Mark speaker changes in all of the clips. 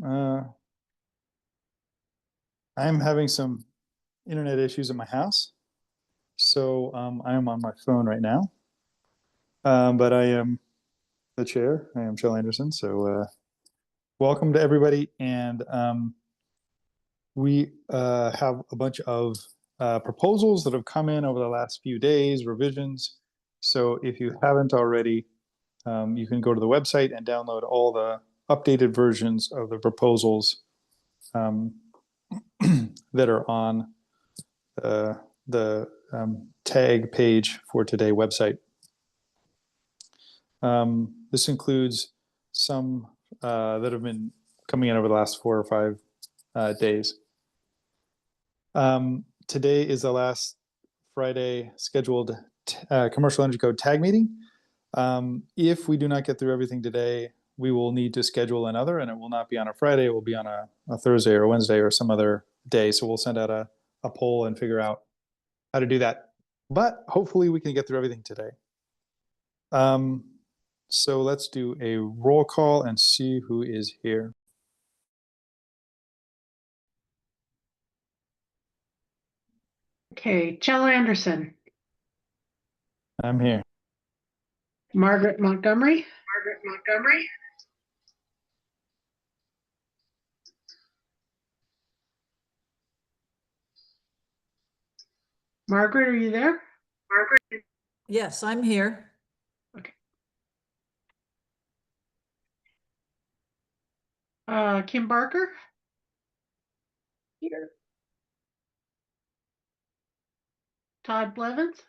Speaker 1: I'm having some internet issues at my house, so I am on my phone right now. But I am the chair. I am Shell Anderson. So welcome to everybody. And we have a bunch of proposals that have come in over the last few days, revisions. So if you haven't already, you can go to the website and download all the updated versions of the proposals that are on the tag page for today website. This includes some that have been coming in over the last 4 or 5 days. Today is the last Friday scheduled commercial energy code tag meeting. If we do not get through everything today, we will need to schedule another, and it will not be on a Friday. It will be on a Thursday or Wednesday or some other day. So we'll send out a poll and figure out how to do that. But hopefully we can get through everything today. So let's do a roll call and see who is here.
Speaker 2: Okay, Chell Anderson.
Speaker 1: I'm here.
Speaker 2: Margaret Montgomery. Margaret, are you there?
Speaker 3: Yes, I'm here.
Speaker 2: Okay. Kim Barker. Here. Todd Blevins.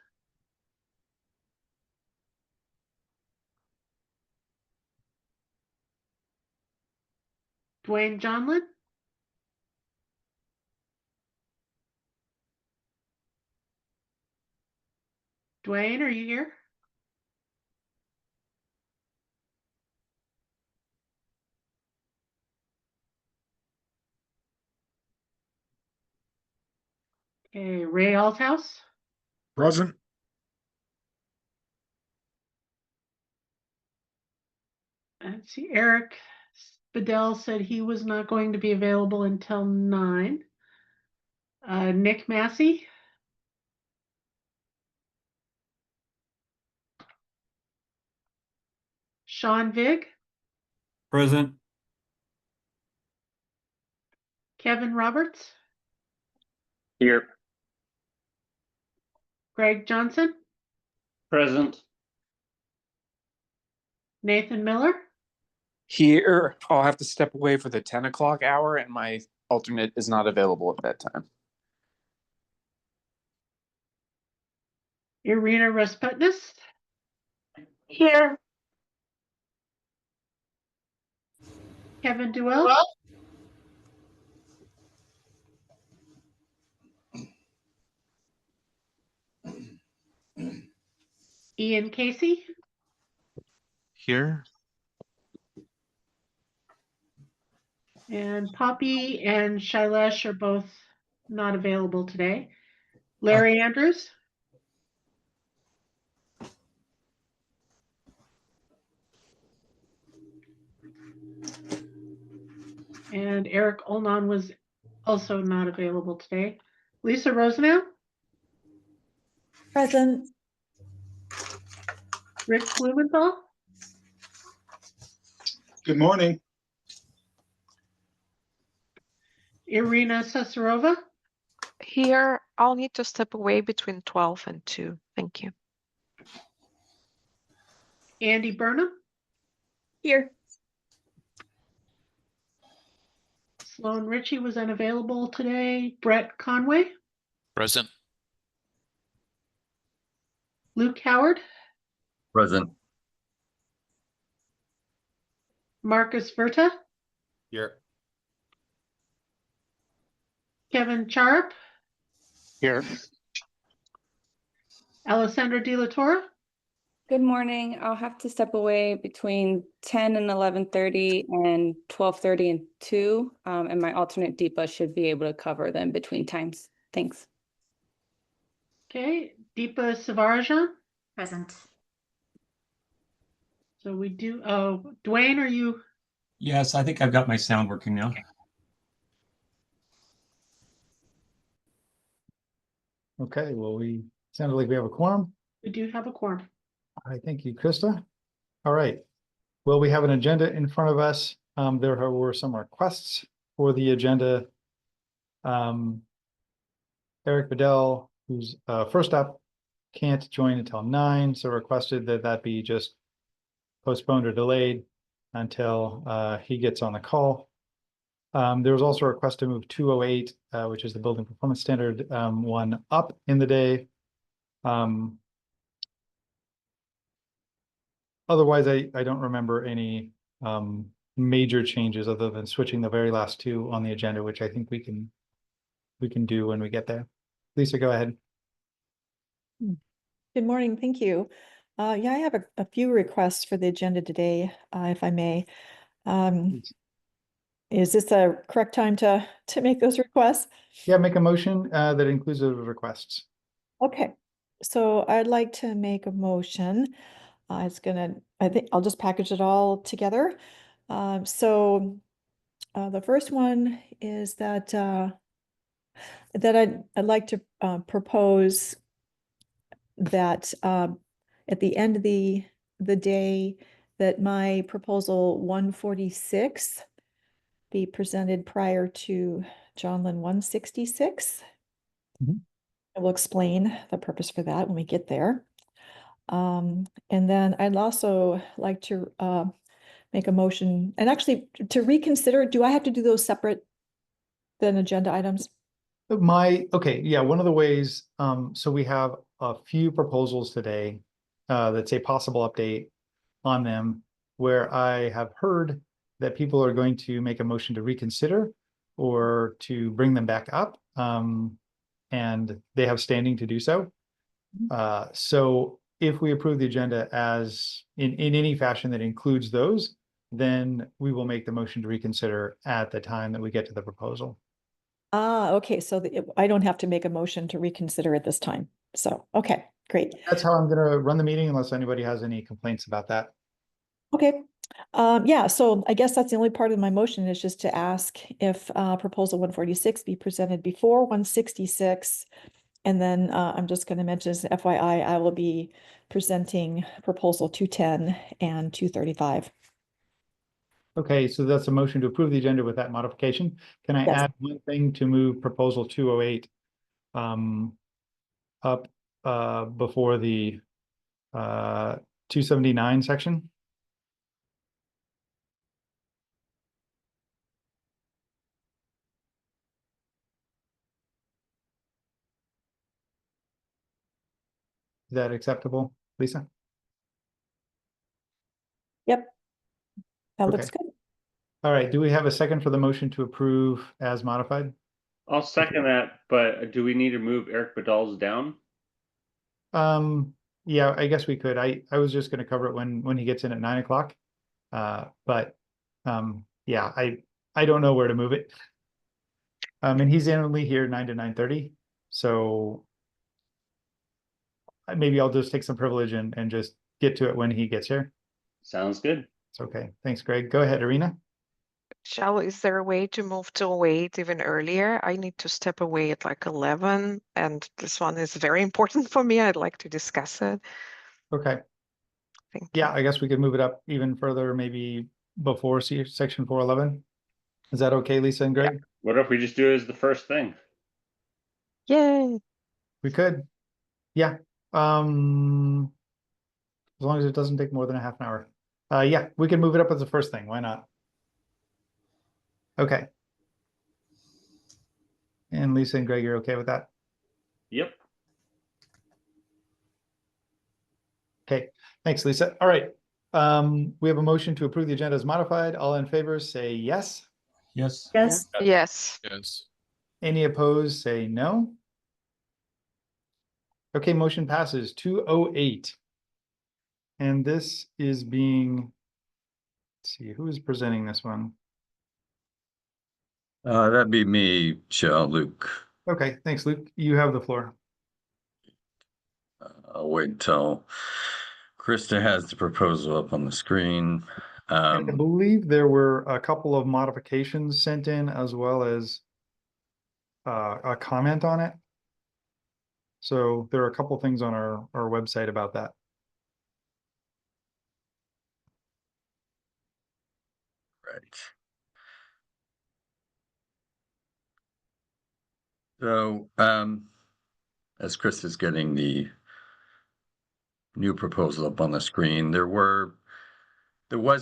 Speaker 2: Dwayne Johnlin. Dwayne, are you here? Okay, Ray Althouse.
Speaker 4: Present.
Speaker 2: Let's see, Eric Bedell said he was not going to be available until 9. Nick Massey. Sean Vig.
Speaker 4: Present.
Speaker 2: Kevin Roberts.
Speaker 5: Here.
Speaker 2: Greg Johnson.
Speaker 5: Present.
Speaker 2: Nathan Miller.
Speaker 6: Here, I'll have to step away for the 10 o'clock hour, and my alternate is not available at that time.
Speaker 2: Irina Rasputnis.
Speaker 7: Here.
Speaker 2: Kevin Duell. Ian Casey.
Speaker 4: Here.
Speaker 2: And Poppy and Shailesh are both not available today. Larry Andrews. And Eric Olnon was also not available today. Lisa Rosenau.
Speaker 3: Present.
Speaker 2: Rick Blumenthal.
Speaker 4: Good morning.
Speaker 2: Irina Sesarova.
Speaker 7: Here, I'll need to step away between 12 and 2. Thank you.
Speaker 2: Andy Burnham.
Speaker 3: Here.
Speaker 2: Sloan Ritchie was unavailable today. Brett Conway.
Speaker 4: Present.
Speaker 2: Luke Howard.
Speaker 5: Present.
Speaker 2: Marcus Verta.
Speaker 4: Here.
Speaker 2: Kevin Charup.
Speaker 6: Here.
Speaker 2: Alessandra De La Torre.
Speaker 8: Good morning. I'll have to step away between 10 and 11:30 and 12:30 and 2. And my alternate Deepa should be able to cover them between times. Thanks.
Speaker 2: Okay, Deepa Savarajan.
Speaker 3: Present.
Speaker 2: So we do, oh, Dwayne, are you?
Speaker 9: Yes, I think I've got my sound working now.
Speaker 1: Okay, well, we sounded like we have a quorum.
Speaker 2: We do have a quorum.
Speaker 1: All right, thank you, Krista. All right. Well, we have an agenda in front of us. There were some requests for the agenda. Eric Bedell, who's first up, can't join until 9, so requested that that be just postponed or delayed until he gets on the call. There was also a request to move 208, which is the building performance standard one, up in the day. Otherwise, I don't remember any major changes other than switching the very last two on the agenda, which I think we can do when we get there. Lisa, go ahead.
Speaker 3: Good morning, thank you. Yeah, I have a few requests for the agenda today, if I may. Is this a correct time to make those requests?
Speaker 1: Yeah, make a motion that includes those requests.
Speaker 3: Okay, so I'd like to make a motion. I think I'll just package it all together. So the first one is that I'd like to propose that at the end of the day, that my proposal 146 be presented prior to Johnlin 166.
Speaker 1: Mhm.
Speaker 3: I will explain the purpose for that when we get there. And then I'd also like to make a motion, and actually to reconsider, do I have to do those separate than agenda items?
Speaker 1: Okay, yeah, one of the ways, so we have a few proposals today that say possible update on them, where I have heard that people are going to make a motion to reconsider or to bring them back up, and they have standing to do so. So if we approve the agenda as in any fashion that includes those, then we will make the motion to reconsider at the time that we get to the proposal.
Speaker 3: Okay, so I don't have to make a motion to reconsider at this time. So, okay, great.
Speaker 1: That's how I'm gonna run the meeting unless anybody has any complaints about that.
Speaker 3: Okay, yeah, so I guess that's the only part of my motion is just to ask if proposal 146 be presented before 166. And then I'm just going to mention as FYI, I will be presenting proposal 210 and 235.
Speaker 1: Okay, so that's a motion to approve the agenda with that modification. Can I
Speaker 3: Yes.
Speaker 1: add one thing to move proposal 208 up before the 279 section? Is that acceptable, Lisa?
Speaker 3: Yep. That looks
Speaker 1: Okay.
Speaker 3: good.
Speaker 1: All right, do we have a second for the motion to approve as modified?
Speaker 5: I'll second that, but do we need to move Eric Bedell's down?
Speaker 1: Yeah, I guess we could. I was just gonna cover it when he gets in at 9 o'clock. But yeah, I don't know where to move it. And he's only here 9 to 9:30, so maybe I'll just take some privilege and just get to it when he gets here.
Speaker 5: Sounds good.
Speaker 1: It's okay. Thanks, Greg. Go ahead, Irina.
Speaker 7: Is there a way to move to 08 even earlier? I need to step away at like 11, and this one is very important for me. I'd like to discuss it.
Speaker 1: Okay.
Speaker 7: Thank
Speaker 1: Yeah,
Speaker 7: you.
Speaker 1: I guess we could move it up even further, maybe before section 411. Is that okay, Lisa and Greg?
Speaker 5: What if we just do it as the first thing?
Speaker 7: Yay.
Speaker 1: We could. Yeah. As long as it doesn't take more than a half an hour. Yeah, we can move it up as the first thing. Why not? Okay. And Lisa and Greg, you're okay with that?
Speaker 5: Yep.
Speaker 1: Okay, thanks, Lisa. All right. We have a motion to approve the agenda as modified. All in favor, say yes.
Speaker 9: Yes.
Speaker 3: Yes.
Speaker 7: Yes.
Speaker 4: Yes.
Speaker 1: Any opposed, say no. Okay, motion passes 208. And this is being, let's see, who is presenting this one?
Speaker 5: That'd be me, Luke.
Speaker 1: Okay, thanks, Luke. You have the floor.
Speaker 5: I'll wait until Krista has the proposal up on the screen.
Speaker 1: I believe there were a couple of modifications sent in as well as a comment on it. So there are a couple things on our website about that.
Speaker 10: Right. So, as Chris is getting the new proposal up on the screen, there was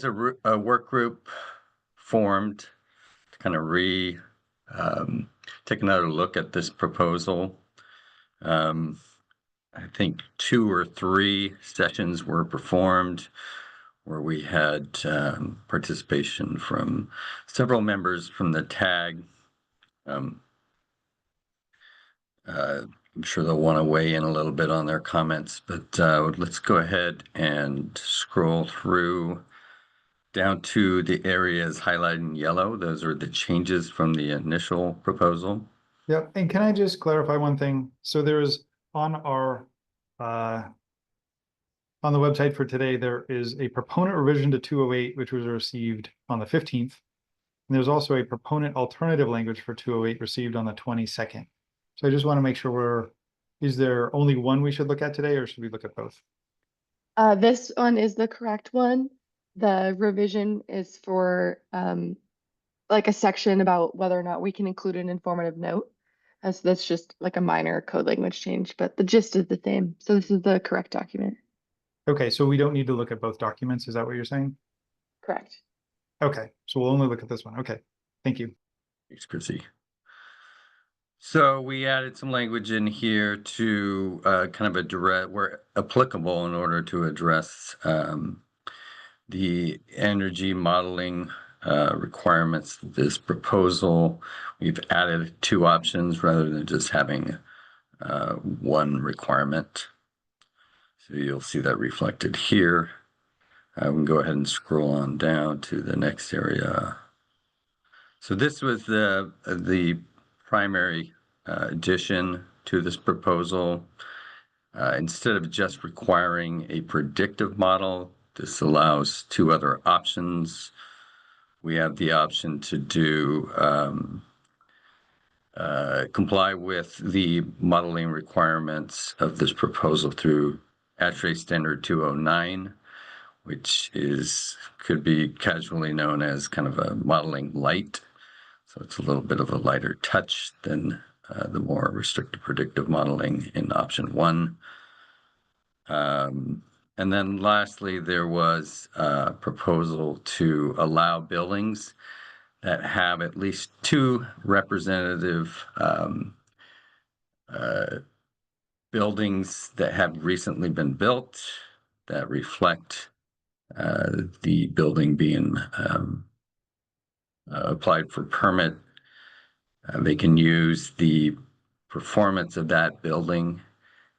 Speaker 10: a work group formed to kind of take another look at this proposal. I think 2 or 3 sessions were performed where we had participation from several members from the TAG. I'm sure they'll want to weigh in a little bit on their comments, but let's go ahead and scroll through down to the areas highlighted in yellow. Those are the changes from the initial proposal.
Speaker 1: Yep. And can I just clarify one thing? So there is on our on the website for today, there is a proponent revision to 208, which was received on the 15th. And there's also a proponent alternative language for 208 received on the 22nd. So I just want to make sure is there only one we should look at today, or should we look at both?
Speaker 11: This one is the correct one. The revision is for like a section about whether or not we can include an informative note. So that's just like a minor code language change, but the gist is the same. So this is the correct document.
Speaker 1: Okay, so we don't need to look at both documents. Is that what you're saying?
Speaker 11: Correct.
Speaker 1: Okay, so we'll only look at this one. Okay, thank you.
Speaker 10: Thanks, Chrissy. So we added some language in here to kind of address, where applicable, in order to address the energy modeling requirements of this proposal. We've added 2 options rather than just having 1 requirement. So you'll see that reflected here. We can go ahead and scroll on down to the next area. So this was the primary addition to this proposal. Instead of just requiring a predictive model, this allows 2 other options. We have the option to do comply with the modeling requirements of this proposal through ASHRAE Standard 209, which could be casually known as kind of a modeling light. So it's a little bit of a lighter touch than the more restrictive predictive modeling in option 1. And then lastly, there was a proposal to allow buildings that have at least 2 representative buildings that have recently been built that reflect the building being applied for permit. They can use the performance of that building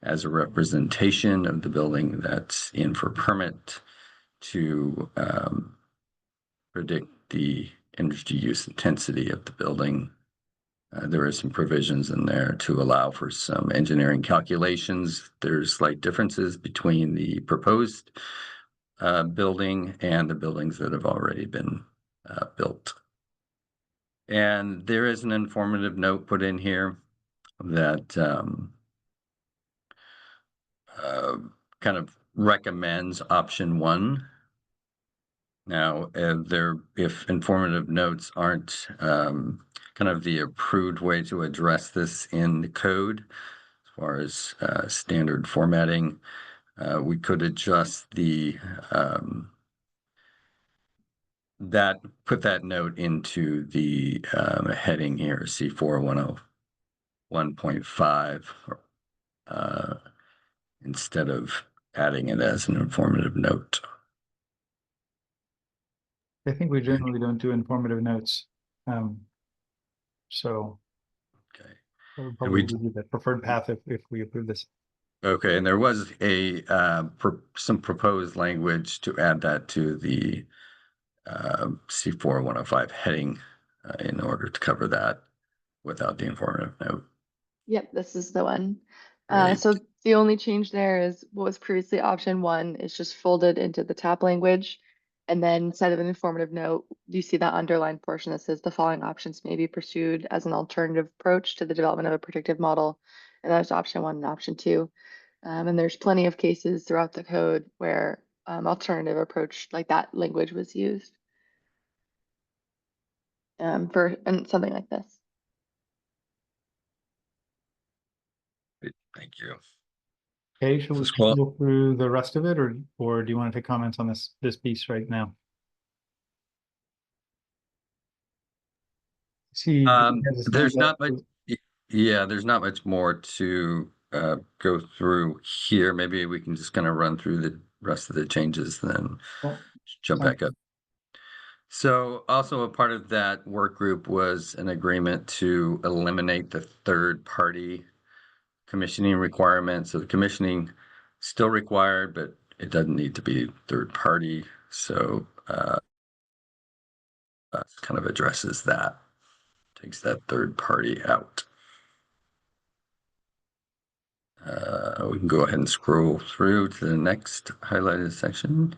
Speaker 10: as a representation of the building that's in for permit to predict the energy use intensity of the building. There are some provisions in there to allow for some engineering calculations. There's slight differences between the proposed building and the buildings that have already been built. And there is an informative note put in here that kind of recommends option 1. Now, if informative notes aren't kind of the approved way to address this in the code, as far as standard formatting, we could adjust the put that note into the heading here, C4101.5, instead of adding it as an informative note.
Speaker 1: I think we generally don't do informative notes. So
Speaker 10: Okay.
Speaker 1: that would probably be the preferred path if we approve this.
Speaker 10: Okay, and there was some proposed language to add that to the C4105 heading in order to cover that without the informative note.
Speaker 11: Yep, this is the one.
Speaker 10: Great.
Speaker 11: So the only change there is what was previously option 1 is just folded into the top language. And then instead of an informative note, you see that underlined portion that says the following options may be pursued as an alternative approach to the development of a predictive model. And that's option 1 and option 2. And there's plenty of cases throughout the code where alternative approach like that language was used for something like this.
Speaker 10: Thank you.
Speaker 1: Okay, should we
Speaker 10: Scroll.
Speaker 1: go through the rest of it, or do you want to take comments on this piece right now? See,
Speaker 10: There's not much. Yeah, there's not much more to go through here. Maybe we can just kind of run through the rest of the changes, then jump back up. So also a part of that work group was an agreement to eliminate the third-party commissioning requirement. So the commissioning still required, but it doesn't need to be third-party. So kind of addresses that, takes that third party out. We can go ahead and scroll through to the next highlighted section.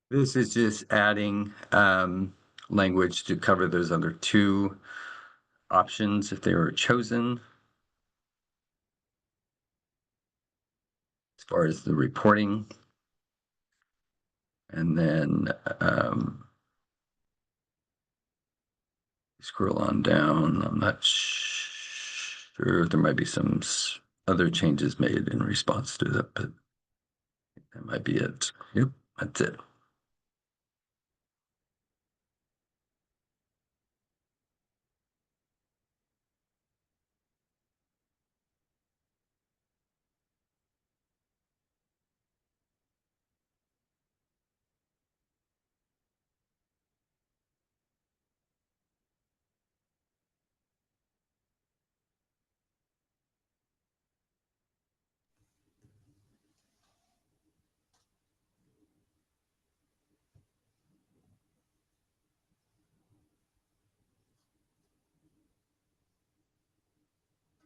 Speaker 10: This is just adding language to cover those other 2 options if they were chosen. As far as the reporting. And then scroll on down. I'm not sure. There might be some other changes made in response to that, but that might be it. Yep, that's it.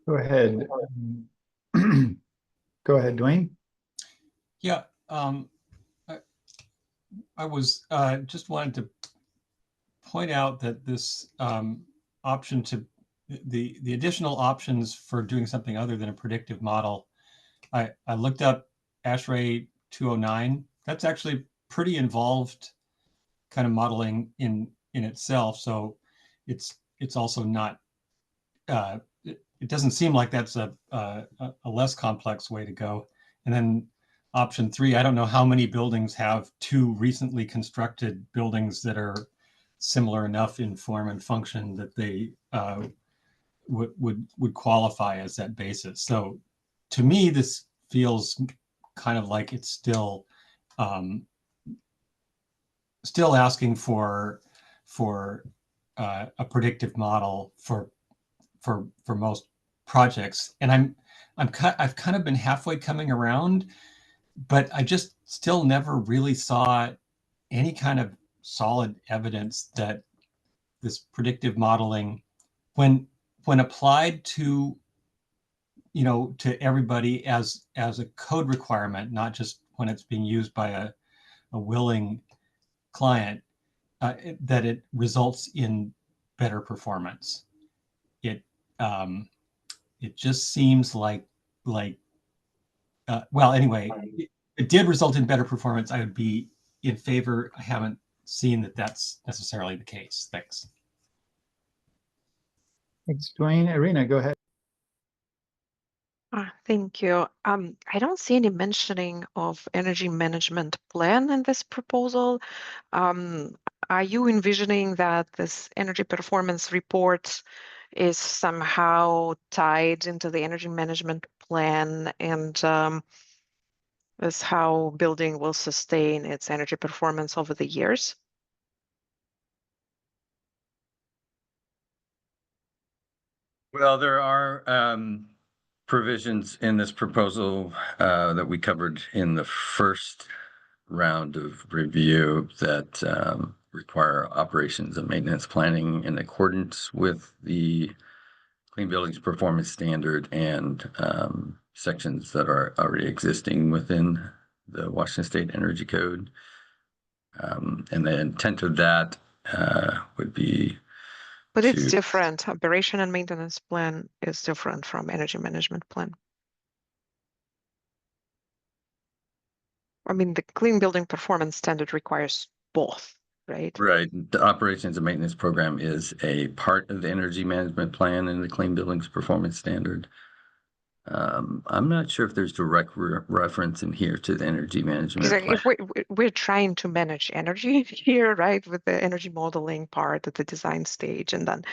Speaker 1: Go ahead. Go ahead, Dwayne.
Speaker 9: Yeah, I was just wanted to point out that this option to the additional options for doing something other than a predictive model. I looked up ASHRAE 209. That's actually pretty involved kind of modeling in itself. So it's also not. It doesn't seem like that's a less complex way to go. And then option 3, I don't know how many buildings have 2 recently constructed buildings that are similar enough in form and function that they would qualify as that basis. So to me, this feels kind of like it's still asking for a predictive model for most projects. And I've kind of been halfway coming around, but I just still never really saw any kind of solid evidence that this predictive modeling, when applied to to everybody as a code requirement, not just when it's being used by a willing client, that it results in better performance. It just seems like well, anyway, it did result in better performance. I would be in favor. I haven't seen that that's necessarily the case. Thanks.
Speaker 1: Thanks, Dwayne. Irina, go ahead.
Speaker 7: Thank you. I don't see any mentioning of energy management plan in this proposal. Are you envisioning that this energy performance report is somehow tied into the energy management plan, and is how building will sustain its energy performance over the years?
Speaker 10: Well, there are provisions in this proposal that we covered in the first round of review that require operations and maintenance planning in accordance with the Clean Buildings Performance Standard and sections that are already existing within the Washington State Energy Code. And the intent of that would be
Speaker 7: But it's
Speaker 10: to,
Speaker 7: different. Operation and maintenance plan is different from energy management plan. I mean, the Clean Building Performance Standard requires both, right?
Speaker 10: right, the operations and maintenance program is a part of the energy management plan and the Clean Buildings Performance Standard. I'm not sure if there's direct reference in here to the energy management
Speaker 7: Because
Speaker 10: plan.
Speaker 7: if we're trying to manage energy here, right, with the energy modeling part at the design stage, and then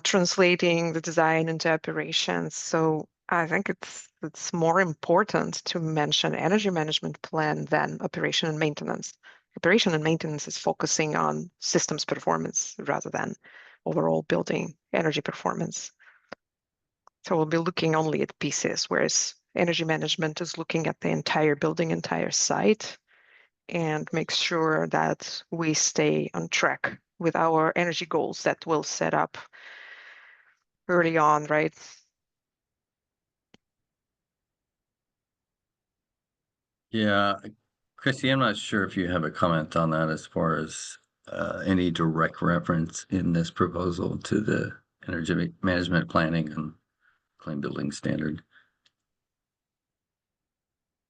Speaker 7: translating the design into operations. So I think it's more important to mention energy management plan than operation and maintenance. Operation and maintenance is focusing on systems performance rather than overall building energy performance. So we'll be looking only at pieces, whereas energy management is looking at the entire building, entire site, and make sure that we stay on track with our energy goals that we'll set up early on, right?
Speaker 10: Yeah, Christy, I'm not sure if you have a comment on that as far as any direct reference in this proposal to the energy management planning and clean building standard.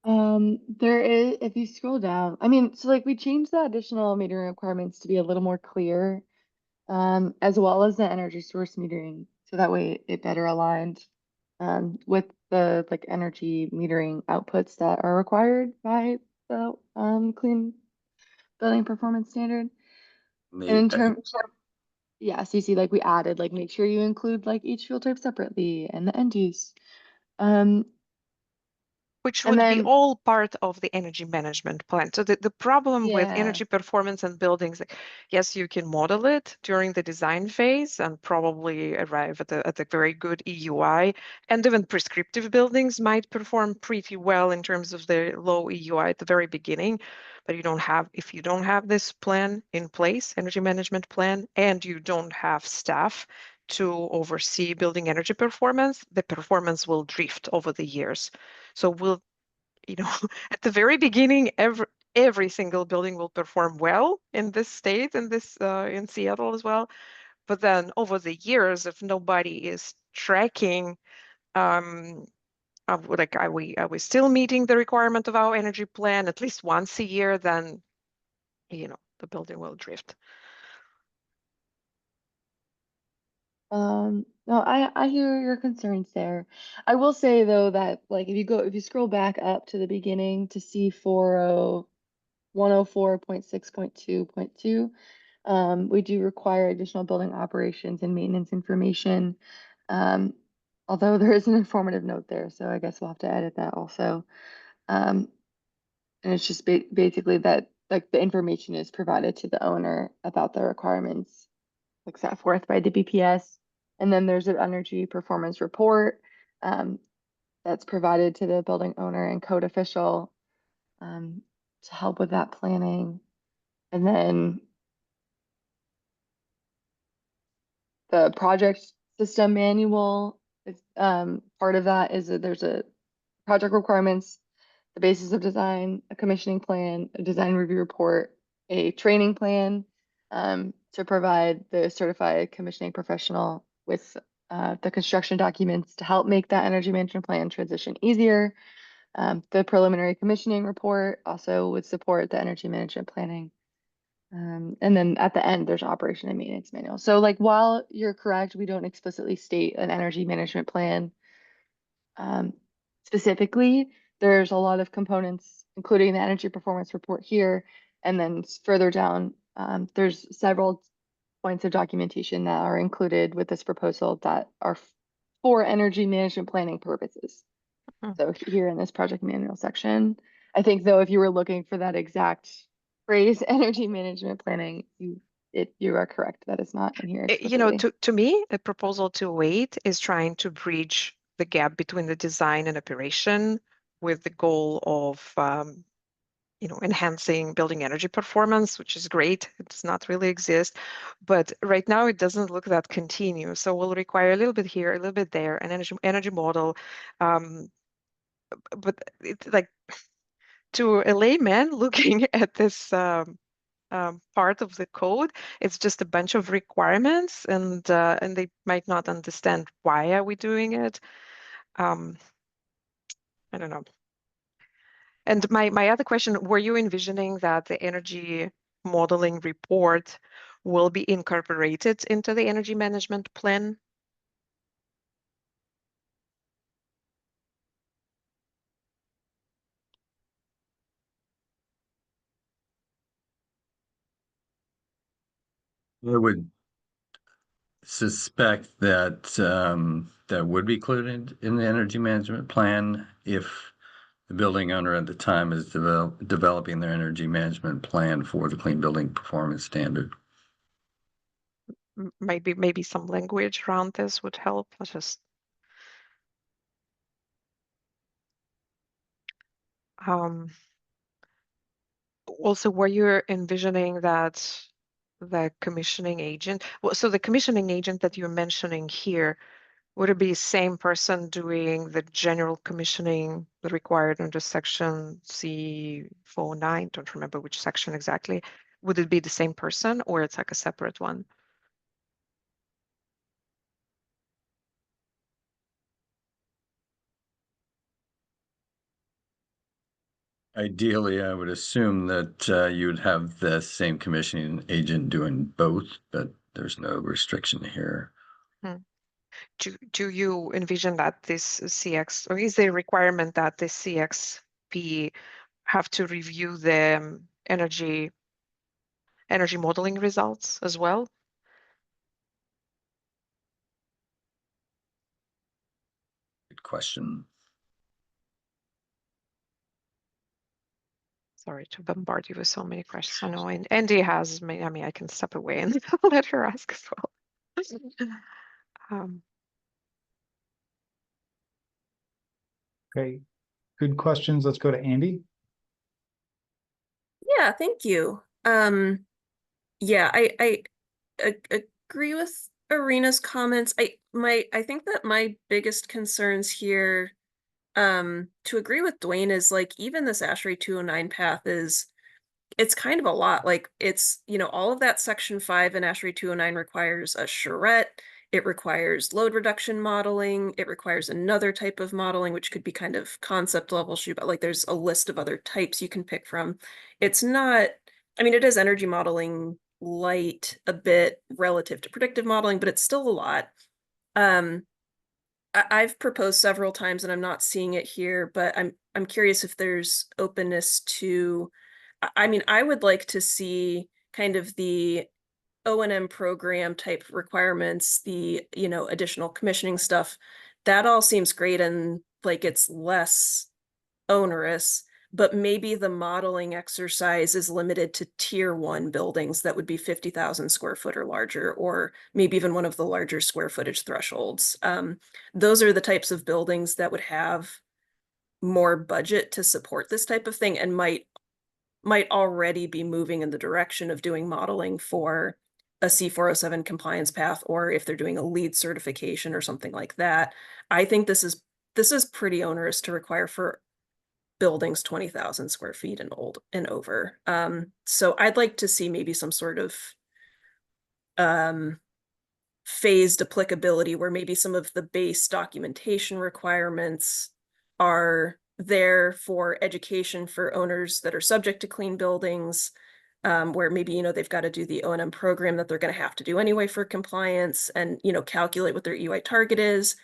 Speaker 11: There is, if you scroll down, I mean, so like we changed the additional metering requirements to be a little more clear, as well as the energy source metering, so that way it better aligned with the like energy metering outputs that are required by the clean building performance standard. And in terms of, yeah, so you see like we added like make sure you include like each fuel type separately and the end use.
Speaker 7: Which
Speaker 11: And
Speaker 7: would be
Speaker 11: then
Speaker 7: all part of the energy management plan. So the problem with
Speaker 11: yeah,
Speaker 7: energy performance and buildings, yes, you can model it during the design phase and probably arrive at a very good EUI. And even prescriptive buildings might perform pretty well in terms of the low EUI at the very beginning. But if you don't have this plan in place, energy management plan, and you don't have staff to oversee building energy performance, the performance will drift over the years. So we'll, at the very beginning, every single building will perform well in this state, in Seattle as well. But then over the years, if nobody is tracking, like are we still meeting the requirement of our energy plan at least once a year, then the building will drift.
Speaker 11: No, I hear your concerns there. I will say though that like if you scroll back up to the beginning to see 104.6.2.2, we do require additional building operations and maintenance information. Although there is an informative note there, so I guess we'll have to edit that also. And it's just basically that like the information is provided to the owner about the requirements like set forth by the BPS. And then there's an energy performance report that's provided to the building owner and code official to help with that planning. And then the project system manual is part of that is that there's a project requirements, the basis of design, a commissioning plan, a design review report, a training plan to provide the certified commissioning professional with the construction documents to help make that energy management plan transition easier. The preliminary commissioning report also would support the energy management planning. And then at the end, there's operation and maintenance manual. So like, while you're correct, we don't explicitly state an energy management plan specifically, there's a lot of components, including the energy performance report here. And then further down, there's several points of documentation that are included with this proposal that are for energy management planning purposes. So here in this project manual section, I think though, if you were looking for that exact phrase, energy management planning, you are correct. That is not in here explicitly.
Speaker 7: To me, a proposal to wait is trying to bridge the gap between the design and operation with the goal of enhancing building energy performance, which is great. It does not really exist, but right now it doesn't look that continuous. So we'll require a little bit here, a little bit there, an energy model, but it's like to a layman looking at this part of the code, it's just a bunch of requirements, and they might not understand why are we doing it. I don't know. And my other question, were you envisioning that the energy modeling report will be incorporated into the energy management plan?
Speaker 10: I would suspect that that would be included in the energy management plan if the building owner at the time is developing their energy management plan for the Clean Building Performance Standard.
Speaker 7: Maybe some language around this would help. Let's just also, were you envisioning that the commissioning agent, well, so the commissioning agent that you're mentioning here, would it be same person doing the general commissioning required under section C49? Don't remember which section exactly. Would it be the same person, or it's like a separate one?
Speaker 10: Ideally, I would assume that you'd have the same commissioning agent doing both, but there's no restriction here.
Speaker 7: Do you envision that this CX, or is there a requirement that the CXP have to review the energy modeling results as well?
Speaker 10: Good question.
Speaker 7: Sorry to bombard you with so many questions. I know, and Andy has, I mean, I can step away and let her ask as well.
Speaker 1: Okay, good questions. Let's go to Andy.
Speaker 12: Yeah, thank you. Yeah, I agree with Arena's comments. I think that my biggest concerns here, to agree with Dwayne, is like even this ASHRAE 209 path it's kind of a lot. Like it's, all of that section 5 in ASHRAE 209 requires a charrette. It requires load reduction modeling. It requires another type of modeling, which could be kind of concept level shoot, but like there's a list of other types you can pick from. It's not, I mean, it is energy modeling light a bit relative to predictive modeling, but it's still a lot. I've proposed several times and I'm not seeing it here, but I'm curious if there's openness to, I mean, I would like to see kind of the O&M program type requirements, the, additional commissioning stuff. That all seems great and like it's less onerous, but maybe the modeling exercise is limited to tier 1 buildings that would be 50,000 square foot or larger, or maybe even one of the larger square footage thresholds. Those are the types of buildings that would have more budget to support this type of thing and might already be moving in the direction of doing modeling for a C407 compliance path, or if they're doing a LEED certification or something like that. I think this is pretty onerous to require for buildings 20,000 square feet and over. So I'd like to see maybe some sort of phased applicability where maybe some of the base documentation requirements are there for education for owners that are subject to clean buildings, where maybe, they've got to do the O&M program that they're going to have to do anyway for compliance and, calculate what their EY target is,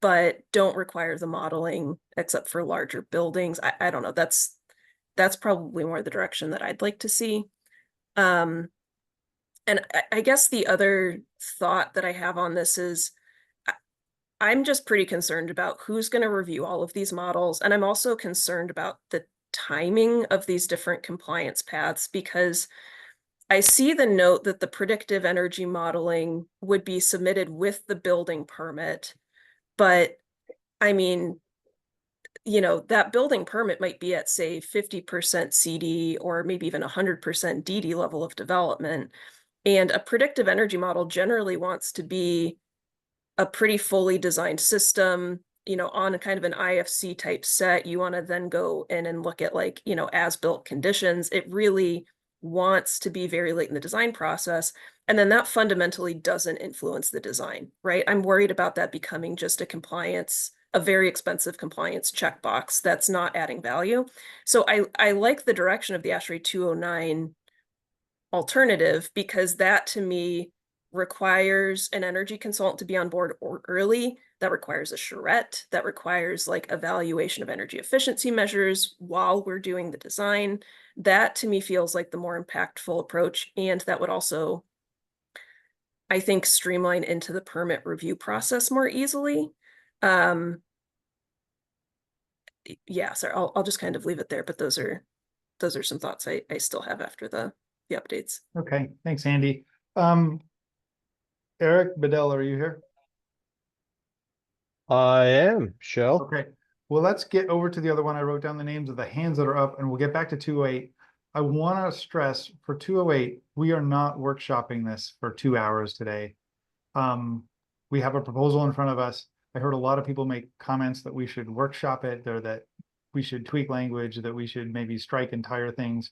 Speaker 12: but don't require the modeling except for larger buildings. I don't know. That's probably more the direction that I'd like to see. And I guess the other thought that I have on this is I'm just pretty concerned about who's going to review all of these models. And I'm also concerned about the timing of these different compliance paths, because I see the note that the predictive energy modeling would be submitted with the building permit. But I mean, that building permit might be at, say, 50% CD or maybe even 100% DD level of development. And a predictive energy model generally wants to be a pretty fully designed system. on a kind of an IFC type set, you want to then go in and look at like, as-built conditions. It really wants to be very late in the design process. And then that fundamentally doesn't influence the design, right? I'm worried about that becoming just a very expensive compliance checkbox that's not adding value. So I like the direction of the ASHRAE 209 alternative, because that to me requires an energy consultant to be on board early. That requires a charrette, that requires like evaluation of energy efficiency measures while we're doing the design. That to me feels like the more impactful approach, and that would also, I think, streamline into the permit review process more easily. Yeah, so I'll just kind of leave it there, but those are some thoughts I still have after the updates.
Speaker 1: Okay, thanks, Andy. Eric Bedell, are you here?
Speaker 13: I am, Shell.
Speaker 1: Okay, well, let's get over to the other one. I wrote down the names of the hands that are up, and we'll get back to 208. I want to stress for 208, we are not workshopping this for 2 hours today. We have a proposal in front of us. I heard a lot of people make comments that we should workshop it, or that we should tweak language, that we should maybe strike entire things.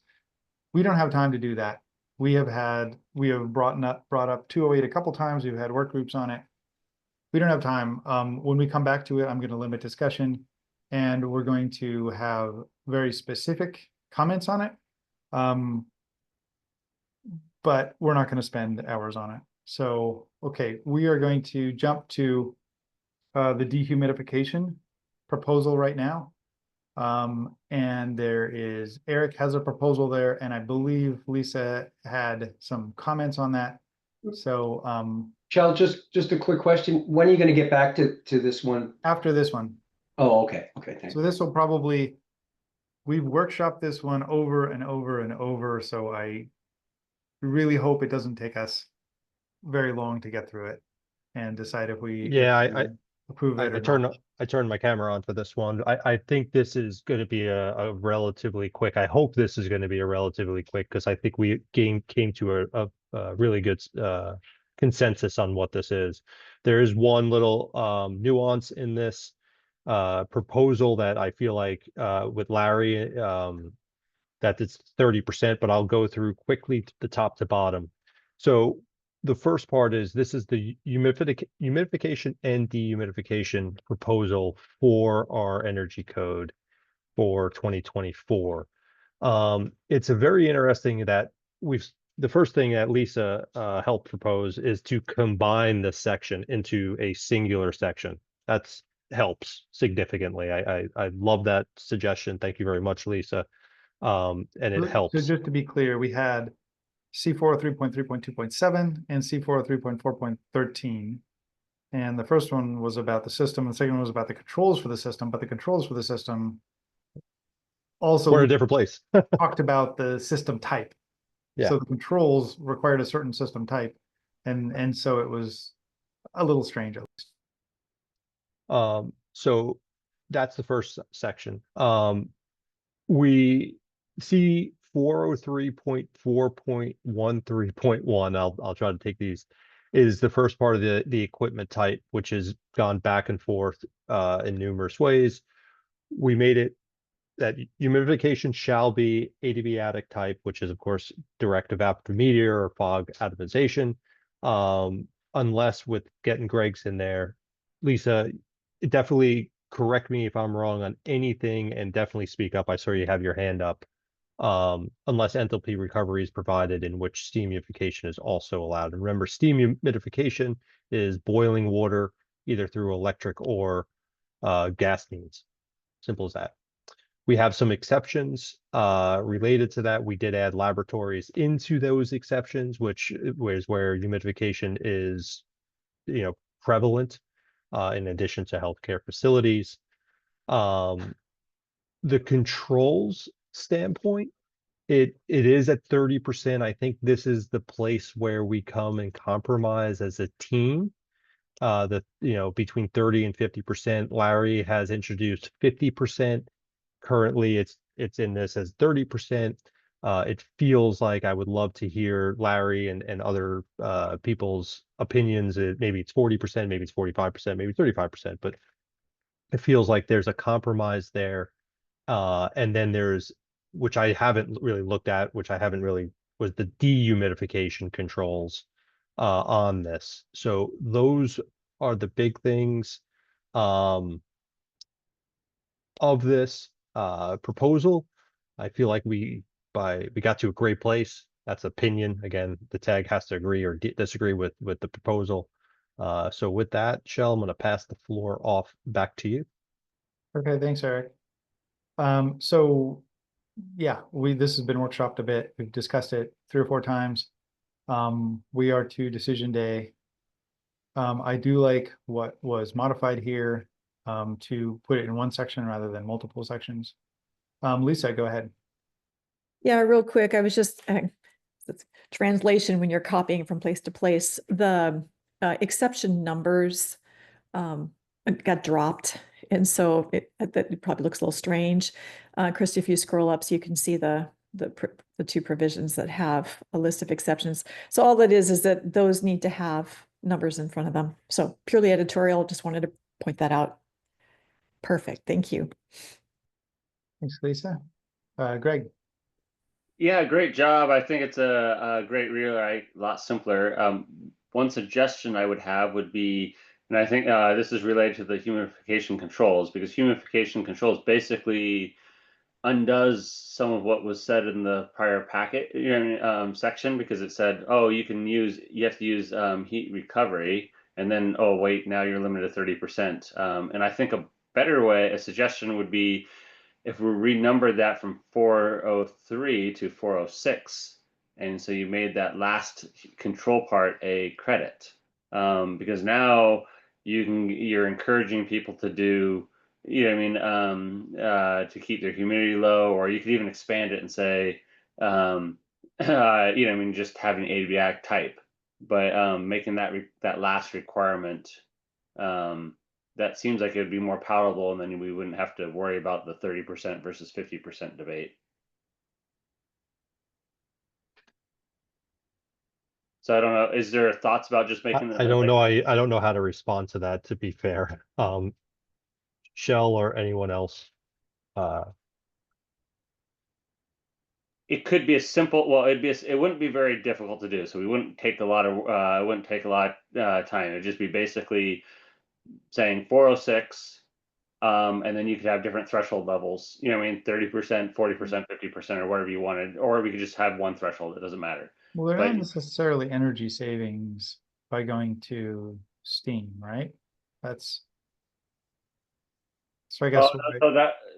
Speaker 1: We don't have time to do that. We have brought up 208 a couple times. We've had work groups on it. We don't have time. When we come back to it, I'm going to limit discussion, and we're going to have very specific comments on it. But we're not going to spend hours on it. So, okay, we are going to jump to the dehumidification proposal right now. And Eric has a proposal there, and I believe Lisa had some comments on that. So,
Speaker 14: Shell, just a quick question. When are you going to get back to this one?
Speaker 1: After this one.
Speaker 14: Oh, okay. Okay, thanks.
Speaker 1: So this will probably, we've workshopped this one over and over and over. So I really hope it doesn't take us very long to get through it and decide if we approve it or not.
Speaker 13: I turned my camera on for this one. I think this is going to be a relatively quick. I hope this is going to be a relatively quick, because I think we came to a really good consensus on what this is. There is one little nuance in this proposal that I feel like with Larry that it's 30%, but I'll go through quickly the top to bottom. So the first part is this is the humidification and dehumidification proposal for our energy code for 2024. It's a very interesting that the first thing that Lisa helped propose is to combine this section into a singular section. That's helps significantly. I love that suggestion. Thank you very much, Lisa. And it helps.
Speaker 1: So just to be clear, we had C403.3.2.7 and C403.4.13. And the first one was about the system, and the second one was about the controls for the system, but the controls for the system also
Speaker 13: we're in a different place.
Speaker 1: talked about the system type.
Speaker 13: Yeah.
Speaker 1: So the controls required a certain system type. And so it was a little strange at least.
Speaker 13: So that's the first section. We see 403.4.13.1. I'll try to take these. Is the first part of the equipment type, which has gone back and forth in numerous ways. We made it that humidification shall be adiabatic type, which is of course direct evaporative meteor or fog atomization, unless with getting Greg's in there. Lisa, definitely correct me if I'm wrong on anything, and definitely speak up. I saw you have your hand up. Unless enthalpy recovery is provided, in which steam humidification is also allowed. And remember, steam humidification is boiling water either through electric or gas means. Simple as that. We have some exceptions related to that. We did add laboratories into those exceptions, which is where humidification is, prevalent, in addition to healthcare facilities. The controls standpoint, it is at 30%. I think this is the place where we come and compromise as a team. Between 30 and 50%. Larry has introduced 50%. Currently, it's in this as 30%. It feels like I would love to hear Larry and other people's opinions. Maybe it's 40%, maybe it's 45%, maybe 35%. But it feels like there's a compromise there. And then there's, which I haven't really looked at, which I haven't really, was the dehumidification controls on this. So those are the big things of this proposal. I feel like we got to a great place. That's opinion. Again, the tag has to agree or disagree with the proposal. So with that, Shell, I'm going to pass the floor off back to you.
Speaker 1: Okay, thanks, Eric. So yeah, this has been workshopped a bit. We've discussed it 3 or 4 times. We are to decision day. I do like what was modified here to put it in one section rather than multiple sections. Lisa, go ahead.
Speaker 3: Yeah, real quick, I was just it's translation when you're copying from place to place. The exception numbers got dropped, and so it probably looks a little strange. Christy, if you scroll up, so you can see the 2 provisions that have a list of exceptions. So all that is that those need to have numbers in front of them. So purely editorial. Just wanted to point that out. Perfect. Thank you.
Speaker 1: Thanks, Lisa. Greg.
Speaker 5: Yeah, great job. I think it's a great rewrite, a lot simpler. One suggestion I would have would be, and I think this is related to the humidification controls, because humidification controls basically undoes some of what was said in the prior packet section, because it said, oh, you have to use heat recovery, and then, oh, wait, now you're limited to 30%. And I think a better way, a suggestion would be, if we renumbered that from 403 to 406, and so you made that last control part a credit, because now you're encouraging people to do, to keep their humidity low, or you could even expand it and say, just having adiabatic type, but making that last requirement. That seems like it would be more palatable, and then we wouldn't have to worry about the 30% versus 50% debate. So I don't know, is there thoughts about just making
Speaker 13: I don't know. I don't know how to respond to that, to be fair. Shell or anyone else.
Speaker 5: It could be a simple, well, it wouldn't be very difficult to do. So we wouldn't take a lot of, it wouldn't take a lot time. It'd just be basically saying 406, and then you could have different threshold levels, 30%, 40%, 50%, or whatever you wanted, or we could just have one threshold. It doesn't matter.
Speaker 1: Well, they're
Speaker 5: But
Speaker 1: not necessarily energy savings by going to steam, right? So I guess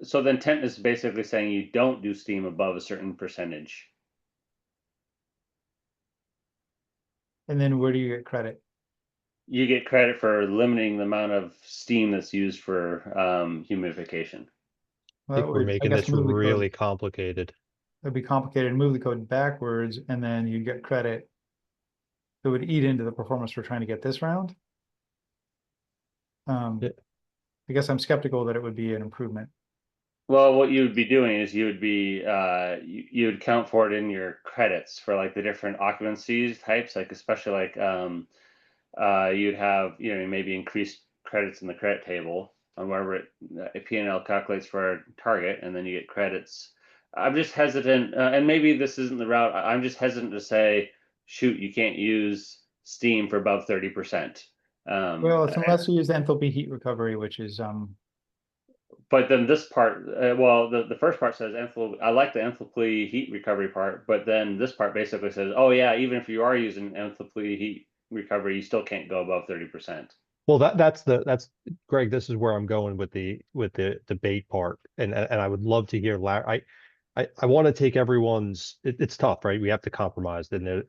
Speaker 5: so the intent is basically saying you don't do steam above a certain percentage.
Speaker 1: And then where do you get credit?
Speaker 5: You get credit for limiting the amount of steam that's used for humidification.
Speaker 13: I think we're making this really complicated.
Speaker 1: It'd be complicated. Move the code backwards, and then you get credit that would eat into the performance we're trying to get this round. I guess I'm skeptical that it would be an improvement.
Speaker 5: Well, what you would be doing is you would count for it in your credits for like the different occupancies types, like especially like you'd have maybe increased credits in the credit table on wherever a P&L calculates for a target, and then you get credits. I'm just hesitant, and maybe this isn't the route. I'm just hesitant to say, shoot, you can't use steam for above 30%.
Speaker 1: Well, it's unless you use enthalpy heat recovery, which is
Speaker 5: but then this part, well, the first part says I like the enthalpy heat recovery part, but then this part basically says, oh yeah, even if you are using enthalpy heat recovery, you still can't go above 30%.
Speaker 13: Well, that's Greg. This is where I'm going with the debate part, and I would love to hear Larry. I want to take everyone's. It's tough, right? We have to compromise, and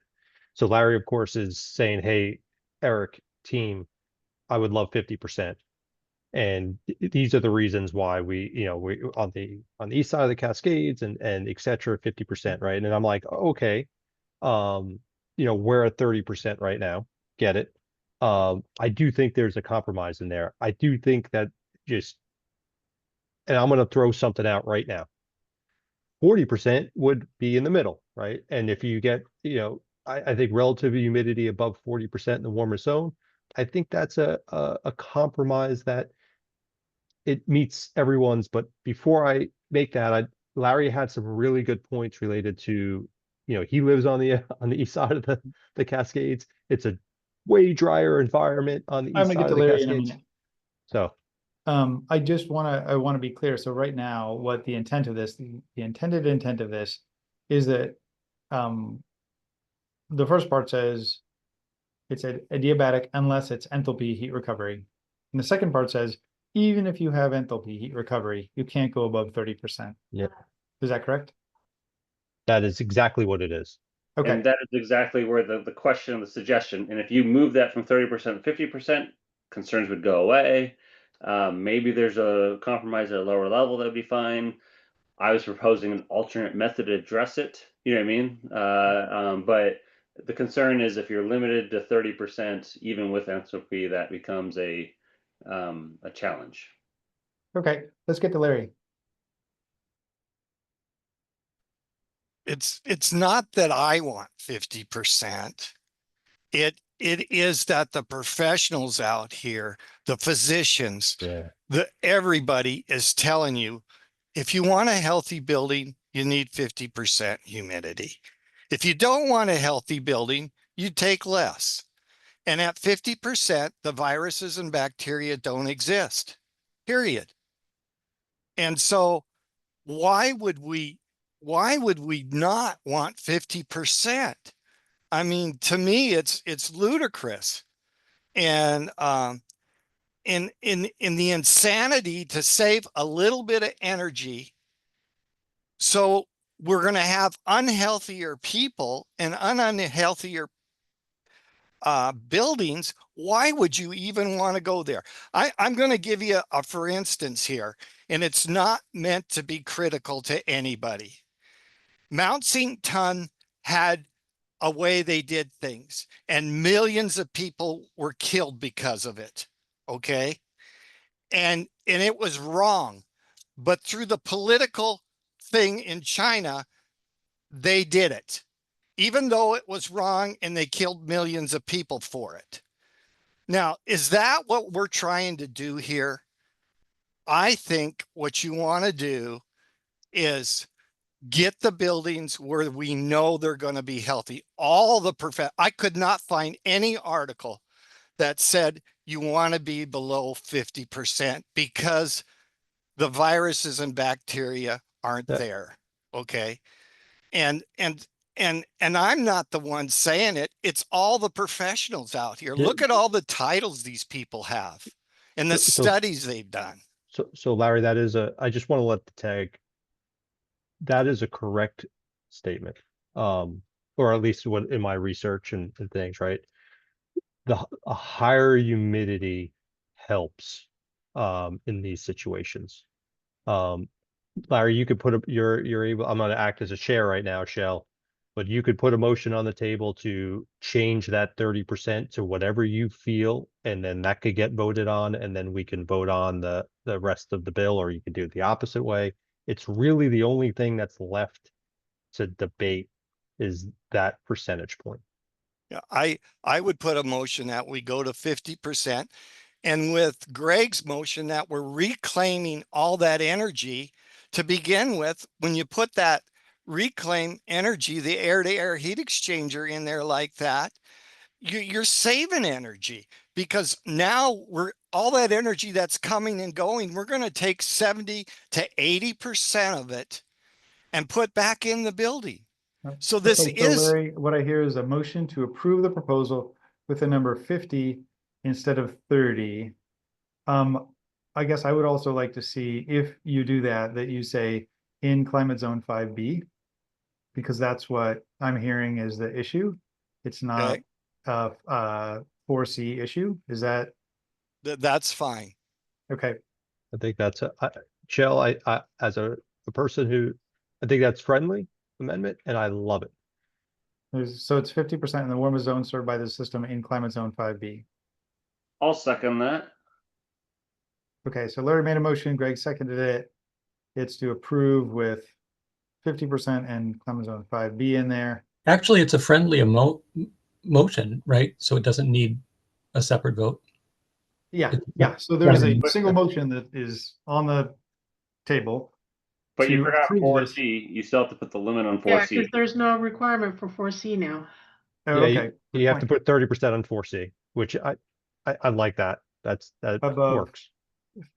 Speaker 13: so Larry, of course, is saying, "Hey, Eric, team, I would love 50%." And these are the reasons why we on the east side of the Cascades and et cetera, 50%, right? And I'm like, okay, we're at 30% right now. Get it. I do think there's a compromise in there. I do think that and I'm going to throw something out right now. 40% would be in the middle, right? And if you get, I think relative humidity above 40% in the warmer zone, I think that's a compromise that it meets everyone's, but before I make that, Larry had some really good points related to, he lives on the east side of the Cascades. It's a way drier environment on the
Speaker 1: I'm
Speaker 13: east
Speaker 1: gonna get
Speaker 13: side
Speaker 1: to
Speaker 13: of the
Speaker 1: Larry in a
Speaker 13: Cascades.
Speaker 1: minute.
Speaker 13: So
Speaker 1: I want to be clear. So right now, what the intent of this, the intended intent of this is that the first part says it's adiabatic unless it's enthalpy heat recovery. And the second part says, even if you have enthalpy heat recovery, you can't go above 30%.
Speaker 13: yeah,
Speaker 1: Is that correct?
Speaker 13: that is exactly what it is.
Speaker 1: Okay.
Speaker 5: And that is exactly where the question, the suggestion, and if you move that from 30% to 50%, concerns would go away. Maybe there's a compromise at a lower level that would be fine. I was proposing an alternate method to address it. You know what I mean? But the concern is if you're limited to 30%, even with entropy, that becomes a challenge.
Speaker 1: Okay, let's get to Larry.
Speaker 15: It's not that I want 50%. It is that the professionals out here, the physicians, everybody is telling you, if you want a healthy building, you need 50% humidity. If you don't want a healthy building, you take less. And at 50%, the viruses and bacteria don't exist, period. And so why would we not want 50%? I mean, to me, it's ludicrous. And in the insanity to save a little bit of energy, so we're going to have unhealthier people and unhealthier buildings. Why would you even want to go there? I'm going to give you a for instance here, and it's not meant to be critical to anybody. Mount St. Ton had a way they did things, and millions of people were killed because of it. Okay. And it was wrong, but through the political thing in China, they did it, even though it was wrong and they killed millions of people for it. Now, is that what we're trying to do here? I think what you want to do is get the buildings where we know they're going to be healthy. I could not find any article that said you want to be below 50% because the viruses and bacteria aren't there. Okay. And I'm not the one saying it. It's all the professionals out here. Look at all the titles these people have and the studies they've done.
Speaker 13: So Larry, I just want to let the tag, that is a correct statement. Or at least what in my research and things, right? A higher humidity helps in these situations. Larry, you could you're able, I'm going to act as a chair right now, Shell, but you could put a motion on the table to change that 30% to whatever you feel, and then that could get voted on, and then we can vote on the rest of the bill, or you could do it the opposite way. It's really the only thing that's left to debate is that percentage point.
Speaker 15: Yeah, I would put a motion that we go to 50%. And with Greg's motion that we're reclaiming all that energy to begin with, when you put that reclaim energy, the air-to-air heat exchanger in there like that, you're saving energy, because now all that energy that's coming and going, we're going to take 70 to 80% of it and put back in the building. So this is,
Speaker 1: Larry, what I hear is a motion to approve the proposal with the number 50 instead of 30. I guess I would also like to see, if you do that you say in climate zone 5B, because that's what I'm hearing is the issue. It's not a 4C issue. Is
Speaker 15: that's fine.
Speaker 1: Okay.
Speaker 13: I think that's Shell, I as a person who, I think that's friendly amendment, and I love it.
Speaker 1: So it's 50% in the warmest zone served by the system in climate zone 5B.
Speaker 5: I'll second that.
Speaker 1: Okay, so Larry made a motion, Greg seconded it. It's to approve with 50% and climate zone 5B in there.
Speaker 9: Actually, it's a friendly motion, right? So it doesn't need a separate vote.
Speaker 1: Yeah. So there is a
Speaker 5: But-
Speaker 1: single motion that is on the table.
Speaker 5: But you
Speaker 1: to
Speaker 5: forgot
Speaker 1: approve
Speaker 5: four
Speaker 1: this.
Speaker 5: C. You still have to put the limit on
Speaker 2: Yeah,
Speaker 5: four C.
Speaker 2: because there's no requirement for 4C now.
Speaker 1: Oh,
Speaker 13: Yeah,
Speaker 1: okay.
Speaker 13: you have to put 30% on 4C, which I like that. That
Speaker 1: Above
Speaker 13: works.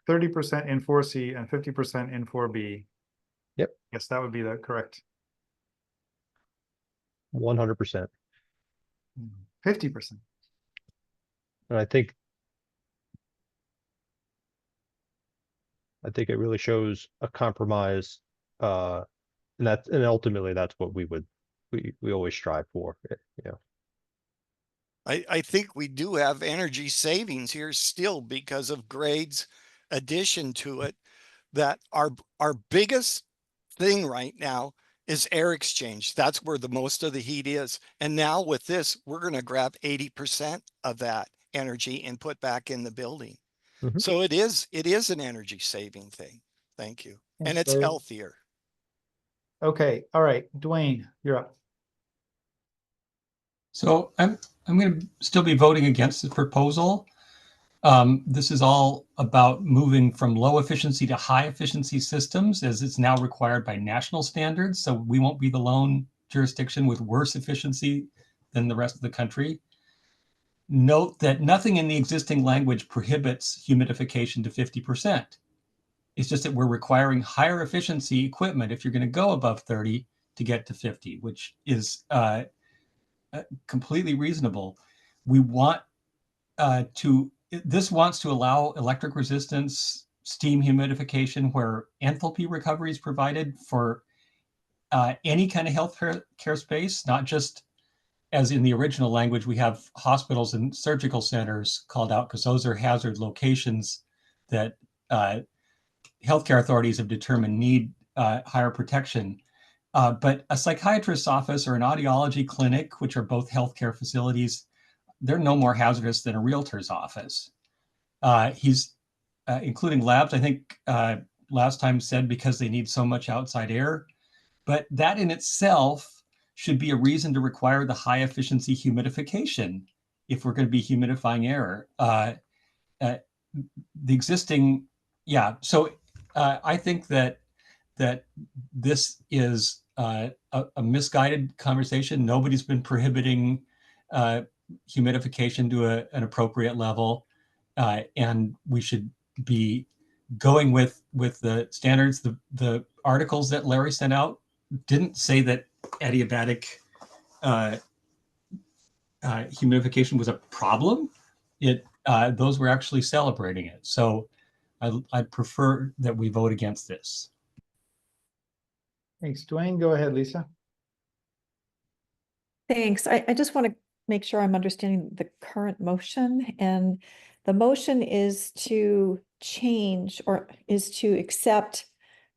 Speaker 1: 30% in 4C and 50% in 4B.
Speaker 13: Yep.
Speaker 1: Yes, that would be the correct
Speaker 13: 100%.
Speaker 1: 50%.
Speaker 13: And I think it really shows a compromise, and ultimately that's what we always strive for. Yeah.
Speaker 15: I think we do have energy savings here still because of grades addition to it. That our biggest thing right now is air exchange. That's where the most of the heat is. And now with this, we're going to grab 80% of that energy and put back in the building.
Speaker 13: Mhm.
Speaker 15: So it is an energy saving thing. Thank you. And it's
Speaker 1: Okay.
Speaker 15: healthier.
Speaker 1: Okay. All right. Dwayne, you're up.
Speaker 9: So I'm going to still be voting against the proposal. This is all about moving from low efficiency to high efficiency systems, as it's now required by national standards. So we won't be the lone jurisdiction with worse efficiency than the rest of the country. Note that nothing in the existing language prohibits humidification to 50%. It's just that we're requiring higher efficiency equipment if you're going to go above 30 to get to 50, which is completely reasonable. We want this wants to allow electric resistance steam humidification where enthalpy recovery is provided for any kind of health care space, not just as in the original language, we have hospitals and surgical centers called out because those are hazard locations that healthcare authorities have determined need higher protection. But a psychiatrist's office or an audiology clinic, which are both healthcare facilities, they're no more hazardous than a realtor's office. He's including labs, I think last time said because they need so much outside air, but that in itself should be a reason to require the high efficiency humidification if we're going to be humidifying air. The existing, yeah. So I think that this is a misguided conversation. Nobody's been prohibiting humidification to an appropriate level, and we should be going with the standards. The articles that Larry sent out didn't say that adiabatic humidification was a problem. Those were actually celebrating it. So I prefer that we vote against this.
Speaker 1: Thanks, Dwayne. Go ahead, Lisa.
Speaker 3: Thanks. I just want to make sure I'm understanding the current motion, and the motion is to change or is to accept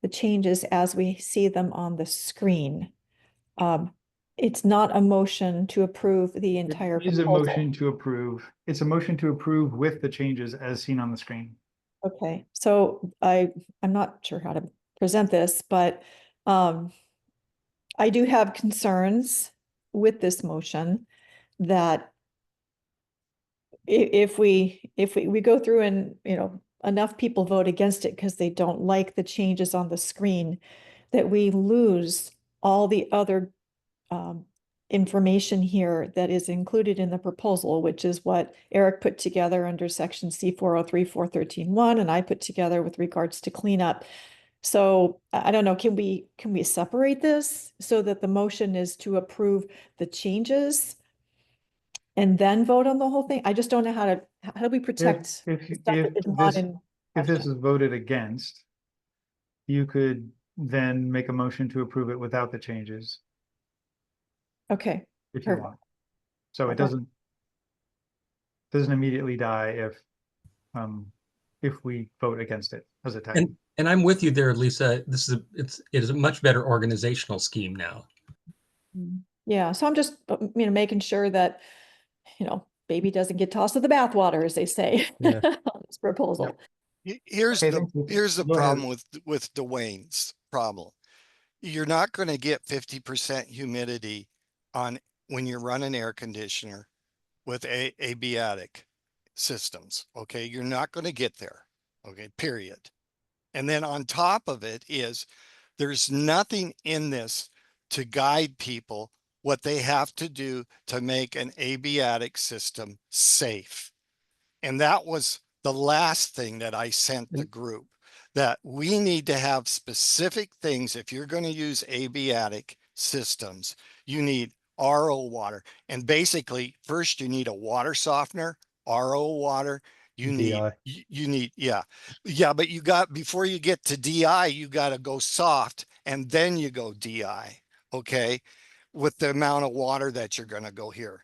Speaker 3: the changes as we see them on the screen. It's not a motion to approve the entire
Speaker 1: It is a
Speaker 3: proposal.
Speaker 1: motion to approve. It's a motion to approve with the changes as seen on the screen.
Speaker 3: Okay, so I'm not sure how to present this, but I do have concerns with this motion that if we go through and, enough people vote against it because they don't like the changes on the screen, that we lose all the other information here that is included in the proposal, which is what Eric put together under section C403 413.1, and I put together with regards to cleanup. So I don't know, can we separate this so that the motion is to approve the changes and then vote on the whole thing? I just don't know how do we protect
Speaker 1: If
Speaker 3: stuff that is not in
Speaker 1: this
Speaker 3: question?
Speaker 1: is voted against, you could then make a motion to approve it without the changes
Speaker 3: Okay,
Speaker 1: if you
Speaker 3: perfect.
Speaker 1: want. So it
Speaker 3: Okay.
Speaker 1: doesn't immediately die if we vote against it as a tag.
Speaker 9: And I'm with you there, Lisa. It is a much better organizational scheme now.
Speaker 3: Yeah, so I'm just, making sure that, baby doesn't get tossed to the bathwater, as they say,
Speaker 13: Yeah.
Speaker 3: on this proposal.
Speaker 15: Here's
Speaker 1: Okay,
Speaker 15: the
Speaker 1: thank you.
Speaker 15: here's the
Speaker 1: Go ahead.
Speaker 15: problem with Dwayne's problem. You're not going to get 50% humidity on when you run an air conditioner with a Biatic. systems. Okay. You're not going to get there. Okay. Period. And then on top of it is there's nothing in this to guide people what they have to do to make an abiotic system safe. And that was the last thing that I sent the group, that we need to have specific things. If you're going to use abiotic systems, you need RO water. And basically, first you need a water softener, RO water. You need,
Speaker 13: DI.
Speaker 15: you need, yeah. But you got, before you get to DI, you got to go soft and then you go DI. Okay. With the amount of water that you're going to go here.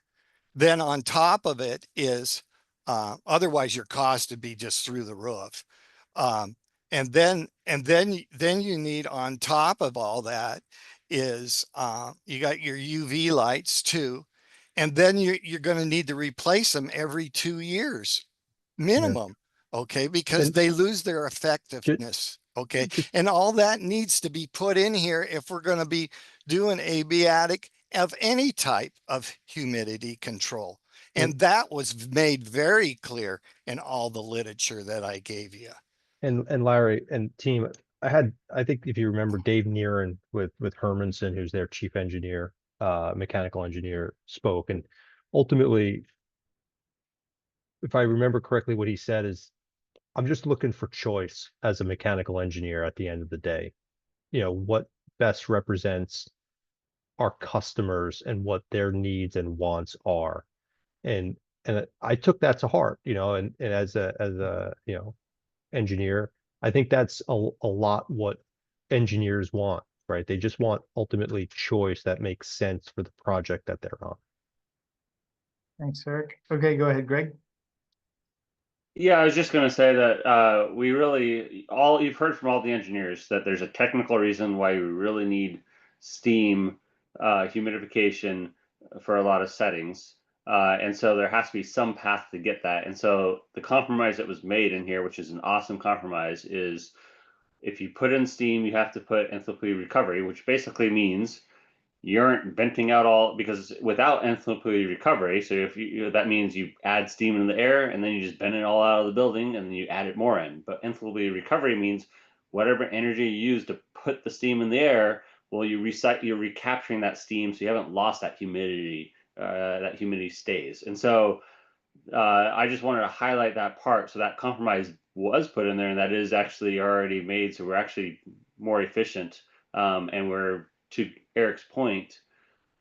Speaker 15: Then on top of it is, otherwise your cost would be just through the roof. And then you need, on top of all that is, you got your UV lights too. And then you're going to need to replace them every 2 years minimum. Okay. Because
Speaker 13: And
Speaker 15: they lose their effectiveness. Okay. And all that needs to be put in here if we're going to be doing abiotic of any type of humidity control. And that was made very clear in all the literature that I gave you.
Speaker 13: And Larry and team, I think if you remember Dave Neeren with Hermanson, who's their chief engineer, mechanical engineer, spoke. And ultimately, if I remember correctly, what he said is, I'm just looking for choice as a mechanical engineer at the end of the day. You know, what best represents our customers and what their needs and wants are. And I took that to heart, you know, and as a you know, engineer, I think that's a lot what engineers want, right? They just want ultimately choice that makes sense for the project that they're on.
Speaker 1: Thanks, Eric. Okay, go ahead, Greg.
Speaker 5: Yeah, I was just going to say that we really, you've heard from all the engineers that there's a technical reason why we really need steam humidification for a lot of settings. And so there has to be some path to get that. And so the compromise that was made in here, which is an awesome compromise, is if you put in steam, you have to put enthalpy recovery, which basically means you aren't venting out all, because without enthalpy recovery, so if you, that means you add steam in the air and then you just vent it all out of the building and then you add it more in. But enthalpy recovery means whatever energy you use to put the steam in the air, well, you're recapturing that steam, so you haven't lost that humidity. That humidity stays. And so I just wanted to highlight that part. So that compromise was put in there, and that is actually already made. So we're actually more efficient, and we're, to Eric's point,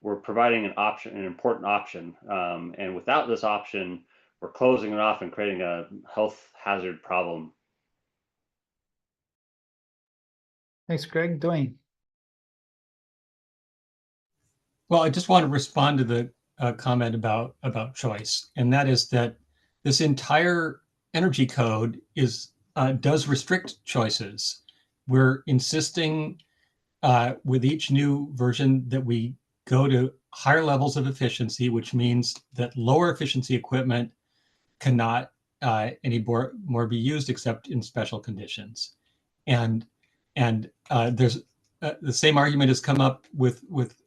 Speaker 5: we're providing an option, an important option. And without this option, we're closing it off and creating a health hazard problem.
Speaker 1: Thanks, Greg. Dwayne.
Speaker 9: Well, I just want to respond to the comment about choice, and that is that this entire energy code is does restrict choices. We're insisting with each new version that we go to higher levels of efficiency, which means that lower efficiency equipment cannot more be used except in special conditions. And there's the same argument has come up with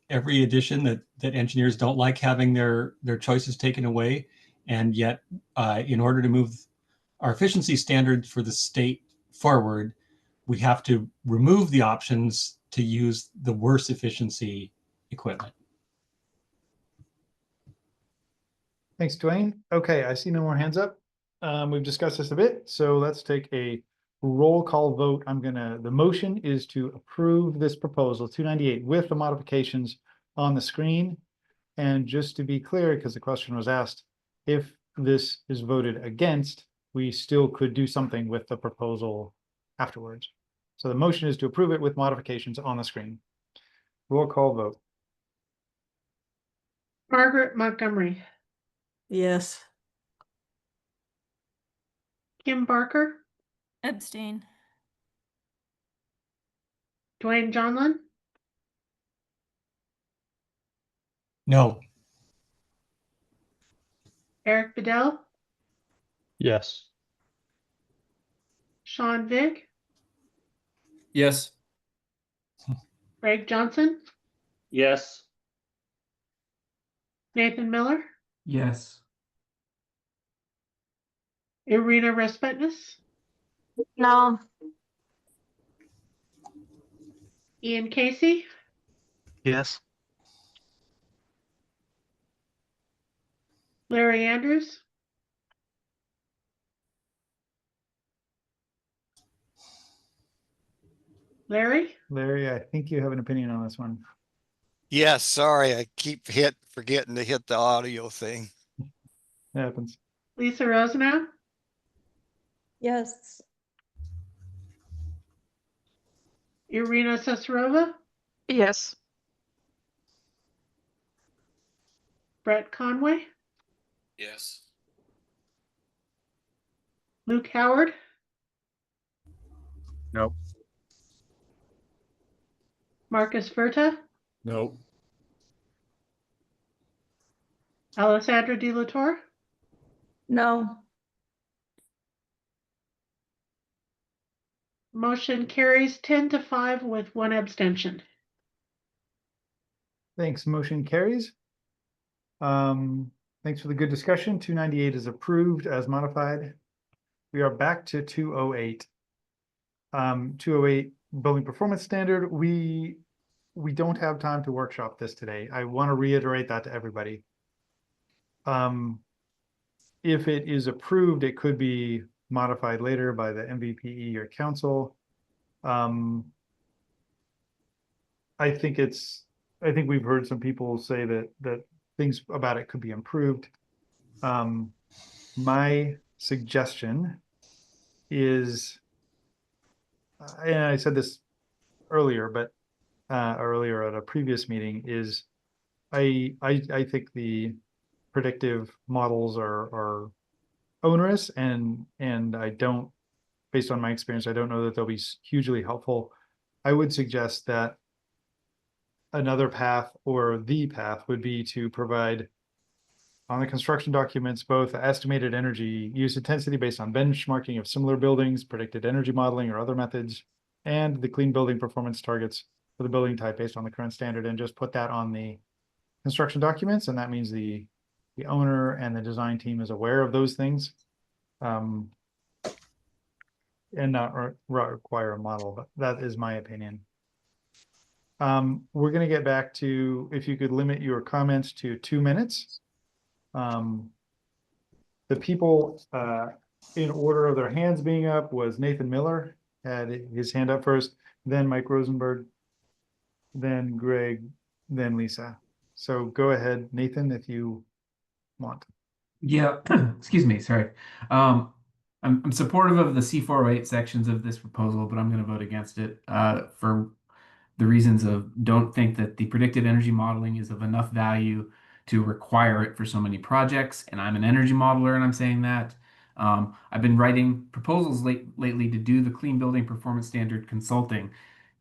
Speaker 9: every edition that engineers don't like having their choices taken away. And yet, in order to move our efficiency standards for the state forward, we have to remove the options to use the worst efficiency equipment.
Speaker 1: Thanks, Dwayne. Okay, I see no more hands up. We've discussed this a bit, so let's take a roll call vote. The motion is to approve this proposal 298 with the modifications on the screen. And just to be clear, because the question was asked, if this is voted against, we still could do something with the proposal afterwards. So the motion is to approve it with modifications on the screen. Roll call vote.
Speaker 2: Margaret Montgomery.
Speaker 12: Yes.
Speaker 2: Kim Barker.
Speaker 16: Abstain.
Speaker 2: Dwayne Johnlin.
Speaker 9: No.
Speaker 2: Eric Bedell.
Speaker 13: Yes.
Speaker 2: Sean Vig.
Speaker 4: Yes.
Speaker 2: Greg Johnson.
Speaker 5: Yes.
Speaker 2: Nathan Miller.
Speaker 4: Yes.
Speaker 2: Irina Respetness,
Speaker 7: No.
Speaker 2: Ian Casey,
Speaker 16: Yes.
Speaker 2: Larry Andrews, Larry,
Speaker 1: Larry, I think you have an opinion on this one.
Speaker 15: Yes, sorry, I keep forgetting to hit the audio thing.
Speaker 1: It happens.
Speaker 2: Lisa Rosenau,
Speaker 3: Yes.
Speaker 2: Irina Sesarova,
Speaker 7: Yes.
Speaker 2: Brett Conway,
Speaker 4: Yes.
Speaker 2: Luke Howard,
Speaker 6: Nope.
Speaker 2: Marcus Verta,
Speaker 4: Nope.
Speaker 2: Alessandra De La Torre,
Speaker 8: No.
Speaker 2: motion carries 10-5 with 1 abstention.
Speaker 1: Thanks. Motion carries. Thanks for the good discussion. 298 is approved as modified. We are back to 208. 208 building performance standard. We don't have time to workshop this today. I want to reiterate that to everybody. If it is approved, it could be modified later by the MVPE or council. I think we've heard some people say that things about it could be improved. My suggestion is, and I said this earlier, but earlier at a previous meeting, is I think the predictive models are onerous, and I don't, based on my experience, I don't know that they'll be hugely helpful. I would suggest that another path, or the path, would be to provide on the construction documents both estimated energy use intensity based on benchmarking of similar buildings, predicted energy modeling or other methods, and the clean building performance targets for the building type based on the current standard, and just put that on the construction documents. And that means the owner and the design team is aware of those things, and not require a model. But that is my opinion. We're going to get back to, if you could limit your comments to 2 minutes. The people in order of their hands being up was Nathan Miller, had his hand up first, then Mike Rosenberg, then Greg, then Lisa. So go ahead, Nathan, if you want.
Speaker 17: Yeah, excuse me, sorry. I'm supportive of the C408 sections of this proposal, but I'm going to vote against it for the reasons of don't think that the predicted energy modeling is of enough value to require it for so many projects. And I'm an energy modeler, and I'm saying that. I've been writing proposals lately to do the clean building performance standard consulting.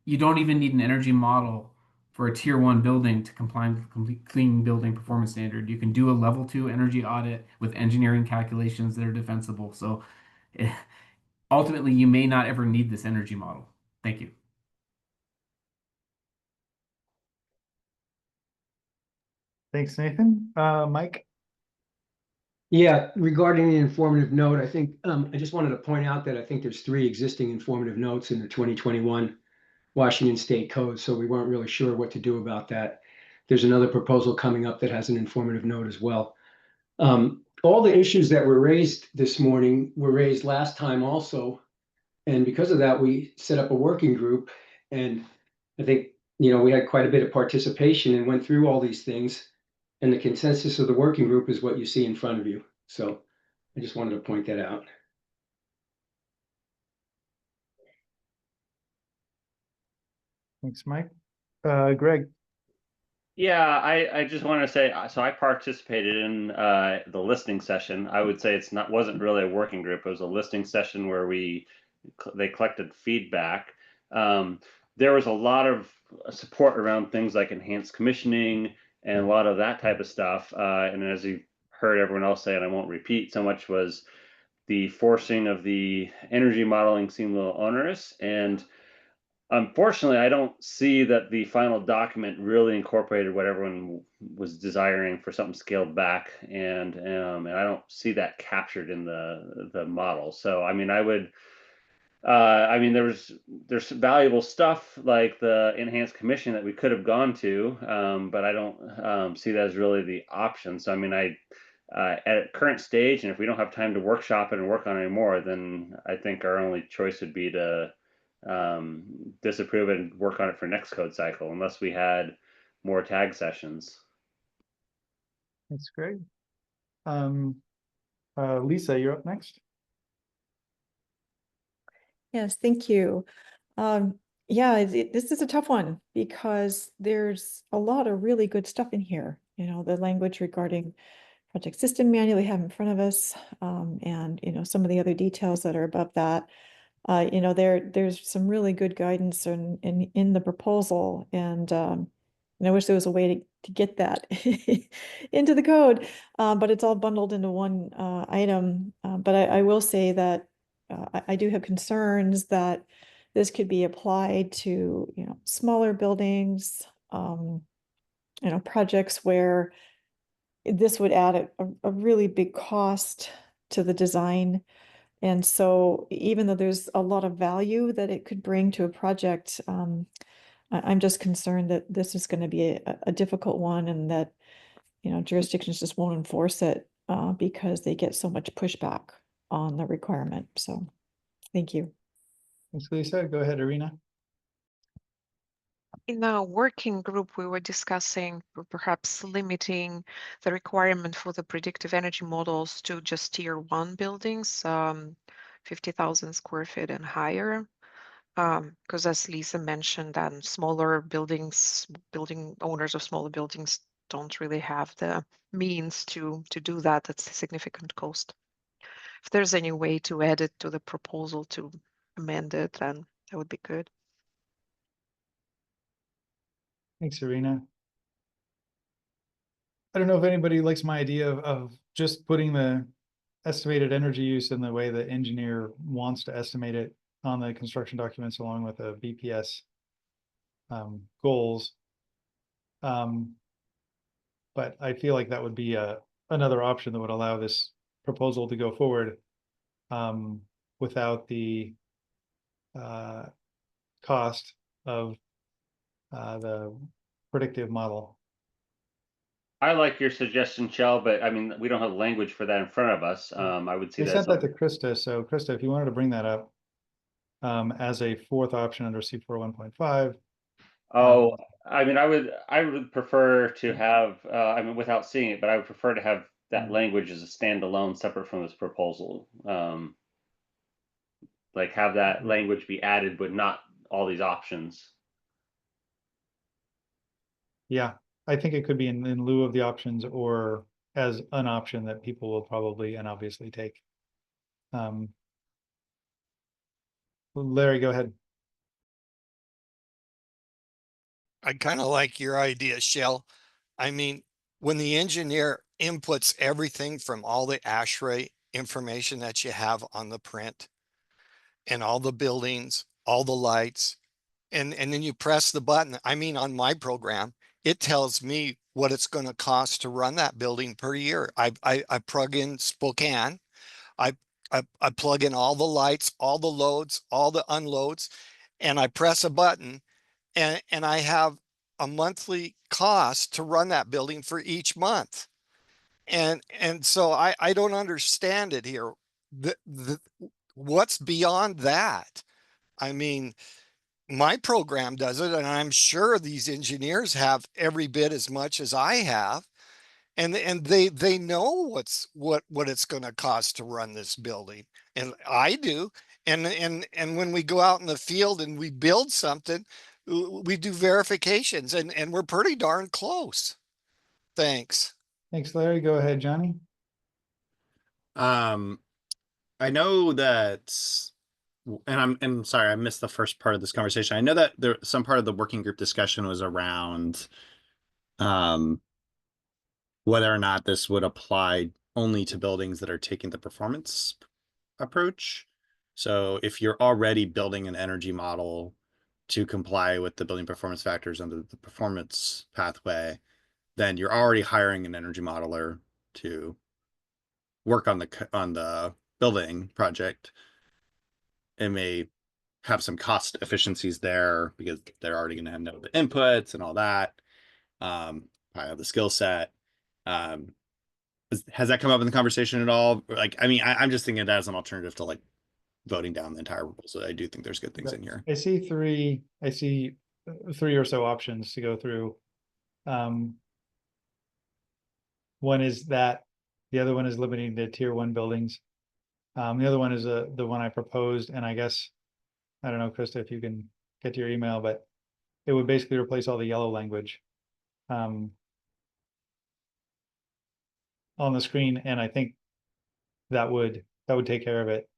Speaker 17: You don't even need an energy model for a tier 1 building to comply with complete clean building performance standard. You can do a level 2 energy audit with engineering calculations that are defensible. So ultimately, you may not ever need this energy model. Thank you.
Speaker 1: Thanks, Nathan. Mike?
Speaker 14: Yeah, regarding the informative note, I think I just wanted to point out that I think there's 3 existing informative notes in the 2021 Washington State Code, so we weren't really sure what to do about that. There's another proposal coming up that has an informative note as well. All the issues that were raised this morning were raised last time also, and because of that, we set up a working group, and I think we had quite a bit of participation and went through all these things. And the consensus of the working group is what you see in front of you. So I just wanted to point that out.
Speaker 1: Thanks, Mike. Greg?
Speaker 5: Yeah, I just want to say, so I participated in the listening session. I would say wasn't really a working group. It was a listening session where they collected feedback. There was a lot of support around things like enhanced commissioning and a lot of that type of stuff. And as you've heard everyone else say, and I won't repeat so much, was the forcing of the energy modeling seemed a little onerous. And Unfortunately, I don't see that the final document really incorporated what everyone was desiring for something scaled back, and I don't see that captured in the model. So I mean, I would. I mean, there's valuable stuff like the enhanced commission that we could have gone to, but I don't see that as really the option. So I mean, at current stage, and if we don't have time to workshop it and work on it anymore, then I think our only choice would be to disapprove it and work on it for next code cycle, unless we had more tag sessions.
Speaker 1: That's great. Lisa, you're up next.
Speaker 3: Yes, thank you. Yeah, this is a tough one because there's a lot of really good stuff in here. You know, the language regarding project system manual we have in front of us, and you know, some of the other details that are above that. You know, there's some really good guidance in the proposal, and I wish there was a way to get that into the code, but it's all bundled into one item. But I will say that I do have concerns that this could be applied to, you know, smaller buildings, you know, projects where this would add a really big cost to the design. And so even though there's a lot of value that it could bring to a project, I'm just concerned that this is going to be a difficult one, and that, you know, jurisdictions just won't enforce it because they get so much pushback on the requirement. So thank you.
Speaker 1: Thanks, Lisa. Go ahead, Irina.
Speaker 7: In our working group, we were discussing perhaps limiting the requirement for the predictive energy models to just tier 1 buildings, 50,000 square feet and higher. Because as Lisa mentioned, smaller buildings, building owners of smaller buildings don't really have the means to do that. That's a significant cost. If there's any way to add it to the proposal to amend it, then that would be good.
Speaker 1: Thanks, Irina. I don't know if anybody likes my idea of just putting the estimated energy use in the way the engineer wants to estimate it on the construction documents along with the BPS goals. But I feel like that would be another option that would allow this proposal to go forward without the cost of the predictive model.
Speaker 5: I like your suggestion, Shell, but I mean, we don't have language for that in front of us. I would see
Speaker 1: I
Speaker 5: that.
Speaker 1: sent that to Krista. So Krista, if you wanted to bring that up as a fourth option under C4 1.5.
Speaker 5: Oh, I mean, I would prefer to have, I mean, without seeing it, but I would prefer to have that language as a standalone, separate from this proposal. Like have that language be added, but not all these options.
Speaker 1: Yeah, I think it could be in lieu of the options or as an option that people will probably and obviously take. Larry, go ahead.
Speaker 15: I kind of like your idea, Shell. I mean, when the engineer inputs everything from all the ASHRAE information that you have on the print and all the buildings, all the lights, and then you press the button. I mean, on my program, it tells me what it's going to cost to run that building per year. I plug in Spokane. I plug in all the lights, all the loads, all the unloads, and I press a button, and I have a monthly cost to run that building for each month. And so I don't understand it here. What's beyond that? I mean, my program does it, and I'm sure these engineers have every bit as much as I have, and they know what it's going to cost to run this building, and I do. And when we go out in the field and we build something, we do verifications, and we're pretty darn close. Thanks.
Speaker 1: Thanks, Larry. Go ahead, Johnny.
Speaker 16: I know that, and I'm sorry, I missed the first part of this conversation. I know that some part of the working group discussion was around whether or not this would apply only to buildings that are taking the performance approach. So if you're already building an energy model to comply with the building performance factors under the performance pathway, then you're already hiring an energy modeler to work on the building project. It may have some cost efficiencies there because they're already going to know the inputs and all that. Probably have the skill set. Has that come up in the conversation at all? Like, I mean, I'm just thinking of that as an alternative to like voting down the entire proposal. I do think there's good things in here.
Speaker 1: I see three or so options to go through. One is that, the other one is limiting the tier 1 buildings. The other one is the one I proposed, and I guess, I don't know, Krista, if you can get to your email, but it would basically replace all the yellow language on the screen, and I think that would take care of it.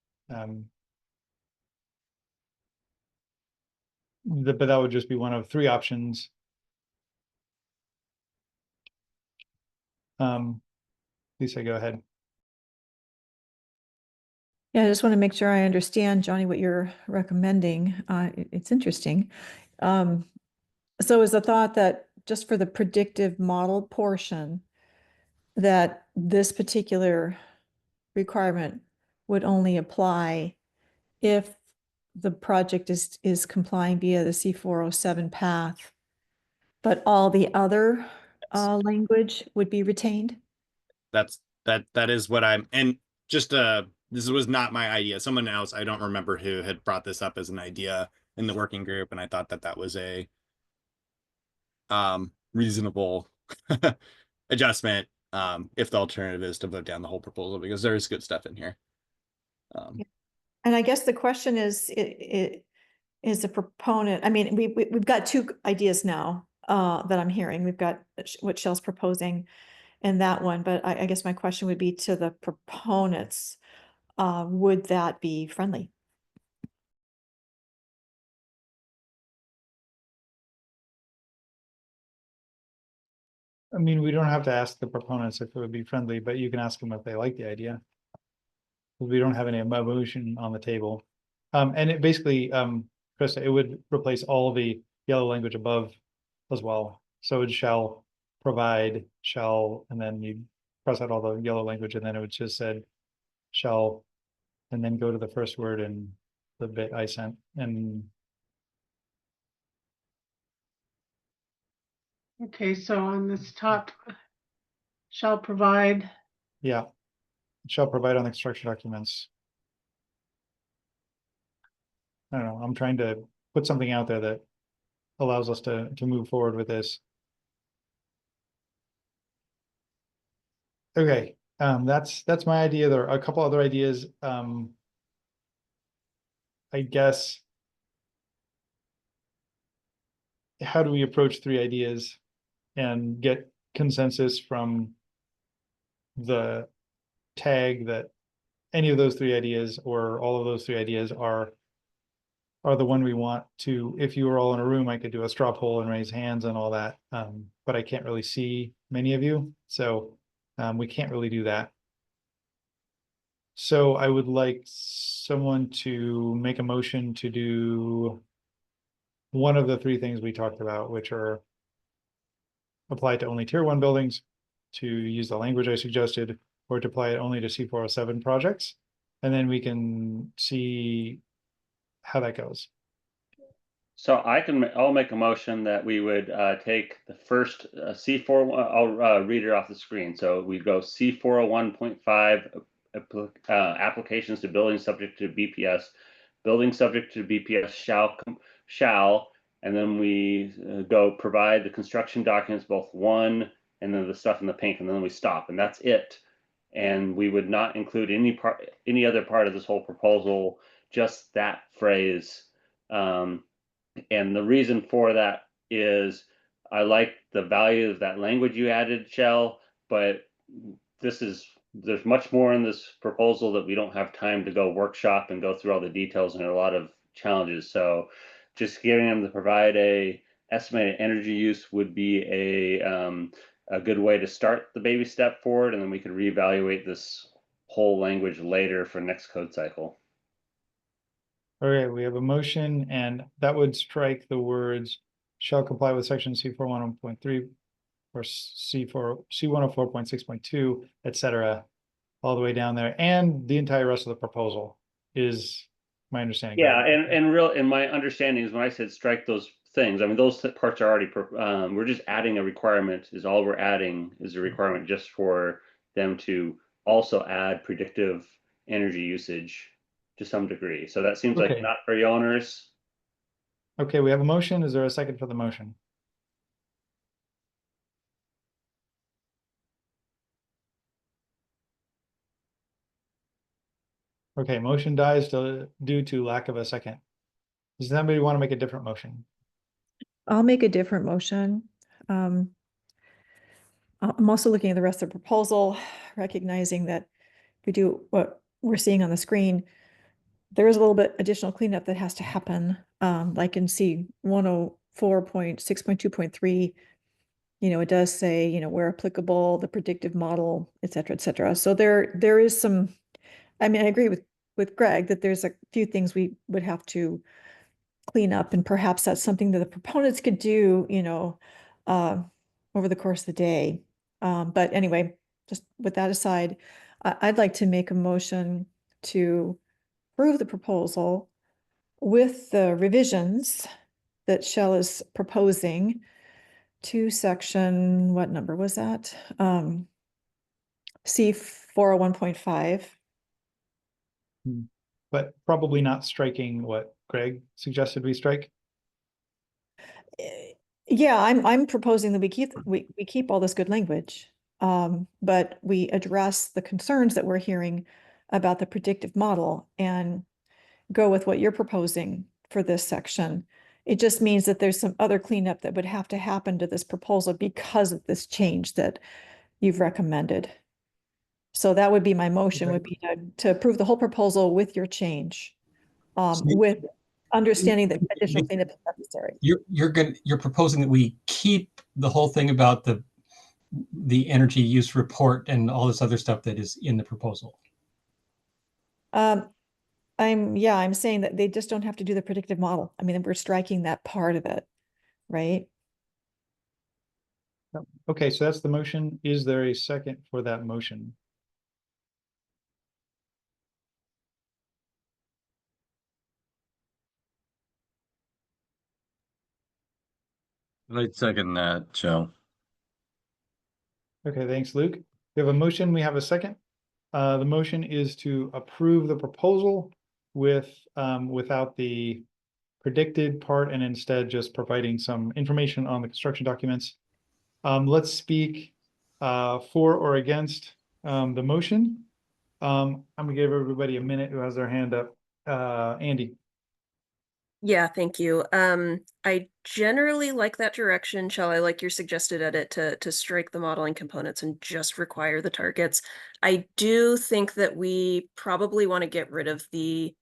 Speaker 1: But that would just be one of 3 options. Lisa, go ahead.
Speaker 3: Yeah, I just want to make sure I understand, Johnny, what you're recommending. It's interesting. So is the thought that just for the predictive model portion, that this particular requirement would only apply if the project is complying via the C407 path, but all the other language would be retained?
Speaker 16: That is what I'm, and just this was not my idea. Someone else, I don't remember who, had brought this up as an idea in the working group, and I thought that was a reasonable adjustment if the alternative is to vote down the whole proposal, because there is good stuff in here.
Speaker 3: And I guess the question is, is the proponent, I mean, we've got 2 ideas now that I'm hearing. We've got what Shell's proposing and that one, but I guess my question would be to the proponents, would that be friendly?
Speaker 1: I mean, we don't have to ask the proponents if it would be friendly, but you can ask them if they like the idea. We don't have any emotion on the table. And it basically, Krista, it would replace all the yellow language above as well. So it shall provide, shall, and then you cross out all the yellow language, and then it would just said shall, and then go to the first word in the bit I sent. And
Speaker 2: Okay, so on this top, shall provide.
Speaker 1: yeah, shall provide on the construction documents. I don't know, I'm trying to put something out there that allows us to move forward with this. Okay, that's my idea. There are a couple other ideas. I guess, how do we approach 3 ideas and get consensus from the tag that any of those 3 ideas or all of those 3 ideas are the one we want to? If you were all in a room, I could do a straw poll and raise hands and all that, but I can't really see many of you, so we can't really do that. So I would like someone to make a motion to do one of the 3 things we talked about, which are apply to only tier 1 buildings, to use the language I suggested, or to apply it only to C407 projects. And then we can see how that goes.
Speaker 5: So I'll make a motion that we would take the first C4, I'll read it off the screen. So we go C401.5 applications to buildings subject to BPS. Building subject to BPS shall, and then we go provide the construction documents, both 1 and then the stuff in the pink, and then we stop, and that's it. And we would not include any other part of this whole proposal, just that phrase. And the reason for that is I like the value of that language you added, Shell, but there's much more in this proposal that we don't have time to go workshop and go through all the details, and a lot of challenges. So just getting them to provide a estimated energy use would be a good way to start the baby step forward, and then we could reevaluate this whole language later for next code cycle.
Speaker 1: Okay, we have a motion, and that would strike the words shall comply with section C411.3 or C104.6.2, et cetera, all the way down there, and the entire rest of the proposal is my understanding.
Speaker 5: Yeah,
Speaker 1: right?
Speaker 5: and my understanding is when I said strike those things, I mean, those parts are already, we're just adding a requirement, is all we're adding is a requirement just for them to also add predictive energy usage to some degree. So that seems like
Speaker 1: Okay.
Speaker 5: not very onerous.
Speaker 1: Okay, we have a motion. Is there a second for the motion? Okay, motion dies due to lack of a second. Does anybody want to make a different motion?
Speaker 3: I'll make a different motion. I'm also looking at the rest of the proposal, recognizing that if we do what we're seeing on the screen, there is a little bit additional cleanup that has to happen. Like in C 104.6.2.3, it does say, where applicable, the predictive model, et cetera, et cetera. So there is some, I mean, I agree with Greg that there's a few things we would have to clean up, and perhaps that's something that the proponents could do, over the course of the day. But anyway, just with that aside, I'd like to make a motion to approve the proposal with the revisions that Shell is proposing to section, what number was that? C 401.5.
Speaker 1: But probably not striking what Greg suggested we strike.
Speaker 3: Yeah, I'm proposing that we keep all this good language, but we address the concerns that we're hearing about the predictive model and go with what you're proposing for this section. It just means that there's some other cleanup that would have to happen to this proposal because of this change that you've recommended. So that would be my motion, would be to approve the whole proposal with your change, with understanding that additional cleanup is necessary.
Speaker 9: You're proposing that we keep the whole thing about the energy use report and all this other stuff that is in the proposal.
Speaker 3: I'm saying that they just don't have to do the predictive model. I mean, we're striking that part of it, right?
Speaker 1: Okay, so that's the motion. Is there a second for that motion?
Speaker 10: I'd second that, Joe.
Speaker 1: Okay, thanks, Luke. We have a motion. We have a second. The motion is to approve the proposal with without the predicted part, and instead just providing some information on the construction documents. Let's speak for or against the motion. I'm gonna give everybody a minute who has their hand up. Andy.
Speaker 12: Yeah, thank you. I generally like that direction. Shall I like your suggested edit to strike the modeling components and just require the targets? I do think that we probably want to get rid of the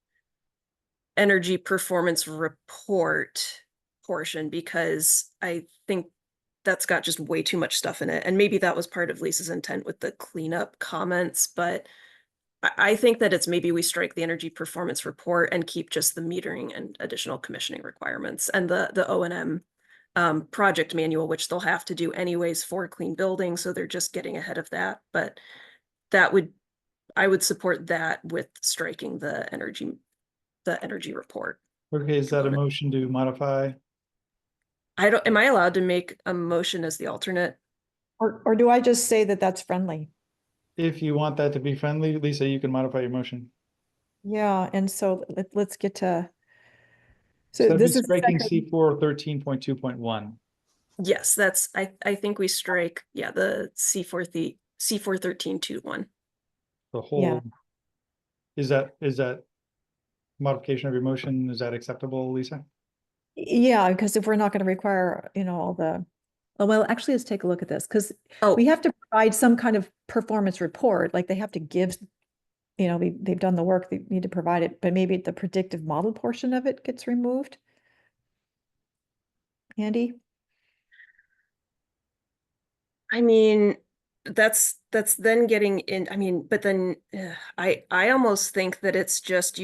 Speaker 12: energy performance report portion, because I think that's got just way too much stuff in it. And maybe that was part of Lisa's intent with the cleanup comments, but I think that it's maybe we strike the energy performance report and keep just the metering and additional commissioning requirements and the O&M project manual, which they'll have to do anyways for clean buildings. So they're just getting ahead of that. But I would support that with striking the energy report.
Speaker 1: Okay, is that a motion to modify?
Speaker 12: Am I allowed to make a motion as the alternate?
Speaker 3: Or do I just say that that's friendly?
Speaker 1: If you want that to be friendly, Lisa, you can modify your motion.
Speaker 3: Yeah, and so let's get to.
Speaker 1: So
Speaker 3: So this is
Speaker 1: striking C4 13.2.1.
Speaker 12: Yes, I think we strike, yeah, the C4 13.2.1.
Speaker 1: The whole. Is that modification of your motion? Is that acceptable, Lisa?
Speaker 3: Yeah, because if we're not going to require, all the, well, actually, let's take a look at this, because we have to provide some kind of performance report, like they have to give, they've done the work, they need to provide it, but maybe the predictive model portion of it gets removed. Andy?
Speaker 12: I mean, that's then getting in, I mean, but then I almost think that it's just,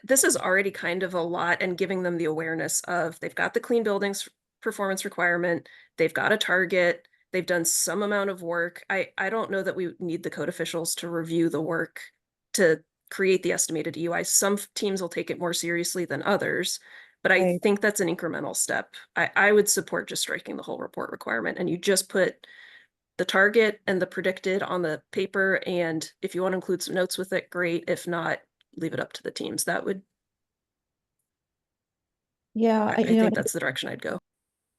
Speaker 12: this is already kind of a lot, and giving them the awareness of, they've got the clean buildings performance requirement, they've got a target, they've done some amount of work. I don't know that we need the code officials to review the work to create the estimated EUI. Some teams will take it more seriously than others, but I
Speaker 3: Right.
Speaker 12: think that's an incremental step. I would support just striking the whole report requirement, and you just put the target and the predicted on the paper, and if you want to include some notes with it, great. If not, leave it up to the teams. That would,
Speaker 3: Yeah,
Speaker 12: I think that's the direction I'd go.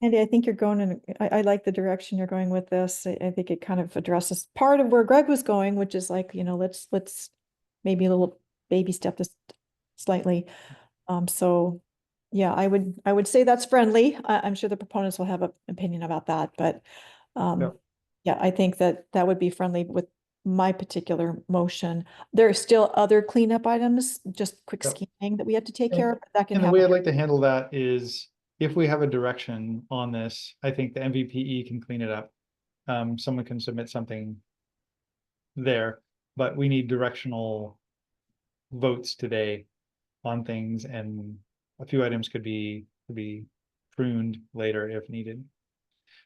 Speaker 3: Andy, I think you're going in, I like the direction you're going with this. I think it kind of addresses part of where Greg was going, which is like, let's maybe a little baby step this slightly. So yeah, I would say that's friendly. I'm sure the proponents will have an opinion about that, but yeah, I think that would be friendly with my particular motion. There are still other cleanup items, just quick
Speaker 1: Yep.
Speaker 3: scheming that we have to take care of. That can
Speaker 1: And the
Speaker 3: happen.
Speaker 1: way I'd like to handle that is, if we have a direction on this, I think the MVPE can clean it up. Someone can submit something there, but we need directional votes today on things, and a few items could be pruned later if needed.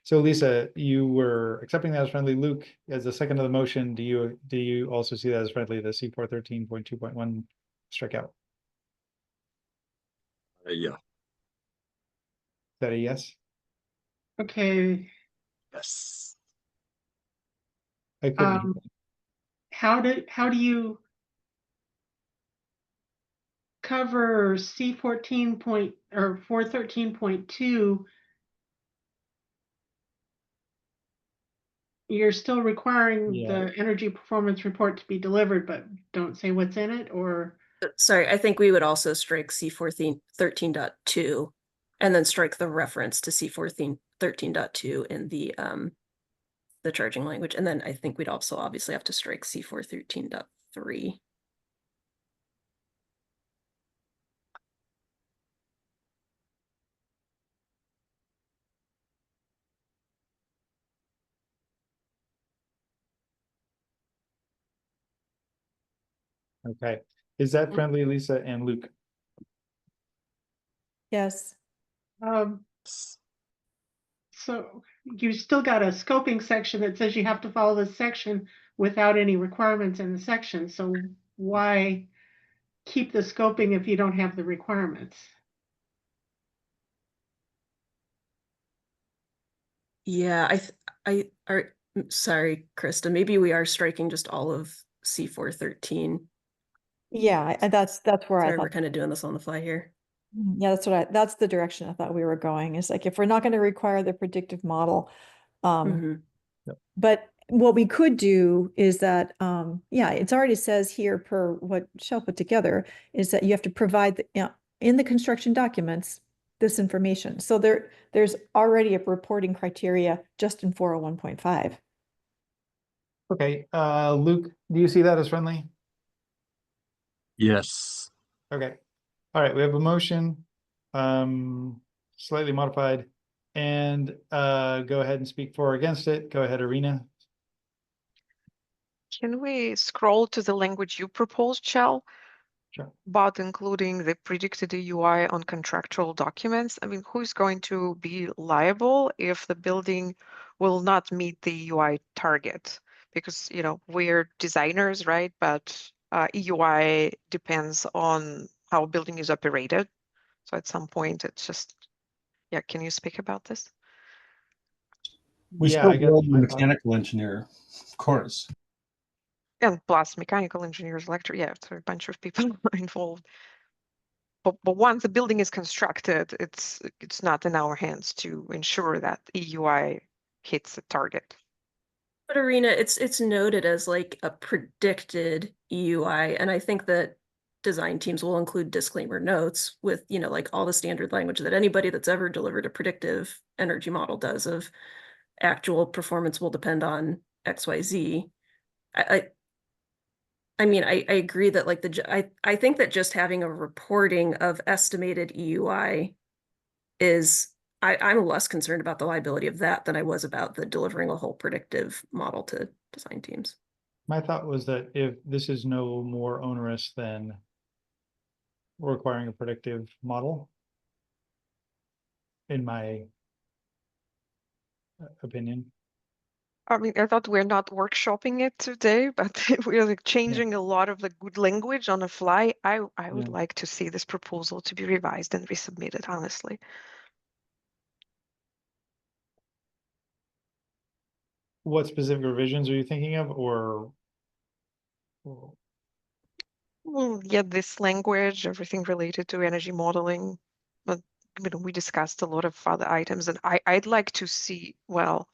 Speaker 1: So Lisa, you were accepting that as friendly. Luke, as the second of the motion, do you also see that as friendly, the C413.2.1 strikeout?
Speaker 10: Yeah.
Speaker 1: Is that a yes?
Speaker 2: Okay,
Speaker 10: Yes.
Speaker 1: I couldn't hear.
Speaker 2: how do you cover C14 point or 413.2? You're still requiring
Speaker 1: Yeah.
Speaker 2: the energy performance report to be delivered, but don't say what's in it, or?
Speaker 12: Sorry, I think we would also strike C413.2 and then strike the reference to C413.2 in the charging language. And then I think we'd also obviously have to strike C413.3.
Speaker 1: Okay. Is that friendly, Lisa and Luke?
Speaker 3: Yes.
Speaker 2: So you still got a scoping section that says you have to follow this section without any requirements in the section. So why keep the scoping if you don't have the requirements?
Speaker 12: Yeah, sorry, Krista, maybe we are striking just all of C413.
Speaker 3: Yeah, that's where I
Speaker 12: Sorry, we're
Speaker 3: thought.
Speaker 12: kind of doing this on the fly here.
Speaker 3: Yeah, that's the direction I thought we were going. Is like, if we're not going to require the predictive model, but what we could do is that, yeah, it's already says here per what Shell put together, is that you have to provide in the construction documents this information. So there's already a reporting criteria just in 401.5.
Speaker 1: Okay, Luke, do you see that as friendly?
Speaker 10: Yes.
Speaker 1: Okay. All right, we have a motion, slightly modified, and go ahead and speak for or against it. Go ahead, Arena.
Speaker 7: Can we scroll to the language you proposed, Shell?
Speaker 1: Sure.
Speaker 7: About including the predicted EUI on contractual documents. I mean, who's going to be liable if the building will not meet the EUI target? Because, we're designers, right? But EUI depends on how a building is operated. So at some point, it's just, yeah, can you speak about this?
Speaker 9: We
Speaker 1: Yeah,
Speaker 9: still
Speaker 1: I guess
Speaker 9: build a
Speaker 1: my
Speaker 9: mechanical engineer, of course.
Speaker 7: And plus mechanical engineers, yeah, it's a bunch of people involved. But once the building is constructed, it's not in our hands to ensure that EUI hits the target.
Speaker 12: But Arena, it's noted as like a predicted EUI, and I think that design teams will include disclaimer notes with, like all the standard language that anybody that's ever delivered a predictive energy model does, of actual performance will depend on XYZ. I mean, I agree that like I think that just having a reporting of estimated EUI is I'm less concerned about the liability of that than I was about the delivering a whole predictive model to design teams.
Speaker 1: My thought was that if this is no more onerous than requiring a predictive model, in my opinion.
Speaker 7: I mean, I thought we're not workshopping it today, but we're like changing a lot of the good language on the fly. I would like to see this proposal to be revised and resubmitted, honestly.
Speaker 1: What specific revisions are you thinking of, or?
Speaker 7: Well, yeah, this language, everything related to energy modeling, but we discussed a lot of other items, and I'd like to see, well,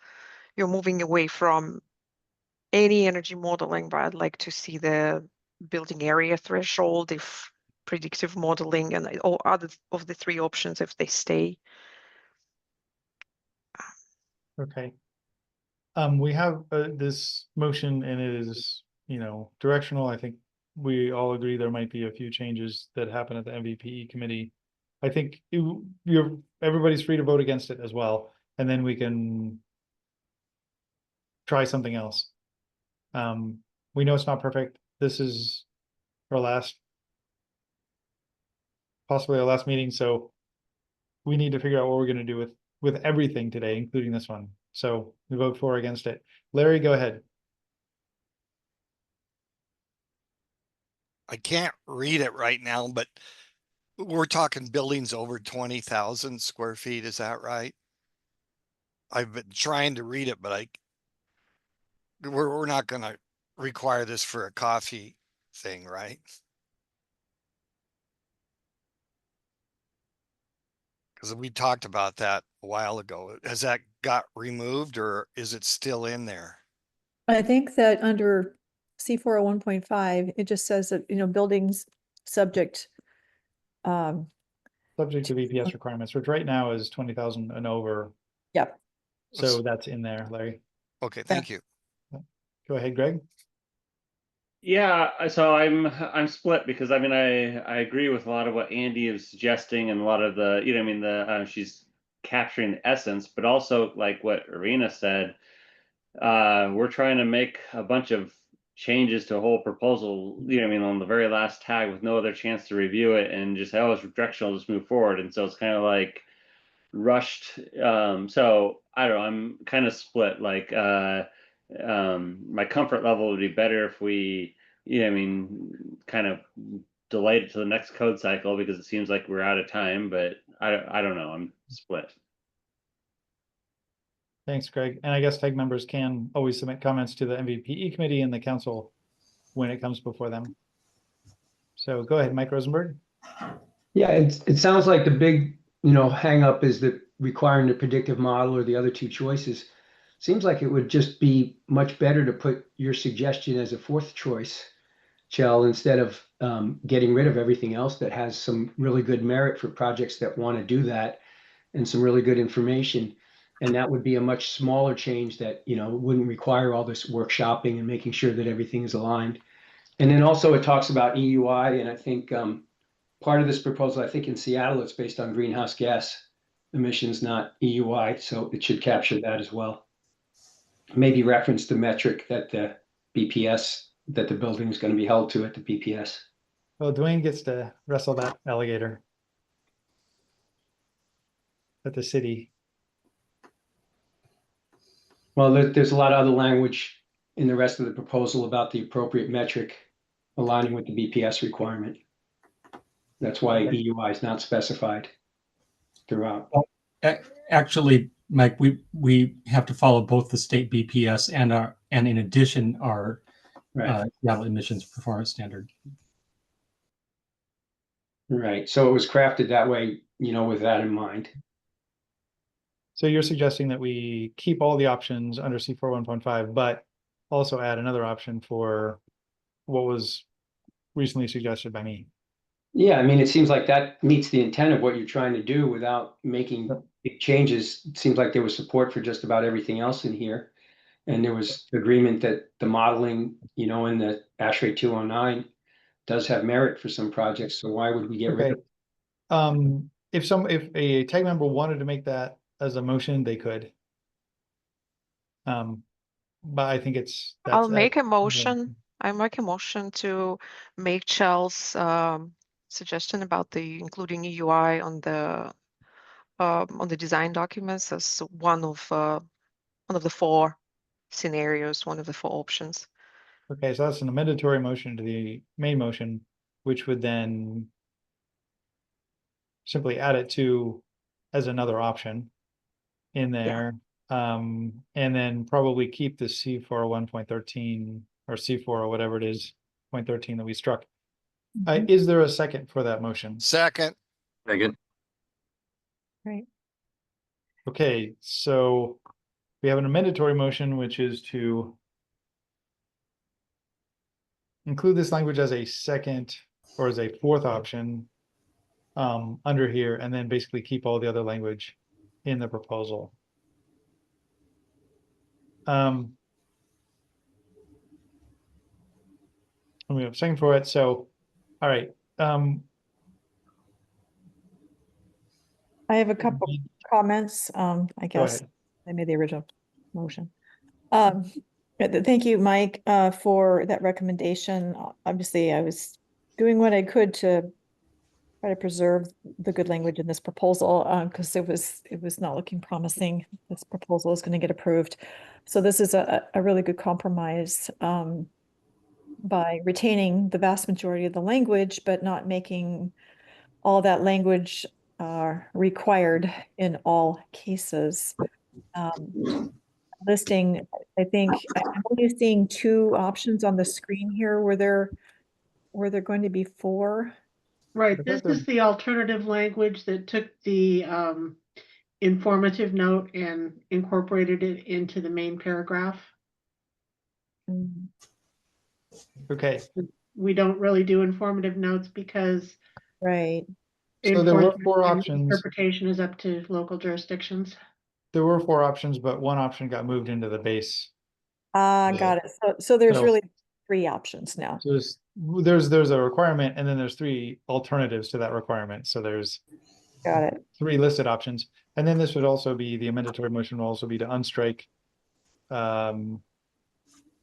Speaker 7: you're moving away from any energy modeling, but I'd like to see the building area threshold if predictive modeling and all other of the three options if they stay.
Speaker 1: Okay. We have this motion and it is, directional. I think we all agree there might be a few changes that happen at the MVPE committee. I think everybody's free to vote against it as well, and then we can try something else. We know it's not perfect. This is our possibly our last meeting, so we need to figure out what we're going to do with everything today, including this one. So we vote for or against it. Larry, go ahead.
Speaker 15: I can't read it right now, but we're talking buildings over 20,000 square feet. Is that right? I've been trying to read it, but we're not going to require this for a coffee thing, right? Because we talked about that a while ago. Has that got removed or is it still in there?
Speaker 3: I think that under C401.5, it just says that, buildings subject.
Speaker 1: Subject to VPS requirements, which right now is 20,000 and over.
Speaker 3: Yep.
Speaker 1: So that's in there, Larry.
Speaker 15: Okay, thank you.
Speaker 1: Go ahead, Greg.
Speaker 5: Yeah, so I'm split because I mean I agree with a lot of what Andy is suggesting and a lot of the she's capturing the essence, but also like what Irina said, we're trying to make a bunch of changes to a whole proposal, on the very last tag with no other chance to review it and just it's directional, just move forward. And so it's kind of like rushed. So I don't know, I'm kind of split. Like my comfort level would be better if we, kind of delayed it to the next code cycle because it seems like we're out of time, but I don't know, I'm split.
Speaker 1: Thanks, Greg. And I guess TAG members can always submit comments to the MVPE committee and the council when it comes before them. So go ahead, Mike Rosenberg.
Speaker 14: Yeah, it sounds like the big, hang up is the requiring the predictive model or the other two choices. Seems like it would just be much better to put your suggestion as a fourth choice, Chell, instead of getting rid of everything else that has some really good merit for projects that want to do that and some really good information. And that would be a much smaller change that, wouldn't require all this workshopping and making sure that everything is aligned. And then also it talks about EUI, and I think part of this proposal, I think in Seattle, it's based on greenhouse gas emissions, not EUI, so it should capture that as well. Maybe reference the metric that the BPS, that the building is going to be held to at the BPS.
Speaker 1: Well, Dwayne gets to wrestle that alligator at the city.
Speaker 14: Well, there's a lot of other language in the rest of the proposal about the appropriate metric aligning with the BPS requirement. That's why EUI is not specified throughout.
Speaker 9: Well, actually, Mike, we have to follow both the state BPS and in addition our Seattle emissions performance standard.
Speaker 14: Right. So it was crafted that way, with that in mind.
Speaker 1: So you're suggesting that we keep all the options under C41.5, but also add another option for what was recently suggested by me.
Speaker 14: Yeah, I mean, it seems like that meets the intent of what you're trying to do without making big changes. It seems like there was support for just about everything else in here. And there was agreement that the modeling, in the ASHRAE 209 does have merit for some projects. So why would we get rid of it?
Speaker 1: If a TAG member wanted to make that as a motion, they could. But I think
Speaker 7: I'll make a motion. I make a motion to make Chel's suggestion about the including EUI on the design documents as one of the four scenarios, one of the four options.
Speaker 1: Okay, so that's an amendatory motion to the main motion, which would then simply add it to as another option in there. And then probably keep the C401 1.13 or C4 or whatever it is, 0.13 that we struck. Is there a second for that motion?
Speaker 15: Second.
Speaker 10: Second.
Speaker 3: Right.
Speaker 1: Okay, so we have an amendatory motion, which is to include this language as a second or as a fourth option under here, and then basically keep all the other language in the proposal. And we have a second for it. So, all right.
Speaker 3: I have a couple comments. I guess
Speaker 1: ahead.
Speaker 3: I made the original motion. Thank you, Mike, for that recommendation. Obviously, I was doing what I could to try to preserve the good language in this proposal, because it was not looking promising. This proposal is going to get approved. So this is a really good compromise by retaining the vast majority of the language, but not making all that language required in all cases. Listing, I think I'm only seeing two options on the screen here. Were there going to be four?
Speaker 2: Right, this is the alternative language that took the informative note and incorporated it into the main paragraph.
Speaker 1: Okay.
Speaker 2: We don't really do informative notes because
Speaker 3: right.
Speaker 1: So there were four
Speaker 2: enforcement and
Speaker 1: options.
Speaker 2: interpretation is up to local jurisdictions.
Speaker 1: There were four options, but one option got moved into the base.
Speaker 3: Got it. So there's
Speaker 1: So-
Speaker 3: really three options now.
Speaker 1: So there's a requirement, and then there's three alternatives to that requirement. So there's
Speaker 3: Got it.
Speaker 1: three listed options. And then this would also be, the amendatory motion will also be to unstrike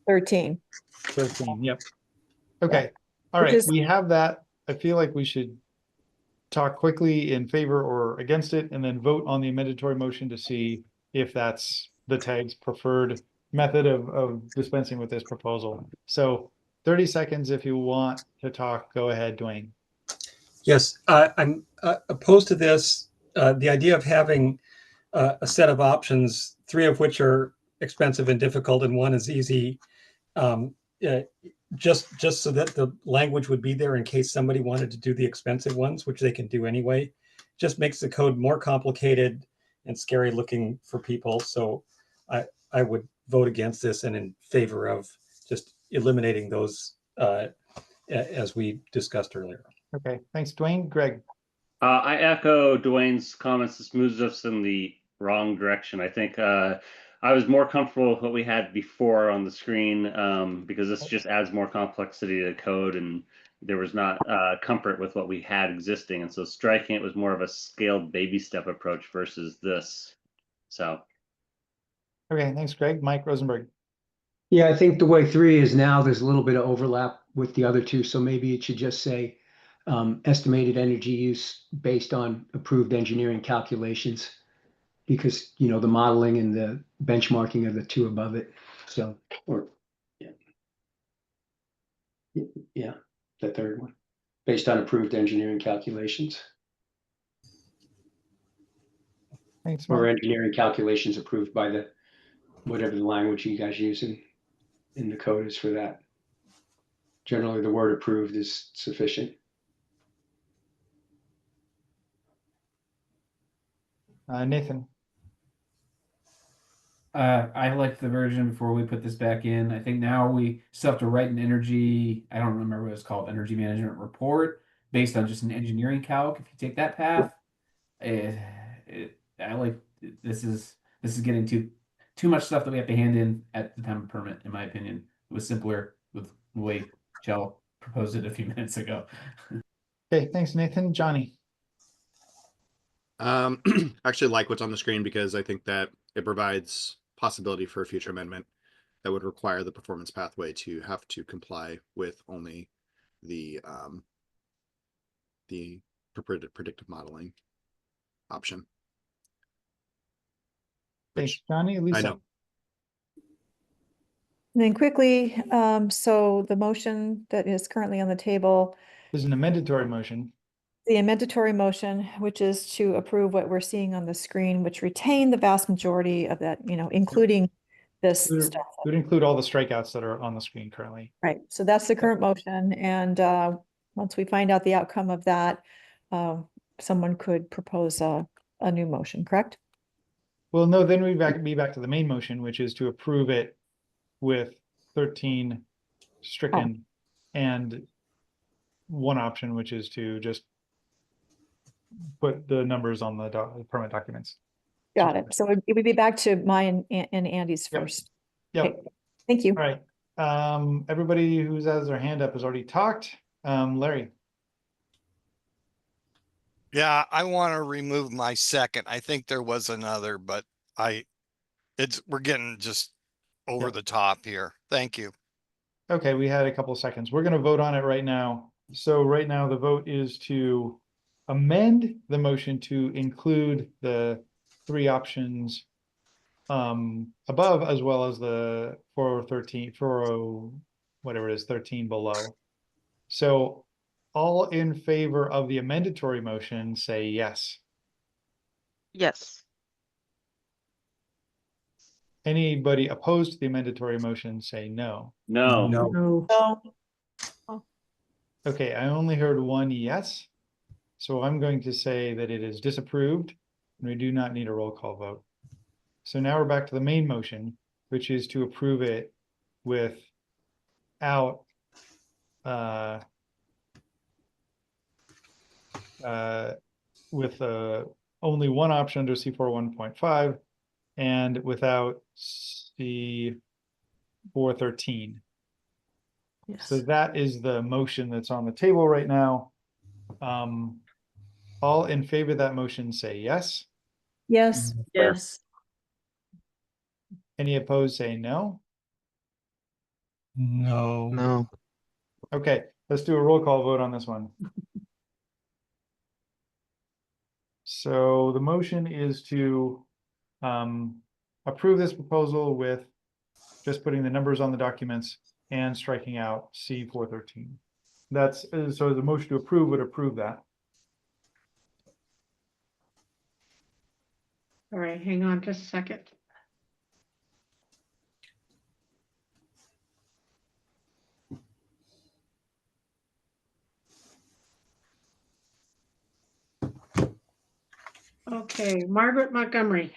Speaker 3: 13.
Speaker 1: 13. Yep. Okay.
Speaker 3: Yeah.
Speaker 1: All
Speaker 3: Which
Speaker 1: right.
Speaker 3: is-
Speaker 1: We have that. I feel like we should talk quickly in favor or against it, and then vote on the amendatory motion to see if that's the TAG's preferred method of dispensing with this proposal. So 30 seconds if you want to talk. Go ahead, Dwayne.
Speaker 14: Yes, I'm opposed to this. The idea of having a set of options, three of which are expensive and difficult, and one is easy, just so that the language would be there in case somebody wanted to do the expensive ones, which they can do anyway, just makes the code more complicated and scary looking for people. So I would vote against this and in favor of just eliminating those as we discussed earlier.
Speaker 1: Okay, thanks, Dwayne. Greg.
Speaker 5: I echo Dwayne's comments. This moves us in the wrong direction. I think I was more comfortable with what we had before on the screen because this just adds more complexity to the code, and there was not comfort with what we had existing. And so striking it was more of a scaled baby step approach versus this. So.
Speaker 1: Okay, thanks, Greg. Mike Rosenberg.
Speaker 14: Yeah, I think the way 3 is now, there's a little bit of overlap with the other two. So maybe it should just say estimated energy use based on approved engineering calculations, because, you know, the modeling and the benchmarking are the two above it. So, or yeah, the third one, based on approved engineering calculations.
Speaker 1: Thanks,
Speaker 14: Or
Speaker 1: Mark.
Speaker 14: engineering calculations approved by the, whatever the language you guys use in the code is for that. Generally, the word approved is sufficient.
Speaker 1: Nathan.
Speaker 17: I liked the version before we put this back in. I think now we still have to write an I don't remember what it's called, energy management report based on just an engineering calc. If you take that path, I like this is getting too much stuff that we have to hand in at the time of permit, in my opinion. It was simpler with the way Chell proposed it a few minutes ago.
Speaker 1: Okay, thanks, Nathan. Johnny.
Speaker 16: Actually like what's on the screen because I think that it provides possibility for a future amendment that would require the performance pathway to have to comply with only the predictive modeling option.
Speaker 1: Thanks, Johnny.
Speaker 16: I
Speaker 1: Lisa.
Speaker 16: know.
Speaker 3: And then quickly, so the motion that is currently on the table,
Speaker 1: There's an amendatory motion.
Speaker 3: the amendatory motion, which is to approve what we're seeing on the screen, which retain the vast majority of that, including this
Speaker 1: It
Speaker 3: stuff.
Speaker 1: would include all the strikeouts that are on the screen currently.
Speaker 3: Right, so that's the current motion, and once we find out the outcome of that, someone could propose a new motion, correct?
Speaker 1: Well, no, then we'd be back to the main motion, which is to approve it with 13 stricken and one option, which is to just put the numbers on the permit documents.
Speaker 3: Got it, so it would be back to mine and Andy's
Speaker 1: Yep.
Speaker 3: first.
Speaker 1: Yep.
Speaker 3: Okay, thank you.
Speaker 1: All right. Everybody who's has their hand up has already talked. Larry.
Speaker 15: Yeah, I want to remove my second. I think there was another, but we're getting just over the top here. Thank you.
Speaker 1: Okay, we had a couple of seconds. We're going to vote on it right now. So right now the vote is to amend the motion to include the 3 options above, as well as the 413, whatever it is, 13 below. So all in favor of the amendatory motion, say yes.
Speaker 7: Yes.
Speaker 1: Anybody opposed to the amendatory motion, say no.
Speaker 5: No.
Speaker 3: No.
Speaker 1: Okay, I only heard 1 yes. So I'm going to say that it is disapproved and we do not need a roll call vote. So now we're back to the main motion, which is to approve it without with only one option under C4 1.5 and without C4 13.
Speaker 3: Yes.
Speaker 1: So that is the motion that's on the table right now. All in favor of that motion say yes.
Speaker 3: Yes.
Speaker 7: Yes.
Speaker 1: Any opposed say no.
Speaker 9: No.
Speaker 17: No.
Speaker 1: Okay, let's do a roll call vote on this one. So the motion is to approve this proposal with just putting the numbers on the documents and striking out C413. That's so the motion to approve would approve that.
Speaker 2: All right, hang on just a second. Okay, Margaret Montgomery,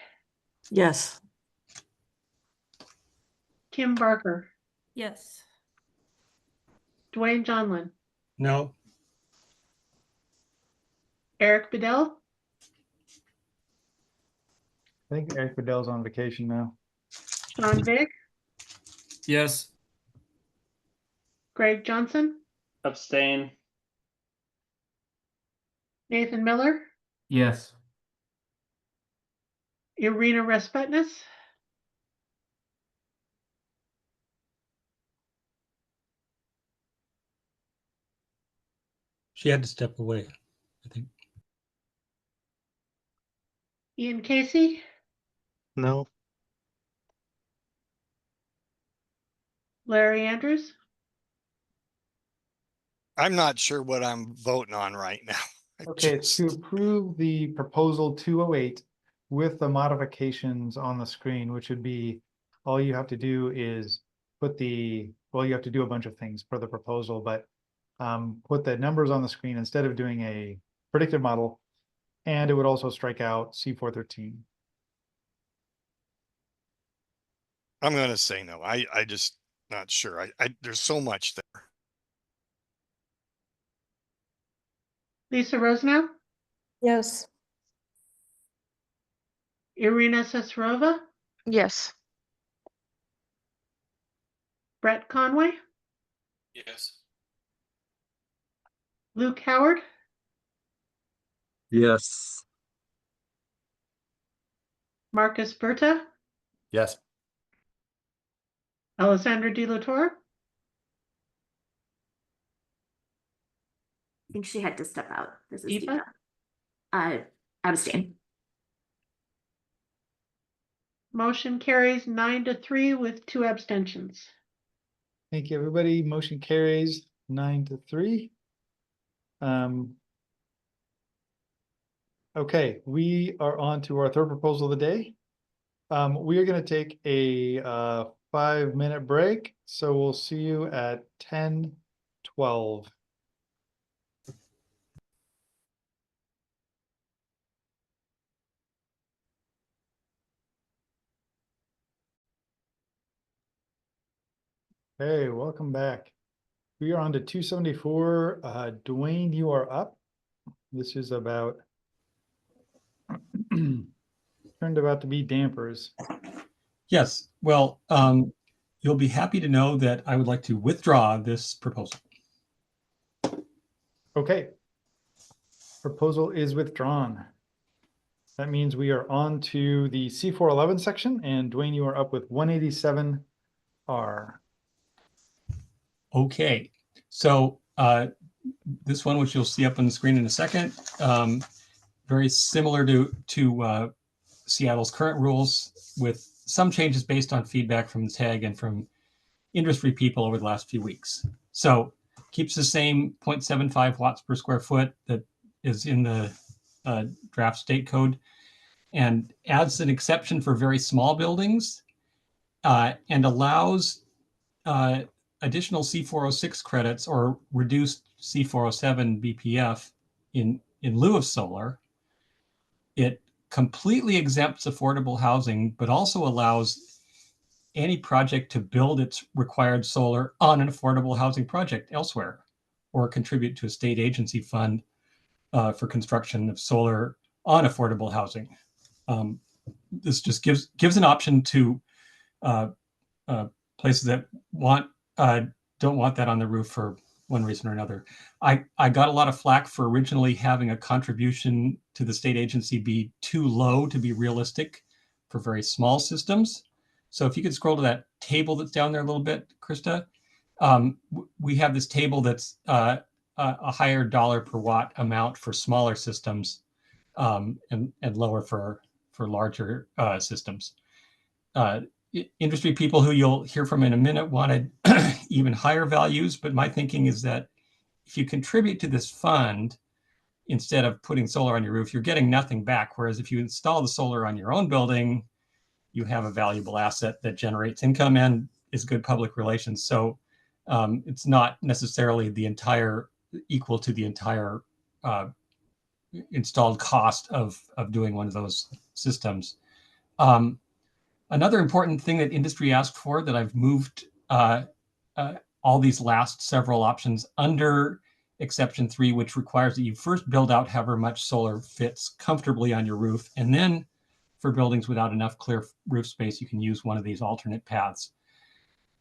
Speaker 12: Yes.
Speaker 2: Kim Barker,
Speaker 8: Yes.
Speaker 2: Dwayne Johnlin,
Speaker 9: No.
Speaker 2: Eric Bedell,
Speaker 1: I think Eric Bedell's on vacation now.
Speaker 2: Sean Big,
Speaker 17: Yes.
Speaker 2: Greg Johnson,
Speaker 5: Abstain.
Speaker 2: Nathan Miller,
Speaker 17: Yes.
Speaker 2: Irina Respetness,
Speaker 9: She had to step away, I think.
Speaker 2: Ian Casey,
Speaker 17: No.
Speaker 2: Larry Andrews,
Speaker 15: I'm not sure what I'm voting on right now.
Speaker 1: Okay, it's to approve the proposal 208 with the modifications on the screen, which would be all you have to do is put you have to do a bunch of things for the proposal, but put the numbers on the screen instead of doing a predictive model, and it would also strike out C413.
Speaker 15: I'm going to say no. I just not sure. There's so much there.
Speaker 2: Lisa Rosenow,
Speaker 3: Yes.
Speaker 2: Irina Sesrova,
Speaker 7: Yes.
Speaker 2: Brett Conway,
Speaker 4: Yes.
Speaker 2: Luke Howard,
Speaker 10: Yes.
Speaker 2: Marcus Berta,
Speaker 16: Yes.
Speaker 2: Alessandra De La Torre,
Speaker 18: I think she had to step out. This is
Speaker 2: Deepa?
Speaker 18: Deepa. Abstain.
Speaker 2: Motion carries 9-3 with 2 abstentions.
Speaker 1: Thank you, everybody. Motion carries 9-3. Okay, we are on to our third proposal of the day. We are going to take a 5-minute break, so we'll see you at 10:12. Hey, welcome back. We are on to 274. Dwayne, you are up. This is about turned about to be dampers.
Speaker 9: Yes, well, you'll be happy to know that I would like to withdraw this proposal.
Speaker 1: Okay. Proposal is withdrawn. That means we are on to the C411 section, and Dwayne, you are up with 187R.
Speaker 9: Okay, so this one, which you'll see up on the screen in a second, very similar to Seattle's current rules, with some changes based on feedback from the TAG and from industry people over the last few weeks. So keeps the same 0.75 watts per square foot that is in the draft state code, and adds an exception for very small buildings, and allows additional C406 credits or reduced C407 BPF in lieu of solar. It completely exempts affordable housing, but also allows any project to build its required solar on an affordable housing project elsewhere, or contribute to a state agency fund for construction of solar on affordable housing. This just gives an option to places that don't want that on the roof for one reason or another. I got a lot of flack for originally having a contribution to the state agency be too low to be realistic for very small systems. So if you could scroll to that table that's down there a little bit, Krista, we have this table that's a higher dollar per watt amount for smaller systems, and lower for larger systems. Industry people who you'll hear from in a minute wanted even higher values, but my thinking is that if you contribute to this fund, instead of putting solar on your roof, you're getting nothing back. Whereas if you install the solar on your own building, you have a valuable asset that generates income and is good public relations. So it's not necessarily equal to the entire installed cost of doing one of those systems. Another important thing that industry asked for that I've moved all these last several options under exception 3, which requires that you first build out however much solar fits comfortably on your roof. And then for buildings without enough clear roof space, you can use one of these alternate paths.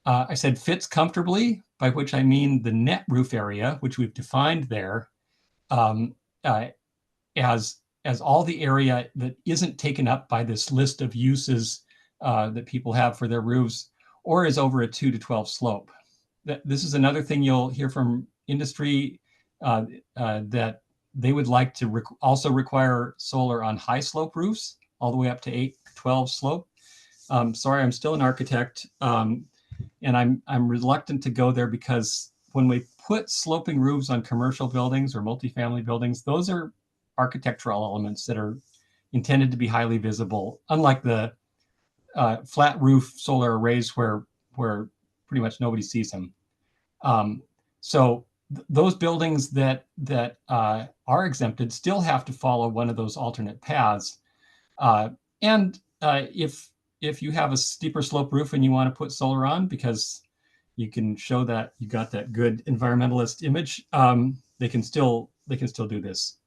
Speaker 9: I said fits comfortably, by which I mean the net roof area, which we've defined there as all the area that isn't taken up by this list of uses that people have for their roofs, or is over a 2 to 12 slope. This is another thing you'll hear from industry, that they would like to also require solar on high slope roofs, all the way up to 8 to 12 slope. Sorry, I'm still an architect, and I'm reluctant to go there, because when we put sloping roofs on commercial buildings or multifamily buildings, those are architectural elements that are intended to be highly visible, unlike the flat roof solar arrays where pretty much nobody sees them. So those buildings that are exempted still have to follow one of those alternate paths. And if you have a steeper slope roof and you want to put solar on because you can show that you got that good environmentalist image, they can still do this.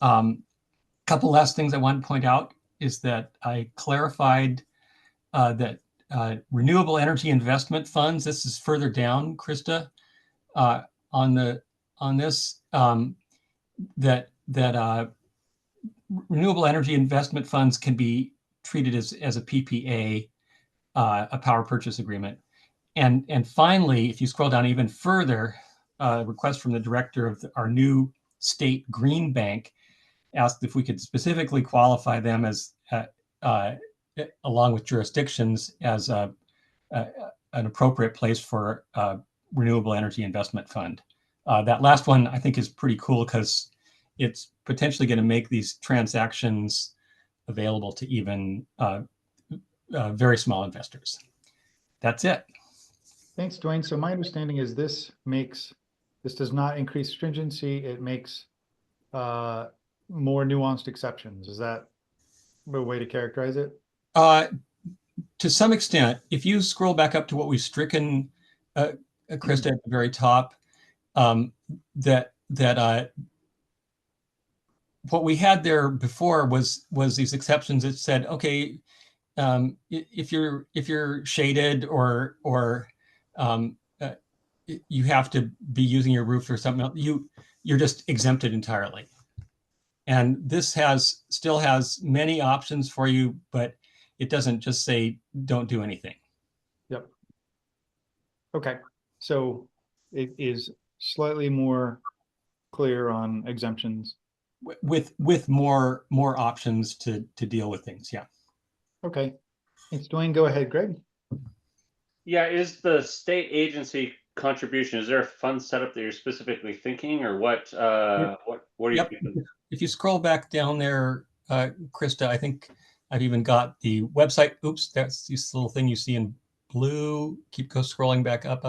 Speaker 9: Couple last things I want to point out is that I clarified that renewable energy investment funds, this is further down, Krista, on this, that renewable energy investment funds can be treated as a PPA, a power purchase agreement. And finally, if you scroll down even further, request from the director of our new state green bank asked if we could specifically qualify them as, along with jurisdictions, as an appropriate place for a renewable energy investment fund. That last one I think is pretty cool because it's potentially going to make these transactions available to even very small investors. That's it.
Speaker 1: Thanks, Dwayne. So my understanding is this does not increase stringency. It makes more nuanced exceptions. Is that a way to characterize it?
Speaker 9: To some extent, if you scroll back up to what we've stricken, Krista, at the very top, what we had there before was these exceptions that said, okay, if you're shaded or you have to be using your roof or something else, you're just exempted entirely. And this still has many options for you, but it doesn't just say don't do anything.
Speaker 1: Yep. Okay. So it is slightly more clear on exemptions.
Speaker 9: With more options to deal with things. Yeah.
Speaker 1: Okay. Thanks, Dwayne. Go ahead, Greg.
Speaker 5: Yeah, is the state agency contribution, is there a fund setup that you're specifically thinking, or what are you thinking?
Speaker 9: If you scroll back down there, Krista, I think I've even got the website. Oops, that's this little thing you see in blue. Keep scrolling back up.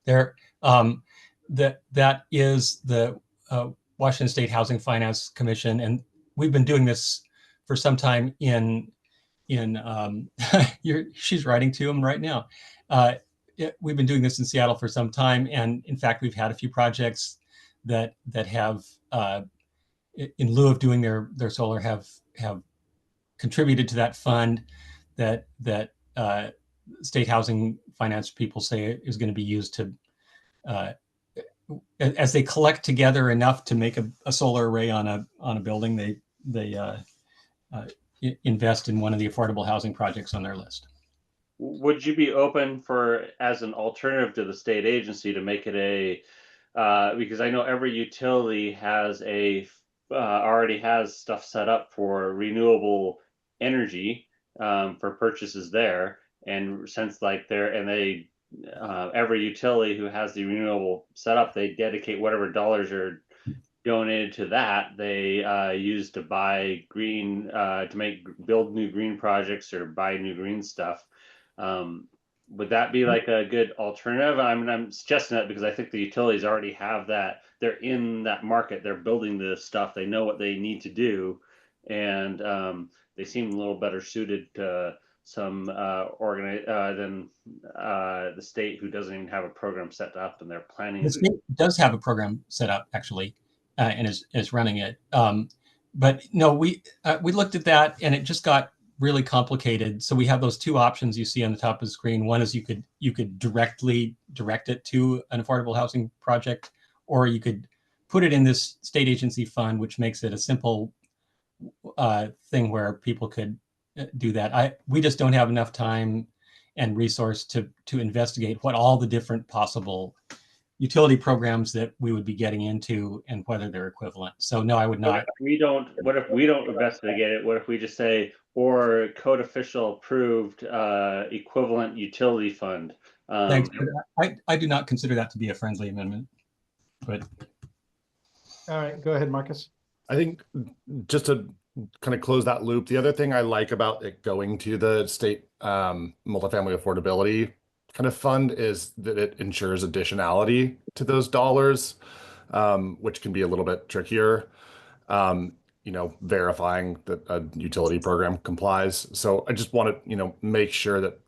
Speaker 9: There. That is the Washington State Housing Finance Commission, and we've been doing this for some time she's writing to him right now. We've been doing this in Seattle for some time, and in fact, we've had a few projects that have, in lieu of doing their solar, have contributed to that fund that state housing finance people say is going to be used to, as they collect together enough to make a solar array on a building, they invest in one of the affordable housing projects on their list.
Speaker 5: Would you be open for, as an alternative to the state agency, to make it because I know every utility has already has stuff set up for renewable energy for purchases there, and since every utility who has the renewable set up, they dedicate whatever dollars are donated to that, they use to buy green, build new green projects or buy new green stuff. Would that be like a good alternative? I mean, I'm suggesting that because I think the utilities already have that. They're in that market. They're building this stuff. They know what they need to do, and they seem a little better suited to some than the state, who doesn't even have a program set up, and they're planning.
Speaker 9: The state does have a program set up, actually, and is running it. But no, we looked at that, and it just got really complicated. So we have those two options you see on the top of the screen. One is you could directly direct it to an affordable housing project, or you could put it in this state agency fund, which makes it a simple thing where people could do that. We just don't have enough time and resource to investigate what all the different possible utility programs that we would be getting into and whether they're equivalent. So no, I would not.
Speaker 5: What if we don't investigate it? What if we just say, or code official approved equivalent utility fund?
Speaker 9: Thanks. I do not consider that to be a friendly amendment. But
Speaker 1: all right, go ahead, Marcus.
Speaker 19: I think just to kind of close that loop, the other thing I like about it going to the state multifamily affordability kind of fund is that it ensures additionality to those dollars, which can be a little bit trickier, verifying that a utility program complies. So I just want to, make sure that,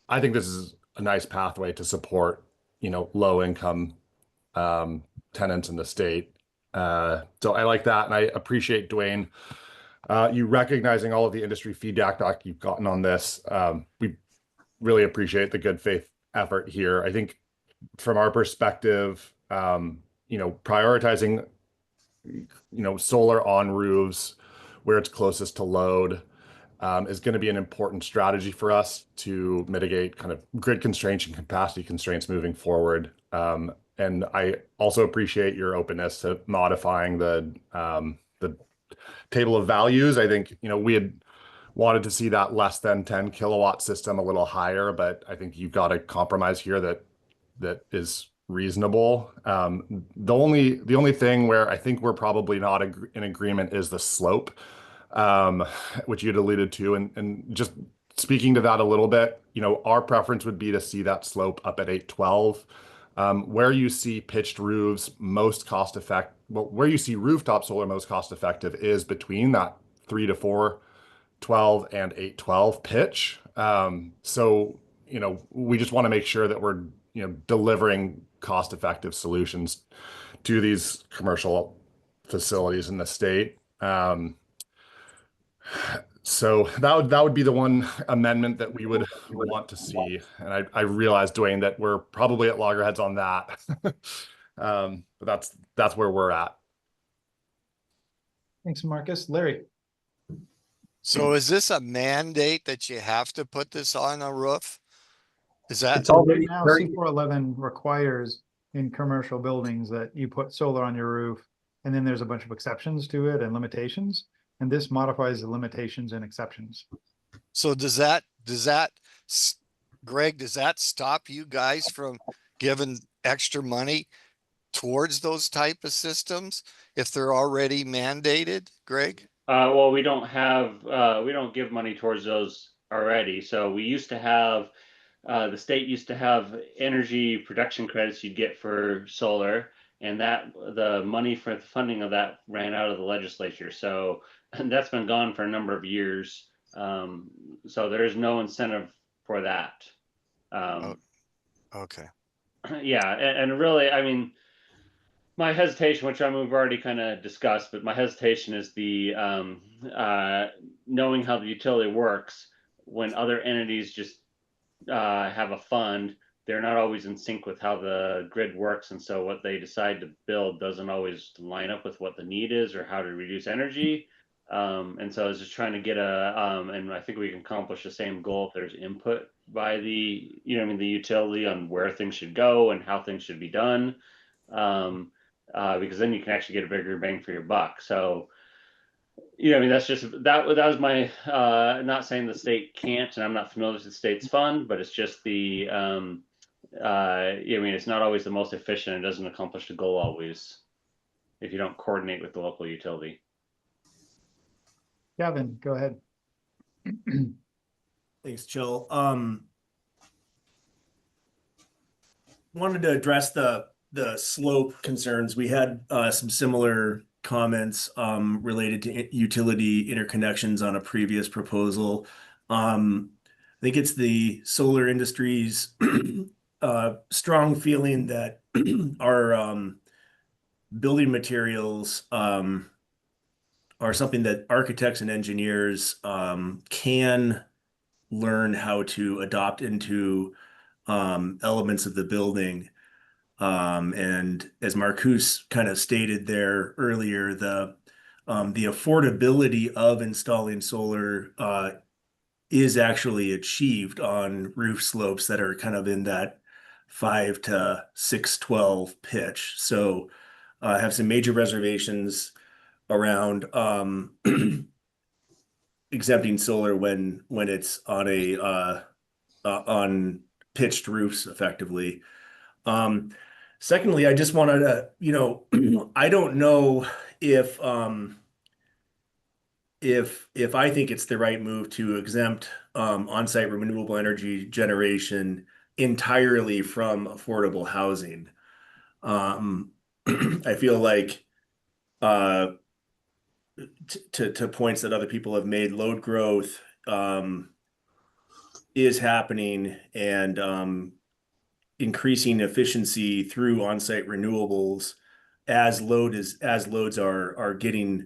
Speaker 19: I think this is a nice pathway to support, low income tenants in the state. So I like that. And I appreciate, Dwayne, you recognizing all of the industry feedback that you've gotten on this. We really appreciate the good faith effort here. I think from our perspective, prioritizing, solar on roofs where it's closest to load, is going to be an important strategy for us to mitigate kind of grid constraints and capacity constraints moving forward. And I also appreciate your openness to modifying the table of values. I think, we had wanted to see that less than 10 kilowatt system a little higher, but I think you've got a compromise here that is reasonable. The only thing where I think we're probably not in agreement is the slope, which you'd alluded to, and just speaking to that a little bit, our preference would be to see that slope up at 812. Where you see pitched roofs most cost effective, where you see rooftop solar most cost effective is between that 3 to 412 and 812 pitch. So, we just want to make sure that we're, delivering cost effective solutions to these commercial facilities in the state. So that would be the one amendment that we would want to see. And I realize, Dwayne, that we're probably at loggerheads on that. But that's where we're at.
Speaker 1: Thanks, Marcus. Larry.
Speaker 15: So is this a mandate that you have to put this on a roof? Is that
Speaker 1: So right now, C411 requires in commercial buildings that you put solar on your roof, and then there's a bunch of exceptions to it and limitations. And this modifies the limitations and exceptions.
Speaker 15: So Greg, does that stop you guys from giving extra money towards those type of systems if they're already mandated, Greg?
Speaker 5: Well, we don't give money towards those already. So we used to have, the state used to have energy production credits you'd get for solar, and that the money for the funding of that ran out of the legislature. So and that's been gone for a number of years. So there is no incentive for that.
Speaker 15: Okay.
Speaker 5: Yeah, and really, I mean, my hesitation, which we've already kind of discussed, but my hesitation is the knowing how the utility works. When other entities just have a fund, they're not always in sync with how the grid works, and so what they decide to build doesn't always line up with what the need is or how to reduce energy. And so I was just trying to get and I think we can accomplish the same goal if there's input by the utility on where things should go and how things should be done. Because then you can actually get a bigger bang for your buck. So, that's just that was my not saying the state can't, and I'm not familiar with the state's fund, but it's just the it's not always the most efficient. It doesn't accomplish the goal always if you don't coordinate with the local utility.
Speaker 1: Gavin, go ahead.
Speaker 20: Thanks, Jill. Wanted to address the slope concerns. We had some similar comments related to utility interconnections on a previous proposal. I think it's the solar industry's strong feeling that our building materials are something that architects and engineers can learn how to adopt into elements of the building. And as Marcus kind of stated there earlier, the affordability of installing solar is actually achieved on roof slopes that are kind of in that 5 to 612 pitch. So I have some major reservations around exempting solar when it's on on pitched roofs effectively. Secondly, I just wanted to, I don't know if I think it's the right move to exempt on-site renewable energy generation entirely from affordable housing. I feel like to points that other people have made, load growth is happening, and increasing efficiency through on-site renewables as loads are getting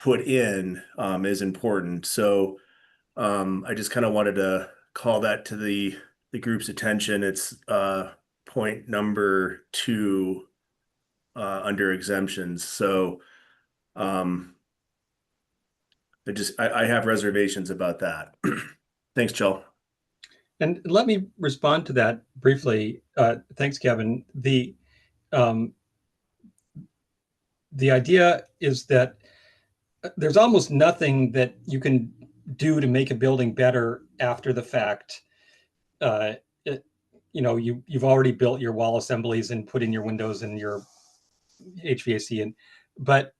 Speaker 20: put in is important. So I just kind of wanted to call that to the group's attention. It's point number 2 under exemptions. So I have reservations about that. Thanks, Joe.
Speaker 9: And let me respond to that briefly. Thanks, Kevin. The idea is that there's almost nothing that you can do to make a building better after the fact. You've already built your wall assemblies and put in your windows and your HVAC, and but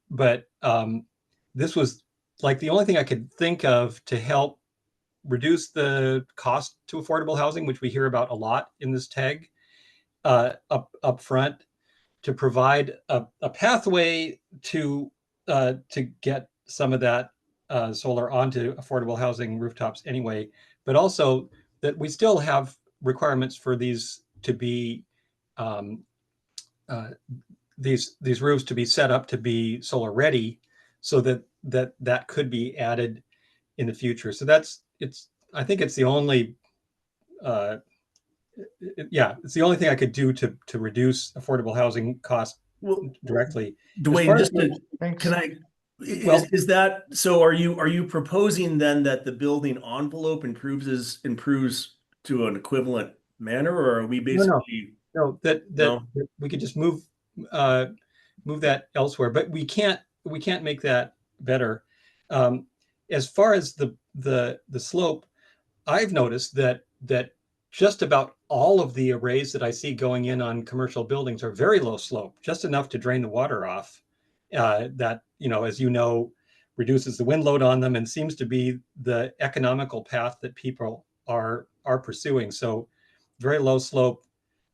Speaker 9: this was like the only thing I could think of to help reduce the cost to affordable housing, which we hear about a lot in this tag, up front, to provide a pathway to get some of that solar onto affordable housing rooftops anyway, but also that we still have requirements for these to be these roofs to be set up to be solar ready, so that could be added in the future. So I think it's the only it's the only thing I could do to reduce affordable housing costs directly.
Speaker 20: Dwayne, can I? Is that so? Are you proposing then that the building envelope improves to an equivalent manner, or are we basically
Speaker 9: that we could just move that elsewhere, but we can't make that better. As far as the slope, I've noticed that just about all of the arrays that I see going in on commercial buildings are very low slope, just enough to drain the water off. That, as you know, reduces the wind load on them and seems to be the economical path that people are pursuing. So very low slope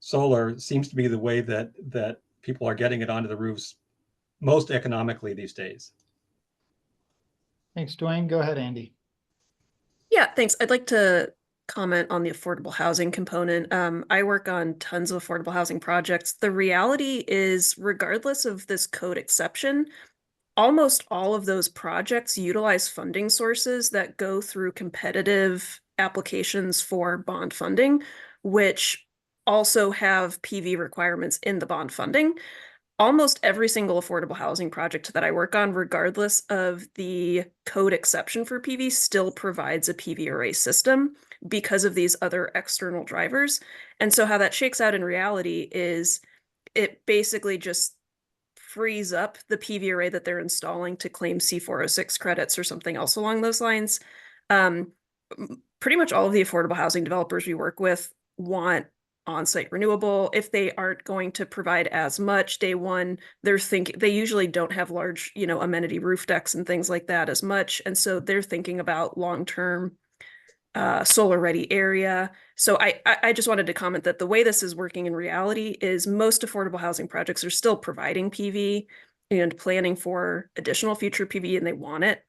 Speaker 9: solar seems to be the way that people are getting it onto the roofs most economically these days.
Speaker 1: Thanks, Dwayne. Go ahead, Andy.
Speaker 12: Yeah, thanks. I'd like to comment on the affordable housing component. I work on tons of affordable housing projects. The reality is, regardless of this code exception, almost all of those projects utilize funding sources that go through competitive applications for bond funding, which also have PV requirements in the bond funding. Almost every single affordable housing project that I work on, regardless of the code exception for PV, still provides a PV array system because of these other external drivers. And so how that shakes out in reality is it basically just frees up the PV array that they're installing to claim C406 credits or something else along those lines. Pretty much all of the affordable housing developers we work with want on-site renewable. If they aren't going to provide as much day one, they usually don't have large, amenity roof decks and things like that as much. And so they're thinking about long-term solar ready area. So I just wanted to comment that the way this is working in reality is most affordable housing projects are still providing PV and planning for additional future PV, and they want it.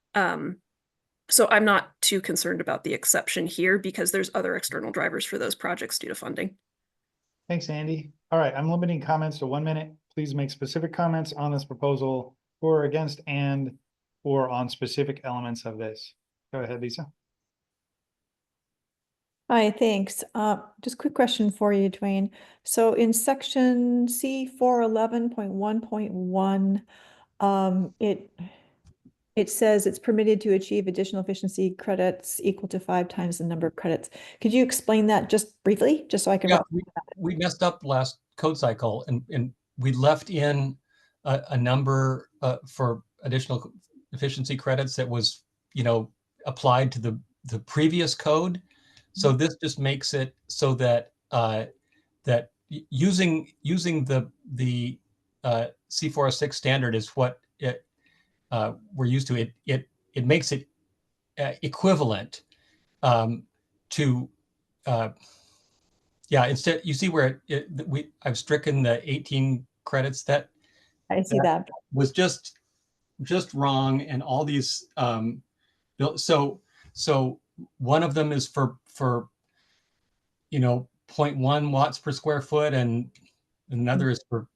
Speaker 12: So I'm not too concerned about the exception here because there's other external drivers for those projects due to funding.
Speaker 1: Thanks, Andy. All right, I'm limiting comments to 1 minute. Please make specific comments on this proposal for or against or on specific elements of this. Go ahead, Lisa.
Speaker 3: Hi, thanks. Just a quick question for you, Dwayne. So in section C411.1.1, it says it's permitted to achieve additional efficiency credits equal to 5 times the number of credits. Could you explain that just briefly, just so I can?
Speaker 9: Yeah, we messed up last code cycle and we left in a number for additional efficiency credits that was, applied to the previous code. So this just makes it so that that using the C406 standard is what we're used to. It makes it equivalent to instead you see where I've stricken the 18 credits. That
Speaker 3: I see that
Speaker 9: was just wrong, and all these so one of them is for 0.1 watts per square foot, and another is for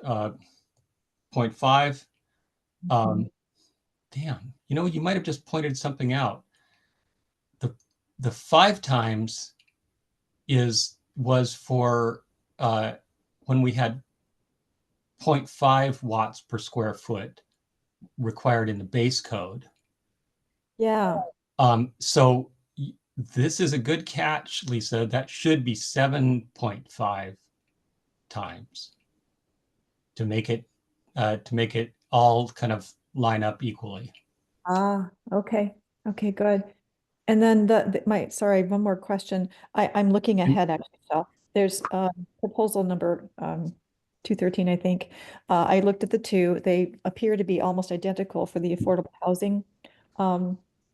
Speaker 9: 0.5. Damn, you might have just pointed something out. The 5 times was for when we had 0.5 watts per square foot required in the base code.
Speaker 3: Yeah.
Speaker 9: So this is a good catch, Lisa. That should be 7.5 times to make it all kind of line up equally.
Speaker 3: Ah, okay. Okay, good. And then sorry, one more question. I'm looking ahead actually. So there's proposal number 213, I think. I looked at the two. They appear to be almost identical for the affordable housing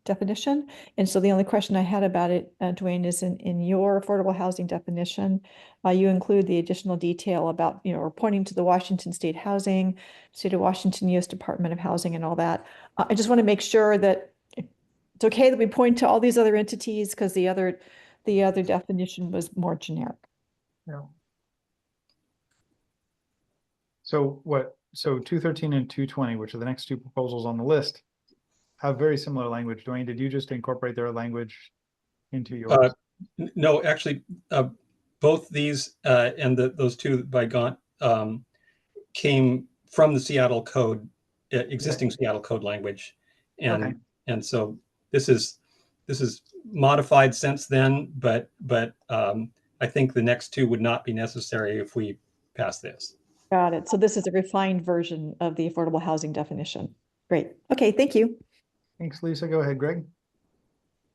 Speaker 3: definition. And so the only question I had about it, Dwayne, is in your affordable housing definition, you include the additional detail about, pointing to the Washington State Housing, State of Washington U.S. Department of Housing and all that. I just want to make sure that it's okay that we point to all these other entities because the other definition was more generic.
Speaker 1: Yeah. So 213 and 220, which are the next two proposals on the list, have very similar language. Dwayne, did you just incorporate their language into yours?
Speaker 9: No, actually, both these and those two by Gaunt came from the Seattle code, existing Seattle code language, and so this is modified since then. But I think the next two would not be necessary if we pass this.
Speaker 3: Got it. So this is a refined version of the affordable housing definition. Great. Okay, thank you.
Speaker 1: Thanks, Lisa. Go ahead, Greg.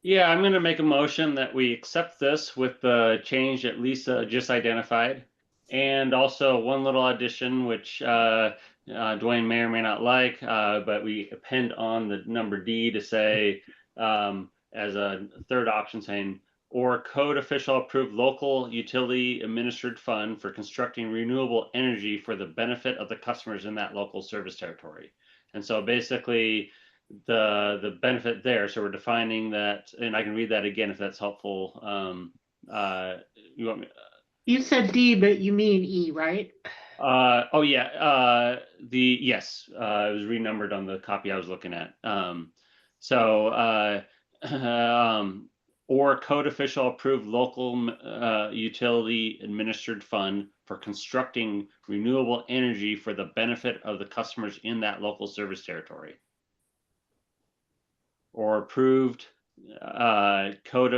Speaker 5: Yeah, I'm going to make a motion that we accept this with the change that Lisa just identified. And also one little addition, which Dwayne may or may not like, but we append on the number D to say, as a third option, saying, or code official approved local utility administered fund for constructing renewable energy for the benefit of the customers in that local service territory. And so basically, the benefit there. So we're defining that, and I can read that again if that's helpful. You want me?
Speaker 2: You said D, but you mean E, right?
Speaker 5: Oh yeah. Yes. It was renumbered on the copy I was looking at. Or code official approved local utility administered fund for constructing renewable energy for the benefit of the customers in that local service territory. Or approved code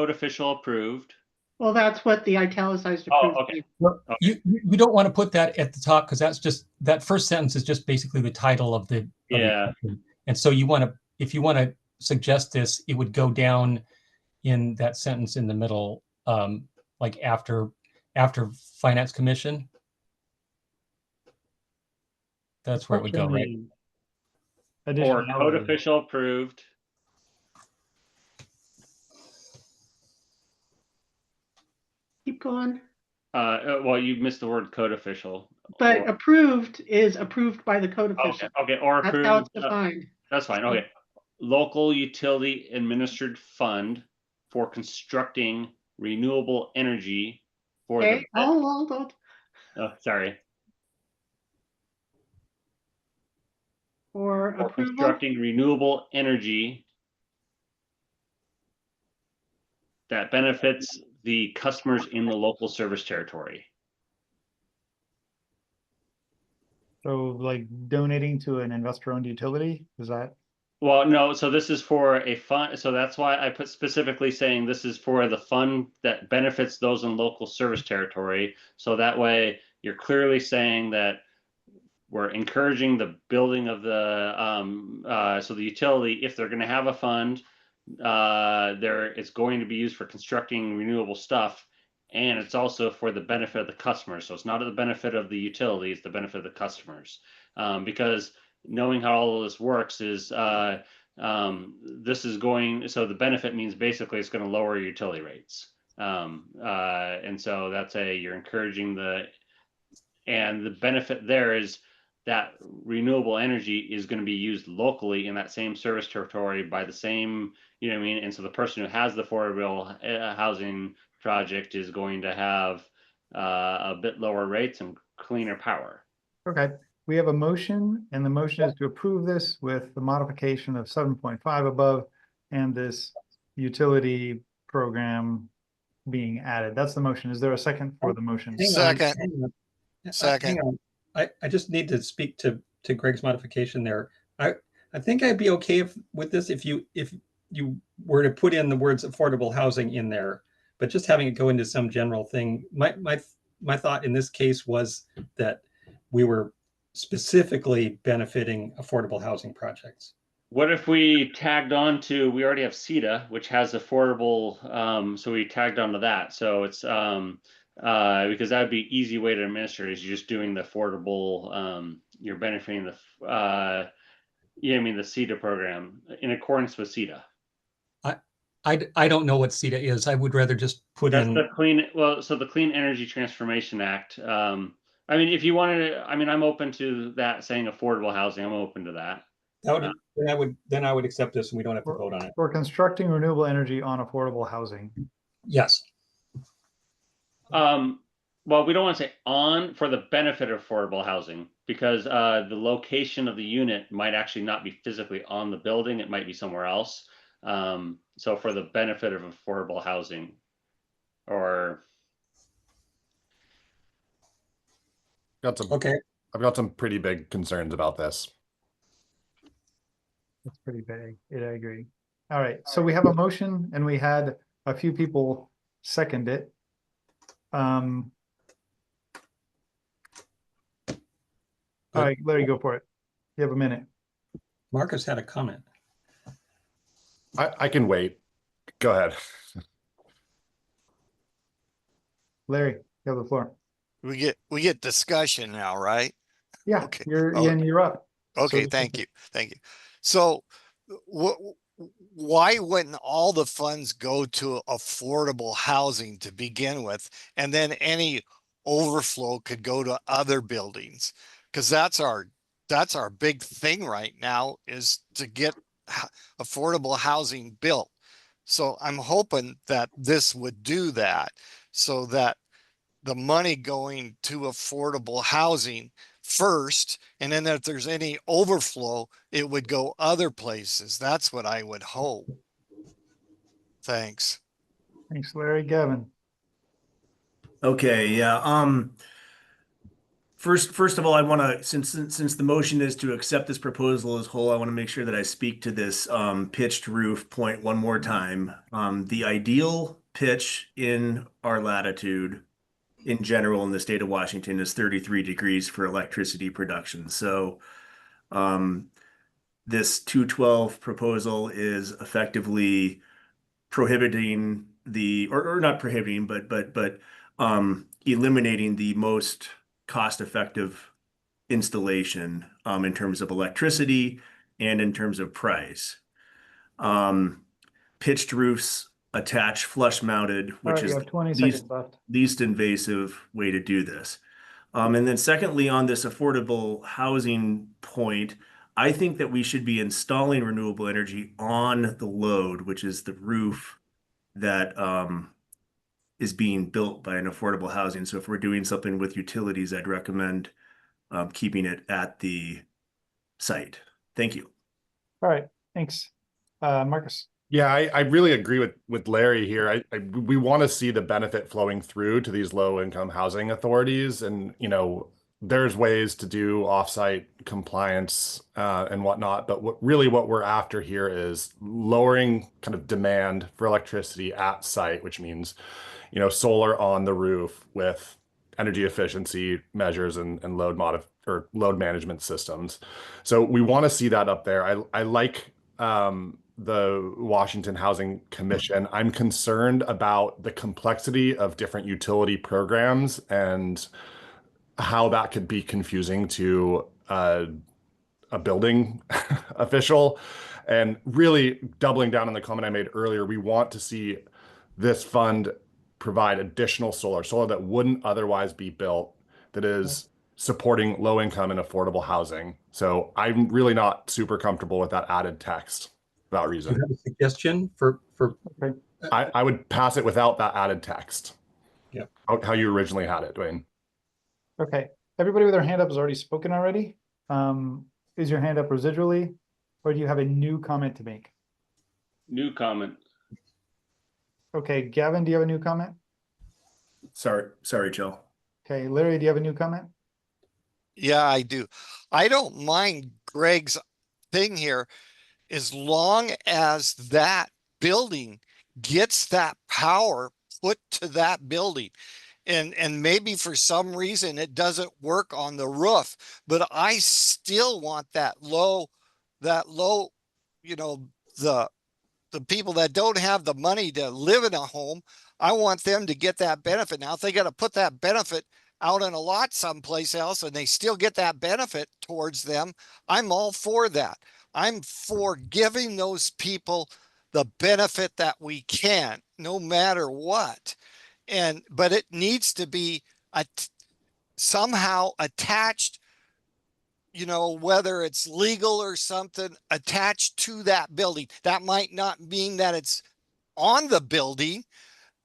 Speaker 5: official approved.
Speaker 2: Well, that's what the italicized approved.
Speaker 5: Oh, okay.
Speaker 9: Well, you don't want to put that at the top because that's just, that first sentence is just basically the title of the and so you want to, if you want to suggest this, it would go down in that sentence in the middle, like after Finance Commission. That's where it would go, right?
Speaker 5: Or code official approved.
Speaker 2: Keep going.
Speaker 5: Well, you missed the word code official.
Speaker 2: But approved is approved by the code official.
Speaker 5: Okay, or approved.
Speaker 2: That's how it's defined.
Speaker 5: That's fine. Okay. Local utility administered fund for constructing renewable energy for the.
Speaker 2: Hold on.
Speaker 5: Oh, sorry.
Speaker 2: For approval.
Speaker 5: Constructing renewable energy that benefits the customers in the local service territory.
Speaker 1: So like donating to an investor-owned utility, is that?
Speaker 5: Well, no, so this is for a fund. So that's why I put specifically saying this is for the fund that benefits those in local service territory. So that way you're clearly saying that we're encouraging the building of the, so the utility, if they're going to have a fund, it's going to be used for constructing renewable stuff. And it's also for the benefit of the customers. So it's not the benefit of the utility, it's the benefit of the customers. Because knowing how all of this works is this is going, so the benefit means basically it's going to lower your utility rates. And so that's you're encouraging and the benefit there is that renewable energy is going to be used locally in that same service territory by the same, you know what I mean? And so the person who has the affordable housing project is going to have a bit lower rates and cleaner power.
Speaker 1: Okay, we have a motion, and the motion is to approve this with the modification of 7.5 above and this utility program being added. That's the motion. Is there a second for the motion?
Speaker 15: Second.
Speaker 9: I just need to speak to Greg's modification there. I I think I'd be okay with this if you were to put in the words affordable housing in there, but just having it go into some general thing. My thought in this case was that we were specifically benefiting affordable housing projects.
Speaker 5: What if we tagged on to, we already have CETA, which has affordable, so we tagged onto that. So it's, because that would be easy way to administer it, is you're just doing the affordable, you're benefiting the, yeah, I mean, the CETA program in accordance with CETA.
Speaker 9: I don't know what CETA is. I would rather just put
Speaker 5: That's
Speaker 9: in.
Speaker 5: the clean, well, so the Clean Energy Transformation Act. I mean, if you wanted to, I mean, I'm open to that, saying affordable housing. I'm open to that.
Speaker 9: Then I would accept this and we don't have to vote on it.
Speaker 1: We're constructing renewable energy on affordable housing.
Speaker 9: Yes.
Speaker 5: Well, we don't want to say on for the benefit of affordable housing, because the location of the unit might actually not be physically on the building. It might be somewhere else. So for the benefit of affordable housing, or
Speaker 19: okay, I've got some pretty big concerns about this.
Speaker 1: That's pretty big. Yeah, I agree. All right, so we have a motion and we had a few people second it. All right, Larry, go for it. You have a minute.
Speaker 9: Marcus had a comment.
Speaker 19: I can wait. Go ahead.
Speaker 1: Larry, you have the floor.
Speaker 15: We get discussion now, right?
Speaker 1: Yeah,
Speaker 15: Okay.
Speaker 1: you're up.
Speaker 15: Okay,
Speaker 1: So-
Speaker 15: thank you. So why wouldn't all the funds go to affordable housing to begin with, and then any overflow could go to other buildings? Because that's our big thing right now, is to get affordable housing built. So I'm hoping that this would do that, so that the money going to affordable housing first, and then if there's any overflow, it would go other places. That's what I would hope. Thanks.
Speaker 1: Thanks, Larry. Gavin.
Speaker 20: Okay, yeah. First of all, I want to, since the motion is to accept this proposal as whole, I want to make sure that I speak to this pitched roof point one more time. The ideal pitch in our latitude in general in the state of Washington is 33 degrees for electricity production. So this 212 proposal is effectively prohibiting the, or not prohibiting, but eliminating the most cost-effective installation in terms of electricity and in terms of price. Pitched roofs attach flush mounted, which is
Speaker 1: you have 20 seconds left.
Speaker 20: least invasive way to do this. And then secondly, on this affordable housing point, I think that we should be installing renewable energy on the load, which is the roof that is being built by an affordable housing. So if we're doing something with utilities, I'd recommend keeping it at the site. Thank you.
Speaker 1: All right, thanks. Marcus.
Speaker 19: Yeah, I really agree with Larry here. We want to see the benefit flowing through to these low income housing authorities, and there's ways to do offsite compliance and whatnot. But what we're after here is lowering kind of demand for electricity at site, which means solar on the roof with energy efficiency measures and load management systems. So we want to see that up there. I like the Washington Housing Commission. I'm concerned about the complexity of different utility programs and how that could be confusing to a building official. And really doubling down on the comment I made earlier, we want to see this fund provide additional solar that wouldn't otherwise be built, that is supporting low income and affordable housing. So I'm really not super comfortable with that added text for that reason.
Speaker 9: Do you have a suggestion for
Speaker 1: okay.
Speaker 19: I would pass it without that added text.
Speaker 9: Yeah.
Speaker 19: How you originally had it, Dwayne.
Speaker 1: Okay, everybody with their hand up has already spoken already. Is your hand up residually, or do you have a new comment to make?
Speaker 5: New comment.
Speaker 1: Okay, Gavin, do you have a new comment?
Speaker 20: Sorry, Joe.
Speaker 1: Okay, Larry, do you have a new comment?
Speaker 15: Yeah, I do. I don't mind Greg's thing here. As long as that building gets that power put to that building, and maybe for some reason it doesn't work on the roof, but I still want that low, you know, the people that don't have the money to live in a home, I want them to get that benefit. Now, if they got to put that benefit out in a lot someplace else and they still get that benefit towards them, I'm all for that. I'm for giving those people the benefit that we can, no matter what. But it needs to be somehow attached, you know, whether it's legal or something, attached to that building. That might not mean that it's on the building.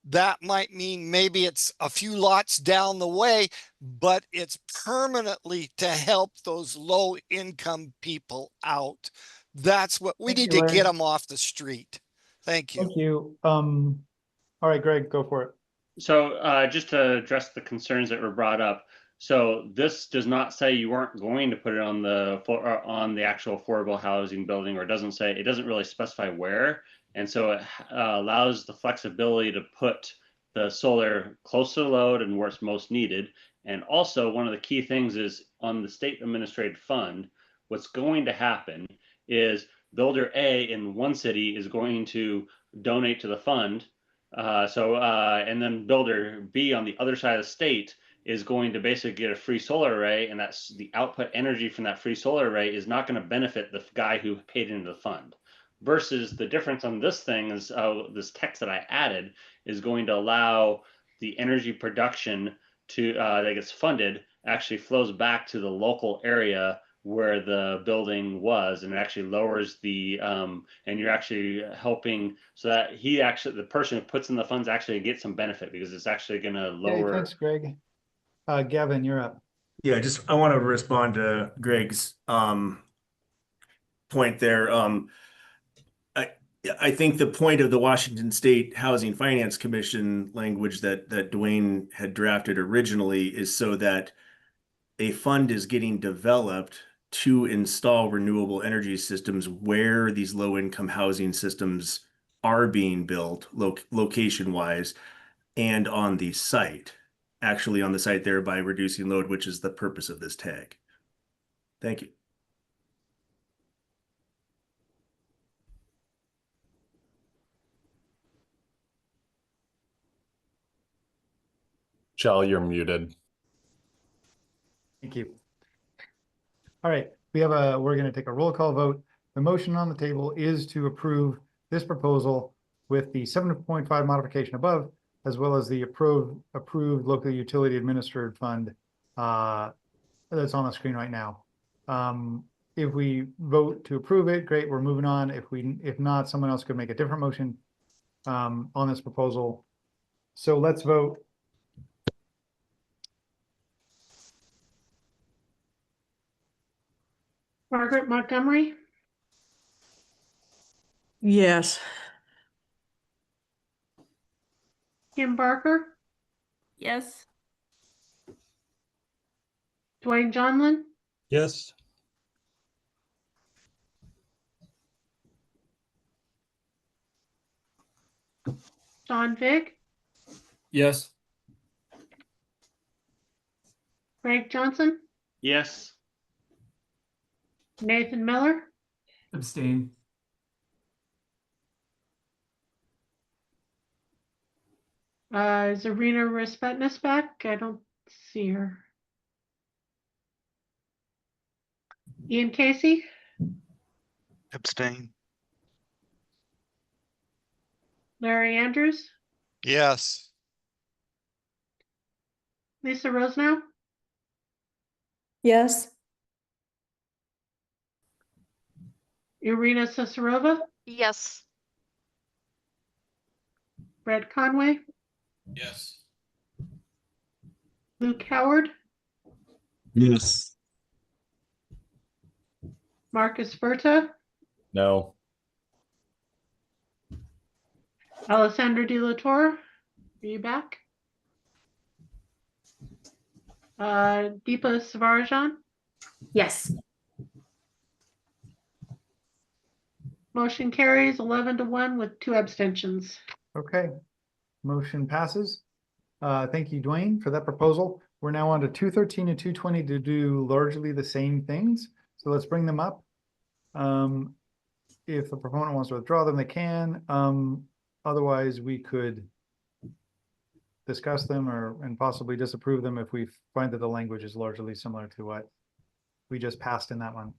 Speaker 15: That might mean maybe it's a few lots down the way, but it's permanently to help those low income people out. That's what we need to get them off the street. Thank you.
Speaker 1: Thank you. All right, Greg, go for it.
Speaker 5: So just to address the concerns that were brought up, so this does not say you weren't going to put it on the actual affordable housing building, or it doesn't really specify where, and so it allows the flexibility to put the solar close to the load and where it's most needed. And also, one of the key things is on the state administrative fund, what's going to happen is builder A in one city is going to donate to the fund. And then builder B on the other side of the state is going to basically get a free solar array, and that's the output energy from that free solar array is not going to benefit the guy who paid into the fund. Versus the difference on this thing is this text that I added is going to allow the energy production to that gets funded actually flows back to the local area where the building was, and it actually lowers the and you're actually helping so that the person who puts in the funds actually gets some benefit, because it's actually going to lower.
Speaker 1: Okay, thanks, Greg. Gavin, you're up.
Speaker 20: Yeah, I want to respond to Greg's point there. I think the point of the Washington State Housing Finance Commission language that Dwayne had drafted originally is so that a fund is getting developed to install renewable energy systems where these low-income housing systems are being built location-wise and on the site, actually on the site, thereby reducing load, which is the purpose of this tag. Thank you.
Speaker 19: Shell, you're muted.
Speaker 1: Thank you. All right, we're going to take a roll call vote. The motion on the table is to approve this proposal with the 7.5 modification above, as well as the approved local utility administered fund that's on the screen right now. If we vote to approve it, great, we're moving on. If not, someone else could make a different motion on this proposal. So let's vote.
Speaker 2: Margaret Montgomery,
Speaker 12: Yes.
Speaker 2: Kim Barker,
Speaker 18: Yes.
Speaker 2: Dwayne Johnlin,
Speaker 9: Yes.
Speaker 2: Sean Vig,
Speaker 4: Yes.
Speaker 2: Greg Johnson,
Speaker 5: Yes.
Speaker 2: Nathan Miller,
Speaker 17: Abstain.
Speaker 2: is Irina Respetness back? I don't see her. Ian Casey,
Speaker 4: Abstain.
Speaker 2: Larry Andrews,
Speaker 15: Yes.
Speaker 2: Lisa Rosenow,
Speaker 3: Yes.
Speaker 2: Irina Sosarova,
Speaker 7: Yes.
Speaker 2: Brett Conway,
Speaker 4: Yes.
Speaker 2: Luke Howard,
Speaker 9: Yes.
Speaker 2: Marcus Berta,
Speaker 19: No.
Speaker 2: Alessandra De La Torre, are you back? Deepa Savarajan,
Speaker 18: Yes.
Speaker 2: Motion carries 11-1 with 2 abstentions.
Speaker 1: Okay, motion passes. Thank you, Dwayne, for that proposal. We're now on to 213 and 220 to do largely the same things. So let's bring them up. If the proponent wants to withdraw them, they can. Otherwise, we could discuss them and possibly disapprove them if we find that the language is largely similar to what we just passed in that one.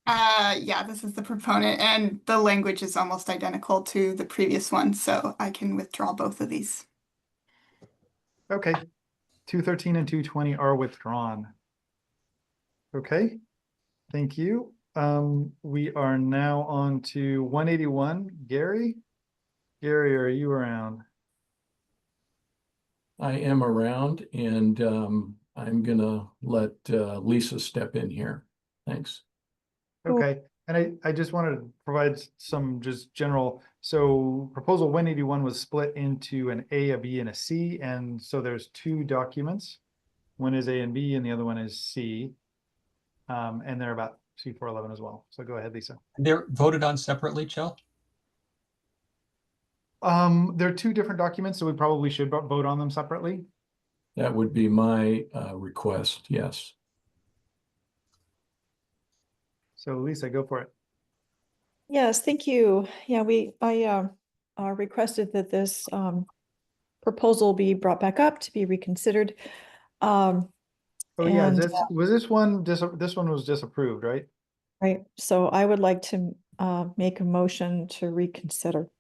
Speaker 19: Yeah, this is the proponent, and the language is almost identical to the previous one, so I can withdraw both of these.
Speaker 1: Okay, 213 and 220 are withdrawn. Okay, thank you. We are now on to 181. Gary? Gary, are you around?
Speaker 21: I am around, and I'm gonna let Lisa step in here. Thanks.
Speaker 1: Okay, and I just wanted to provide some just general, so proposal 181 was split into an A, a B, and a C, and so there's 2 documents. One is A and B, and the other one is C. And they're about C411 as well. So go ahead, Lisa.
Speaker 9: They're voted on separately, Chell?
Speaker 1: They're 2 different documents, so we probably should vote on them separately.
Speaker 21: That would be my request, yes.
Speaker 1: So Lisa, go for it.
Speaker 3: Yes, thank you. Yeah, I requested that this proposal be brought back up to be reconsidered.
Speaker 1: Oh yeah, was this one was disapproved, right?
Speaker 3: Right. So I would like to make a motion to reconsider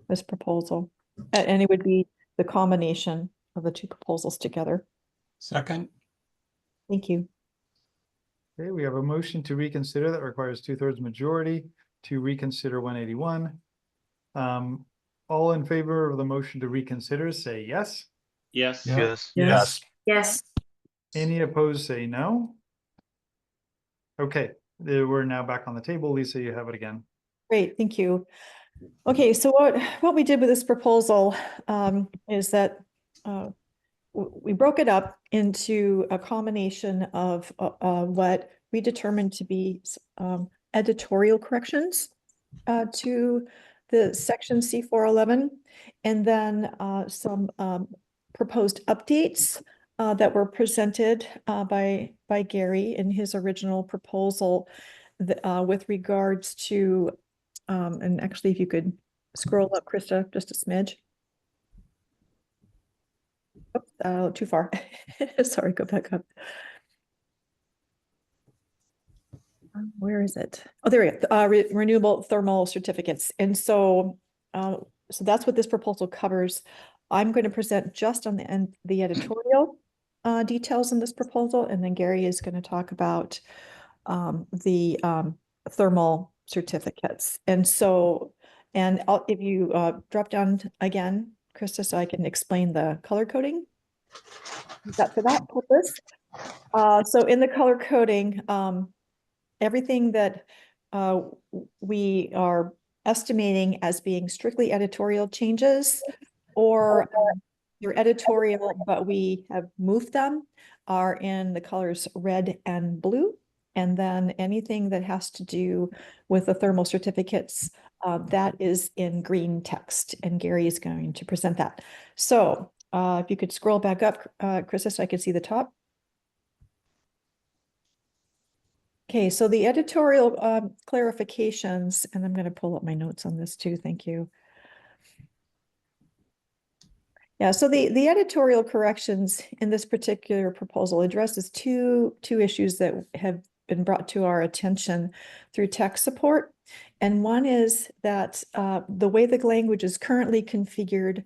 Speaker 3: this proposal. And it would be the combination of the 2 proposals together.
Speaker 9: Second.
Speaker 3: Thank you.
Speaker 1: Okay, we have a motion to reconsider that requires 2/3 majority to reconsider 181. All in favor of the motion to reconsider, say yes.
Speaker 5: Yes.
Speaker 4: Yes.
Speaker 18: Yes. Yes.
Speaker 1: Any opposed, say no. Okay, we're now back on the table. Lisa, you have it again.
Speaker 3: Great, thank you. Okay, so what we did with this proposal is that we broke it up into a combination of what we determined to be editorial corrections to the section C411, and then some proposed updates that were presented by Gary in his original proposal with regards to, and actually if you could scroll up, Krista, just a smidge. Oops, too far. Sorry, go back up. Where is it? Oh, there we go. Renewable thermal certificates. And so, so that's what this proposal covers. I'm going to present just on the editorial details in this proposal, and then Gary is going to talk about the thermal certificates. And so, and if you drop down again, Krista, so I can explain the color coding. Is that for that purpose? So in the color coding, everything that we are estimating as being strictly editorial changes, or your editorial, but we have moved them, are in the colors red and blue. And then anything that has to do with the thermal certificates, that is in green text, and Gary is going to present that. So if you could scroll back up, Krista, so I can see the top. Okay, so the editorial clarifications, and I'm going to pull up my notes on this too, thank you. Yeah, so the editorial corrections in this particular proposal addresses two issues that have been brought to our attention through tech support. And one is that the way the language is currently configured,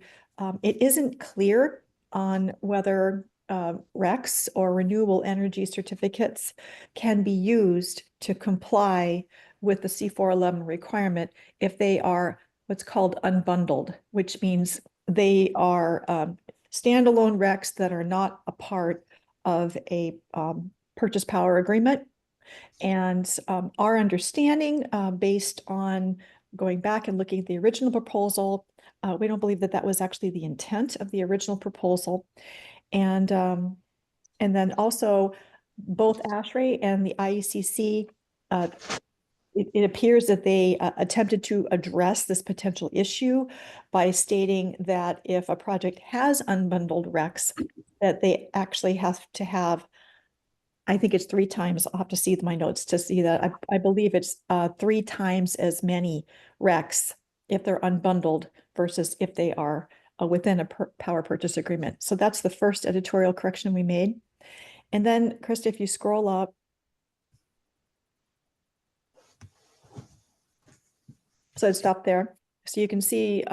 Speaker 3: it isn't clear on whether RECs or renewable energy certificates can be used to comply with the C411 requirement if they are what's called unbundled, which means they are standalone RECs that are not a part of a purchase power agreement. And our understanding, based on going back and looking at the original proposal, we don't believe that that was actually the intent of the original proposal. And then also both ASHRAE and the IECC it appears that they attempted to address this potential issue by stating that if a project has unbundled recs, that they actually have to have, I think it's 3 times, I'll have to see my notes to see that. I believe it's 3 times as many recs if they're unbundled versus if they are within a power purchase agreement. So that's the first editorial correction we made. And then, Krista, if you scroll up, so I'd stop there. So you can see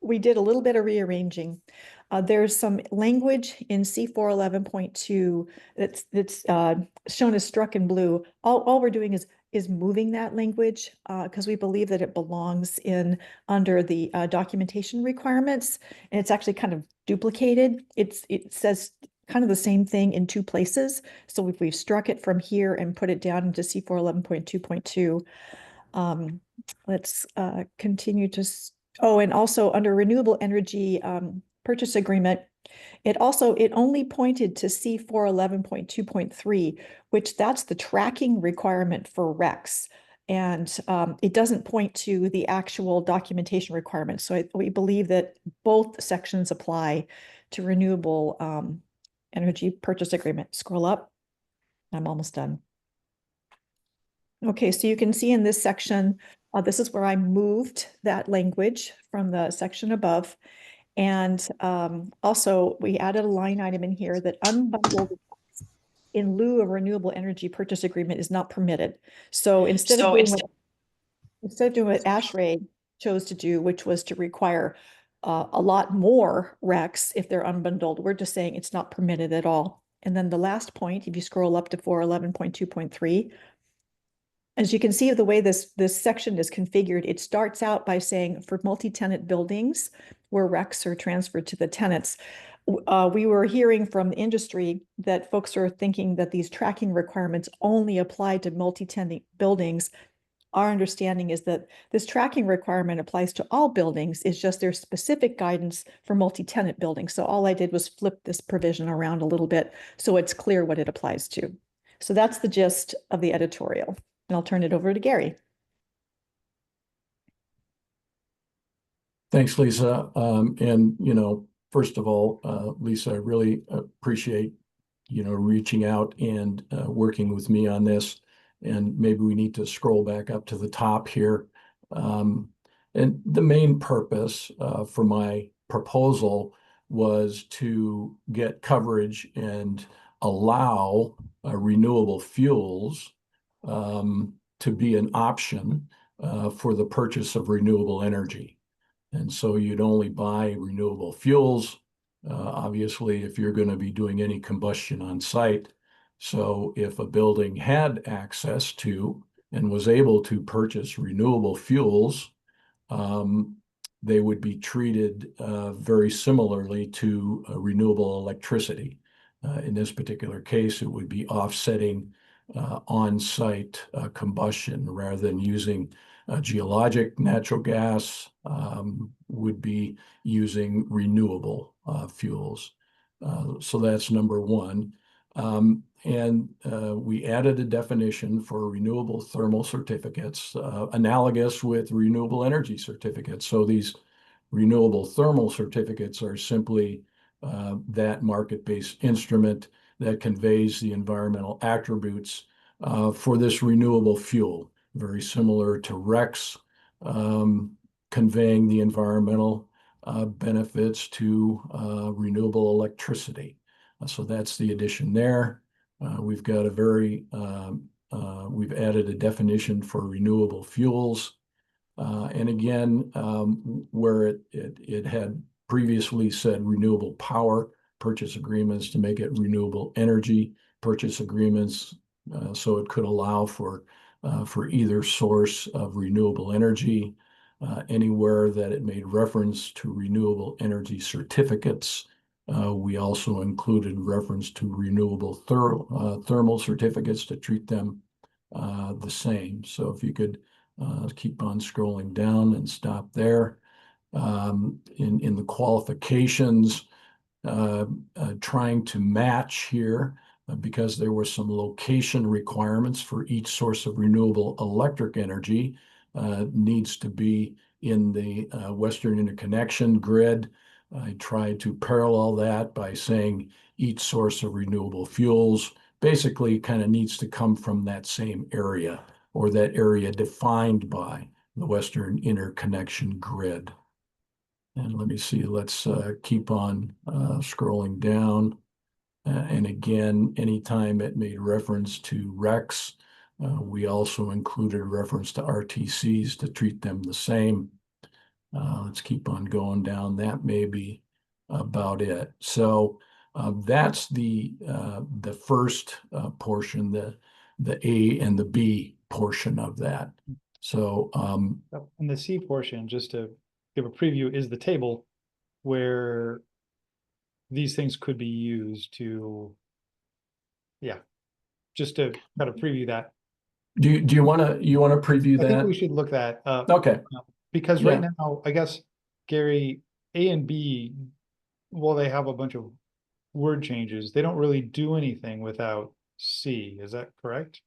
Speaker 3: we did a little bit of rearranging. There's some language in C411.2 that's shown as struck in blue. All we're doing is moving that language because we believe that it belongs in under the documentation requirements, and it's actually kind of duplicated. It says kind of the same thing in 2 places. So if we've struck it from here and put it down into C411.2.2, let's continue to, and also under renewable energy purchase agreement, it only pointed to C411.2.3, which that's the tracking requirement for RECs. And it doesn't point to the actual documentation requirements. So we believe that both sections apply to renewable energy purchase agreement. Scroll up. I'm almost done. Okay, so you can see in this section, this is where I moved that language from the section above. And also we added a line item in here that unbundled in lieu of renewable energy purchase agreement is not permitted. So instead of doing what ASHRAE chose to do, which was to require a lot more RECs if they're unbundled, we're just saying it's not permitted at all. And then the last point, if you scroll up to 411.2.3, as you can see the way this section is configured, it starts out by saying for multi-tenant buildings where RECs are transferred to the tenants. We were hearing from the industry that folks are thinking that these tracking requirements only apply to multi-tenant buildings. Our understanding is that this tracking requirement applies to all buildings. It's just there's specific guidance for multi-tenant buildings. So all I did was flip this provision around a little bit so it's clear what it applies to. So that's the gist of the editorial. And I'll turn it over to Gary.
Speaker 21: Thanks, Lisa. And, first of all, Lisa, I really appreciate, reaching out and working with me on this. And maybe we need to scroll back up to the top here. And the main purpose for my proposal was to get coverage and allow renewable fuels to be an option for the purchase of renewable energy. And so you'd only buy renewable fuels, obviously, if you're going to be doing any combustion on site. So if a building had access to and was able to purchase renewable fuels, they would be treated very similarly to renewable electricity. In this particular case, it would be offsetting on-site combustion rather than using geologic natural gas, would be using renewable fuels. So that's number one. And we added a definition for renewable thermal certificates, analogous with renewable energy certificates. So these renewable thermal certificates are simply that market-based instrument that conveys the environmental attributes for this renewable fuel, very similar to RECs, conveying the environmental benefits to renewable electricity. So that's the addition there. We've got we've added a definition for renewable fuels. And again, where it had previously said renewable power purchase agreements, to make it renewable energy purchase agreements, so it could allow for either source of renewable energy. Anywhere that it made reference to renewable energy certificates, we also included reference to renewable thermal certificates to treat them the same. So if you could keep on scrolling down and stop there. In the qualifications, trying to match here because there were some location requirements for each source of renewable electric energy needs to be in the Western interconnection grid. I tried to parallel that by saying each source of renewable fuels basically kind of needs to come from that same area, or that area defined by the Western interconnection grid. And let me see, let's keep on scrolling down. And again, anytime it made reference to RECs, we also included reference to RTCs to treat them the same. Let's keep on going down. That may be about it. So that's the first portion, the A and the B portion of that. So
Speaker 1: and the C portion, just to give a preview, is the table where these things could be used to, just to kind of preview that.
Speaker 21: Do you want to preview that?
Speaker 1: I think we should look that up.
Speaker 21: Okay.
Speaker 1: Because right now, I guess, Gary, A and B, well, they have a bunch of word changes. They don't really do anything without C. Is that correct?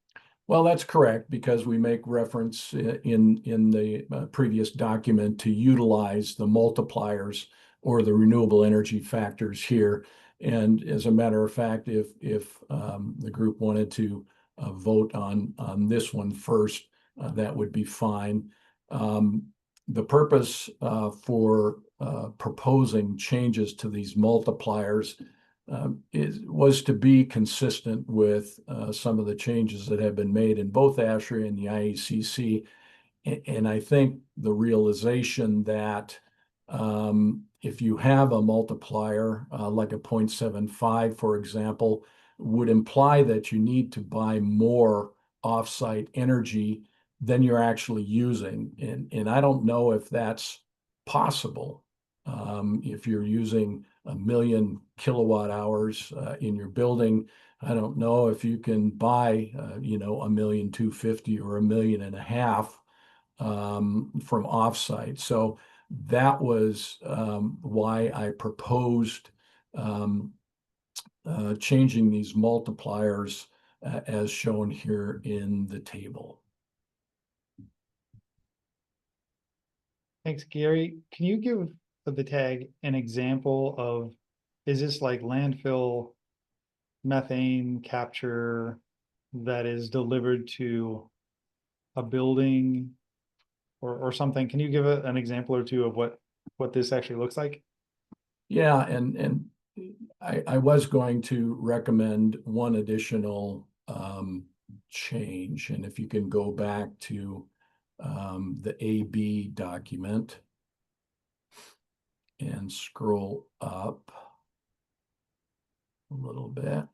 Speaker 21: Well, that's correct, because we make reference in the previous document to utilize the multipliers or the renewable energy factors here. And as a matter of fact, if the group wanted to vote on this one first, that would be fine. The purpose for proposing changes to these multipliers was to be consistent with some of the changes that have been made in both ASHRAE and the IECC. And I think the realization that if you have a multiplier like a 0.75, for example, would imply that you need to buy more offsite energy than you're actually using. And I don't know if that's possible. If you're using 1 million kilowatt hours in your building, I don't know if you can buy, 1,250,000 or 1.5 million from offsite. So that was why I proposed changing these multipliers as shown here in the table.
Speaker 1: Thanks, Gary. Can you give the tag an example of, is this like landfill methane capture that is delivered to a building or something? Can you give an example or two of what this actually looks like?
Speaker 21: Yeah, and I was going to recommend one additional change, and if you can go back to the AB document and scroll up a little bit,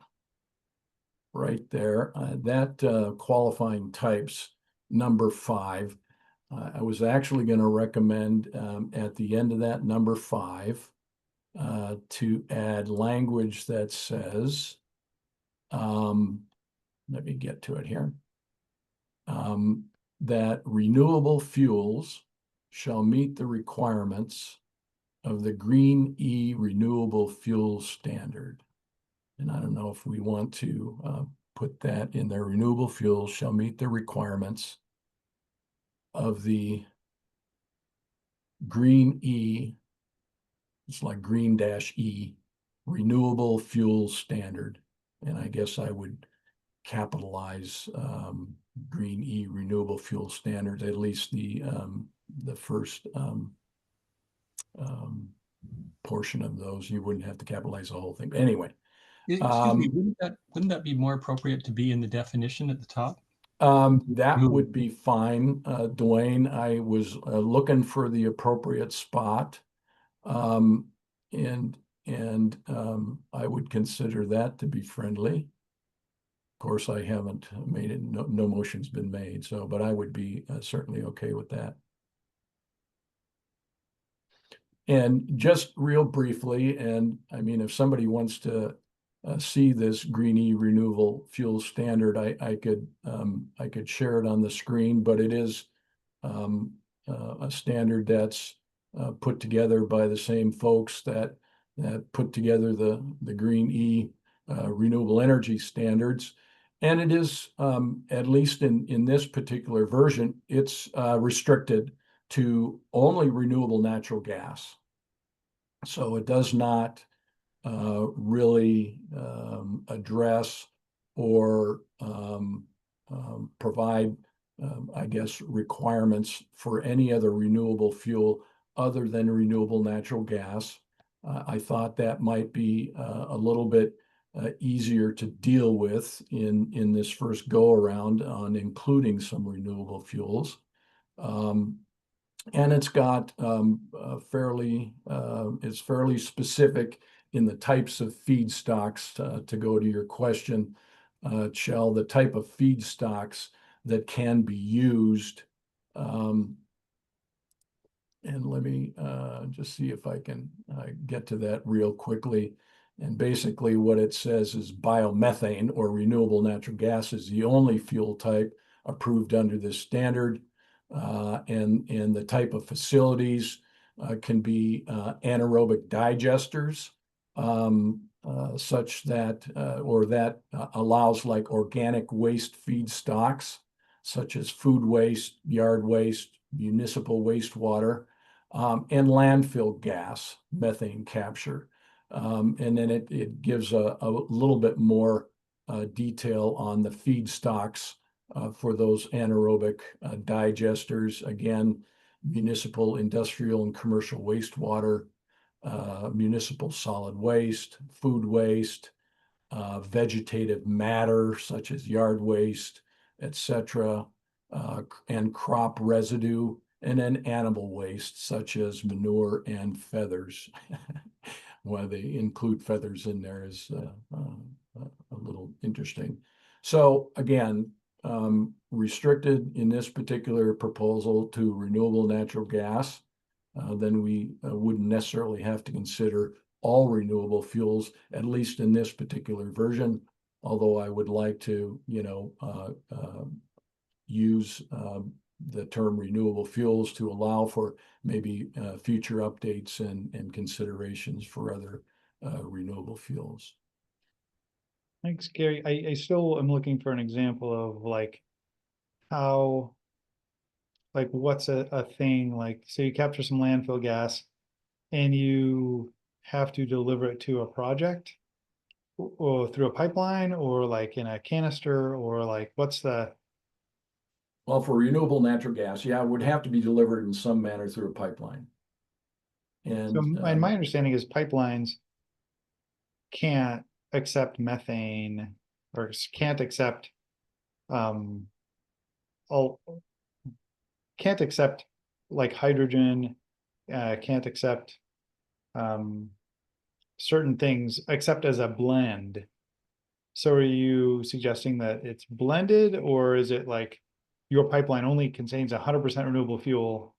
Speaker 21: right there, that qualifying types number 5. I was actually going to recommend at the end of that number 5 to add language that says, let me get to it here, that renewable fuels shall meet the requirements of the Green E Renewable Fuel Standard. And I don't know if we want to put that in there. Renewable fuels shall meet the requirements of the Green E, it's like green-E, Renewable Fuel Standard. And I guess I would capitalize Green E Renewable Fuel Standard, at least the first portion of those. You wouldn't have to capitalize the whole thing. But anyway.
Speaker 9: Excuse me, wouldn't that be more appropriate to be in the definition at the top?
Speaker 21: That would be fine, Dwayne. I was looking for the appropriate spot, and I would consider that to be friendly. Of course, I haven't made it. No motion's been made. So, but I would be certainly okay with that. And just real briefly, and I mean, if somebody wants to see this Green E Renewable Fuel Standard, I could share it on the screen, but it is a standard that's put together by the same folks that put together the Green E renewable energy standards. And it is, at least in this particular version, it's restricted to only renewable natural gas. So it does not really address or provide, I guess, requirements for any other renewable fuel other than renewable natural gas. I thought that might be a little bit easier to deal with in this first go around on including some renewable fuels. And it's got it's fairly specific in the types of feedstocks, to go to your question, Chell, the type of feedstocks that can be used. And let me just see if I can get to that real quickly. And basically what it says is biomethane, or renewable natural gas, is the only fuel type approved under this standard. And the type of facilities can be anaerobic digesters, such that, or that allows like organic waste feedstocks, such as food waste, yard waste, municipal wastewater, and landfill gas, methane capture. And then it gives a little bit more detail on the feedstocks for those anaerobic digesters. Again, municipal, industrial, and commercial wastewater, municipal solid waste, food waste, vegetative matter such as yard waste, etc., and crop residue, and then animal waste such as manure and feathers. Why they include feathers in there is a little interesting. So again, restricted in this particular proposal to renewable natural gas, then we wouldn't necessarily have to consider all renewable fuels, at least in this particular version. Although I would like to, use the term renewable fuels to allow for maybe future updates and considerations for other renewable fuels.
Speaker 1: Thanks, Gary. I still am looking for an example of like how, like what's a thing, like, so you capture some landfill gas and you have to deliver it to a project or through a pipeline or like in a canister, or like what's the...
Speaker 21: Well, for renewable natural gas, yeah, it would have to be delivered in some manner through a pipeline. And
Speaker 1: So my understanding is pipelines can't accept methane, or can't accept can't accept like hydrogen, can't accept certain things except as a blend. So are you suggesting that it's blended, or is it like your pipeline only contains 100% renewable fuel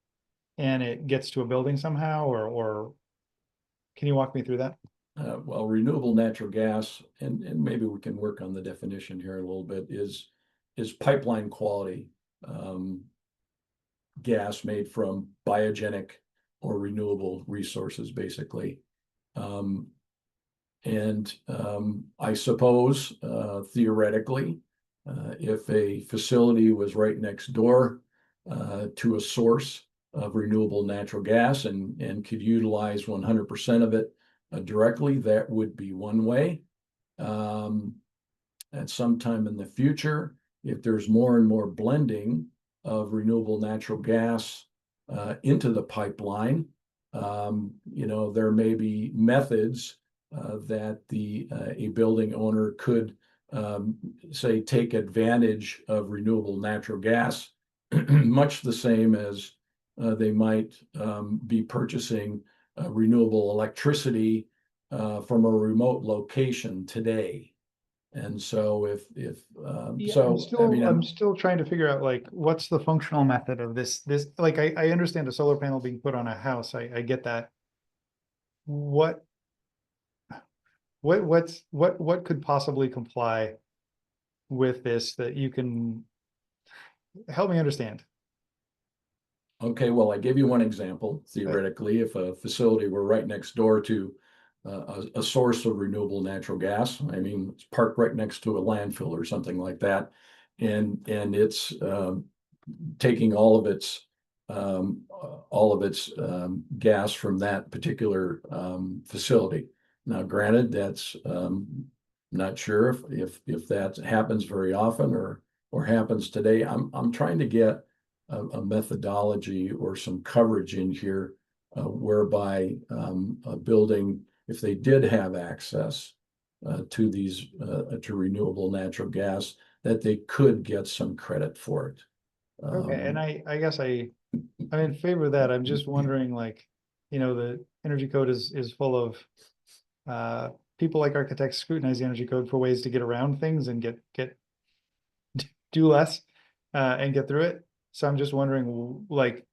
Speaker 1: and it gets to a building somehow, or can you walk me through that?
Speaker 21: Well, renewable natural gas, and maybe we can work on the definition here a little bit, is pipeline quality gas made from biogenic or renewable resources, basically. I suppose, theoretically, if a facility was right next door to a source of renewable natural gas and could utilize 100% of it directly, that would be one way. At some time in the future, if there's more and more blending of renewable natural gas into the pipeline, there may be methods that a building owner could say take advantage of renewable natural gas, much the same as they might be purchasing renewable electricity from a remote location today. And so
Speaker 1: I'm still trying to figure out like what's the functional method of this like I understand a solar panel being put on a house. I get that. What could possibly comply with this that you can help me understand?
Speaker 21: Okay, well, I gave you one example. Theoretically, if a facility were right next door to a source of renewable natural gas. I mean, it's parked right next to a landfill or something like that. And it's taking all of its gas from that particular facility. Now, granted, that's not sure if that happens very often or happens today. I'm trying to get a methodology or some coverage in here whereby a building, if they did have access to these to renewable natural gas, that they could get some credit for it.
Speaker 1: Okay, and I guess I'm in favor of that. I'm just wondering, like, the energy code is full of people like architects scrutinize the energy code for ways to get around things and get do less and get through it. So I'm just wondering, like,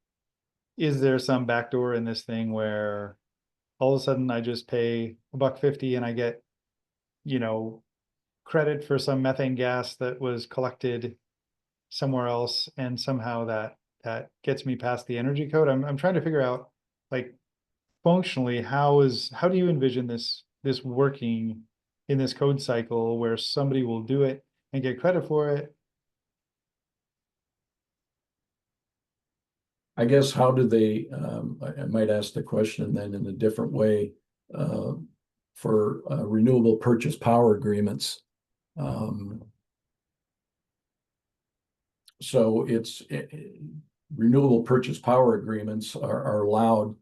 Speaker 1: is there some backdoor in this thing where all of a sudden I just pay $1.50 and I get, credit for some methane gas that was collected somewhere else, and somehow that gets me past the energy code? I'm trying to figure out, like, functionally, how do you envision this working in this code cycle where somebody will do it and get credit for it?
Speaker 21: I guess, how do they, I might ask the question then in a different way, for renewable purchase power agreements. So renewable purchase power agreements are allowed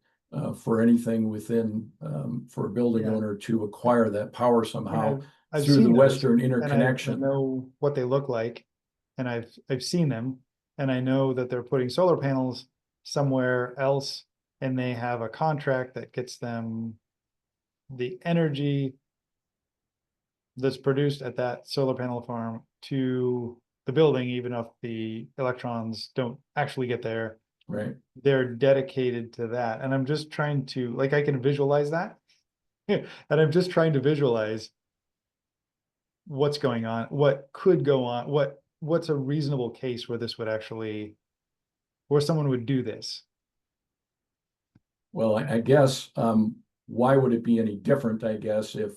Speaker 21: for anything within, for a building owner to acquire that power somehow
Speaker 1: I've
Speaker 21: through the
Speaker 1: seen those,
Speaker 21: Western
Speaker 1: and I
Speaker 21: interconnection.
Speaker 1: know what they look like, and I've seen them, and I know that they're putting solar panels somewhere else, and they have a contract that gets them the energy that's produced at that solar panel farm to the building, even if the electrons don't actually get there.
Speaker 21: Right.
Speaker 1: They're dedicated to that. And I'm just trying to, like, I can visualize that. And I'm just trying to visualize what's going on, what could go on, what's a reasonable case where this would actually, where someone would do this.
Speaker 21: Well, I guess, why would it be any different, I guess, if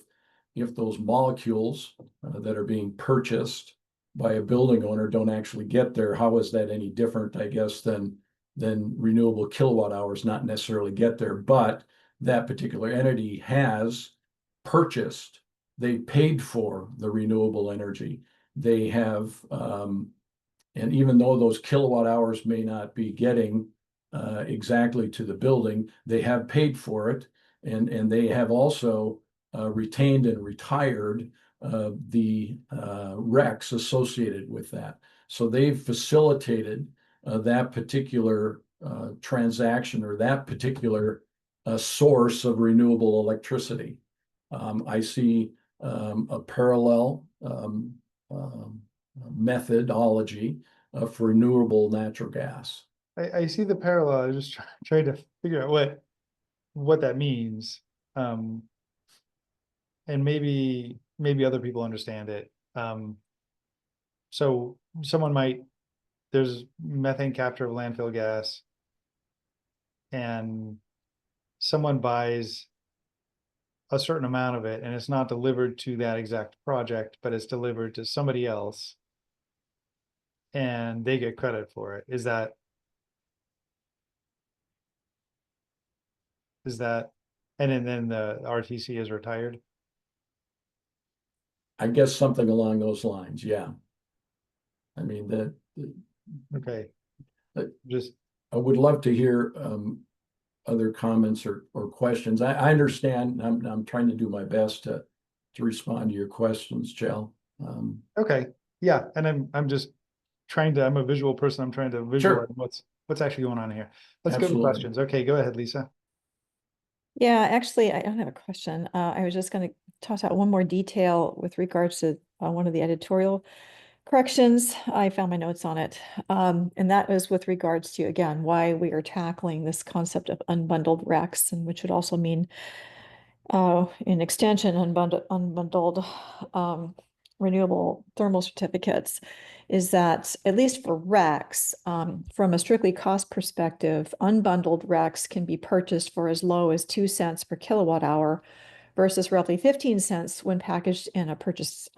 Speaker 21: those molecules that are being purchased by a building owner don't actually get there? How is that any different, I guess, than renewable kilowatt hours not necessarily get there? But that particular entity has purchased, they paid for the renewable energy. They have, and even though those kilowatt hours may not be getting exactly to the building, they have paid for it, and they have also retained and retired the RECs associated with that. So they've facilitated that particular transaction, or that particular source of renewable electricity. I see a parallel methodology for renewable natural gas.
Speaker 1: I see the parallel. I just trying to figure out what that means. And maybe other people understand it. So there's methane capture of landfill gas, and someone buys a certain amount of it, and it's not delivered to that exact project, but it's delivered to somebody else, and they get credit for it. Is that, and then the RTC is retired?
Speaker 21: I guess something along those lines, yeah. I mean,
Speaker 1: Okay.
Speaker 21: Just, I would love to hear other comments or questions. I understand. I'm trying to do my best to respond to your questions, Jill.
Speaker 1: Okay, yeah, and I'm just trying to, I'm a visual person. I'm trying to visualize what's actually going on here. Let's go to
Speaker 21: Absolutely.
Speaker 1: questions. Okay, go ahead, Lisa.
Speaker 3: Yeah, actually, I don't have a question. I was just going to toss out one more detail with regards to one of the editorial corrections. I found my notes on it. And that is with regards to, again, why we are tackling this concept of unbundled RECs, and which would also mean, in extension, unbundled renewable thermal certificates, is that, at least for RECs, from a strictly cost perspective, unbundled RECs can be purchased for as low as 2 cents per kilowatt hour versus roughly 15 cents when packaged in a purchase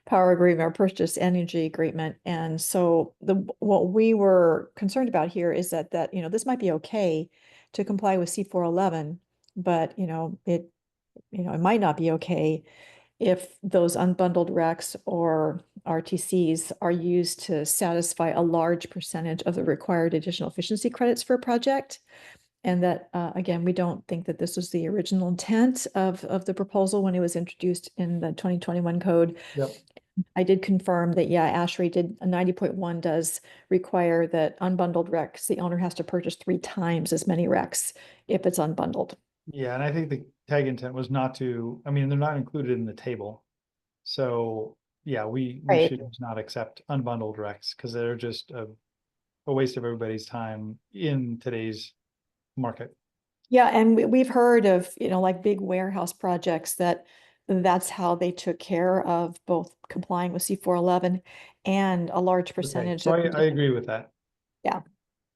Speaker 3: power agreement or purchase energy agreement. And so what we were concerned about here is that this might be okay to comply with C411, but it might not be okay if those unbundled RECs or RTCs are used to satisfy a large percentage of the required additional efficiency credits for a project. And that, again, we don't think that this was the original intent of the proposal when it was introduced in the 2021 code.
Speaker 21: Yep.
Speaker 3: I did confirm that, yeah, ASHRAE did 90.1 does require that unbundled RECs, the owner has to purchase 3 times as many RECs if it's unbundled.
Speaker 1: Yeah, and I think the tag intent was not to, I mean, they're not included in the table. So yeah, we
Speaker 3: Right.
Speaker 1: should just not accept unbundled RECs because they're just a waste of everybody's time in today's market.
Speaker 3: Yeah, and we've heard of, like big warehouse projects that's how they took care of both complying with C411 and a large
Speaker 1: Okay,
Speaker 3: percentage
Speaker 1: so
Speaker 3: of.
Speaker 1: I agree with that.
Speaker 3: Yeah,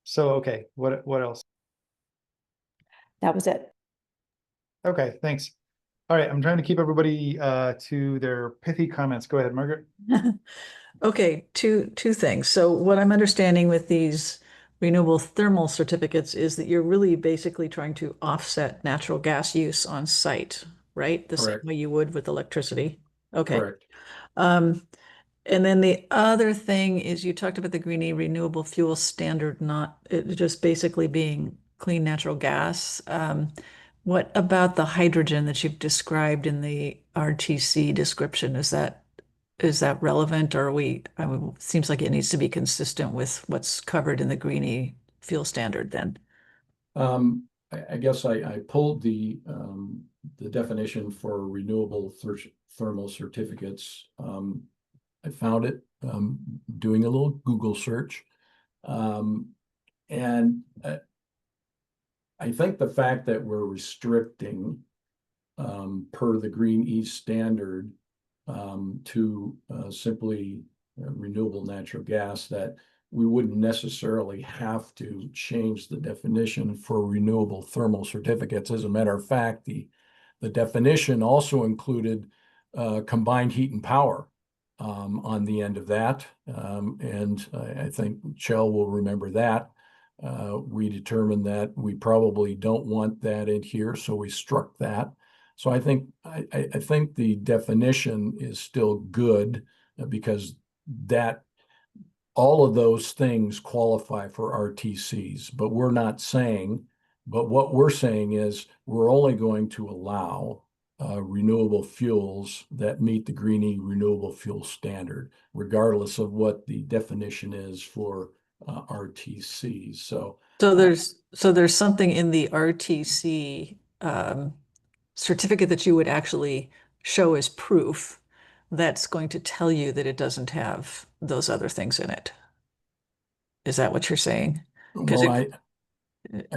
Speaker 1: So, okay, what else?
Speaker 3: that was it.
Speaker 1: Okay, thanks. All right, I'm trying to keep everybody to their pithy comments. Go ahead, Margaret.
Speaker 11: Okay, two things. So what I'm understanding with these renewable thermal certificates is that you're really basically trying to offset natural gas use on site, right? The same
Speaker 21: Correct.
Speaker 11: way you would with electricity. Okay.
Speaker 21: Correct.
Speaker 11: And then the other thing is you talked about the Greenie renewable fuel standard, not it just basically being clean natural gas. What about the hydrogen that you've described in the RTC description? Is that relevant, or it seems like it needs to be consistent with what's covered in the Greenie fuel standard then?
Speaker 21: I guess I pulled the definition for renewable thermal certificates. I found it doing a little Google search. And I think the fact that we're restricting per the Green East standard to simply renewable natural gas, that we wouldn't necessarily have to change the definition for renewable thermal certificates. As a matter of fact, the definition also included combined heat and power on the end of that. And I think Chell will remember that. We determined that we probably don't want that in here, so we struck that. So I think the definition is still good because that all of those things qualify for RTCs, but what we're saying is we're only going to allow renewable fuels that meet the Greenie renewable fuel standard, regardless of what the definition is for RTCs. So
Speaker 11: there's something in the RTC certificate that you would actually show as proof that's going to tell you that it doesn't have those other things in it. Is that what you're saying?
Speaker 21: Well,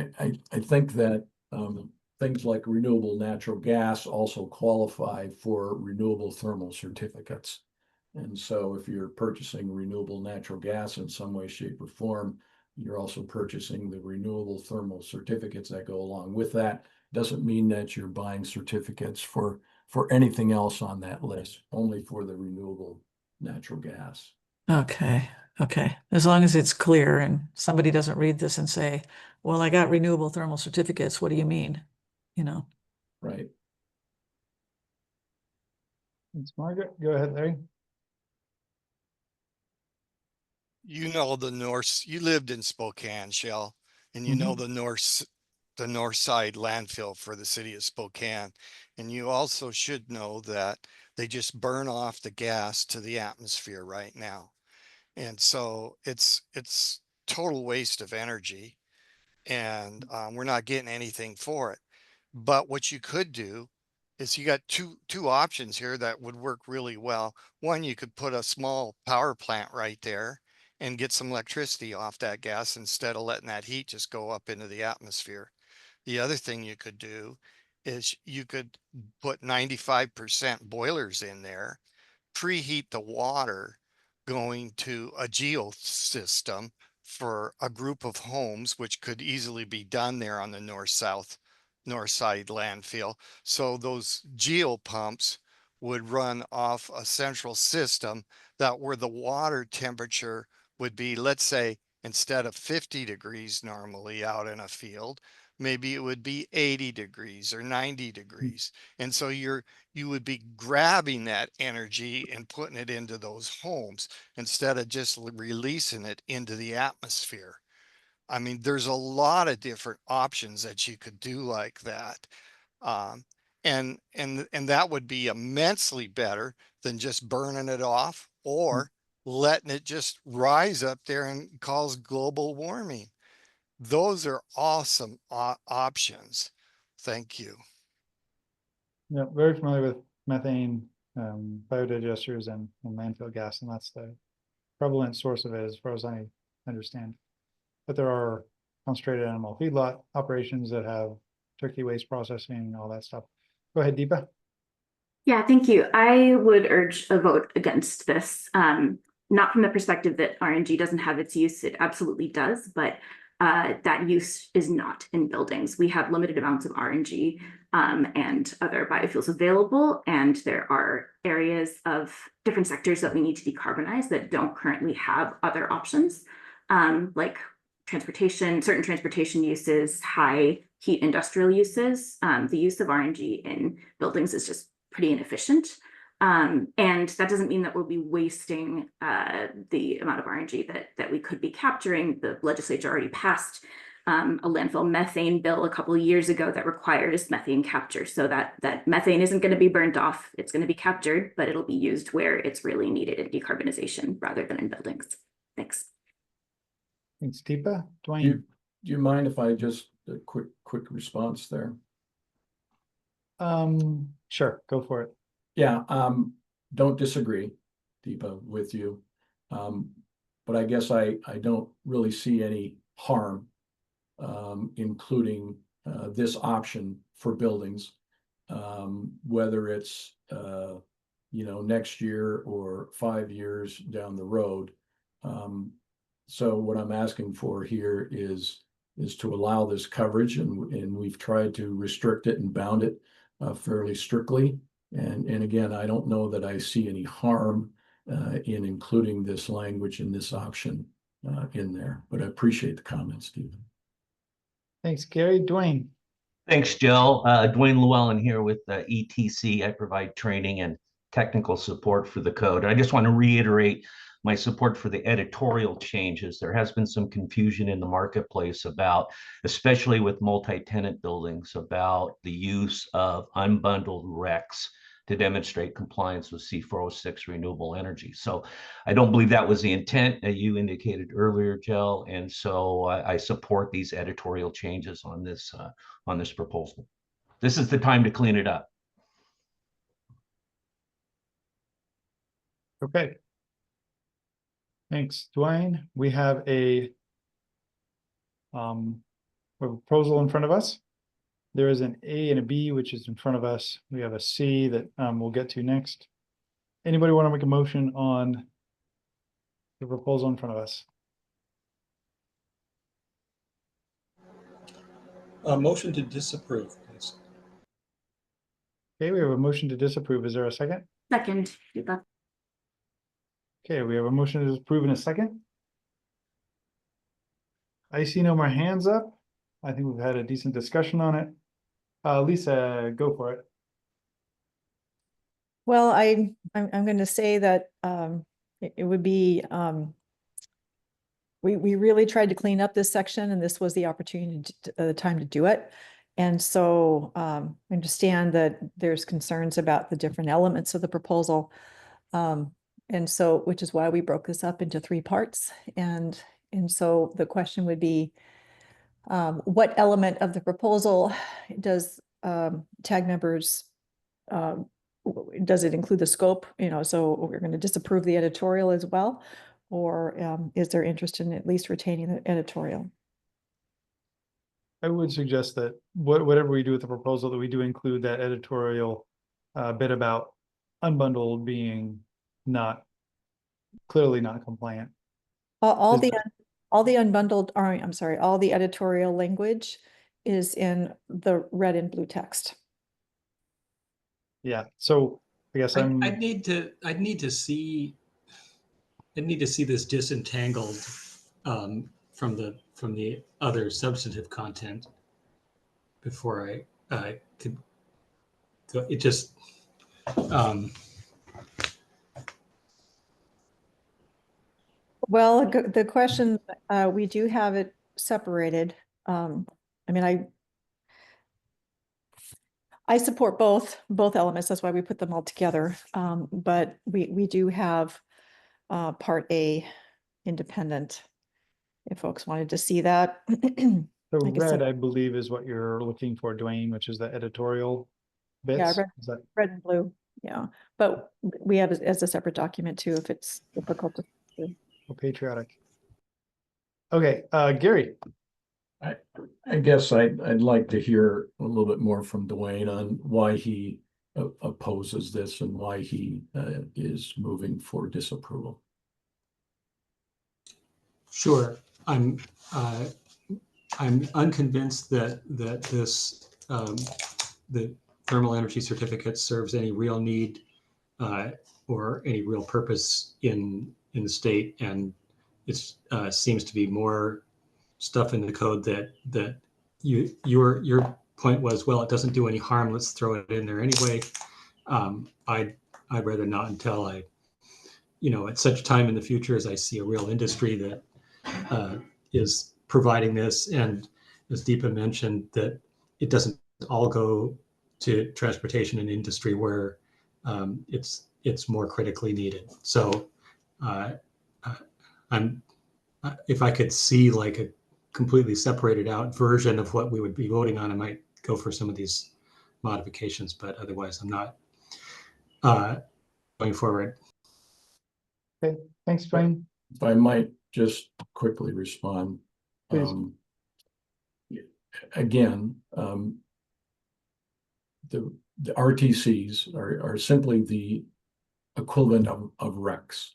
Speaker 21: I think that things like renewable natural gas also qualify for renewable thermal certificates. And so if you're purchasing renewable natural gas in some way, shape, or form, you're also purchasing the renewable thermal certificates that go along with that. Doesn't mean that you're buying certificates for anything else on that list, only for the renewable natural gas.
Speaker 11: Okay. As long as it's clear and somebody doesn't read this and say, well, I got renewable thermal certificates. What do you mean?
Speaker 21: Right.
Speaker 1: Thanks, Margaret. Go ahead, Larry.
Speaker 15: You lived in Spokane, Shell, and you know the north side landfill for the city of Spokane. And you also should know that they just burn off the gas to the atmosphere right now. And so it's total waste of energy, and we're not getting anything for it. But what you could do is you got two options here that would work really well. One, you could put a small power plant right there and get some electricity off that gas instead of letting that heat just go up into the atmosphere. The other thing you could do is you could put 95% boilers in there, preheat the water going to a geosystem for a group of homes, which could easily be done there on the north-south Northside landfill. So those geo pumps would run off a central system that where the water temperature would be, let's say, instead of 50 degrees normally out in a field, maybe it would be 80 degrees or 90 degrees. And so you would be grabbing that energy and putting it into those homes instead of just releasing it into the atmosphere. I mean, there's a lot of different options that you could do like that. And that would be immensely better than just burning it off or letting it just rise up there and cause global warming. Those are awesome options. Thank you.
Speaker 1: Yeah, very familiar with methane, biodigesters and landfill gas, and that's the prevalent source of it as far as I understand. But there are concentrated animal feedlot operations that have turkey waste processing, all that stuff. Go ahead, Deepa.
Speaker 18: Yeah, thank you. I would urge a vote against this, not from the perspective that RNG doesn't have its use, it absolutely does, but that use is not in buildings. We have limited amounts of RNG and other biofuels available, and there are areas of different sectors that we need to decarbonize that don't currently have other options, like transportation, certain transportation uses, high heat industrial uses. The use of RNG in buildings is just pretty inefficient. And that doesn't mean that we'll be wasting the amount of RNG that we could be capturing. The legislature already passed a landfill methane bill a couple of years ago that requires methane capture. So that methane isn't going to be burned off. It's going to be captured, but it'll be used where it's really needed in decarbonization rather than in buildings. Thanks.
Speaker 1: Thanks, Deepa. Dwayne.
Speaker 21: Do you mind if I just a quick response there?
Speaker 1: Sure, go for it.
Speaker 21: Yeah, don't disagree, Deepa, with you. But I guess I don't really see any harm including this option for buildings, whether it's next year or 5 years down the road. So what I'm asking for here is to allow this coverage, and we've tried to restrict it and bound it fairly strictly. And again, I don't know that I see any harm in including this language and this option in there, but I appreciate the comments, Stephen.
Speaker 1: Thanks, Gary. Dwayne.
Speaker 13: Thanks, Jill. Dwayne Llewellyn here with ETC. I provide training and technical support for the code. And I just want to reiterate my support for the editorial changes. There has been some confusion in the marketplace about, especially with multi-tenant buildings, about the use of unbundled RECs to demonstrate compliance with C406 renewable energy. So I don't believe that was the intent that you indicated earlier, Jill. And so I support these editorial changes on this proposal. This is the time to clean it up.
Speaker 1: Okay. Thanks, Dwayne. We have a proposal in front of us. There is an A and a B, which is in front of us. We have a C that we'll get to next. Anybody want to make a motion on the proposal in front of us?
Speaker 9: A motion to disapprove, please.
Speaker 1: Okay, we have a motion to disapprove. Is there a second?
Speaker 18: Second.
Speaker 1: Okay, we have a motion to disapprove in a second. I see no more hands up. I think we've had a decent discussion on it. Lisa, go for it.
Speaker 3: Well, I'm going to say that it would be we really tried to clean up this section, and this was the opportunity, the time to do it. And so I understand that there's concerns about the different elements of the proposal. And so, which is why we broke this up into 3 parts. And so the question would be, what element of the proposal does TAG members, does it include the scope? So we're going to disapprove the editorial as well, or is there interest in at least retaining the editorial?
Speaker 1: I would suggest that whatever we do with the proposal, that we do include that editorial bit about unbundled being clearly not compliant.
Speaker 3: All the unbundled, I'm sorry, all the editorial language is in the red and blue text.
Speaker 1: Yeah, so I guess
Speaker 9: I'd need to see this disentangled from the other substantive content before I could go. It just
Speaker 3: Well, the question, we do have it separated. I mean, I support both elements. That's why we put them all together. But we do have part A independent, if folks wanted to see that.
Speaker 1: the
Speaker 3: I guess
Speaker 1: red,
Speaker 3: so.
Speaker 1: I believe, is what you're looking for, Dwayne, which is the editorial bits.
Speaker 3: Yeah,
Speaker 1: Is that
Speaker 3: red and blue. Yeah, but we have it as a separate document too, if it's difficult to see.
Speaker 1: patriotic? Okay, Gary.
Speaker 21: I guess I'd like to hear a little bit more from Dwayne on why he opposes this and why he is moving for disapproval.
Speaker 9: Sure. I'm unconvinced that this the thermal energy certificate serves any real need or any real purpose in the state, and it seems to be more stuff in the code that your point was, well, it doesn't do any harm, let's throw it in there anyway. I'd rather not until I, at such time in the future as I see a real industry that is providing this, and as Deepa mentioned, that it doesn't all go to transportation and industry where it's more critically needed. So if I could see like a completely separated out version of what we would be voting on, I might go for some of these modifications, but otherwise I'm not going forward.
Speaker 1: Okay, thanks, Dwayne.
Speaker 21: If I might just quickly respond.
Speaker 1: Please.
Speaker 21: Again, the RTCs are simply the equivalent of RECs.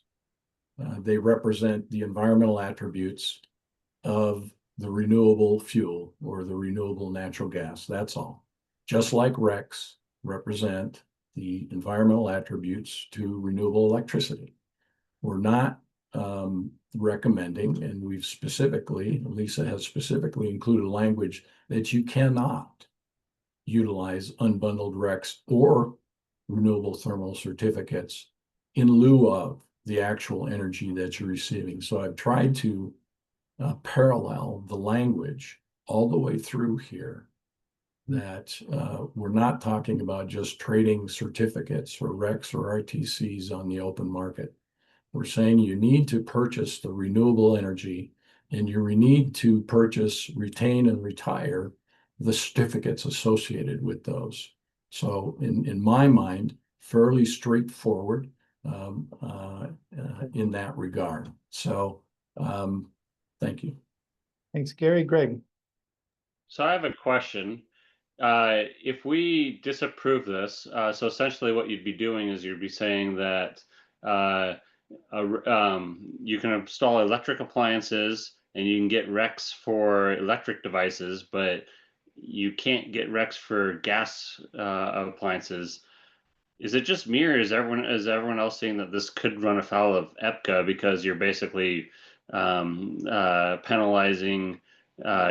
Speaker 21: They represent the environmental attributes of the renewable fuel or the renewable natural gas. That's all. Just like RECs represent the environmental attributes to renewable electricity. We're not recommending, and we've specifically, Lisa has specifically included language that you cannot utilize unbundled RECs or renewable thermal certificates in lieu of the actual energy that you're receiving. So I've tried to parallel the language all the way through here, that we're not talking about just trading certificates or RECs or RTCs on the open market. We're saying you need to purchase the renewable energy, and you need to purchase, retain, and retire the certificates associated with those. So in my mind, fairly straightforward in that regard. So thank you.
Speaker 1: Thanks, Gary. Greg.
Speaker 5: So I have a question. If we disapprove this, so essentially what you'd be doing is you'd be saying that you can install electric appliances and you can get RECs for electric devices, but you can't get RECs for gas appliances. Is it just me, or is everyone else saying that this could run afoul of EPCA because you're basically penalizing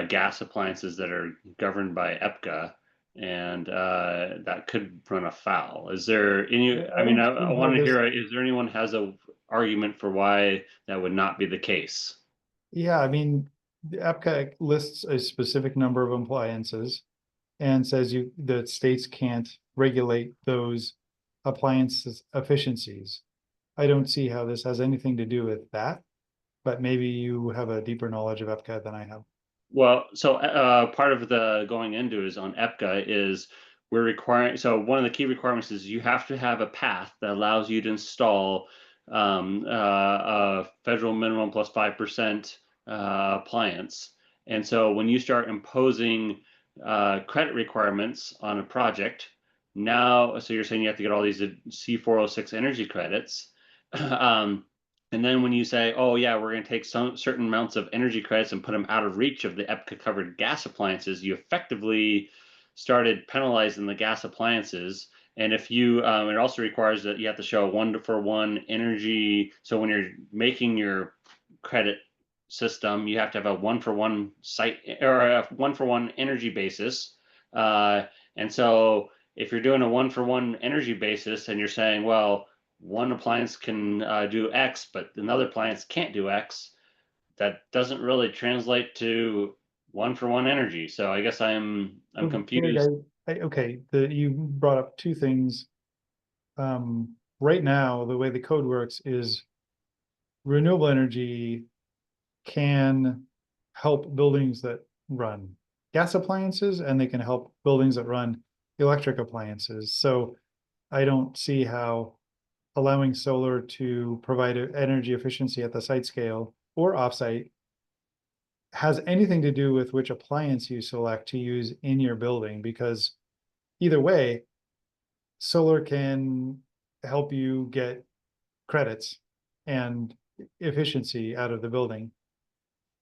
Speaker 5: gas appliances that are governed by EPCA, and that could run afoul? Is there any? I mean, I want to hear. Is there anyone has a argument for why that would not be the case?
Speaker 1: Yeah, I mean, the EPCA lists a specific number of appliances and says the states can't regulate those appliances efficiencies. I don't see how this has anything to do with that, but maybe you have a deeper knowledge of EPCA than I have.
Speaker 5: Well, so part of the going into is on EPCA is we're requiring, so one of the key requirements is you have to have a path that allows you to install a federal minimum plus 5% appliance. And so when you start imposing credit requirements on a project, now, so you're saying you have to get all these C406 energy credits. And then when you say, oh yeah, we're going to take some certain amounts of energy credits and put them out of reach of the EPCA covered gas appliances, you effectively started penalizing the gas appliances. And if you, it also requires that you have to show a 1-for-1 energy. So when you're making your credit system, you have to have a 1-for-1 site or a 1-for-1 energy basis. And so if you're doing a 1-for-1 energy basis and you're saying, well, one appliance can do X, but another appliance can't do X, that doesn't really translate to 1-for-1 energy. So I guess I'm
Speaker 1: Greg,
Speaker 5: confused.
Speaker 1: Okay, you brought up two things. Right now, the way the code works is renewable energy can help buildings that run gas appliances, and they can help buildings that run electric appliances. So I don't see how allowing solar to provide energy efficiency at the site scale or offsite has anything to do with which appliance you select to use in your building, because either way, solar can help you get credits and efficiency out of the building.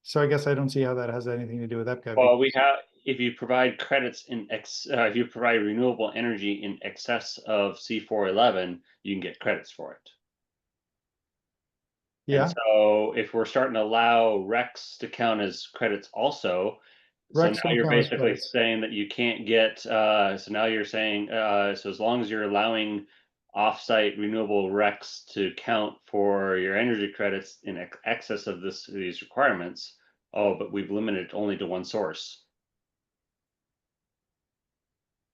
Speaker 1: So I guess I don't see how that has anything to do with EPCA.
Speaker 5: Well, we have, if you provide credits if you provide renewable energy in excess of C411, you can get credits for it.
Speaker 1: Yeah.
Speaker 5: And so if we're starting to allow RECs to count as credits also, so
Speaker 1: RECs
Speaker 5: now
Speaker 1: don't
Speaker 5: you're
Speaker 1: count as
Speaker 5: basically
Speaker 1: credits.
Speaker 5: saying that you can't get, so now you're saying, so as long as you're allowing offsite renewable RECs to count for your energy credits in excess of these requirements, oh, but we've limited it only to one source.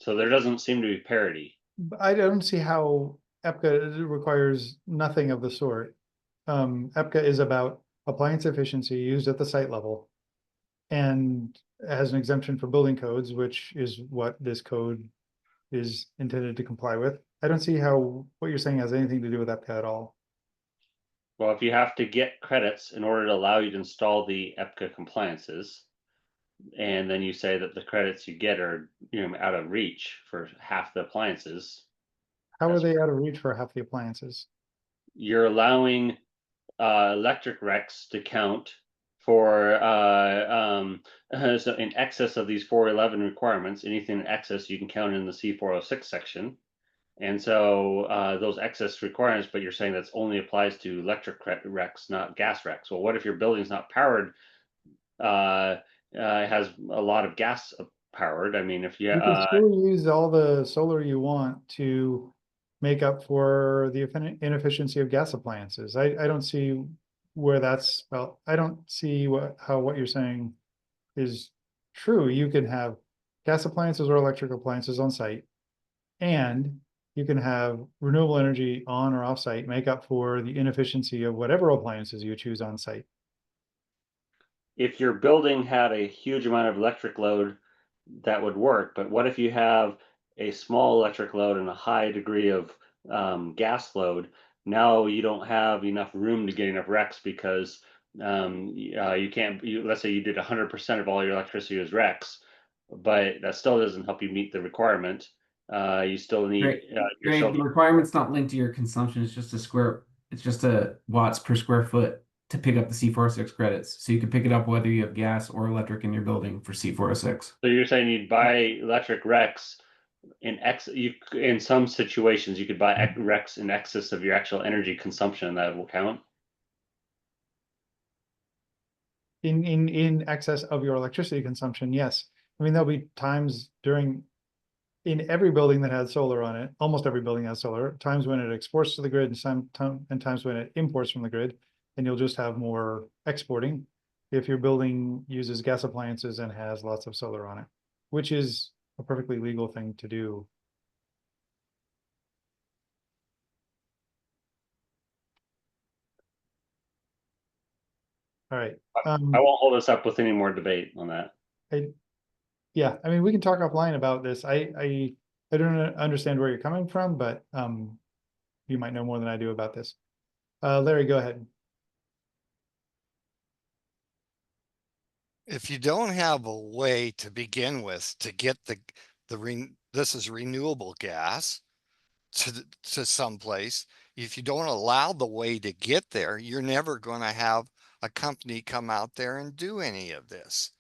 Speaker 5: So there doesn't seem to be parity.
Speaker 1: I don't see how EPCA requires nothing of the sort. EPCA is about appliance efficiency used at the site level, and has an exemption for building codes, which is what this code is intended to comply with. I don't see how what you're saying has anything to do with EPCA at all.
Speaker 5: Well, if you have to get credits in order to allow you to install the EPCA compliances, and then you say that the credits you get are, out of reach for half the appliances,
Speaker 1: How are they out of reach for half the appliances?
Speaker 5: you're allowing electric RECs to count for so in excess of these 411 requirements. Anything in excess you can count in the C406 section. And so those excess requirements, but you're saying that's only applies to electric RECs, not gas RECs. Well, what if your building's not powered? It has a lot of gas powered. I mean, if you
Speaker 1: can still use all the solar you want to make up for the inefficiency of gas appliances. I don't see where that's, well, I don't see how what you're saying is true. You can have gas appliances or electric appliances on site, and you can have renewable energy on or off site make up for the inefficiency of whatever appliances you choose on site.
Speaker 5: if your building had a huge amount of electric load, that would work. But what if you have a small electric load and a high degree of gas load? Now you don't have enough room to get enough RECs because you can't. Let's say you did 100% of all your electricity as RECs, but that still doesn't help you meet the requirement. You still need.
Speaker 17: Greg, the requirement's not linked to your consumption. It's just a watts per square foot to pick up the C406 credits. So you can pick it up whether you have gas or electric in your building for C406.
Speaker 5: So you're saying you'd buy electric RECs in some situations you could buy RECs in excess of your actual energy consumption, and that will count?
Speaker 1: In excess of your electricity consumption, yes. I mean, there'll be times in every building that has solar on it, almost every building has solar, times when it exports to the grid and times when it imports from the grid, and you'll just have more exporting if your building uses gas appliances and has lots of solar on it, which is a perfectly legal thing to do. All right.
Speaker 5: I won't hold us up with any more debate on that.
Speaker 1: Yeah, I mean, we can talk offline about this. I don't understand where you're coming from, but you might know more than I do about this. Larry, go ahead.
Speaker 15: If you don't have a way to begin with to get this is renewable gas to someplace, if you don't allow the way to get there, you're never going to have a company come out there and do any of this.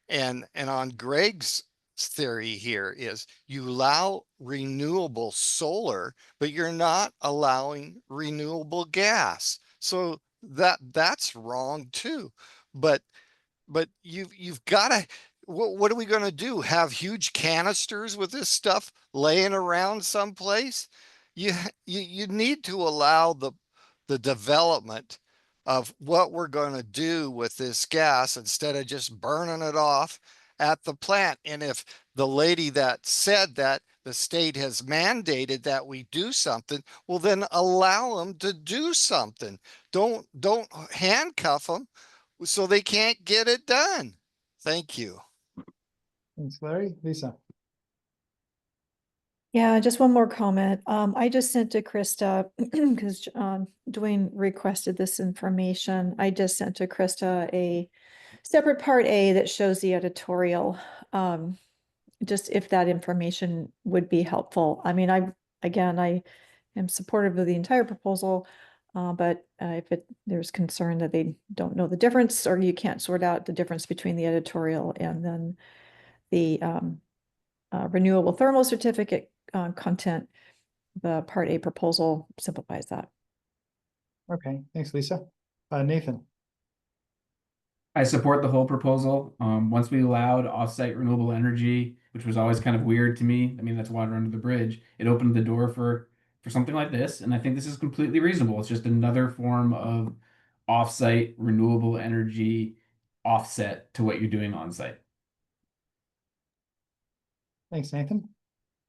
Speaker 15: And on Greg's theory here is you allow renewable solar, but you're not allowing renewable gas. So that's wrong too. But you've got to, what are we going to do? Have huge canisters with this stuff laying around someplace? You need to allow the development of what we're going to do with this gas instead of just burning it off at the plant. And if the lady that said that the state has mandated that we do something, well, then allow them to do something. Don't handcuff them so they can't get it done. Thank you.
Speaker 1: Thanks, Larry. Lisa.
Speaker 3: Yeah, just one more comment. I just sent to Krista because Dwayne requested this information. I just sent to Krista a separate part A that shows the editorial. Just if that information would be helpful. I mean, I am supportive of the entire proposal, but if there's concern that they don't know the difference, or you can't sort out the difference between the editorial and then the renewable thermal certificate content, the Part A proposal simplifies that.
Speaker 1: Okay, thanks, Lisa. Nathan.
Speaker 17: I support the whole proposal. Once we allowed offsite renewable energy, which was always kind of weird to me. I mean, that's water under the bridge. It opened the door for something like this, and I think this is completely reasonable. It's just another form of offsite renewable energy offset to what you're doing on site.
Speaker 1: Thanks, Nathan.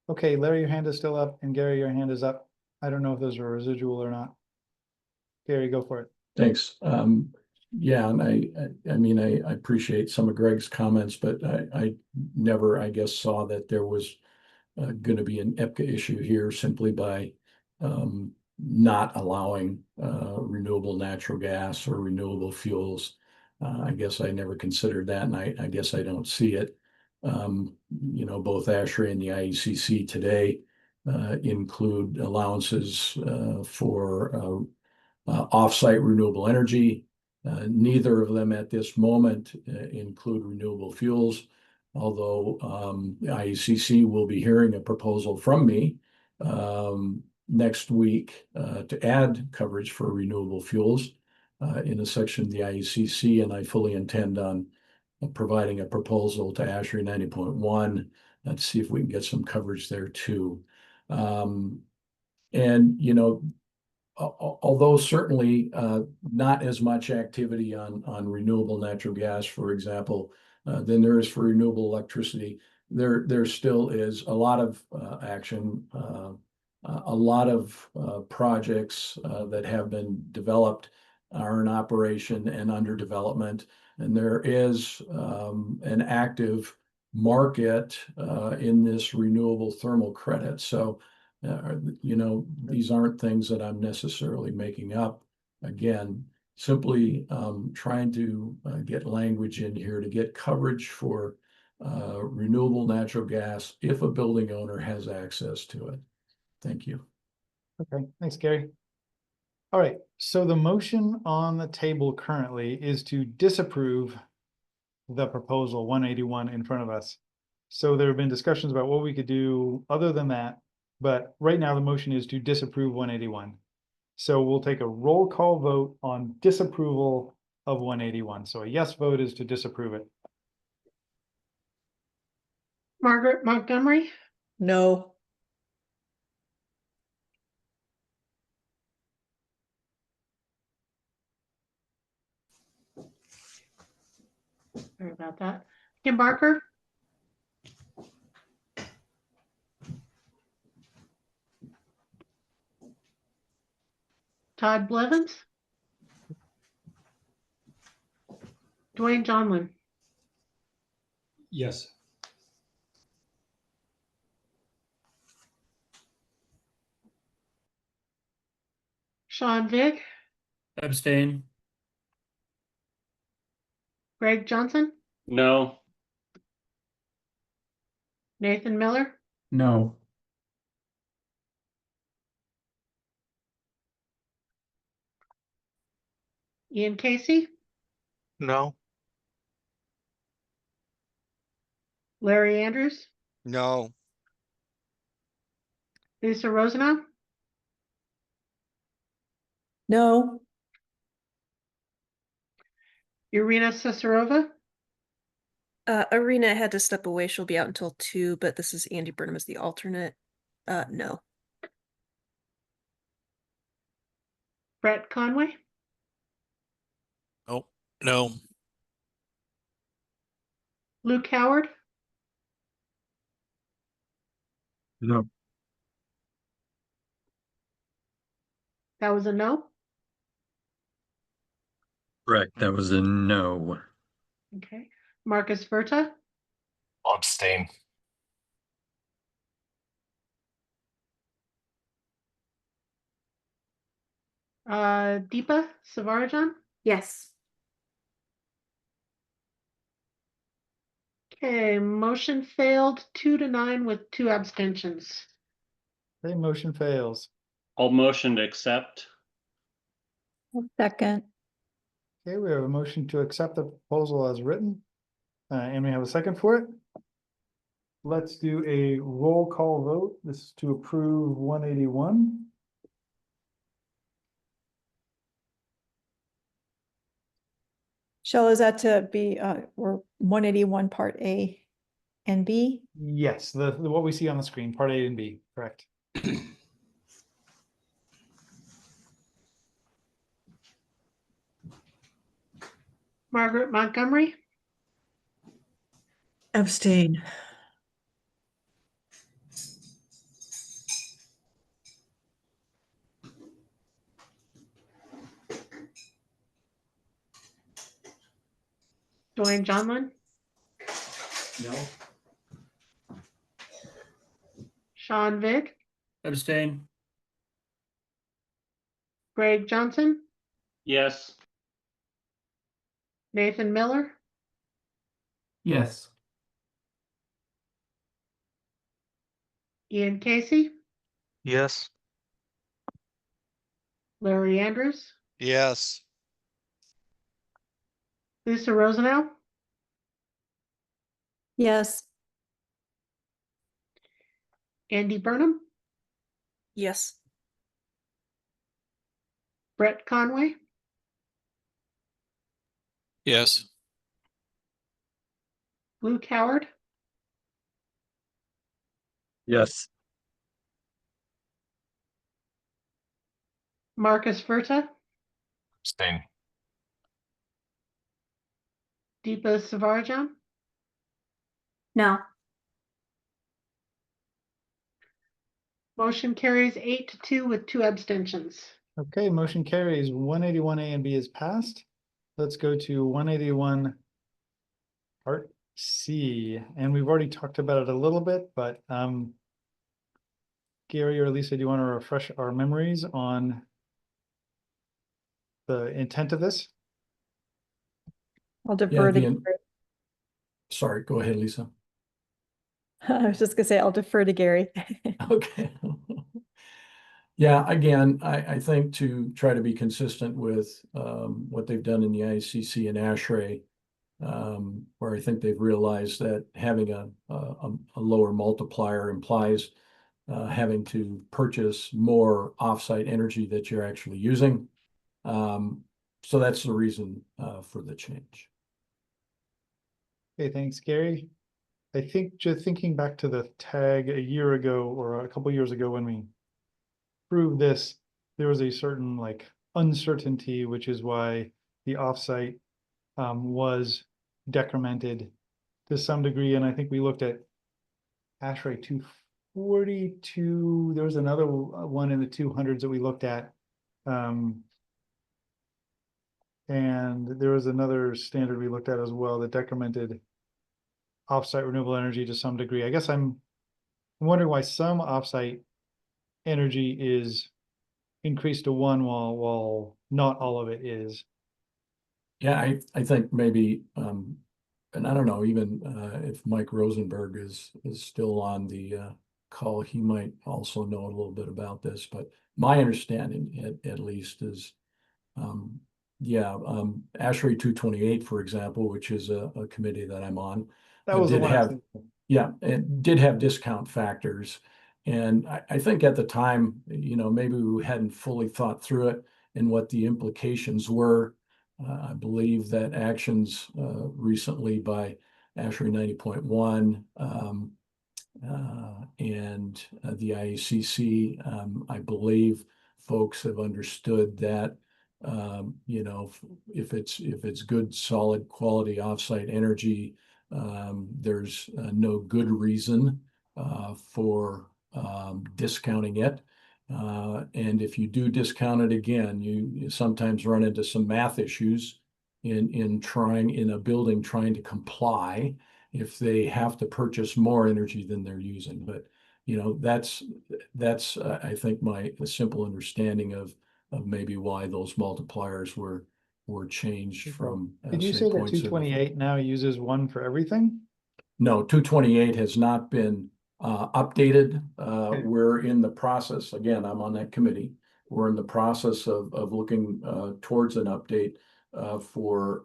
Speaker 1: Okay, Larry, your hand is still up, and Gary, your hand is up. I don't know if those are residual or not. Gary, go for it.
Speaker 21: Thanks. Yeah, and I mean, I appreciate some of Greg's comments, but I never, I guess, saw that there was going to be an EPCA issue here simply by not allowing renewable natural gas or renewable fuels. I guess I never considered that, and I guess I don't see it. You know, both ASHRAE and the IECC today include allowances for offsite renewable energy. Neither of them at this moment include renewable fuels, although the IECC will be hearing a proposal from me next week to add coverage for renewable fuels in a section of the IECC, and I fully intend on providing a proposal to ASHRAE 90.1 to see if we can get some coverage there too. And, you know, although certainly not as much activity on renewable natural gas, for example, than there is for renewable electricity, there still is a lot of action, a lot of projects that have been developed are in operation and under development, and there is an active market in this renewable thermal credit. So you know, these aren't things that I'm necessarily making up. Again, simply trying to get language in here to get coverage for renewable natural gas if a building owner has access to it. Thank you.
Speaker 1: Okay, thanks, Gary. All right, so the motion on the table currently is to disapprove the proposal 181 in front of us. So there have been discussions about what we could do other than that, but right now the motion is to disapprove 181. So we'll take a roll call vote on disapproval of 181. So a yes vote is to disapprove it.
Speaker 2: Margaret Montgomery,
Speaker 11: No.
Speaker 2: sorry about that. Kim Barker, Todd Blevins, Dwayne Johnlin,
Speaker 21: Yes.
Speaker 2: Sean Vig,
Speaker 4: Abstain.
Speaker 2: Greg Johnson,
Speaker 5: No.
Speaker 2: Nathan Miller,
Speaker 17: No.
Speaker 2: Ian Casey,
Speaker 4: No.
Speaker 2: Larry Andrews,
Speaker 15: No.
Speaker 2: Lisa Rosenau,
Speaker 3: No.
Speaker 2: Irina Cesarova,
Speaker 12: Arena had to step away. She'll be out until 2, but this is Andy Burnham as the alternate. No.
Speaker 2: Brett Conway,
Speaker 4: Oh, no.
Speaker 2: Luke Howard,
Speaker 4: No.
Speaker 2: that was a no.
Speaker 10: Correct. That was a no.
Speaker 2: Okay. Marcus Verta,
Speaker 19: I'll abstain.
Speaker 2: Deepa Savarajan.
Speaker 18: Yes.
Speaker 2: Okay, motion failed 2-9 with 2 abstentions.
Speaker 1: Okay, motion fails.
Speaker 5: I'll motion to accept.
Speaker 3: Second.
Speaker 1: Okay, we have a motion to accept the proposal as written. And we have a second for it. Let's do a roll call vote. This is to approve 181.
Speaker 3: Shell, is that to be, we're 181 part A and B?
Speaker 1: Yes, the what we see on the screen, part A and B, correct.
Speaker 2: Margaret Montgomery,
Speaker 11: Abstain.
Speaker 2: Dwayne Johnlin,
Speaker 20: No.
Speaker 2: Sean Vig,
Speaker 17: Abstain.
Speaker 2: Greg Johnson,
Speaker 5: Yes.
Speaker 2: Nathan Miller,
Speaker 17: Yes.
Speaker 2: Ian Casey,
Speaker 4: Yes.
Speaker 2: Larry Andrews,
Speaker 15: Yes.
Speaker 2: Lisa Rosenau,
Speaker 3: Yes.
Speaker 2: Andy Burnham,
Speaker 12: Yes.
Speaker 2: Brett Conway,
Speaker 4: Yes.
Speaker 2: Luke Howard,
Speaker 10: Yes.
Speaker 2: Marcus Verta,
Speaker 19: Abstain.
Speaker 2: Deepa Savarajan.
Speaker 18: No.
Speaker 2: Motion carries 8-2 with 2 abstentions.
Speaker 1: Okay, motion carries. 181A and B is passed. Let's go to 181 part C. And we've already talked about it a little bit, but Gary or Lisa, do you want to refresh our memories on the intent of this?
Speaker 3: I'll defer to.
Speaker 21: Sorry, go ahead, Lisa.
Speaker 3: I was just gonna say, I'll defer to Gary.
Speaker 21: Okay. Yeah, again, I think to try to be consistent with what they've done in the ICC and ASHRAE, where I think they've realized that having a lower multiplier implies having to purchase more offsite energy that you're actually using. So that's the reason for the change.
Speaker 1: Okay, thanks, Gary. I think just thinking back to the tag a year ago or a couple years ago when we approved this, there was a certain like uncertainty, which is why the offsite was decremented to some degree. And I think we looked at ASHRAE 242. There was another one in the 200s that we looked at. And there was another standard we looked at as well that decremented offsite renewable energy to some degree. I guess I'm wondering why some offsite energy is increased to 1 while not all of it is.
Speaker 21: Yeah, I think maybe, and I don't know, even if Mike Rosenberg is still on the call, he might also know a little bit about this. But my understanding, at least, is yeah, ASHRAE 228, for example, which is a committee that I'm on.
Speaker 1: That was the
Speaker 21: did
Speaker 1: one I was
Speaker 21: have,
Speaker 1: thinking.
Speaker 21: yeah, it did have discount factors. And I think at the time, maybe we hadn't fully thought through it and what the implications were. I believe that actions recently by ASHRAE 90.1 and the IECC, I believe folks have understood that if it's good, solid quality offsite energy, there's no good reason for discounting it. And if you do discount it again, you sometimes run into some math issues in a building trying to comply if they have to purchase more energy than they're using. But that's I think my simple understanding of maybe why those multipliers were changed from.
Speaker 1: Did you
Speaker 21: say
Speaker 1: say that
Speaker 21: 0.75.
Speaker 1: 228 now uses one for everything?
Speaker 21: No, 228 has not been updated.
Speaker 1: Okay.
Speaker 21: We're in the process, again, I'm on that committee. We're in the process of looking towards an update for,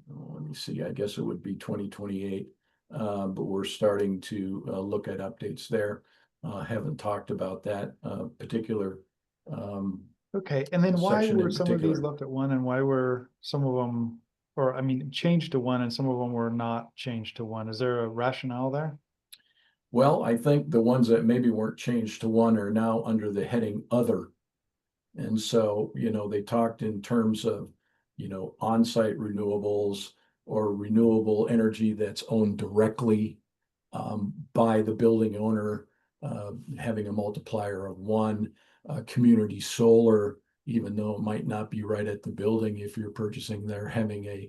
Speaker 21: let me see, I guess it would be 2028. But we're starting to look at updates there. Haven't talked about that particular
Speaker 1: Okay, and then why
Speaker 21: section
Speaker 1: were
Speaker 21: in
Speaker 1: some of these
Speaker 21: particular.
Speaker 1: left at one and why were some of them, or I mean, changed to one and some of them were not changed to one? Is there a rationale there?
Speaker 21: Well, I think the ones that maybe weren't changed to one are now under the heading other. And so, they talked in terms of, on-site renewables or renewable energy that's owned directly by the building owner, having a multiplier of 1, community solar, even though it might not be right at the building, if you're purchasing there, having a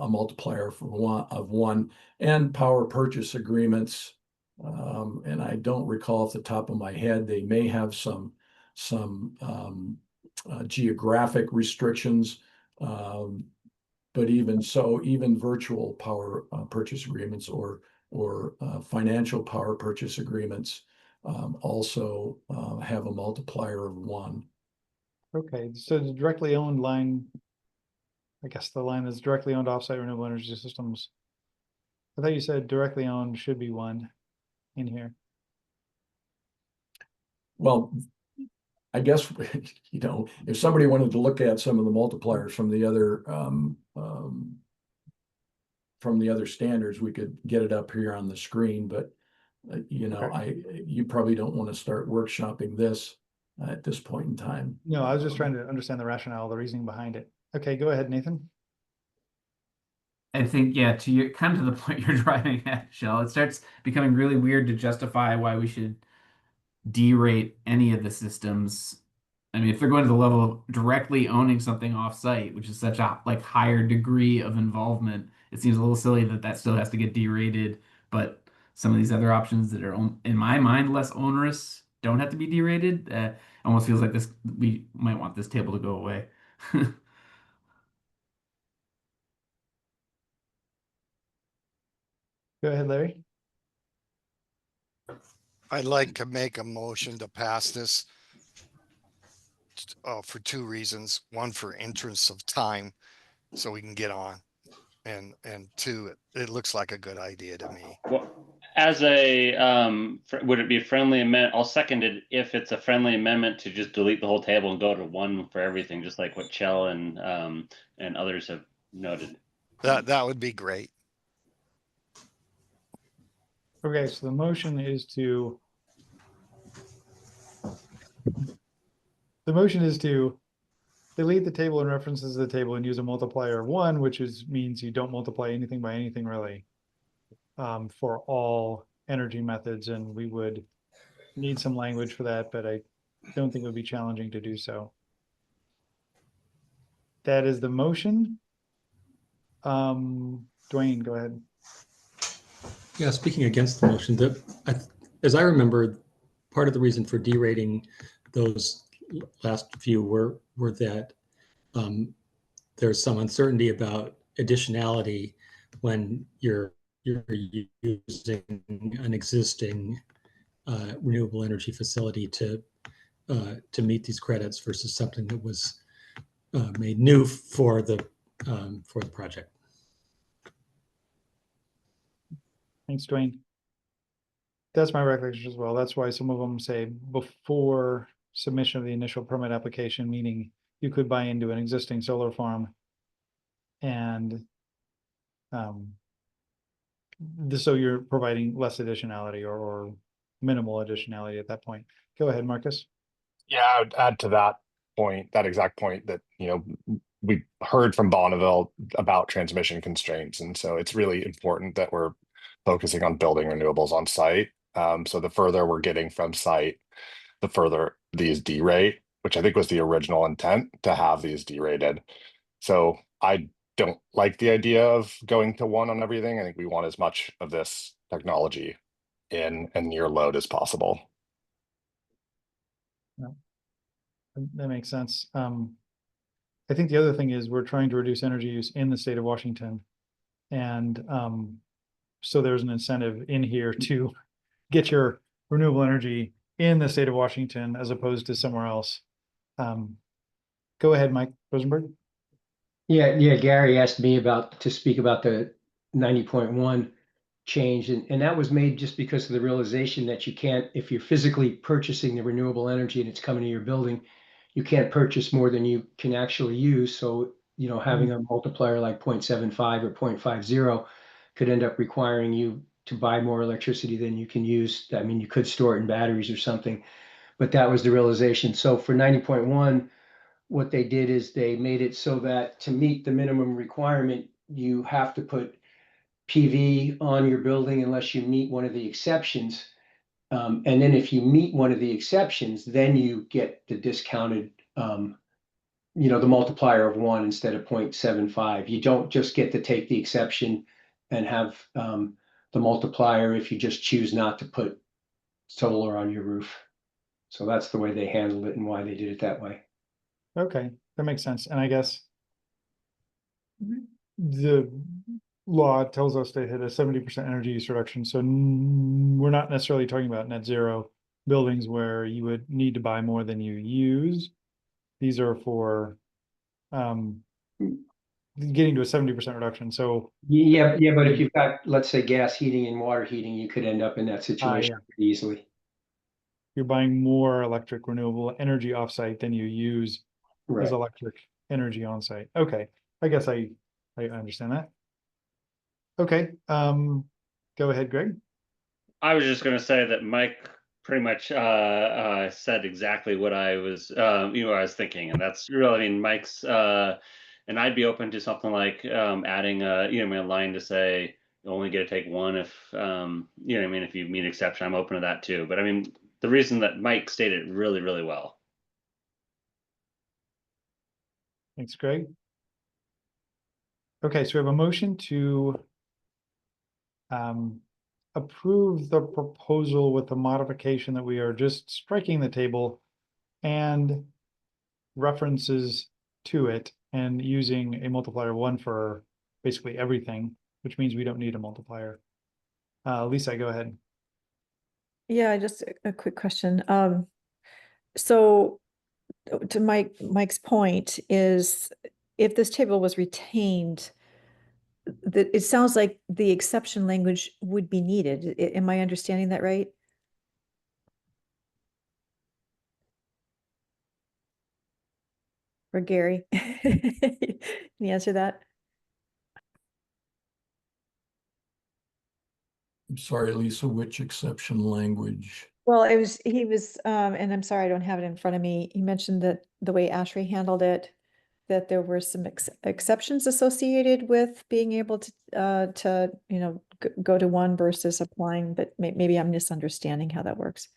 Speaker 21: multiplier of 1, and power purchase agreements. And I don't recall off the top of my head, they may have some geographic restrictions. But even so, even virtual power purchase agreements or financial power purchase agreements also have a multiplier of 1.
Speaker 1: Okay, so the directly owned line, I guess the line is directly owned offsite renewable energy systems. I thought you said directly owned should be 1 in here.
Speaker 21: Well, I guess, if somebody wanted to look at some of the multipliers from the other standards, we could get it up here on the screen, but you probably don't want to start workshopping this at this point in time.
Speaker 1: No, I was just trying to understand the rationale, the reasoning behind it. Okay, go ahead, Nathan.
Speaker 17: I think, yeah, to your kind of the point you're driving at, Shell, it starts becoming really weird to justify why we should derate any of the systems. I mean, if they're going to the level of directly owning something offsite, which is such a higher degree of involvement, it seems a little silly that still has to get derated. But some of these other options that are, in my mind, less onerous don't have to be derated. Almost feels like we might want this table to go away.
Speaker 1: Go ahead, Larry.
Speaker 15: I'd like to make a motion to pass this for 2 reasons. 1, for interest of time, so we can get on, and 2, it looks like a good idea to me.
Speaker 5: Well, as a would it be a friendly amendment? I'll second it if it's a friendly amendment to just delete the whole table and go to 1 for everything, just like what Chell and others have noted.
Speaker 15: That would be great.
Speaker 1: Okay, so the motion is to delete the table and references to the table and use a multiplier of 1, which means you don't multiply anything by anything really, for all energy methods, and we would need some language for that, but I don't think it would be challenging to do so. That is the motion. Dwayne, go ahead.
Speaker 6: Yeah, speaking against the motion, as I remember, part of the reason for derating those last few were that there's some uncertainty about additionality when you're using an existing renewable energy facility to meet these credits versus something that was made new for the project.
Speaker 1: Thanks, Dwayne. That's my recollection as well. That's why some of them say before submission of the initial permit application, meaning you could buy into an existing solar farm and so you're providing less additionality or minimal additionality at that point. Go ahead, Marcus.
Speaker 19: Yeah, I would add to that point, that exact point, that, you know, we heard from Bonneville about transmission constraints. And so it's really important that we're focusing on building renewables on site. So the further we're getting from site, the further these derate, which I think was the original intent, to have these derated. So I don't like the idea of going to one on everything. I think we want as much of this technology in and near load as possible.
Speaker 1: Yeah, that makes sense. I think the other thing is we're trying to reduce energy use in the state of Washington. And so there's an incentive in here to get your renewable energy in the state of Washington as opposed to somewhere else. Go ahead, Mike Rosenberg.
Speaker 14: Yeah, Gary asked me to speak about the 90.1 change, and that was made just because of the realization that you can't, if you're physically purchasing the renewable energy and it's coming to your building, you can't purchase more than you can actually use. So, you know, having a multiplier like 0.75 or 0.50 could end up requiring you to buy more electricity than you can use. I mean, you could store it in batteries or something, but that was the realization. So for 90.1, what they did is they made it so that to meet the minimum requirement, you have to put PV on your building unless you meet one of the exceptions. And then if you meet one of the exceptions, then you get the discounted, you know, the multiplier of 1 instead of 0.75. You don't just get to take the exception and have the multiplier if you just choose not to put solar on your roof. So that's the way they handled it and why they did it that way.
Speaker 1: Okay, that makes sense. And I guess the law tells us to hit a 70% energy use reduction. So we're not necessarily talking about net zero buildings where you would need to buy more than you use. These are for getting to a 70% reduction. So
Speaker 14: yeah, but if you've got, let's say, gas heating and water heating, you could end up in that situation pretty easily.
Speaker 1: You're buying more electric renewable energy offsite than you use as electric energy on site. Okay, I guess I understand that. Okay, go ahead, Greg.
Speaker 5: I was just going to say that Mike pretty much said exactly what I was, I was thinking, and that's really, I mean, Mike's, and I'd be open to something like adding a, a line to say you only get to take one if, if you meet an exception. I'm open to that too. But I mean, the reason that Mike stated it really, really well.
Speaker 1: Thanks, Greg. Okay, so we have a motion to approve the proposal with the modification that we are just striking the table and references to it and using a multiplier of 1 for basically everything, which means we don't need a multiplier. Lisa, go ahead.
Speaker 3: Yeah, just a quick question. So to Mike's point is, if this table was retained, it sounds like the exception language would be needed. Am I understanding that right? Or Gary? Can you answer that?
Speaker 21: I'm sorry, Lisa, which exception language?
Speaker 3: Well, he was, and I'm sorry, I don't have it in front of me. He mentioned that the way ASHRAE handled it, that there were some exceptions associated with being able to go to 1 versus applying, but maybe I'm misunderstanding how that works.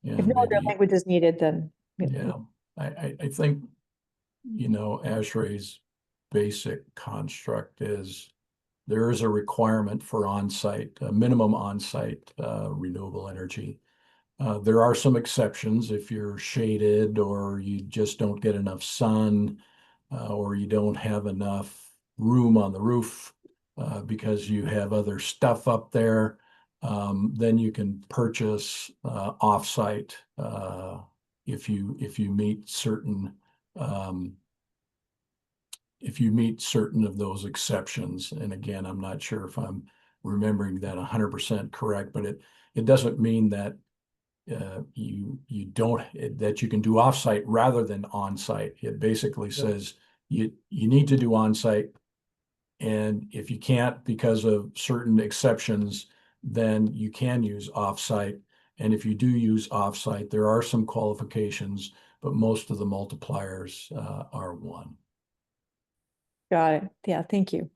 Speaker 21: Yeah,
Speaker 3: If no other language is needed, then
Speaker 21: yeah, I think, ASHRAE's basic construct is there is a requirement for on-site, a minimum on-site renewable energy. There are some exceptions if you're shaded or you just don't get enough sun or you don't have enough room on the roof because you have other stuff up there. Then you can purchase off-site if you meet certain if you meet certain of those exceptions, and again, I'm not sure if I'm remembering that 100% correct, but it doesn't mean that you don't that you can do offsite rather than on-site. It basically says you need to do on-site, and if you can't because of certain exceptions, then you can use offsite. And if you do use offsite, there are some qualifications, but most of the multipliers are 1.
Speaker 3: Got it. Yeah, thank you.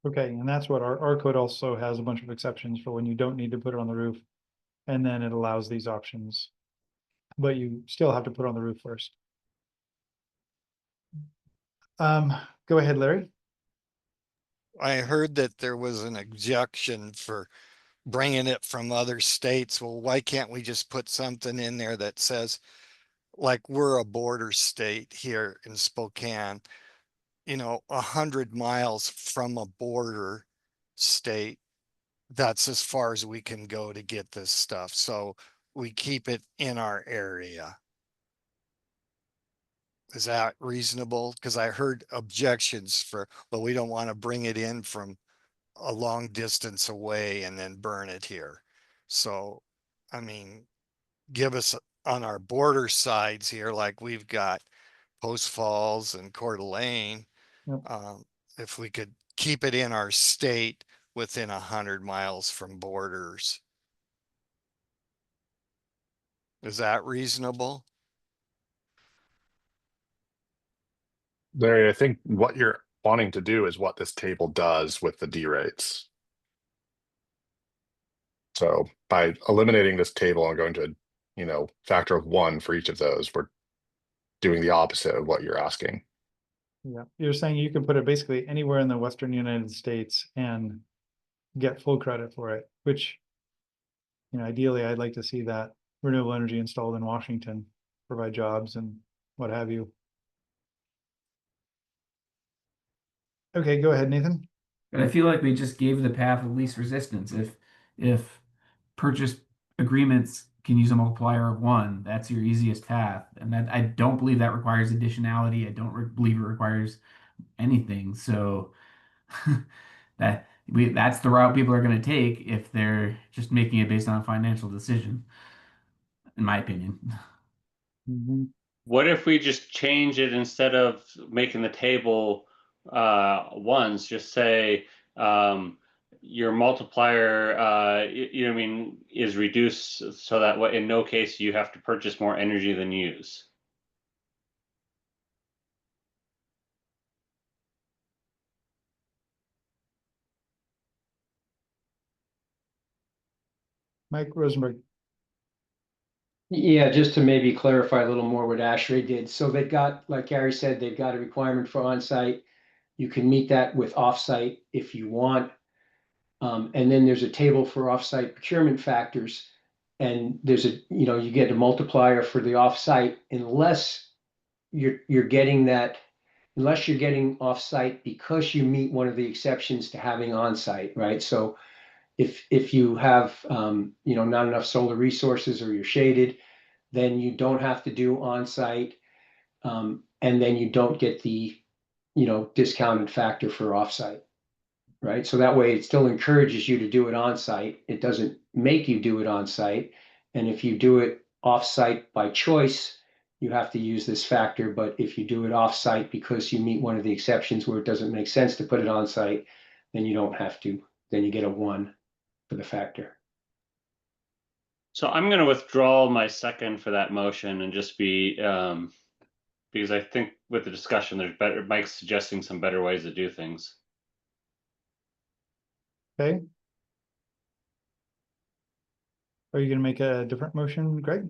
Speaker 1: Okay, and that's what our code also has a bunch of exceptions for when you don't need to put it on the roof. And then it allows these options, but you still have to put it on the roof first. Go ahead, Larry.
Speaker 15: I heard that there was an objection for bringing it from other states. Well, why can't we just put something in there that says, like, we're a border state here in Spokane, 100 miles from a border state, that's as far as we can go to get this stuff. So we keep it in our area. Is that reasonable? Because I heard objections for, well, we don't want to bring it in from a long distance away and then burn it here. So, I mean, give us on our border sides here, like we've got Post Falls and Coeur d'Alene, if we could keep it in our state within 100 miles from borders. Is that reasonable?
Speaker 19: Larry, I think what you're wanting to do is what this table does with the D rates. So by eliminating this table and going to, factor of 1 for each of those, we're doing the opposite of what you're asking.
Speaker 1: Yeah, you're saying you can put it basically anywhere in the Western United States and get full credit for it, which, ideally I'd like to see that renewable energy installed in Washington, provide jobs and what have you. Okay, go ahead, Nathan.
Speaker 17: But I feel like we just gave the path of least resistance. If purchase agreements can use a multiplier of 1, that's your easiest path. And that I don't believe that requires additionality. I don't believe it requires anything. So that's the route people are going to take if they're just making it based on a financial decision, in my opinion.
Speaker 5: What if we just change it, instead of making the table ones, just say your multiplier is reduced, so that way in no case you have to purchase more energy than use.
Speaker 1: Mike Rosenberg.
Speaker 14: Yeah, just to maybe clarify a little more what ASHRAE did. So they've got, like Gary said, they've got a requirement for on-site. You can meet that with off-site if you want. And then there's a table for off-site procurement factors. And there's you get a multiplier for the off-site unless you're getting off-site because you meet one of the exceptions to having on-site, right? So if you have not enough solar resources or you're shaded, then you don't have to do on-site, and then you don't get the discounted factor for off-site, right? So that way it still encourages you to do it on-site. It doesn't make you do it on-site. And if you do it off-site by choice, you have to use this factor. But if you do it off-site because you meet one of the exceptions where it doesn't make sense to put it on-site, then you don't have to. Then you get a 1 for the factor.
Speaker 5: So I'm going to withdraw my second for that motion and just be, because I think with the discussion, there's better, Mike's suggesting some better ways to do things.
Speaker 1: Okay. Are you going to make a different motion, Greg?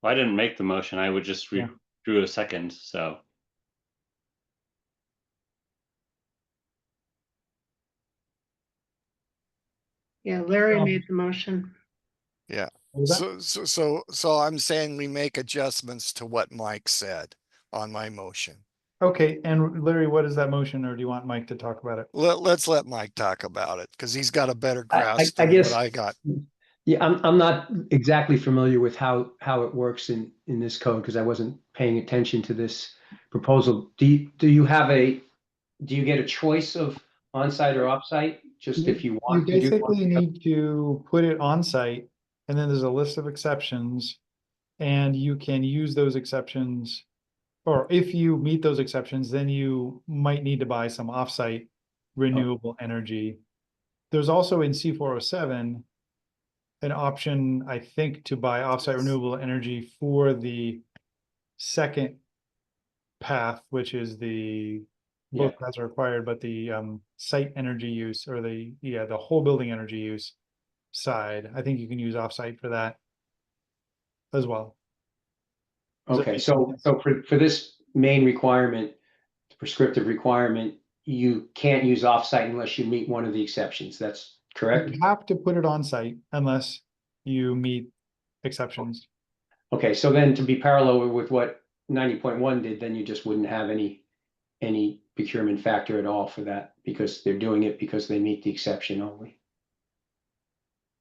Speaker 5: Well, I didn't make the motion. I would just drew a second. So.
Speaker 2: Yeah, Larry made the motion.
Speaker 15: Yeah. So I'm saying we make adjustments to what Mike said on my motion.
Speaker 1: Okay, and Larry, what is that motion, or do you want Mike to talk about it?
Speaker 15: Let's let Mike talk about it, because he's got a better grasp
Speaker 14: I
Speaker 15: than
Speaker 14: guess
Speaker 15: what I got.
Speaker 14: Yeah, I'm not exactly familiar with how it works in this code because I wasn't paying attention to this proposal. Do you get a choice of on-site or off-site? Just if you
Speaker 1: You
Speaker 14: want to do
Speaker 1: basically
Speaker 14: one?
Speaker 1: need to put it on site, and then there's a list of exceptions, and you can use those exceptions. Or if you meet those exceptions, then you might need to buy some offsite renewable energy. There's also in C407 an option, I think, to buy offsite renewable energy for the second path, which is the both paths are required, but the site energy use, or the whole building energy use side. I think you can use offsite for that as well.
Speaker 14: Okay, so for this main requirement, prescriptive requirement, you can't use offsite unless you meet one of the exceptions. That's correct?
Speaker 1: You have to put it on site unless you meet exceptions.
Speaker 14: Okay, so then to be parallel with what 90.1 did, then you just wouldn't have any procurement factor at all for that, because they're doing it because they meet the exception only.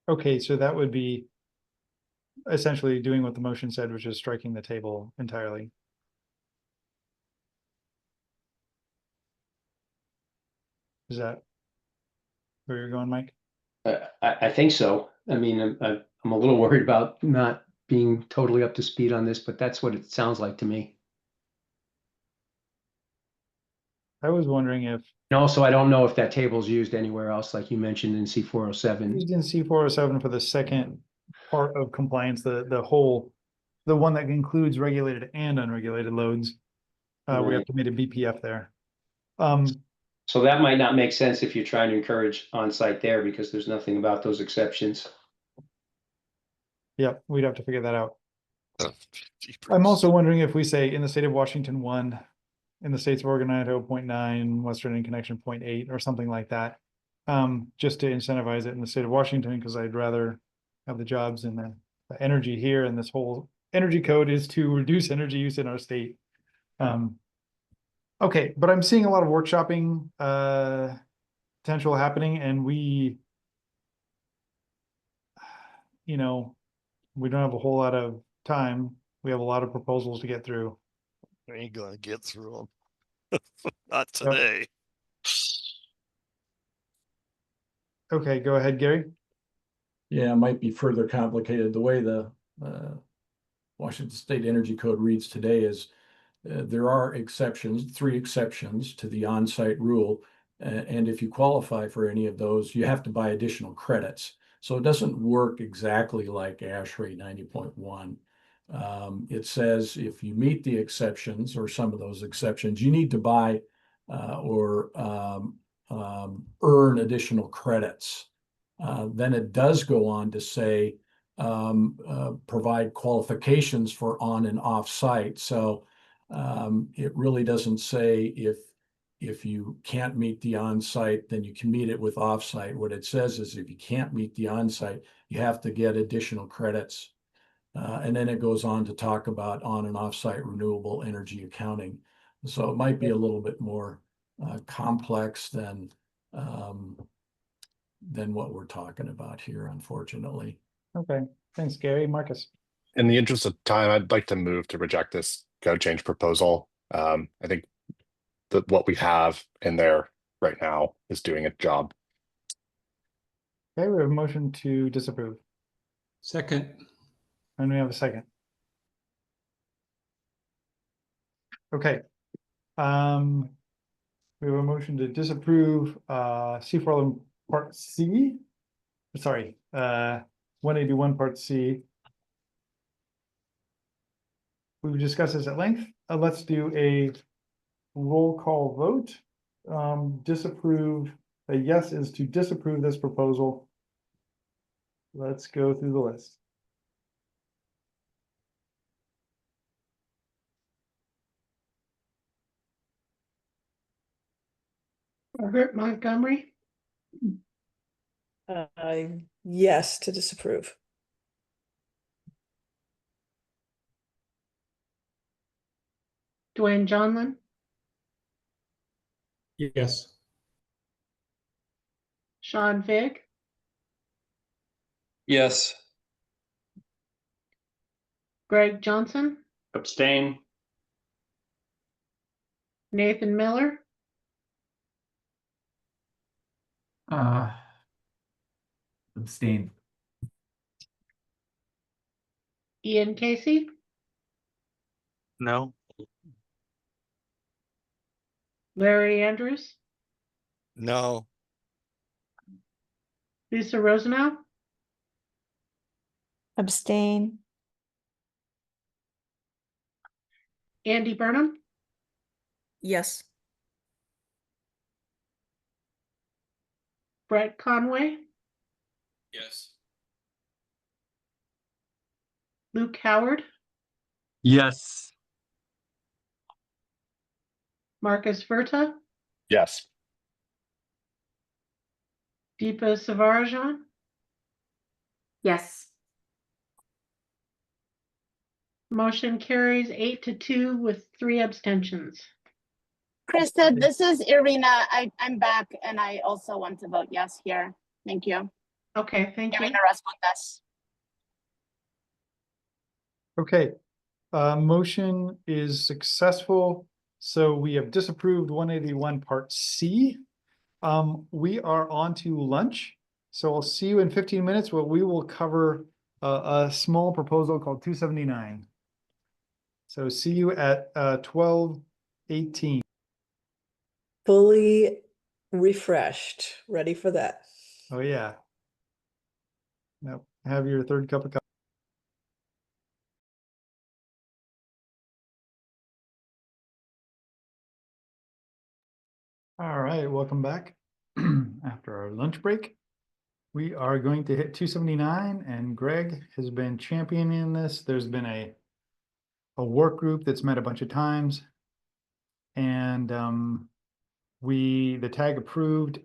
Speaker 1: Okay, so that would be essentially doing what the motion said, which is striking the table entirely. Is that where you're going, Mike?
Speaker 14: I think so. I mean, I'm a little worried about not being totally up to speed on this, but that's what it sounds like to me.
Speaker 1: I was wondering if
Speaker 14: And also, I don't know if that table is used anywhere else, like you mentioned in C407.
Speaker 1: used in C407 for the second part of compliance, the one that includes regulated and unregulated loads. We have
Speaker 14: Right.
Speaker 1: to make a BPF there.
Speaker 14: So that might not make sense if you're trying to encourage on-site there, because there's nothing about those exceptions.
Speaker 1: Yep, we'd have to figure that out. I'm also wondering if we say in the state of Washington 1, in the states of Oregon 0.9, Western Interconnection 0.8, or something like that. Just to incentivize it in the state of Washington, because I'd rather have the jobs and the energy here, and this whole energy code is to reduce energy use in our state. Okay, but I'm seeing a lot of workshopping potential happening, and we don't have a whole lot of time. We have a lot of proposals to get through.
Speaker 15: We ain't gonna get through them. Not today.
Speaker 1: Okay, go ahead, Gary.
Speaker 21: Yeah, it might be further complicated. The way the Washington State Energy Code reads today is there are exceptions, 3 exceptions to the on-site rule. And if you qualify for any of those, you have to buy additional credits. So it doesn't work exactly like ASHRAE 90.1. It says if you meet the exceptions, or some of those exceptions, you need to buy or earn additional credits. Then it does go on to say provide qualifications for on and off site. So it really doesn't say if you can't meet the on-site, then you can meet it with off-site. What it says is if you can't meet the on-site, you have to get additional credits. And then it goes on to talk about on and off-site renewable energy accounting. So it might be a little bit more complex than what we're talking about here, unfortunately.
Speaker 1: Okay, thanks, Gary. Marcus.
Speaker 19: In the interest of time, I'd like to move to reject this code change proposal. I think that what we have in there right now is doing its job.
Speaker 1: Okay, we have a motion to disapprove.
Speaker 6: Second.
Speaker 1: And we have a second. Okay. We have a motion to disapprove C411 Part C. Sorry, 181 Part C. We've discussed this at length. Let's do a roll call vote. Disapprove. A yes is to disapprove this proposal. Let's go through the list.
Speaker 2: Margaret Montgomery,
Speaker 11: Yes, to disapprove.
Speaker 2: Dwayne Johnlin,
Speaker 6: Yes.
Speaker 2: Sean Fig,
Speaker 5: Yes.
Speaker 2: Greg Johnson,
Speaker 5: Abstain.
Speaker 2: Nathan Miller,
Speaker 17: Abstain.
Speaker 2: Ian Casey,
Speaker 4: No.
Speaker 2: Larry Andrews,
Speaker 15: No.
Speaker 2: Lisa Rosenau,
Speaker 3: Abstain.
Speaker 2: Andy Burnham,
Speaker 12: Yes.
Speaker 2: Brett Conway,
Speaker 4: Yes.
Speaker 2: Luke Howard,
Speaker 10: Yes.
Speaker 2: Marcus Verta,
Speaker 19: Yes.
Speaker 2: Deepa Savarajan,
Speaker 18: Yes.
Speaker 2: motion carries 8-2 with 3 abstentions.
Speaker 8: Krista, this is Irina. I'm back and I also want to vote yes here. Thank you.
Speaker 2: Okay, thank you.
Speaker 8: Irina Rasputas.
Speaker 1: Okay, motion is successful. So we have disapproved 181 Part C. We are on to lunch. So I'll see you in 15 minutes where we will cover a small proposal called 279. So see you at 12:18.
Speaker 11: Fully refreshed, ready for that.
Speaker 1: Oh yeah. Now have your third cup of coffee. All right, welcome back. After our lunch break, we are going to hit 279, and Greg has been championing this. There's been a work group that's met a bunch of times, and the tag approved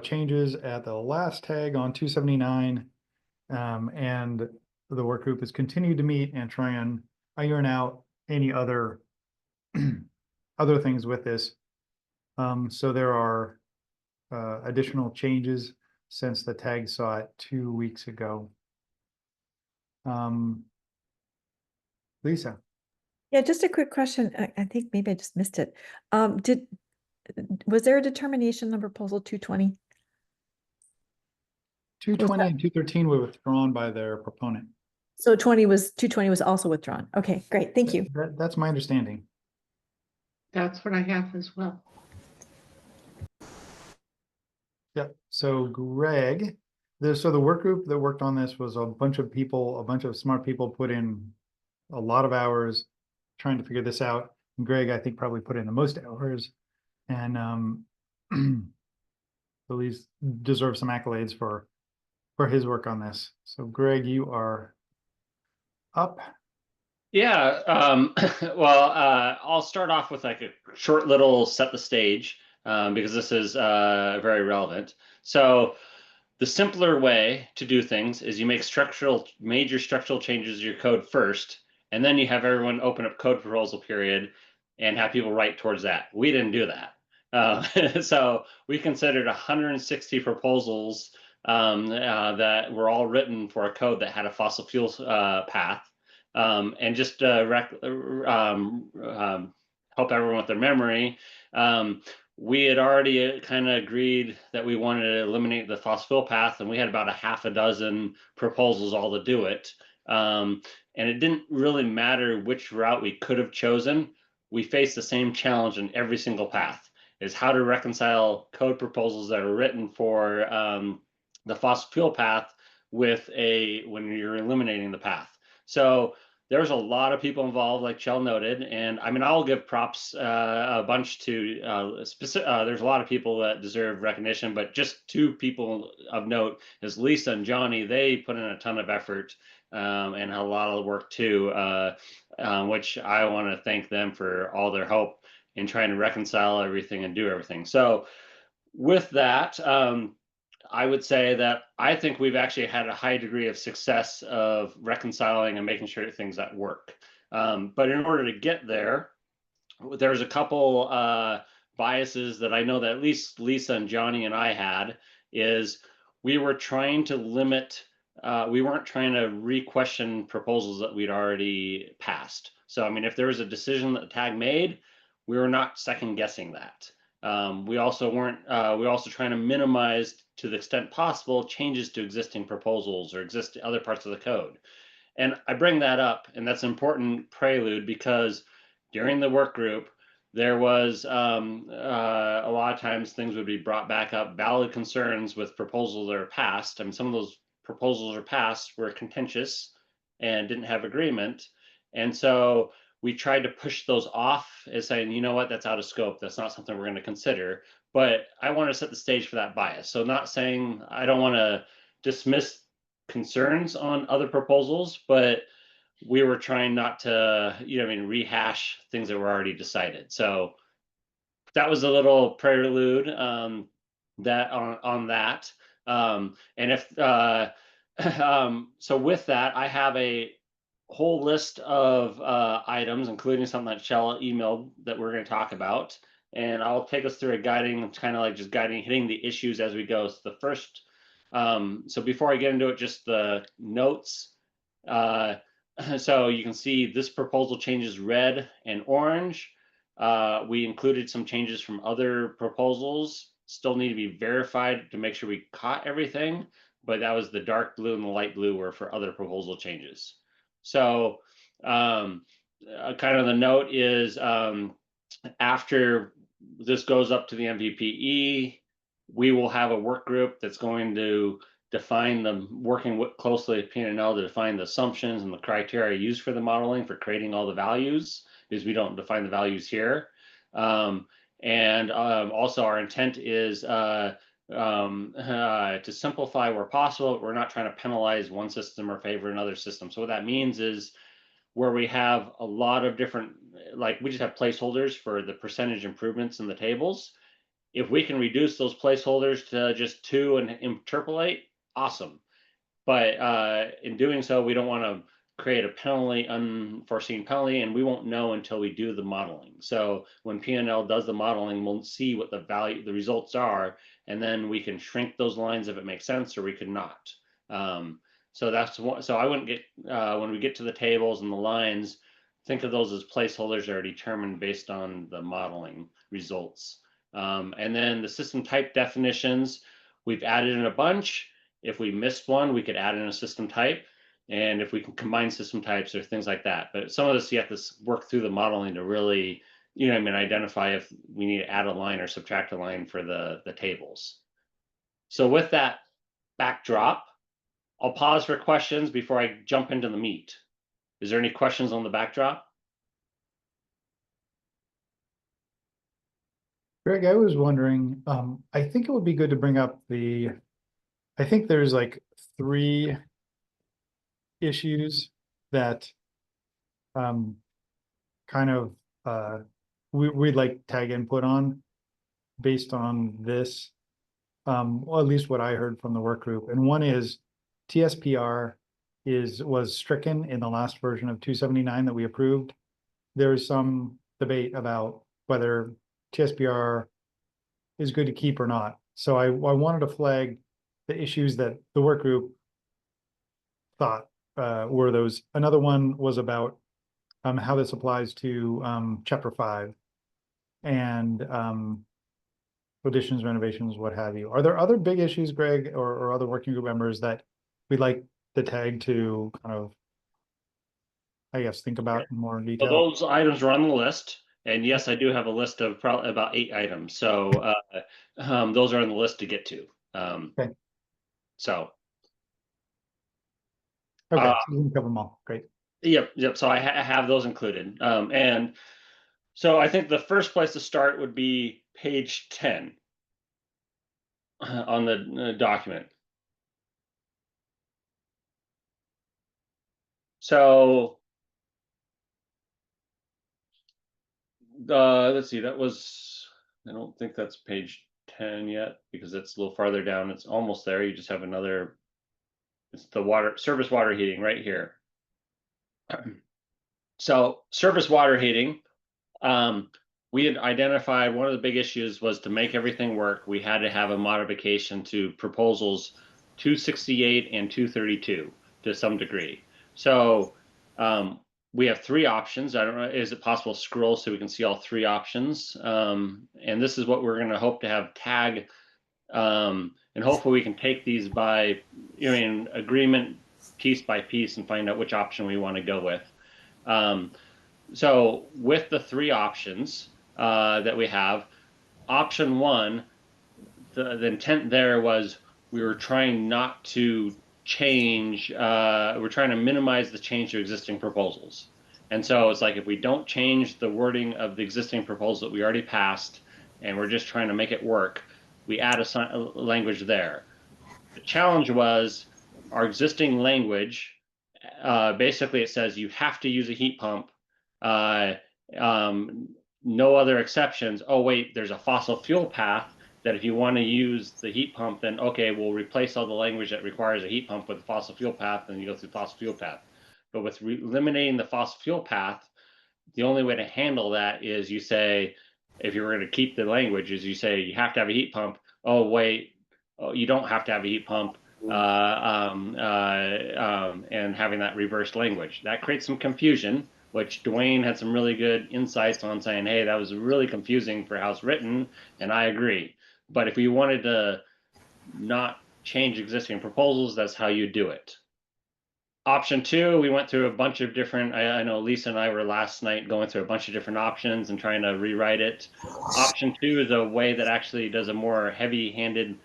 Speaker 1: changes at the last tag on 279, and the work group has continued to meet and try and iron out any other other things with this. So there are additional changes since the tag saw it 2 weeks ago. Lisa.
Speaker 3: Yeah, just a quick question. I think maybe I just missed it. Was there a determination on proposal 220?
Speaker 1: 220 and 213 were withdrawn by their proponent.
Speaker 3: So 220 was also withdrawn. Okay, great. Thank you.
Speaker 1: That's my understanding.
Speaker 2: That's what I have as well.
Speaker 1: Yep. So Greg, so the work group that worked on this was a bunch of people, a bunch of smart people put in a lot of hours trying to figure this out. And Greg, I think, probably put in the most hours, and at least deserves some accolades for his work on this. So Greg, you are up.
Speaker 5: Yeah, well, I'll start off with like a short little set the stage because this is very relevant. So the simpler way to do things is you make major structural changes to your code first, and then you have everyone open up code proposal period and have people write towards that. We didn't do that. So we considered 160 proposals that were all written for a code that had a fossil fuel path. And just help everyone with their memory, we had already kind of agreed that we wanted to eliminate the fossil fuel path, and we had about a half a dozen proposals all to do it. And it didn't really matter which route we could have chosen. We faced the same challenge in every single path, is how to reconcile code proposals that are written for the fossil fuel path with when you're eliminating the path. So there's a lot of people involved, like Chell noted, and I mean, I'll give props a bunch to there's a lot of people that deserve recognition, but just 2 people of note is Lisa and Johnny. They put in a ton of effort and a lot of work too, which I want to thank them for all their help in trying to reconcile everything and do everything. So with that, I would say that I think we've actually had a high degree of success of reconciling and making sure things that work. But in order to get there, there's a couple biases that I know that at least Lisa and Johnny and I had, is we were trying to limit, we weren't trying to re-question proposals that we'd already passed. So, I mean, if there was a decision that the tag made, we were not second guessing that. We also weren't, we also trying to minimize to the extent possible changes to existing proposals or other parts of the code. And I bring that up, and that's an important prelude because during the work group, there was a lot of times things would be brought back up, valid concerns with proposals that are passed. I mean, some of those proposals are passed were contentious and didn't have agreement. And so we tried to push those off as saying, you know what, that's out of scope. That's not something we're going to consider. But I want to set the stage for that bias. So not saying I don't want to dismiss concerns on other proposals, but we were trying not to, rehash things that were already decided. So that was a little prelude that on that. And if so, with that, I have a whole list of items, including something that Shell emailed that we're going to talk about. And I'll take us through a guiding, kind of like just guiding, hitting the issues as we go. So the first, so before I get into it, just the notes. So you can see this proposal changes red and orange. We included some changes from other proposals, still need to be verified to make sure we caught everything, but that was the dark blue and the light blue were for other proposal changes. So kind of the note is after this goes up to the MVPE, we will have a work group that's going to define them, working closely with P&L to define the assumptions and the criteria used for the modeling for creating all the values, because we don't define the values here. Also our intent is to simplify where possible. We're not trying to penalize one system or favor another system. So what that means is where we have a lot of different, like we just have placeholders for the percentage improvements in the tables. If we can reduce those placeholders to just 2 and interpolate, awesome. But in doing so, we don't want to create a penalty, unforeseen penalty, and we won't know until we do the modeling. So when P&L does the modeling, we'll see what the results are, and then we can shrink those lines if it makes sense, or we could not. So that's one. So I wouldn't get when we get to the tables and the lines, think of those as placeholders that are determined based on the modeling results. And then the system type definitions, we've added in a bunch. If we missed one, we could add in a system type. And if we can combine system types or things like that. But some of this, you have to work through the modeling to really, identify if we need to add a line or subtract a line for the tables. So with that backdrop, I'll pause for questions before I jump into the meat. Is there any questions on the backdrop?
Speaker 1: Greg, I was wondering, I think it would be good to bring up I think there's like 3 issues that kind of we'd like tag input on based on this, well, at least what I heard from the work group. And one is TSPR was stricken in the last version of 279 that we approved. There is some debate about whether TSPR is good to keep or not. So I wanted to flag the issues that the work group thought were those. Another one was about how this applies to Chapter 5 and additions, renovations, what have you. Are there other big issues, Greg, or other working group members that we'd like the tag to kind of, I guess, think about in more detail?
Speaker 5: Well, those items are on the list. And yes, I do have a list of probably about 8 items. So those are on the list to get to.
Speaker 1: Okay.
Speaker 5: So.
Speaker 1: Okay, so you can cover them all. Great.
Speaker 5: Yep. So I have those included. And so I think the first place to start would be page 10 on the document. So let's see, that was, I don't think that's page 10 yet because it's a little farther down. It's almost there. You just have another, it's the surface water heating right here. So surface water heating, we had identified one of the big issues was to make everything work. We had to have a modification to proposals 268 and 232 to some degree. So we have three options. I don't know, is it possible to scroll so we can see all three options? And this is what we're going to hope to have tag. And hopefully we can take these by, in agreement piece by piece and find out which option we want to go with. So with the three options that we have, option one, the intent there was we were trying not to change, we're trying to minimize the change to existing proposals. And so it's like, if we don't change the wording of the existing proposal that we already passed, and we're just trying to make it work, we add a language there. The challenge was our existing language, basically it says you have to use a heat pump, no other exceptions. Oh wait, there's a fossil fuel path that if you want to use the heat pump, then okay, we'll replace all the language that requires a heat pump with the fossil fuel path, and you go through fossil fuel path. But with eliminating the fossil fuel path, the only way to handle that is you say, if you were going to keep the language, is you say you have to have a heat pump. Oh wait, you don't have to have a heat pump, and having that reversed language. That creates some confusion, which Dwayne had some really good insights on, saying, hey, that was really confusing for how it's written, and I agree. But if you wanted to not change existing proposals, that's how you do it. Option two, we went through a bunch of different, I know Lisa and I were last night going through a bunch of different options and trying to rewrite it. Option two is a way that actually does a more heavy-handed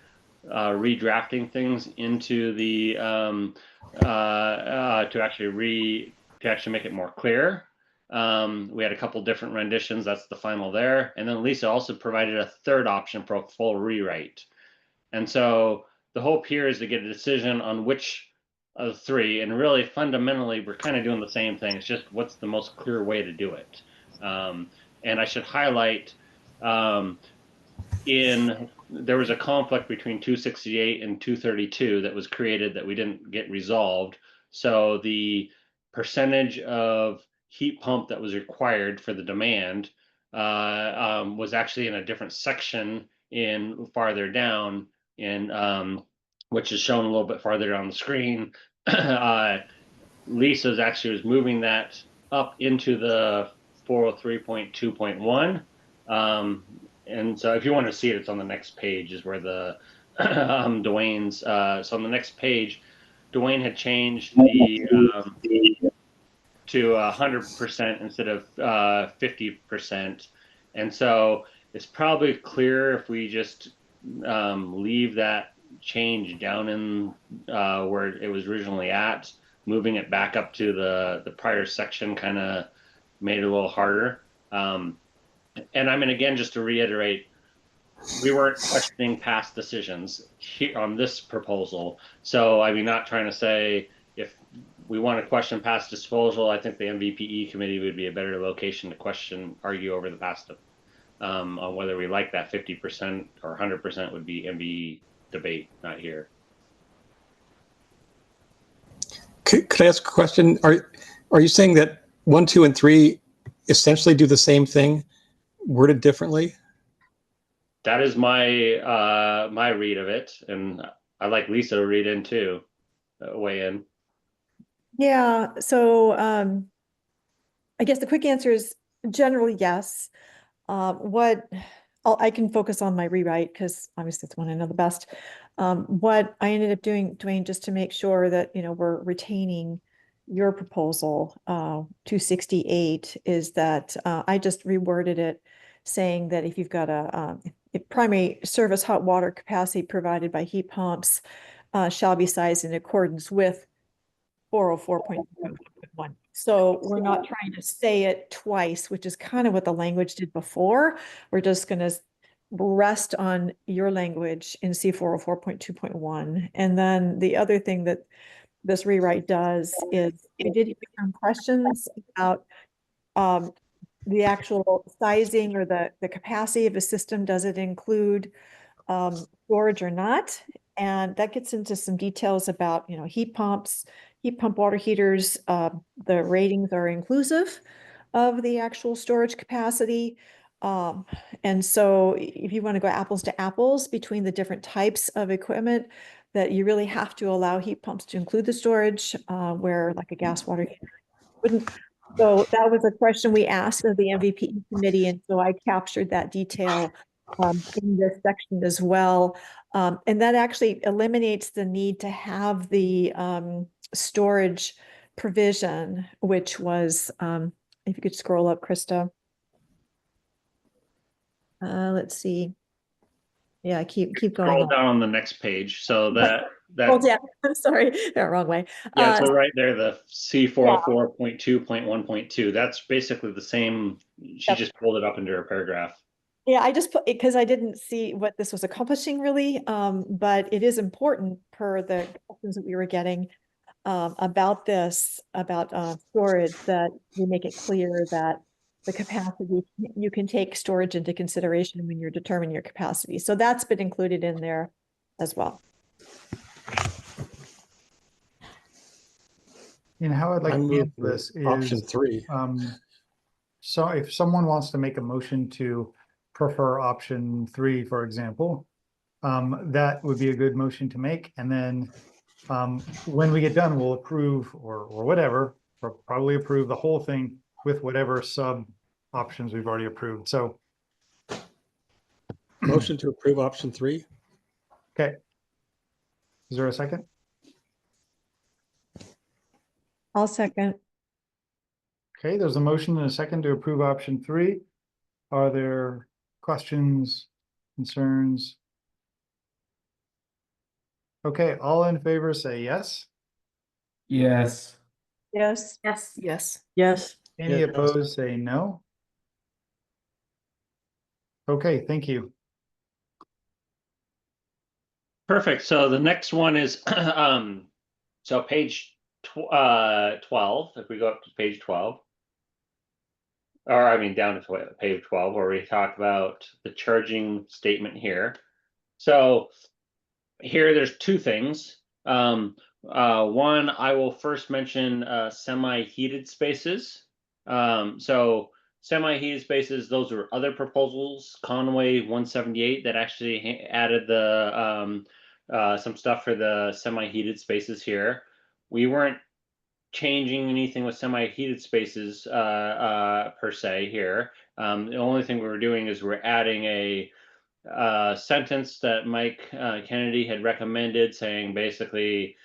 Speaker 5: redrafting things into the, to actually make it more clear. We had a couple different renditions. That's the final there. And then Lisa also provided a third option for a full rewrite. And so the hope here is to get a decision on which of the three, and really fundamentally we're kind of doing the same thing. It's just what's the most clear way to do it. And I should highlight, there was a conflict between 268 and 232 that was created that we didn't get resolved. So the percentage of heat pump that was required for the demand was actually in a different section in farther down, in which is shown a little bit farther down the screen. Lisa's actually was moving that up into the 403.2.1. And so if you want to see it, it's on the next page is where the Dwayne's, so on the next page, Dwayne had changed the to 100% instead of 50%. And so it's probably clearer if we just leave that change down in where it was originally at. Moving it back up to the prior section kind of made it a little harder. And I mean, again, just to reiterate, we weren't questioning past decisions here on this proposal. So I mean, not trying to say if we want to question past disposal, I think the MVPE committee would be a better location to argue over the past on whether we like that 50% or 100% would be MVE debate, not here.
Speaker 6: Could I ask a question? Are you saying that 1, 2, and 3 essentially do the same thing, worded differently?
Speaker 5: That is my my read of it, and I'd like Lisa to read in too, weigh in.
Speaker 3: Yeah, so I guess the quick answer is generally yes. I can focus on my rewrite because obviously it's one I know the best. What I ended up doing, Dwayne, just to make sure that we're retaining your proposal 268, is that I just reworded it, saying that if you've got a primary service hot water capacity provided by heat pumps shall be sized in accordance with 404.1. So we're not trying to say it twice, which is kind of what the language did before. We're just going to rest on your language in C404.2.1. And then the other thing that this rewrite does is it did become questions about the actual sizing or the capacity of a system. Does it include storage or not? And that gets into some details about, heat pumps, heat pump water heaters. The ratings are inclusive of the actual storage capacity. And so if you want to go apples to apples between the different types of equipment, that you really have to allow heat pumps to include the storage, where like a gas water heater wouldn't. So that was a question we asked of the MVP committee, and so I captured that detail in this section as well. And that actually eliminates the need to have the storage provision, which was, if you could scroll up, Krista. Let's see. Yeah, keep going.
Speaker 5: Scroll
Speaker 3: up.
Speaker 5: down on the next page. So that
Speaker 3: Oh, yeah, I'm sorry, wrong way.
Speaker 5: yeah, so right there, the C404.2.1.2, that's basically the same. She just pulled it up into her paragraph.
Speaker 3: Yeah, I just put it because I didn't see what this was accomplishing really, but it is important per the questions that we were getting about this, about storage, that we make it clear that the capacity, you can take storage into consideration when you're determining your capacity. So that's been included in there as well.
Speaker 1: And how I'd like
Speaker 6: I
Speaker 1: to
Speaker 6: move
Speaker 1: handle
Speaker 6: for
Speaker 1: this is
Speaker 6: option 3.
Speaker 1: So if someone wants to make a motion to prefer option 3, for example, that would be a good motion to make. And then when we get done, we'll approve or whatever, or probably approve the whole thing with whatever sub options we've already approved. So
Speaker 6: Motion to approve option 3.
Speaker 1: okay. Is there a second?
Speaker 3: I'll second.
Speaker 1: Okay, there's a motion and a second to approve option 3. Are there questions, concerns? Okay, all in favor say yes.
Speaker 17: Yes.
Speaker 3: Yes.
Speaker 12: Yes. Yes.
Speaker 11: Yes.
Speaker 1: Any
Speaker 6: Yes.
Speaker 1: opposed say no. Okay, thank you.
Speaker 5: Perfect. So the next one is so page 12. If we go up to page 12, or I mean down to page 12, where we talk about the charging statement here. So here there's two things. One, I will first mention semi-heated spaces. So semi-heated spaces, those are other proposals, Conway 178, that actually added the some stuff for the semi-heated spaces here. We weren't changing anything with semi-heated spaces per se here. The only thing we were doing is we're adding a sentence that Mike Kennedy had recommended, saying basically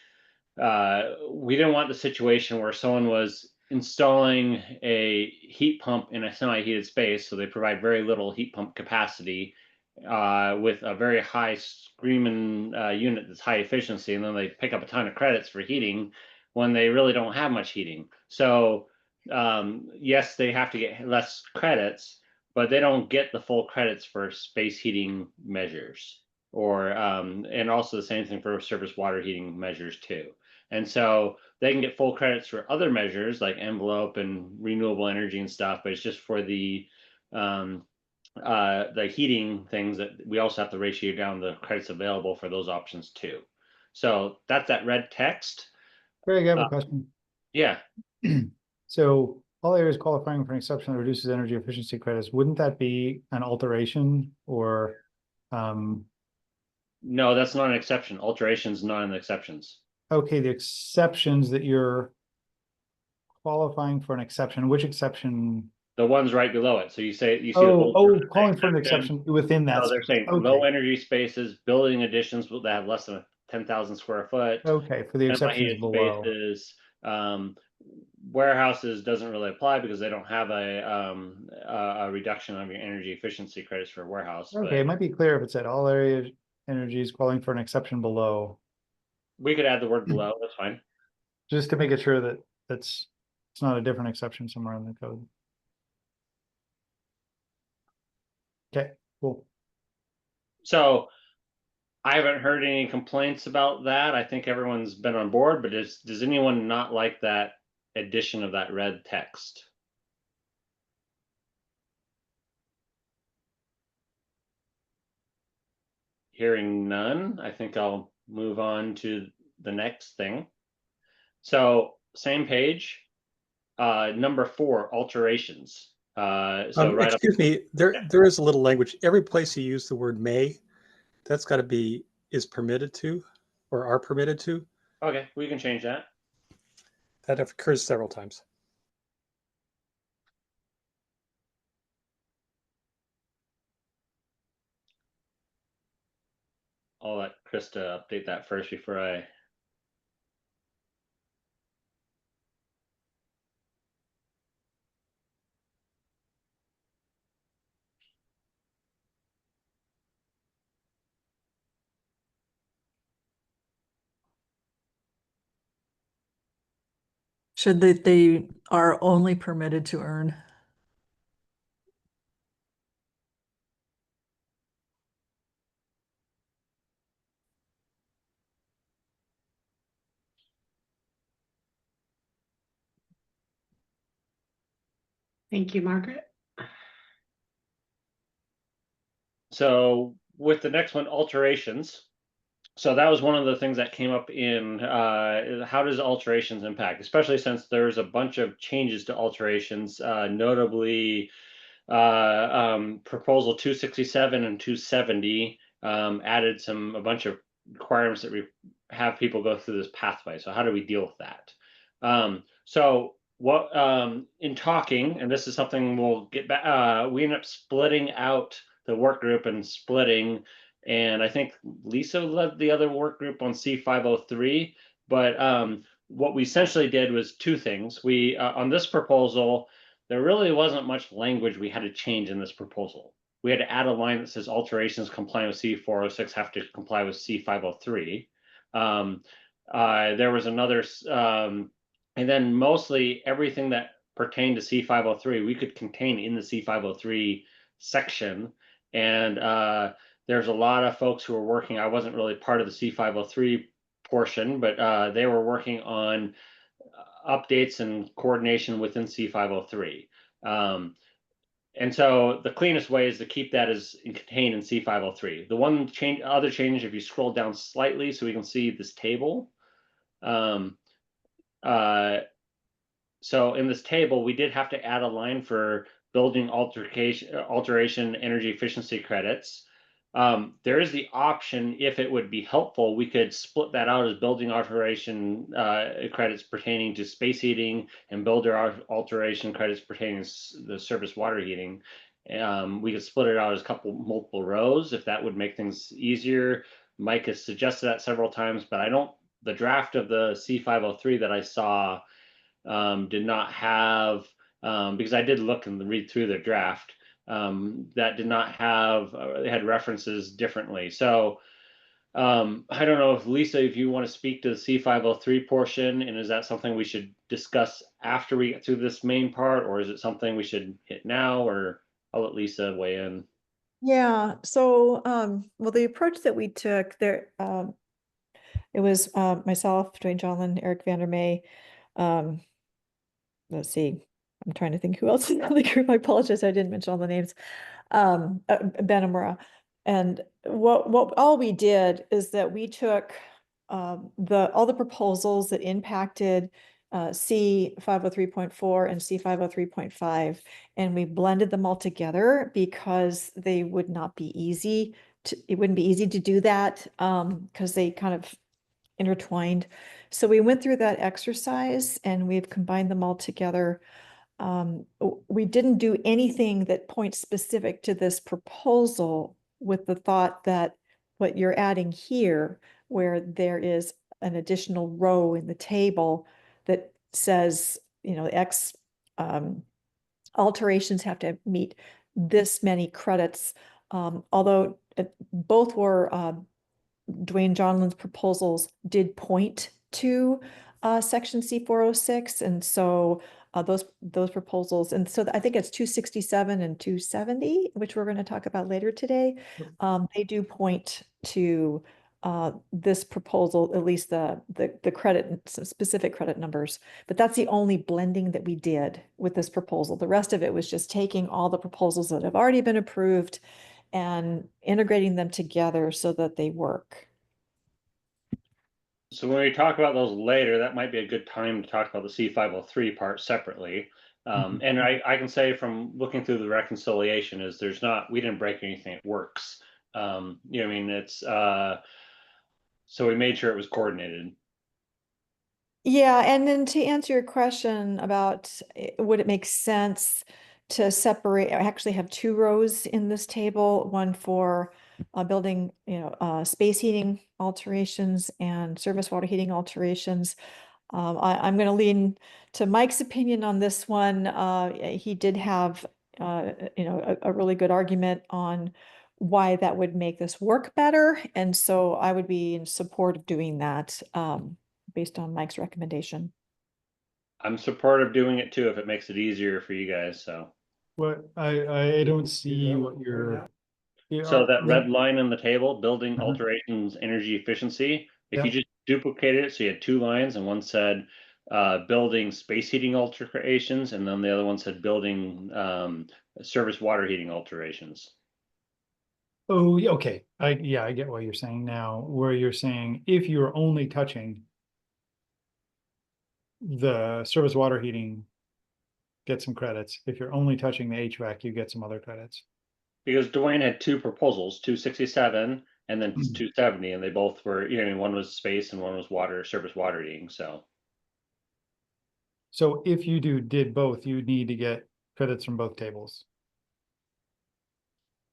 Speaker 5: we didn't want the situation where someone was installing a heat pump in a semi-heated space, so they provide very little heat pump capacity with a very high screaming unit that's high efficiency, and then they pick up a ton of credits for heating when they really don't have much heating. So yes, they have to get less credits, but they don't get the full credits for space heating measures, or and also the same thing for surface water heating measures too. And so they can get full credits for other measures like envelope and renewable energy and stuff, but it's just for the heating things that we also have to ratio down the credits available for those options too. So that's that red text.
Speaker 1: Greg, I have a question.
Speaker 5: Yeah.
Speaker 1: So all areas qualifying for an exception that reduces energy efficiency credits, wouldn't that be an alteration or?
Speaker 5: No, that's not an exception. Alterations not in the exceptions.
Speaker 1: Okay, the exceptions that you're qualifying for an exception, which exception?
Speaker 5: The ones right below it. So you say you see
Speaker 1: calling for an exception within that.
Speaker 5: No, they're saying
Speaker 1: okay.
Speaker 5: Low energy spaces, building additions that have less than 10,000 square foot.
Speaker 1: Okay, for the exceptions below.
Speaker 5: Spaces, warehouses doesn't really apply because they don't have a reduction of your energy efficiency credits for a warehouse.
Speaker 1: Okay, it might be clear if it said all area energies calling for an exception below.
Speaker 5: We could add the word below, that's fine.
Speaker 1: Just to make it sure that it's not a different exception somewhere in the code. Okay, cool.
Speaker 5: So I haven't heard any complaints about that. I think everyone's been on board, but does anyone not like that addition of that red text? Hearing none, I think I'll move on to the next thing. So same page, number 4, alterations.
Speaker 6: Excuse me, there is a little language. Every place you use the word may, that's got to be is permitted to or are permitted to.
Speaker 5: Okay, we can change that.
Speaker 6: That occurs several times.
Speaker 5: I'll let Krista update that first before I.
Speaker 11: Should they are only permitted to earn?
Speaker 2: Thank you, Margaret.
Speaker 5: So with the next one, alterations. So that was one of the things that came up in how does alterations impact, especially since there's a bunch of changes to alterations, notably proposal 267 and 270 added a bunch of requirements that we have people go through this pathway. So how do we deal with that? So what in talking, and this is something we'll get back, we end up splitting out the work group and splitting, and I think Lisa led the other work group on C503. But what we essentially did was two things. We on this proposal, there really wasn't much language we had to change in this proposal. We had to add a line that says alterations complying with C406 have to comply with C503. There was another, and then mostly everything that pertained to C503 we could contain in the C503 section. And there's a lot of folks who were working. I wasn't really part of the C503 portion, but they were working on updates and coordination within C503. And so the cleanest way is to keep that as contained in C503. The one other change, if you scroll down slightly so we can see this table. So in this table, we did have to add a line for building alteration energy efficiency credits. There is the option, if it would be helpful, we could split that out as building alteration credits pertaining to space heating and builder alteration credits pertaining to the surface water heating. We could split it out as multiple rows if that would make things easier. Mike has suggested that several times, but the draft of the C503 that I saw did not have, because I did look and read through the draft, that did not have, they had references differently. So I don't know if Lisa, if you want to speak to the C503 portion, and is that something we should discuss after we get through this main part, or is it something we should hit now, or I'll let Lisa weigh in.
Speaker 3: Yeah, so well, the approach that we took there, it was myself, Dwayne Johnlin, Eric Vandermeer. Let's see, I'm trying to think who else is in the group. I apologize, I didn't mention all the names. Ben Amura. And what all we did is that we took all the proposals that impacted C503.4 and C503.5, and we blended them all together because they would not be easy to, it wouldn't be easy to do that because they kind of intertwined. So we went through that exercise and we've combined them all together. We didn't do anything that points specific to this proposal with the thought that what you're adding here, where there is an additional row in the table that says, X alterations have to meet this many credits. Although both were Dwayne Johnlin's proposals did point to section C406, and so those proposals, and so I think it's 267 and 270, which we're going to talk about later today. They do point to this proposal, at least the credit, specific credit numbers, but that's the only blending that we did with this proposal. The rest of it was just taking all the proposals that have already been approved and integrating them together so that they work.
Speaker 5: So when we talk about those later, that might be a good time to talk about the C503 part separately. And I can say from looking through the reconciliation is we didn't break anything, it works. I mean, it's, so we made sure it was coordinated.
Speaker 3: Yeah, and then to answer your question about would it make sense to separate, I actually have two rows in this table, one for building, space heating alterations and surface water heating alterations. I'm going to lean to Mike's opinion on this one. He did have, a really good argument on why that would make this work better. And so I would be in support of doing that, based on Mike's recommendation.
Speaker 5: I'm supportive of doing it too if it makes it easier for you guys. So
Speaker 1: What I don't see what you're.
Speaker 5: So that red line in the table, building
Speaker 1: Uh-huh.
Speaker 5: alterations, energy efficiency, if you
Speaker 1: Yep.
Speaker 5: just duplicated it, so you had two lines and one said building space heating alterations, and then the other one said building surface water heating alterations.
Speaker 1: Oh, yeah, okay. I get what you're saying now, where you're saying if you're only touching the surface water heating, get some credits. If you're only touching the HVAC, you get some other credits.
Speaker 5: Because Dwayne had two proposals, 267 and then 270, and they both were, one was space and one was water, surface water heating.
Speaker 1: So if you did both, you need to get credits from both tables.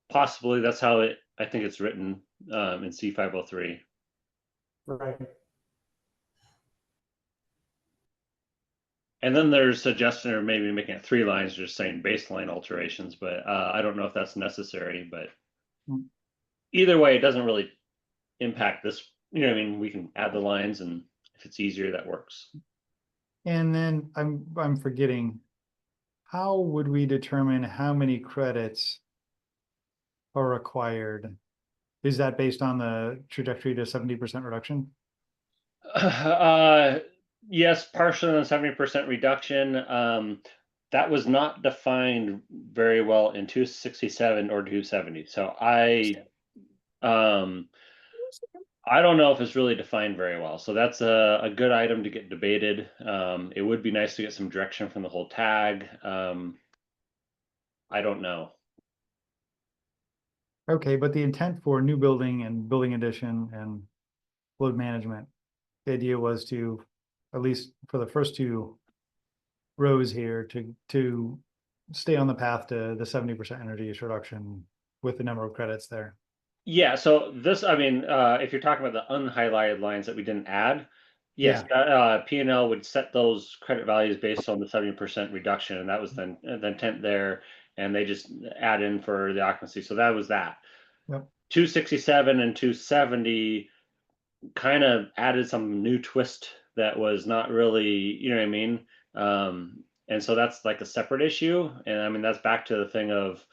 Speaker 5: Possibly that's how I think it's written in C503.
Speaker 1: Right.
Speaker 5: And then there's suggestion of maybe making it 3 lines, just saying baseline alterations, but I don't know if that's necessary. But either way, it doesn't really impact this. We can add the lines, and if it's easier, that works.
Speaker 1: And then I'm forgetting, how would we determine how many credits are required? Is that based on the trajectory to 70% reduction?
Speaker 5: Yes, partially on 70% reduction. That was not defined very well in 267 or 270. So I don't know if it's really defined very well. So that's a good item to get debated. It would be nice to get some direction from the whole tag. I don't know.
Speaker 1: Okay, but the intent for new building and building addition and load management, the idea was to, at least for the first two rows here, to stay on the path to the 70% energy use reduction with the number of credits there.
Speaker 5: Yeah, so this, if you're talking about the unhighlighted lines that we didn't add, yes, P&L would set those credit values based on the 70% reduction, and that was the intent there, and they just add in for the occupancy. So that was that.
Speaker 1: Yep.
Speaker 5: 267 and 270 kind of added some new twist that was not really, you know what I mean? And so that's like a separate issue. And that's back to the thing of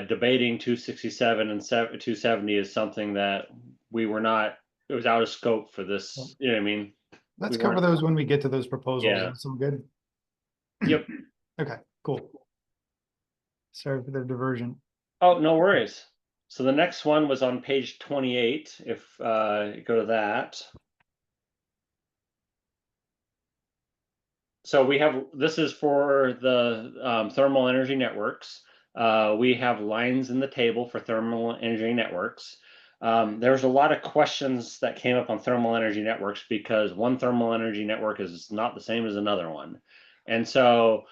Speaker 5: debating 267 and 270 is something that we were not, it was out of scope for this, you know what I mean?
Speaker 1: Let's cover those when we get to those proposals.
Speaker 5: Yeah.
Speaker 1: That's some good.
Speaker 5: Yep.
Speaker 1: Okay, cool. Sorry for the diversion.
Speaker 5: Oh, no worries. So the next one was on page 28. If you go to that. So we have, this is for the thermal energy networks. We have lines in the table for thermal energy networks. There's a lot of questions that came up on thermal energy networks because one thermal energy network is not the same as another one. And so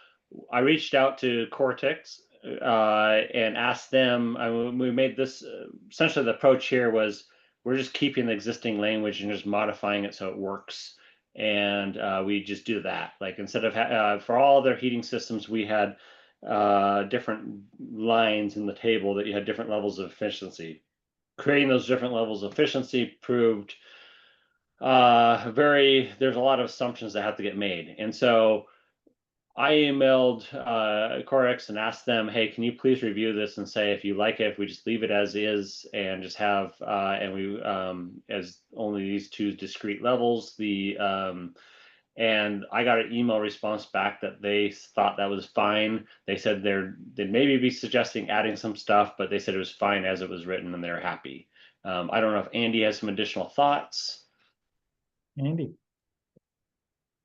Speaker 5: I reached out to Cortex and asked them, we made this, essentially the approach here was we're just keeping the existing language and just modifying it so it works. And we just do that. Like instead of for all their heating systems, we had different lines in the table that you had different levels of efficiency. Creating those different levels of efficiency proved there's a lot of assumptions that have to get made. And so I emailed Corex and asked them, hey, can you please review this and say if you like it, if we just leave it as is and just have and we as only these two discrete levels, and I got an email response back that they thought that was fine. They said they'd maybe be suggesting adding some stuff, but they said it was fine as it was written and they're happy. I don't know if Andy has some additional thoughts.
Speaker 1: Andy.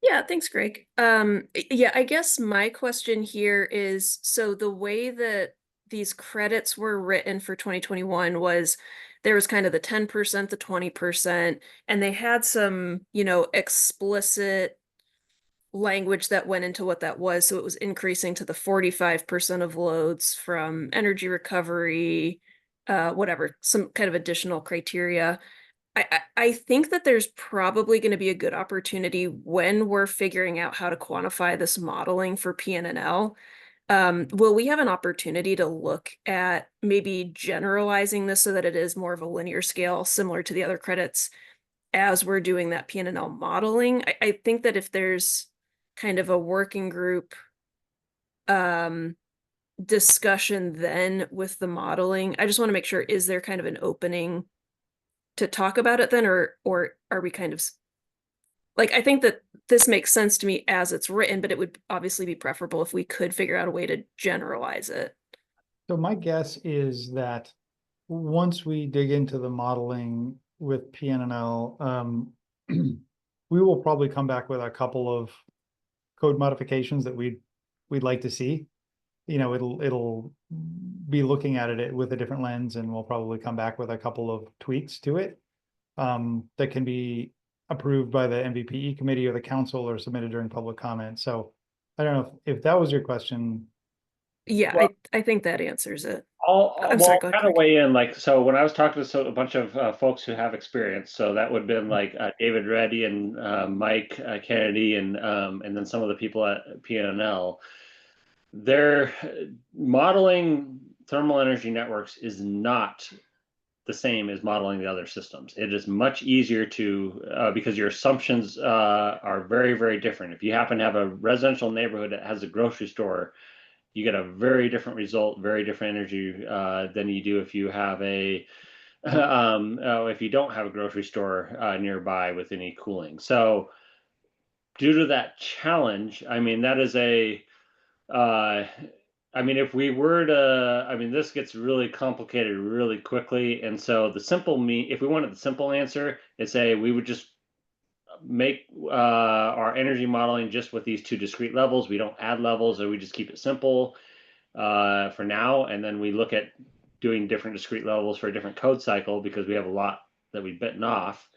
Speaker 12: Yeah, thanks, Greg. Yeah, I guess my question here is, so the way that these credits were written for 2021 was there was kind of the 10%, the 20%, and they had some, explicit language that went into what that was. So it was increasing to the 45% of loads from energy recovery, whatever, some kind of additional criteria. I think that there's probably going to be a good opportunity when we're figuring out how to quantify this modeling for PNNL. Will we have an opportunity to look at maybe generalizing this so that it is more of a linear scale, similar to the other credits, as we're doing that PNNL modeling? I think that if there's kind of a working group discussion then with the modeling, I just want to make sure, is there kind of an opening to talk about it then, or are we kind of like, I think that this makes sense to me as it's written, but it would obviously be preferable if we could figure out a way to generalize it.
Speaker 1: So my guess is that once we dig into the modeling with PNNL, we will probably come back with a couple of code modifications that we'd like to see. You know, it'll be looking at it with a different lens, and we'll probably come back with a couple of tweaks to it that can be approved by the MVPE committee or the council or submitted during public comment. So I don't know if that was your question.
Speaker 12: Yeah,
Speaker 5: Well,
Speaker 12: I think that answers it.
Speaker 5: I'm
Speaker 12: sorry, go ahead,
Speaker 5: kind of
Speaker 12: Craig.
Speaker 5: weigh in. Like, so when I was talking to a bunch of folks who have experience, so that would have been like David Reddy and Mike Kennedy, and then some of the people at PNL. Their modeling thermal energy networks is not the same as modeling the other systems. It is much easier to, because your assumptions are very, very different. If you happen to have a residential neighborhood that has a grocery store, you get a very different result, very different energy than you do if you have a, if you don't have a grocery store nearby with any cooling. So due to that challenge, I mean, that is a, I mean, if we were to, I mean, this gets really complicated really quickly. And so the simple if we wanted the simple answer, is say we would just make our energy modeling just with these two discrete levels. We don't add levels, or we just keep it simple for now. And then we look at doing different discrete levels for a different code cycle, because we have a lot that we've bitten off.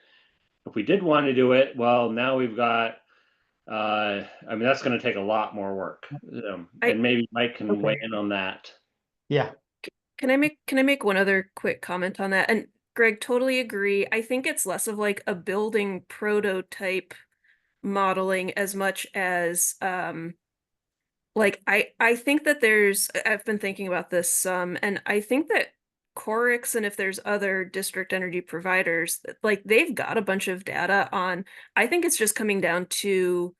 Speaker 5: If we did want to do it, well, now we've got, I mean, that's going to take a lot more work. And maybe Mike can weigh in on that.
Speaker 1: Yeah.
Speaker 12: Can I make one other quick comment on that? And Greg, totally agree. I think it's less of like a building prototype modeling as much as like I think that I've been thinking about this some, and I think that Corix, and if there's other district energy providers, like they've got a bunch of data on, I think it's just coming down to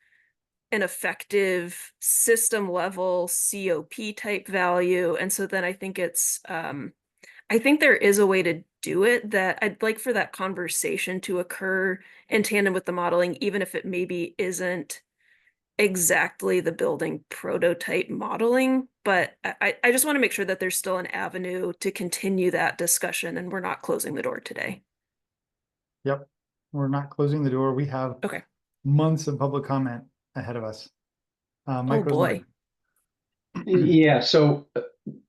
Speaker 12: an effective system level COP type value. And so then I think it's I think there is a way to do it that I'd like for that conversation to occur in tandem with the modeling, even if it maybe isn't exactly the building prototype modeling. But I just want to make sure that there's still an avenue to continue that discussion, and we're not closing the door today.
Speaker 1: Yep. We're not closing the door. We have months of public comment ahead of us.
Speaker 12: Oh boy.
Speaker 14: Yeah, so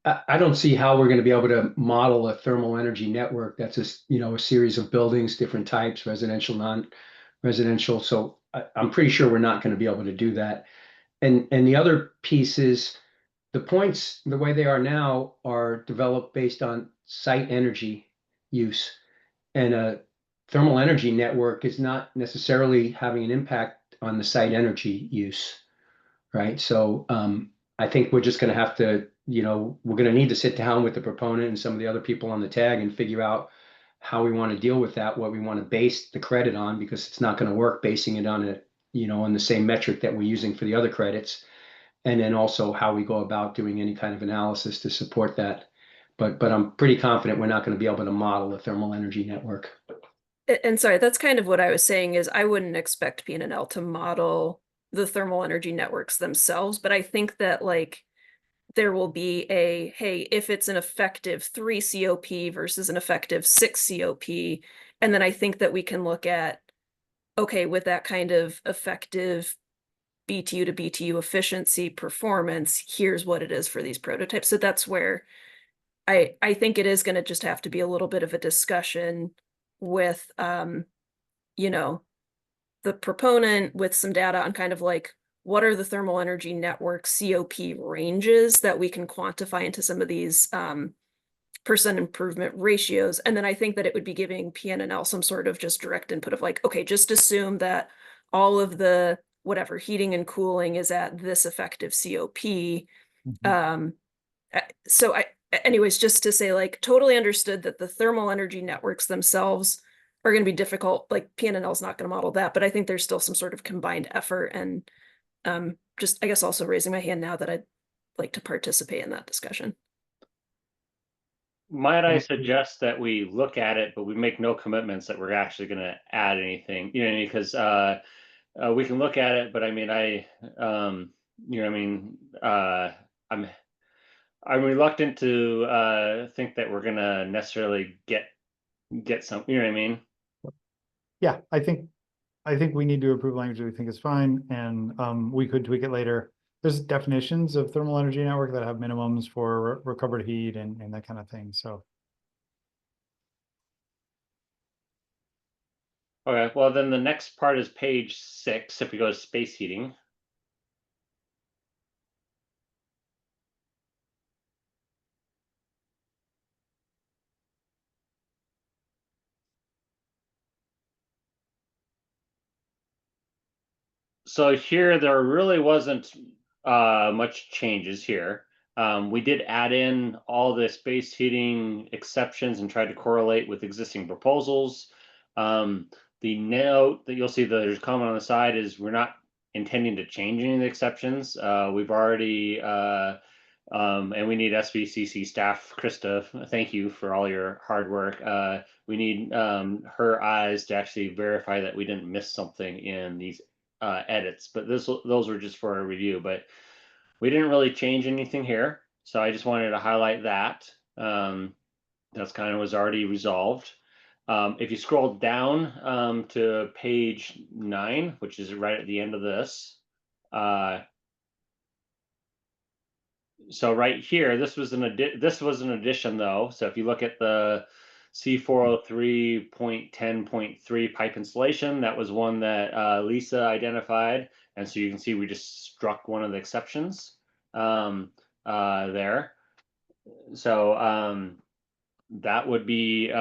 Speaker 14: I don't see how we're going to be able to model a thermal energy network that's a series of buildings, different types, residential, non-residential. So I'm pretty sure we're not going to be able to do that. And the other piece is the points, the way they are now, are developed based on site energy use. And a thermal energy network is not necessarily having an impact on the site energy use, right? So I think we're just going to have to, we're going to need to sit down with the proponent and some of the other people on the tag and figure out how we want to deal with that, what we want to base the credit on, because it's not going to work basing it on on the same metric that we're using for the other credits. And then also how we go about doing any kind of analysis to support that. But I'm pretty confident we're not going to be able to model a thermal energy network.
Speaker 12: And sorry, that's kind of what I was saying, is I wouldn't expect PNNL to model the thermal energy networks themselves, but I think that like there will be hey, if it's an effective 3 COP versus an effective 6 COP, and then I think that we can look at, okay, with that kind of effective BTU to BTU efficiency performance, here's what it is for these prototypes. So that's where I think it is going to just have to be a little bit of a discussion with the proponent, with some data on kind of like what are the thermal energy network COP ranges that we can quantify into some of these percent improvement ratios. And then I think that it would be giving PNNL some sort of just direct input of like, okay, just assume that all of the whatever heating and cooling is at this effective COP. So anyways, just to say, like, totally understood that the thermal energy networks themselves are going to be difficult. Like PNNL is not going to model that, but I think there's still some sort of combined effort. And just, I guess, also raising my hand now that I'd like to participate in that discussion.
Speaker 5: Might I suggest that we look at it, but we make no commitments that we're actually going to add anything, you know, because we can look at it, but I mean, you know, I mean, I'm reluctant to think that we're going to necessarily get some, you know what I mean?
Speaker 1: Yeah, I think we need to approve language that we think is fine, and we could tweak it later. There's definitions of thermal energy network that have minimums for recovered heat and that kind of thing. So.
Speaker 5: Okay, well then the next part is page 6. If we go to space heating. So here there really wasn't much changes here. We did add in all the space heating exceptions and tried to correlate with existing proposals. The note that you'll see that there's a comment on the side is we're not intending to change any of the exceptions. We've already and we need SBCC staff, Krista, thank you for all your hard work. We need her eyes to actually verify that we didn't miss something in these edits, but those were just for a review, but we didn't really change anything here. So I just wanted to highlight that. That's kind of was already resolved. If you scroll down to page 9, which is right at the end of this, so right here, this was an addition though. So if you look at the C403.10.3 pipe installation, that was one that Lisa identified, and so you can see we just struck one of the exceptions there. So that would be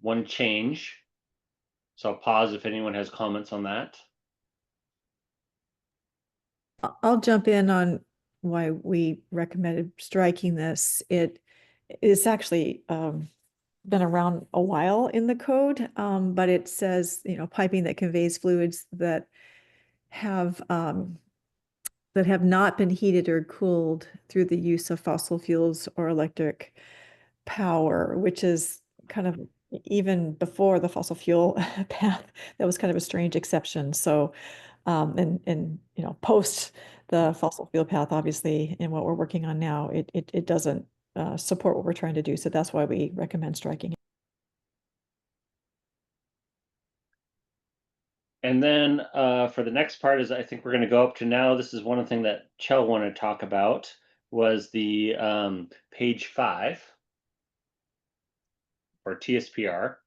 Speaker 5: one change. So I'll pause if anyone has comments on that.
Speaker 3: I'll jump in on why we recommended striking this. It is actually been around a while in the code, but it says, you know, piping that conveys fluids that have not been heated or cooled through the use of fossil fuels or electric power, which is kind of even before the fossil fuel path. That was kind of a strange exception. So and you know, post the fossil fuel path, obviously, in what we're working on now, it doesn't support what we're trying to do. So that's why we recommend striking it.
Speaker 5: And then for the next part is I think we're going to go up to now. This is one thing that Chell wanted to talk about was the page 5 for TSPR.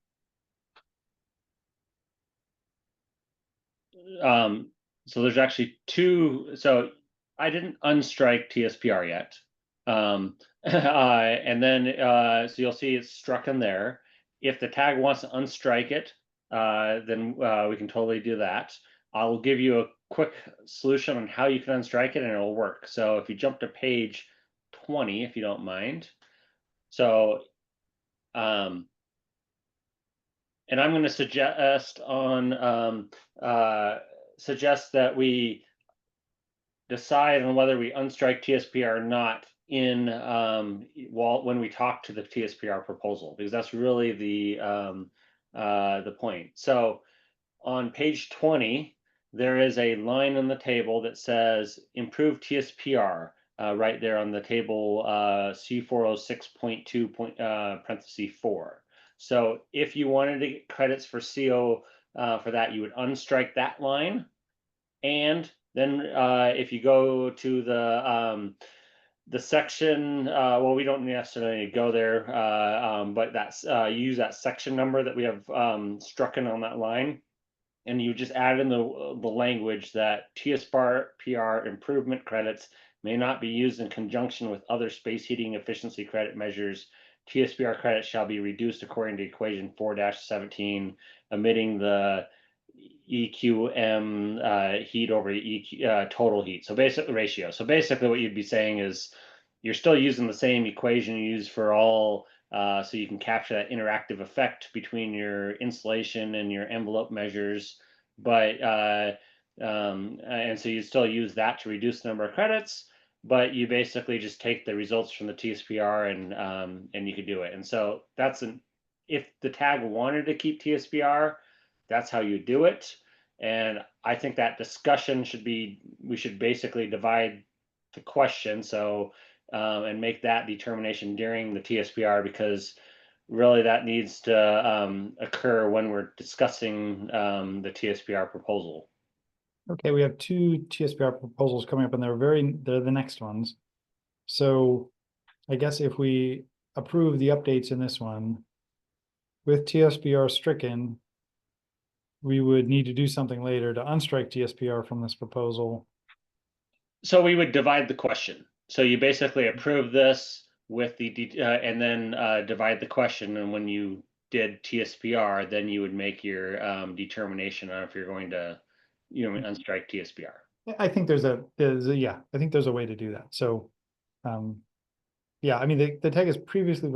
Speaker 5: So there's actually two. So I didn't unstrike TSPR yet. And then so you'll see it's struck in there. If the tag wants to unstrike it, then we can totally do that. I'll give you a quick solution on how you can unstrike it and it'll work. So if you jump to page 20, if you don't mind. So and I'm going to suggest on suggest that we decide on whether we unstrike TSPR or not in when we talk to the TSPR proposal, because that's really the point. So on page 20, there is a line in the table that says improve TSPR right there on the table C406.2 parenthesis 4. So if you wanted to get credits for CO for that, you would unstrike that line. And then if you go to the section, well, we don't necessarily go there, but that's use that section number that we have struck in on that line, and you just add in the language that TSPR improvement credits may not be used in conjunction with other space heating efficiency credit measures. TSPR credits shall be reduced according to equation 4-17, omitting the EQM heat over EQ, total heat. So basically ratio. So basically what you'd be saying is you're still using the same equation you use for all, so you can capture that interactive effect between your insulation and your envelope measures. But and so you still use that to reduce the number of credits, but you basically just take the results from the TSPR and you could do it. And so that's if the tag wanted to keep TSPR, that's how you do it. And I think that discussion we should basically divide the question. So and make that determination during the TSPR, because really that needs to occur when we're discussing the TSPR proposal.
Speaker 1: Okay, we have two TSPR proposals coming up, and they're the next ones. So I guess if we approve the updates in this one with TSPR stricken, we would need to do something later to unstrike TSPR from this proposal.
Speaker 5: So we would divide the question. So you basically approve this with the and then divide the question, and when you did TSPR, then you would make your determination on if you're going to unstrike TSPR.
Speaker 1: I think there's a way to do that. So yeah, I mean the tag has previously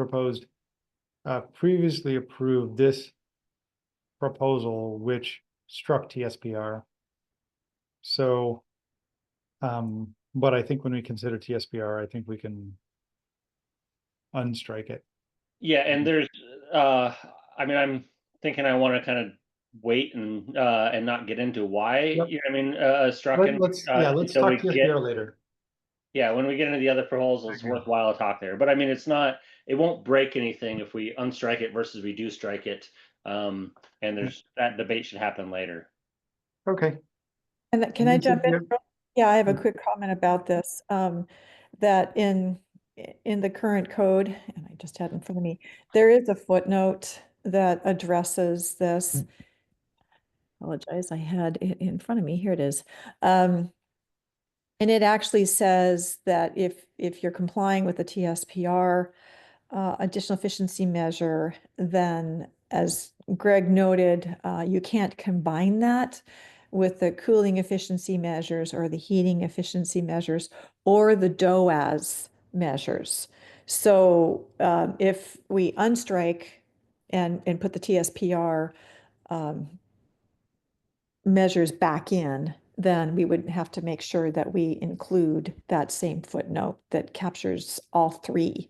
Speaker 1: approved this proposal which struck TSPR. So but I think when we consider TSPR, I think we can unstrike it.
Speaker 5: Yeah, and there's I mean, I'm thinking I want to kind of wait and not get into why, you know what I mean, struck.
Speaker 1: Let's talk TSPR later.
Speaker 5: Yeah, when we get into the other proposals, it's worthwhile to talk there. But I mean, it won't break anything if we unstrike it versus we do strike it. And that debate should happen later.
Speaker 1: Okay.
Speaker 3: And can I jump in? Yeah, I have a quick comment about this. That in the current code, and I just had it in front of me, there is a footnote that addresses this. Apologize, I had it in front of me. Here it is. And it actually says that if you're complying with the TSPR additional efficiency measure, then as Greg noted, you can't combine that with the cooling efficiency measures or the heating efficiency measures or the DOAS measures. So if we unstrike and put the TSPR measures back in, then we would have to make sure that we include that same footnote that captures all three,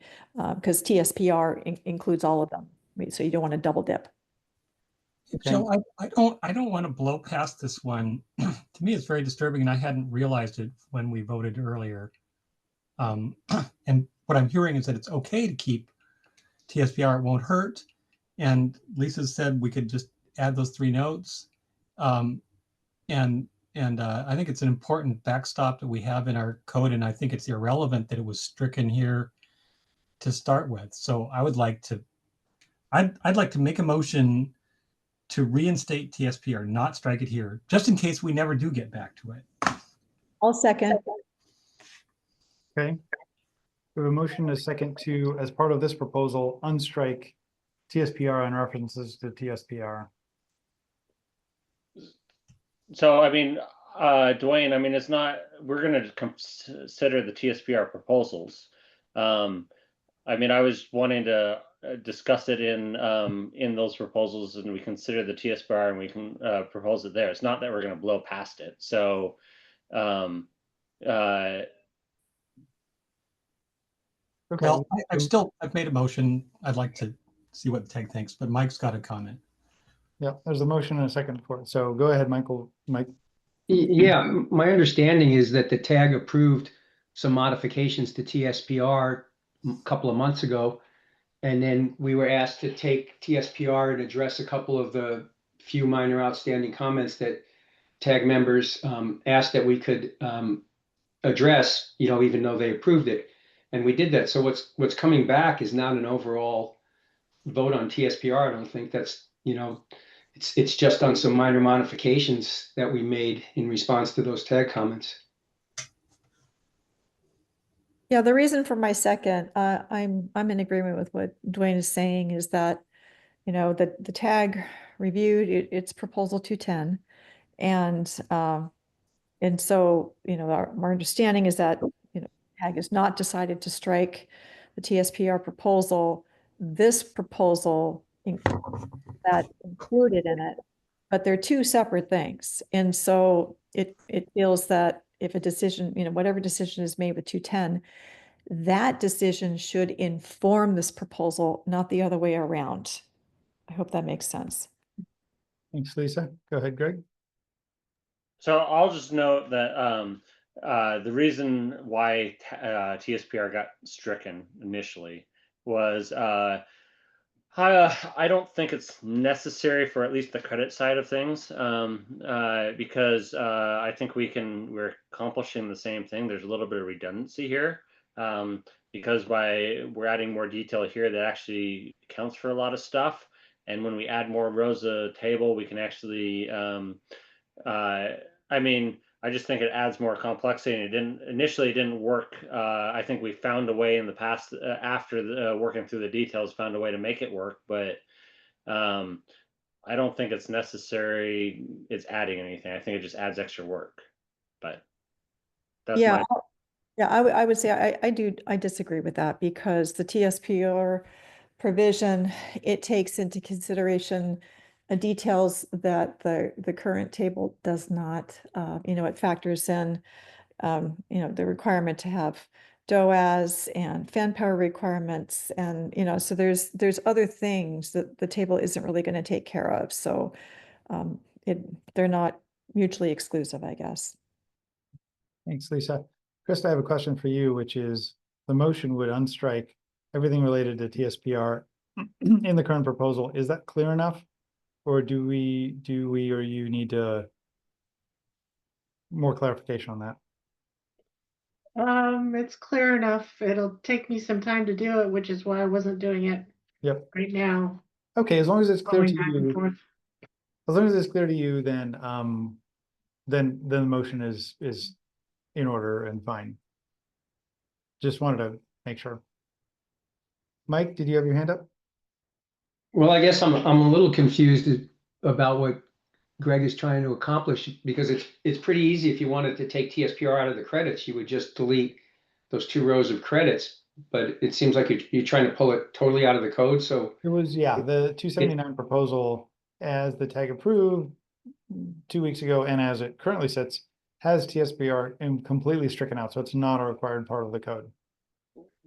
Speaker 3: because TSPR includes all of them. So you don't want to double dip.
Speaker 6: Okay. So I don't want to blow past this one. To me, it's very disturbing, and I hadn't realized it when we voted earlier. And what I'm hearing is that it's okay to keep TSPR; it won't hurt. And Lisa said we could just add those three notes. And I think it's an important backstop that we have in our code, and I think it's irrelevant that it was stricken here to start with. So I would like to, I'd like to make a motion to reinstate TSPR, not strike it here, just in case we never do get back to it.
Speaker 3: I'll second.
Speaker 1: Okay. We have a motion and a second to, as part of this proposal, unstrike TSPR and references to TSPR.
Speaker 5: So, I mean, Dwayne, I mean, it's not, we're going to consider the TSPR proposals. I mean, I was wanting to discuss it in those proposals, and we consider the TSPR and we can propose it there. It's not that we're going to blow past it. So,
Speaker 6: okay. Well, I've made a motion. I'd like to see what the tag thinks, but Mike's got a comment.
Speaker 1: Yeah, there's a motion and a second for it. So go ahead, Mike.
Speaker 14: Yeah, my understanding is that the tag approved some modifications to TSPR a couple of months ago. And then we were asked to take TSPR and address a couple of the few minor outstanding comments that tag members asked that we could address, even though they approved it. And we did that. So what's coming back is not an overall vote on TSPR. I don't think that's, it's just on some minor modifications that we made in response to those tag comments.
Speaker 3: Yeah, the reason for my second, I'm in agreement with what Dwayne is saying, is that, you know, the tag reviewed, it's proposal 210. And so, you know, our understanding is that, you know, tag has not decided to strike the TSPR proposal. This proposal that included in it, but they're two separate things. And so it feels that if a decision, you know, whatever decision is made with 210, that decision should inform this proposal, not the other way around. I hope that makes sense.
Speaker 1: Thanks, Lisa. Go ahead, Greg.
Speaker 5: So I'll just note that the reason why TSPR got stricken initially was I don't think it's necessary for at least the credit side of things, because I think we're accomplishing the same thing. There's a little bit of redundancy here, because we're adding more detail here that actually accounts for a lot of stuff. And when we add more rows of the table, we can actually, I mean, I just think it adds more complexity, and it didn't work. I think we found a way in the past, after working through the details, found a way to make it work, but I don't think it's necessary. It's adding anything. I think it just adds extra work, but that's
Speaker 3: Yeah,
Speaker 5: my.
Speaker 3: yeah, I would say I disagree with that, because the TSPR provision, it takes into consideration details that the current table does not. You know, it factors in, you know, the requirement to have DOAS and fan power requirements, and, you know, so there's other things that the table isn't really going to take care of. So they're not mutually exclusive, I guess.
Speaker 1: Thanks, Lisa. Chris, I have a question for you, which is the motion would unstrike everything related to TSPR in the current proposal. Is that clear enough? Or do we or you need more clarification on that?
Speaker 2: It's clear enough. It'll take me some time to do it, which is why I wasn't doing it right now.
Speaker 1: Okay, as long as it's clear to
Speaker 2: Going back and
Speaker 1: you,
Speaker 2: forth.
Speaker 1: as long as it's clear to you, then the motion is in order and fine. Just wanted to make sure. Mike, did you have your hand up?
Speaker 14: Well, I guess I'm a little confused about what Greg is trying to accomplish, because it's pretty easy. If you wanted to take TSPR out of the credits, you would just delete those 2 rows of credits. But it seems like you're trying to pull it totally out of the code. So
Speaker 1: it was, yeah, the 279 proposal, as the tag approved 2 weeks ago, and as it currently sits, has TSPR completely stricken out, so it's not a required part of the code.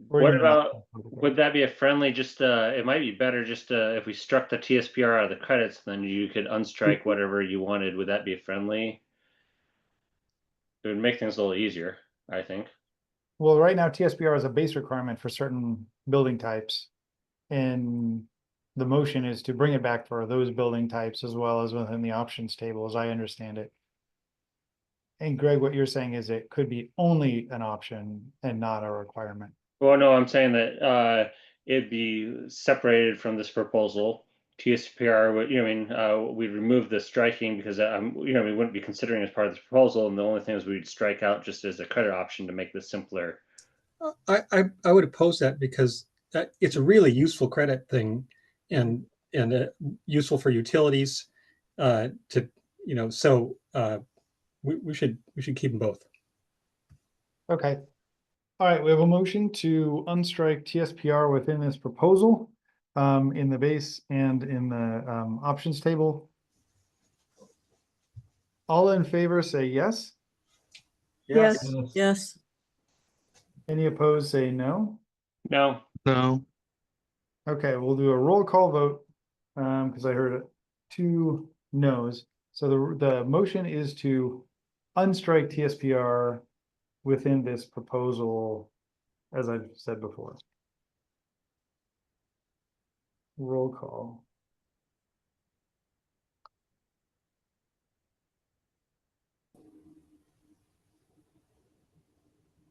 Speaker 5: What about, would that be a friendly, just it might be better just if we struck the TSPR out of the credits, then you could unstrike whatever you wanted. Would that be friendly? It would make things a little easier, I think.
Speaker 1: Well, right now TSPR is a base requirement for certain building types, and the motion is to bring it back for those building types as well as within the options table, as I understand it. And Greg, what you're saying is it could be only an option and not a requirement.
Speaker 5: Well, no, I'm saying that it'd be separated from this proposal. TSPR would, you know, we'd remove the striking because you know, we wouldn't be considering it as part of this proposal, and the only thing is we'd strike out just as a credit option to make this simpler.
Speaker 6: I would oppose that, because it's a really useful credit thing, and useful for utilities to, you know, so we should keep them both.
Speaker 1: Okay. All right, we have a motion to unstrike TSPR within this proposal, in the base and in the options table. All in favor say yes.
Speaker 11: Yes. Yes.
Speaker 1: Any opposed say no.
Speaker 5: No.
Speaker 4: No.
Speaker 1: Okay, we'll do a roll call vote, because I heard 2 no's. So the motion is to unstrike TSPR within this proposal, as I've said before. Roll call.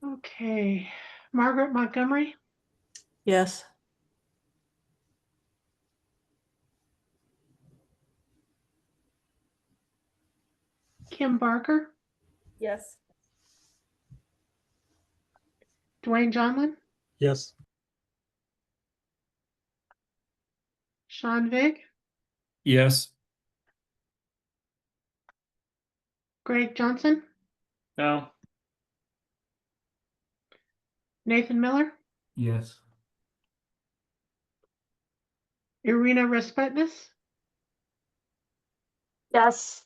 Speaker 2: Okay. Margaret Montgomery,
Speaker 11: Yes.
Speaker 2: Kim Barker,
Speaker 12: Yes.
Speaker 2: Dwayne Johnson,
Speaker 6: Yes.
Speaker 2: Sean Vig,
Speaker 17: Yes.
Speaker 2: Greg Johnson,
Speaker 5: No.
Speaker 2: Nathan Miller,
Speaker 17: Yes.
Speaker 2: Irina Respetness,
Speaker 8: Yes.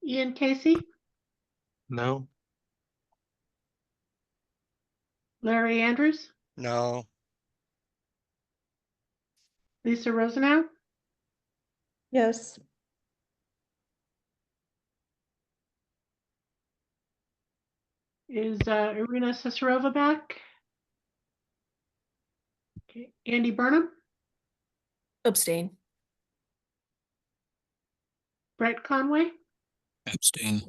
Speaker 2: Ian Casey,
Speaker 4: No.
Speaker 2: Larry Andrews,
Speaker 15: No.
Speaker 2: Lisa Rosenau,
Speaker 3: Yes.
Speaker 2: is Irina Sisarova back? Okay. Andy Burnham,
Speaker 12: Abstain.
Speaker 2: Brett Conway,
Speaker 4: Abstain.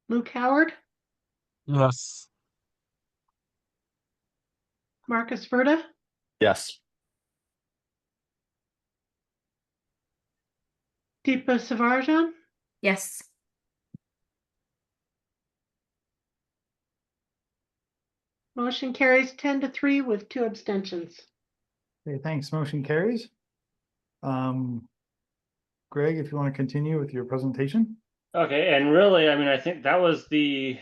Speaker 2: Luke Howard,
Speaker 4: Yes.
Speaker 2: Marcus Verda,
Speaker 19: Yes.
Speaker 2: Deepa Savarjan,
Speaker 18: Yes.
Speaker 2: motion carries 10-3 with 2 abstentions.
Speaker 1: Okay, thanks. Motion carries. Greg, if you want to continue with your presentation.
Speaker 5: Okay, and really, I mean, I think that was the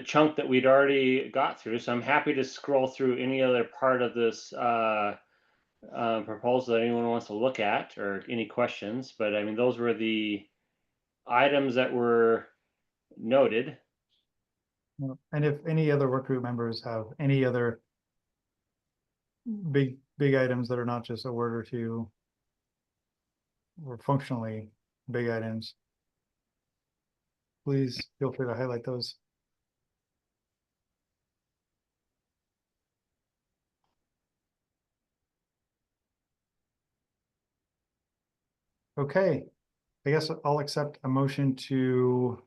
Speaker 5: chunk that we'd already got through. So I'm happy to scroll through any other part of this proposal that anyone wants to look at, or any questions. But I mean, those were the items that were noted.
Speaker 1: And if any other work group members have any other big items that are not just a word or two, or functionally big items, please feel free to highlight those. Okay, I guess I'll accept a motion to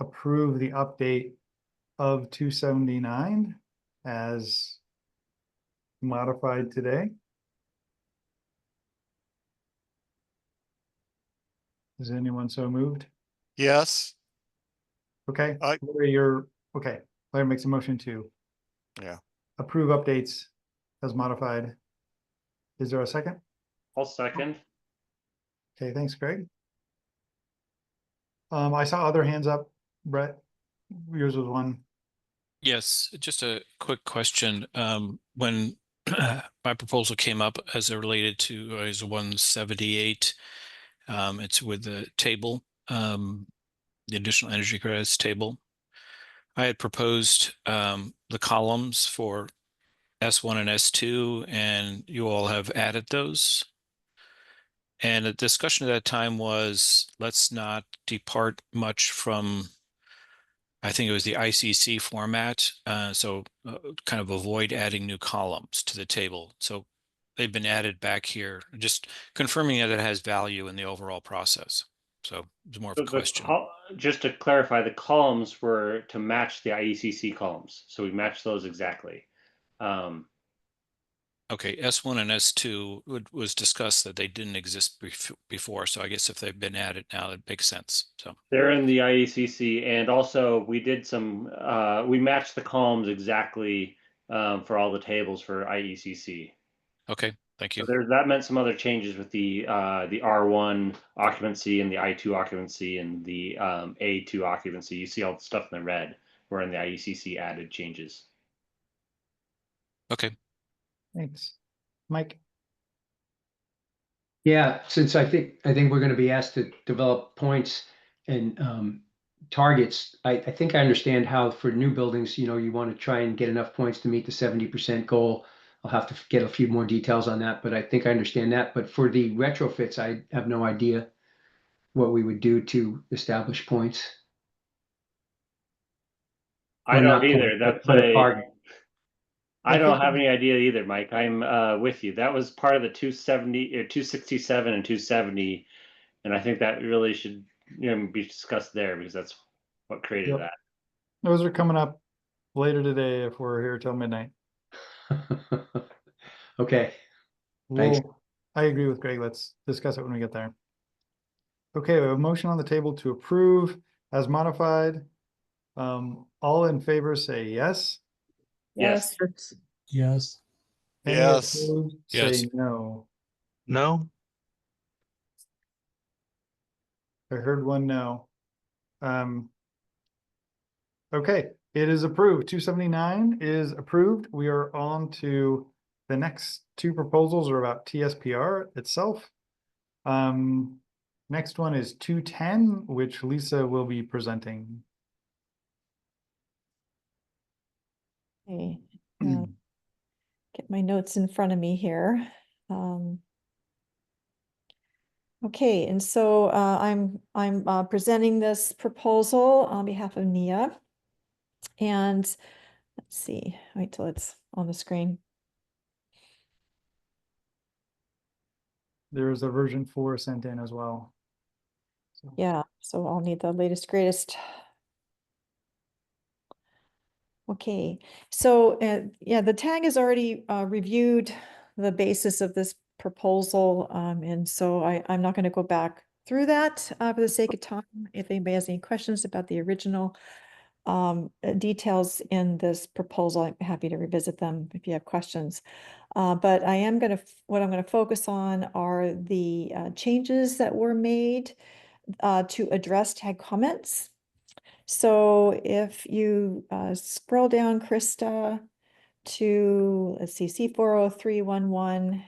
Speaker 1: approve the update of 279 as modified today. Is anyone so moved?
Speaker 15: Yes.
Speaker 1: Okay, Larry, Larry makes a motion to approve updates as modified. Is there a second?
Speaker 5: I'll second.
Speaker 1: Okay, thanks, Greg. I saw other hands up. Brett, yours was one.
Speaker 4: Yes, just a quick question. When my proposal came up as it related to is 178, it's with the table, the additional energy credits table. I had proposed the columns for S1 and S2, and you all have added those. And the discussion at that time was, let's not depart much from, I think it was the ICC format. So kind of avoid adding new columns to the table. So they've been added back here, just confirming that it has value in the overall process. So it's more of a question.
Speaker 5: Just to clarify, the columns were to match the IECC columns. So we matched those exactly.
Speaker 4: Okay, S1 and S2 was discussed that they didn't exist before. So I guess if they've been added now, it makes sense. So
Speaker 5: they're in the IECC, and also we did some, we matched the columns exactly for all the tables for IECC.
Speaker 4: Okay, thank you.
Speaker 5: So that meant some other changes with the R1 occupancy and the I2 occupancy and the A2 occupancy. You see all the stuff in the red where in the IECC added changes.
Speaker 4: Okay.
Speaker 1: Thanks. Mike.
Speaker 14: Yeah, since I think we're going to be asked to develop points and targets, I think I understand how for new buildings, you want to try and get enough points to meet the 70% goal. I'll have to get a few more details on that, but I think I understand that. But for the retrofits, I have no idea what we would do to establish points.
Speaker 5: I don't either. That's
Speaker 14: a target.
Speaker 5: I don't have any idea either, Mike. I'm with you. That was part of the 270 or 267 and 270, and I think that really should be discussed there because that's what created that.
Speaker 1: Those are coming up later today if we're here till midnight.
Speaker 14: Okay. Thanks.
Speaker 1: I agree with Greg. Let's discuss it when we get there. Okay, we have a motion on the table to approve as modified. All in favor say yes.
Speaker 12: Yes.
Speaker 6: Yes.
Speaker 1: Any
Speaker 15: Yes.
Speaker 1: opposed,
Speaker 4: Yes.
Speaker 1: say no.
Speaker 16: No.
Speaker 1: I heard one no. Okay, it is approved. 279 is approved. We are on to the next two proposals are about TSPR itself. Next one is 210, which Lisa will be presenting.
Speaker 3: Okay, get my notes in front of me here. Okay, and so I'm presenting this proposal on behalf of NIA. And let's see, wait till it's on the screen.
Speaker 1: There's a version 4 sent in as well.
Speaker 3: Yeah, so I'll need the latest, greatest. Okay, so yeah, the tag has already reviewed the basis of this proposal. And so I'm not going to go back through that for the sake of time. If anybody has any questions about the original details in this proposal, I'm happy to revisit them if you have questions. But I am going to, what I'm going to focus on are the changes that were made to address tag comments. So if you scroll down, Krista, to, let's see, C40311,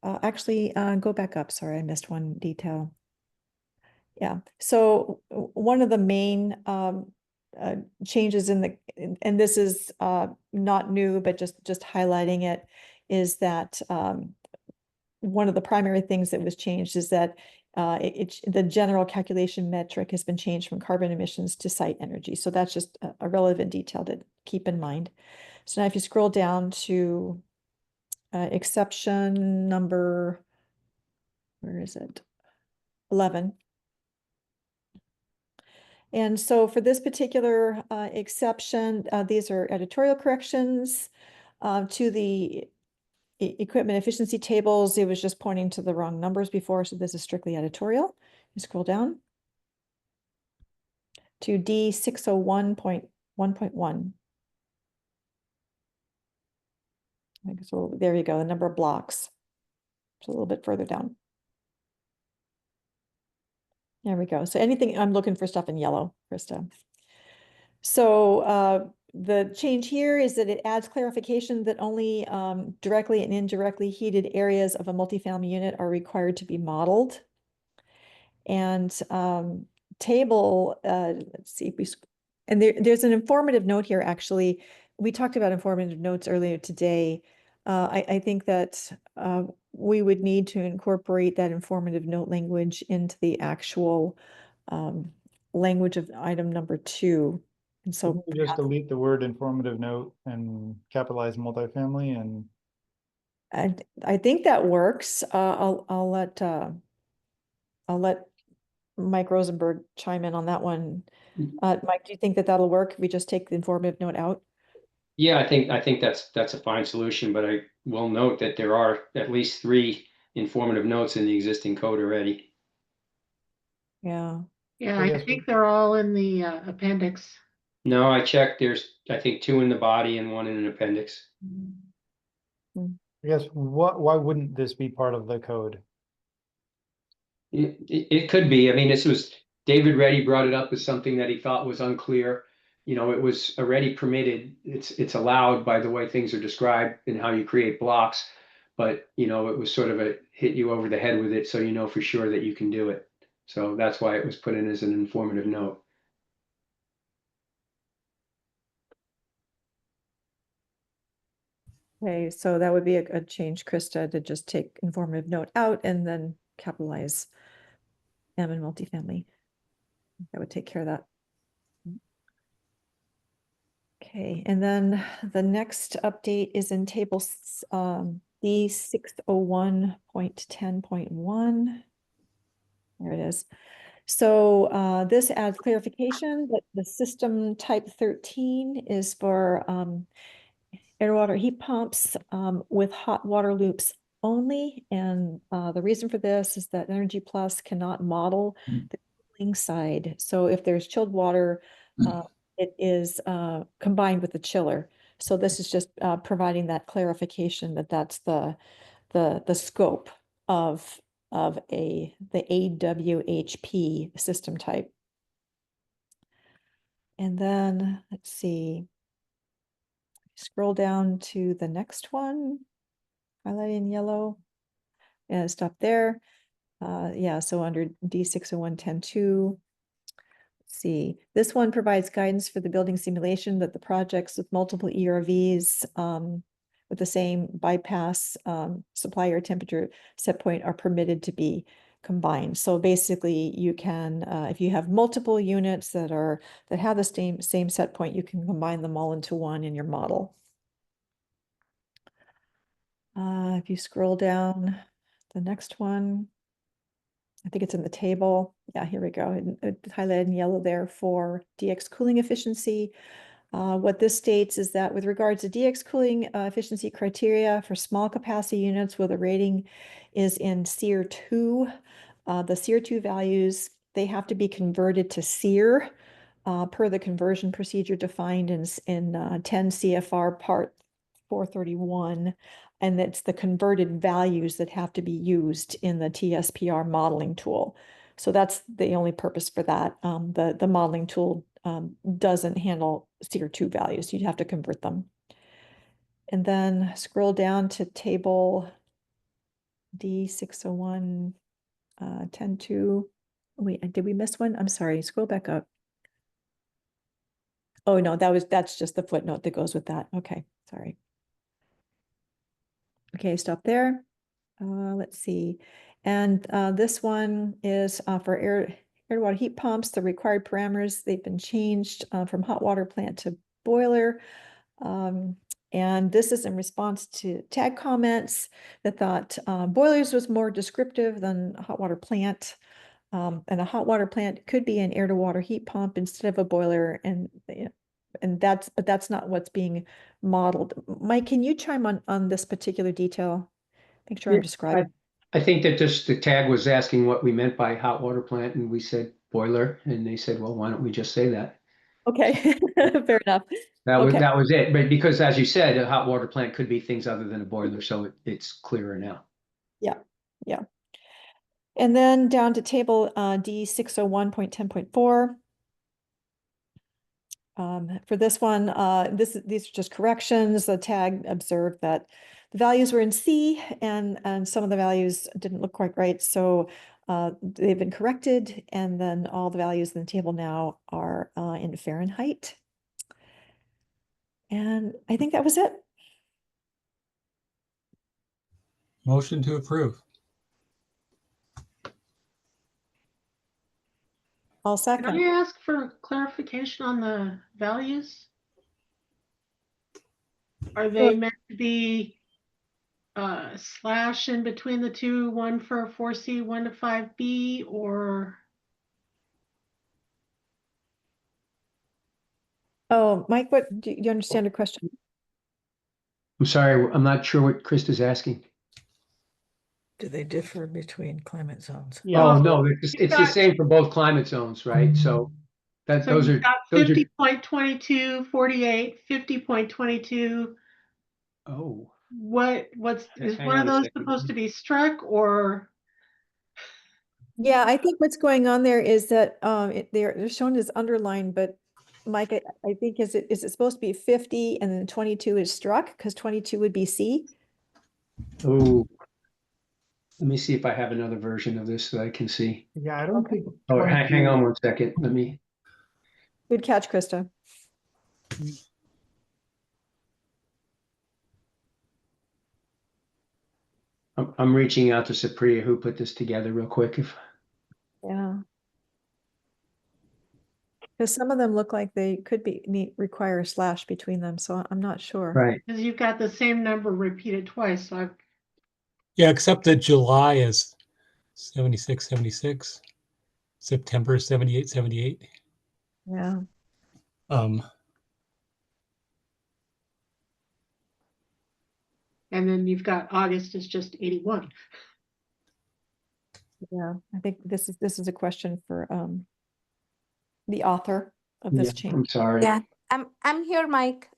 Speaker 3: actually go back up. Sorry, I missed one detail. Yeah, so one of the main changes in the, and this is not new, but just highlighting it, is that one of the primary things that was changed is that the general calculation metric has been changed from carbon emissions to site energy. So that's just a relevant detail to keep in mind. So now if you scroll down to exception number, where is it? 11. And so for this particular exception, these are editorial corrections to the equipment efficiency tables. It was just pointing to the wrong numbers before, so this is strictly editorial. You scroll down to D601.1.1. So there you go, the number of blocks. It's a little bit further down. There we go. So anything, I'm looking for stuff in yellow, Krista. So the change here is that it adds clarification that only directly and indirectly heated areas of a multifamily unit are required to be modeled. And table, let's see if we, and there's an informative note here, actually. We talked about informative notes earlier today. I think that we would need to incorporate that informative note language into the actual language of item number 2. And so
Speaker 1: you just delete the word informative note and capitalize multifamily, and
Speaker 3: I think that works. I'll let Mike Rosenberg chime in on that one. Mike, do you think that that'll work if we just take the informative note out?
Speaker 14: Yeah, I think that's a fine solution, but I will note that there are at least 3 informative notes in the existing code already.
Speaker 3: Yeah.
Speaker 2: Yeah, I think they're all in the appendix.
Speaker 14: No, I checked. There's, I think, 2 in the body and 1 in an appendix.
Speaker 1: I guess why wouldn't this be part of the code?
Speaker 14: It could be. I mean, this was, David Reddy brought it up as something that he thought was unclear. You know, it was already permitted. It's allowed by the way things are described and how you create blocks. But, you know, it was sort of a hit you over the head with it, so you know for sure that you can do it. So that's why it was put in as an informative note.
Speaker 3: Okay, so that would be a change, Krista, to just take informative note out and then capitalize M in multifamily. That would take care of that. Okay, and then the next update is in table D601.10.1. There it is. So this adds clarification that the system type 13 is for air water heat pumps with hot water loops only. And the reason for this is that Energy Plus cannot model the cooling side. So if there's chilled water, it is combined with the chiller. So this is just providing that clarification that that's the scope of the AWHP system type. And then let's see, scroll down to the next one, highlighted in yellow, and stop there. Yeah, so under D601.10.2, let's see, this one provides guidance for the building simulation that the projects with multiple ERVs with the same bypass supply air temperature set point are permitted to be combined. So basically you can, if you have multiple units that have the same set point, you can combine them all into one in your model. If you scroll down the next one, I think it's in the table. Yeah, here we go. It's highlighted in yellow there for DX cooling efficiency. What this states is that with regards to DX cooling efficiency criteria for small capacity units where the rating is in SEER 2, the SEER 2 values, they have to be converted to SEER per the conversion procedure defined in 10 CFR Part 431. And it's the converted values that have to be used in the TSPR modeling tool. So that's the only purpose for that. The modeling tool doesn't handle SEER 2 values. You'd have to convert them. And then scroll down to table D601, 10.2. Wait, did we miss one? I'm sorry, scroll back up. Oh no, that's just the footnote that goes with that. Okay, sorry. Okay, stop there. Let's see. And this one is for air to water heat pumps. The required parameters, they've been changed from hot water plant to boiler. And this is in response to TAG comments that thought boilers was more descriptive than hot water plant. And a hot water plant could be an air to water heat pump instead of a boiler. And that's not what's being modeled. Mike, can you chime on this particular detail? Make sure I'm describing.
Speaker 14: I think that just the tag was asking what we meant by hot water plant, and we said boiler, and they said, well, why don't we just say that?
Speaker 3: Okay, fair enough.
Speaker 14: That
Speaker 3: Okay.
Speaker 14: was it. But because, as you said, a hot water plant could be things other than a boiler, so it's clearer now.
Speaker 3: Yeah, yeah. And then down to table D601.10.4. For this one, these are just corrections. The tag observed that the values were in C and some of the values didn't look quite right. So they've been corrected, and then all the values in the table now are in Fahrenheit. And I think that was it.
Speaker 9: Motion to approve.
Speaker 3: I'll
Speaker 2: Can
Speaker 3: second.
Speaker 2: I ask for clarification on the values? Are they meant to be slash in between the two, one for 4C, one to 5B, or?
Speaker 3: Oh, Mike, what do you understand the question?
Speaker 14: I'm sorry, I'm not sure what Krista's asking.
Speaker 11: Do they differ between climate zones?
Speaker 14: Oh, no, it's the same for both climate zones, right? So
Speaker 2: So
Speaker 14: those
Speaker 2: you've
Speaker 14: are
Speaker 2: got
Speaker 14: those are
Speaker 2: 50.22, 48, 50.22.
Speaker 14: oh.
Speaker 2: Is
Speaker 14: Hang
Speaker 2: one of
Speaker 14: on a
Speaker 2: those
Speaker 14: second.
Speaker 2: supposed to be struck, or?
Speaker 3: Yeah, I think what's going on there is that they're shown as underlined, but Mike, I think is it supposed to be 50 and then 22 is struck because 22 would be C?
Speaker 14: Oh, let me see if I have another version of this that I can see.
Speaker 15: Yeah, I don't think.
Speaker 14: Oh, hang on one second. Let me.
Speaker 3: Good catch, Krista.
Speaker 14: I'm reaching out to Supriya, who put this together, real quick.
Speaker 3: Yeah. Because some of them look like they could require a slash between them, so I'm not sure.
Speaker 14: Right.
Speaker 2: Because you've got the same number repeated twice, so
Speaker 9: Yeah, except that July is 76, 76. September is 78, 78.
Speaker 3: Yeah.
Speaker 2: and then you've got August is just 81.
Speaker 3: Yeah, I think this is a question for the author of this change.
Speaker 14: I'm sorry.
Speaker 16: Yeah, I'm here, Mike.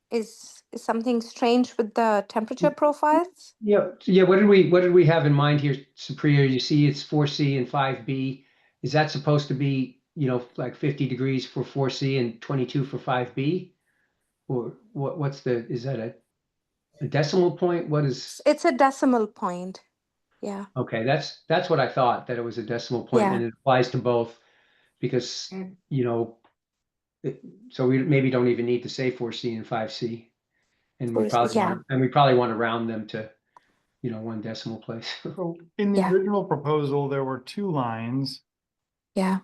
Speaker 16: Is something strange with the temperature profiles?
Speaker 14: Yeah. What did we have in mind here, Supriya? You see, it's 4C and 5B. Is that supposed to be, like 50 degrees for 4C and 22 for 5B? Or is that a decimal point? What is?
Speaker 16: It's a decimal point. Yeah.
Speaker 14: Okay, that's what I thought, that it was a decimal point,
Speaker 16: Yeah.
Speaker 14: and it applies to both because, so we maybe don't even need to say 4C and 5C. And we probably want to round them to, 1 decimal place.
Speaker 1: So in the original proposal, there were 2 lines.
Speaker 16: Yeah.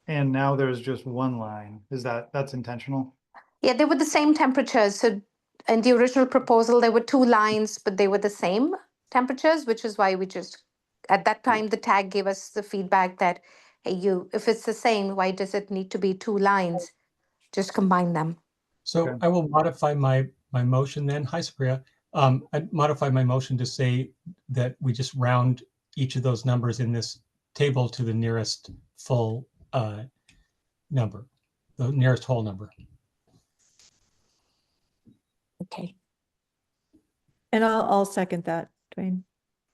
Speaker 1: And now there's just 1 line. That's intentional?
Speaker 16: Yeah, they were the same temperatures. So in the original proposal, there were 2 lines, but they were the same temperatures, which is why we just, at that time, the tag gave us the feedback that, hey, if it's the same, why does it need to be 2 lines? Just combine them.
Speaker 6: So I will modify my motion then. Hi, Supriya. I'd modify my motion to say that we just round each of those numbers in this table to the nearest full number, the nearest whole number.
Speaker 16: Okay.
Speaker 3: And I'll second that, Dwayne.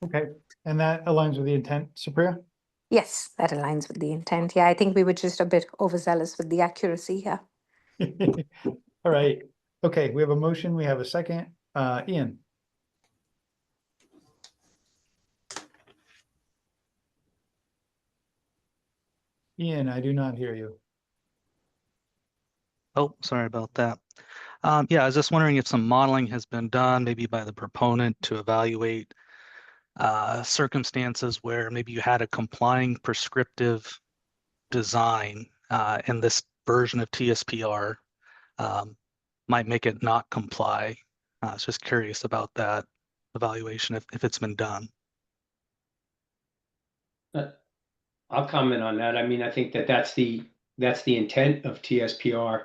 Speaker 1: Okay, and that aligns with the intent, Supriya?
Speaker 16: Yes, that aligns with the intent. Yeah, I think we were just a bit overzealous with the accuracy here.
Speaker 1: All right. Okay, we have a motion. We have a second. Ian. Ian, I do not hear you.
Speaker 22: Oh, sorry about that. Yeah, I was just wondering if some modeling has been done, maybe by the proponent, to evaluate circumstances where maybe you had a complying prescriptive design and this version of TSPR might make it not comply. I was just curious about that evaluation, if it's been done.
Speaker 14: I'll comment on that. I mean, I think that's the intent of TSPR,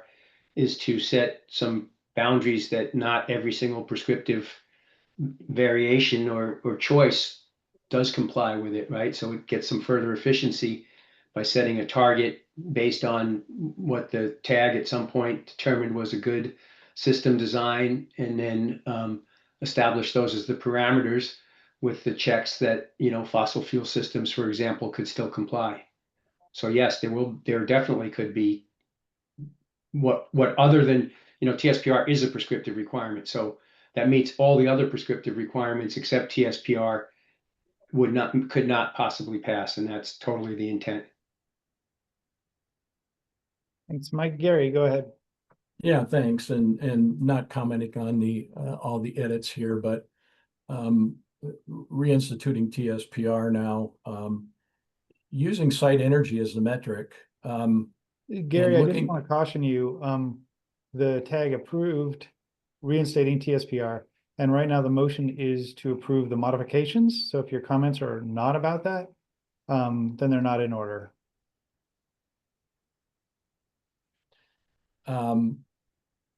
Speaker 14: is to set some boundaries that not every single prescriptive variation or choice does comply with it, right? So it gets some further efficiency by setting a target based on what the tag at some point determined was a good system design, and then establish those as the parameters with the checks that, fossil fuel systems, for example, could still comply. So yes, there definitely could be what other than, TSPR is a prescriptive requirement. So that meets all the other prescriptive requirements except TSPR could not possibly pass. And that's totally the intent.
Speaker 1: Thanks, Mike. Gary, go ahead.
Speaker 21: Yeah, thanks. And not commenting on all the edits here, but reinstituting TSPR now, using site energy as the metric.
Speaker 1: Gary, I just want to caution you, the tag approved reinstating TSPR, and right now the motion is to approve the modifications. So if your comments are not about that, then they're not in order.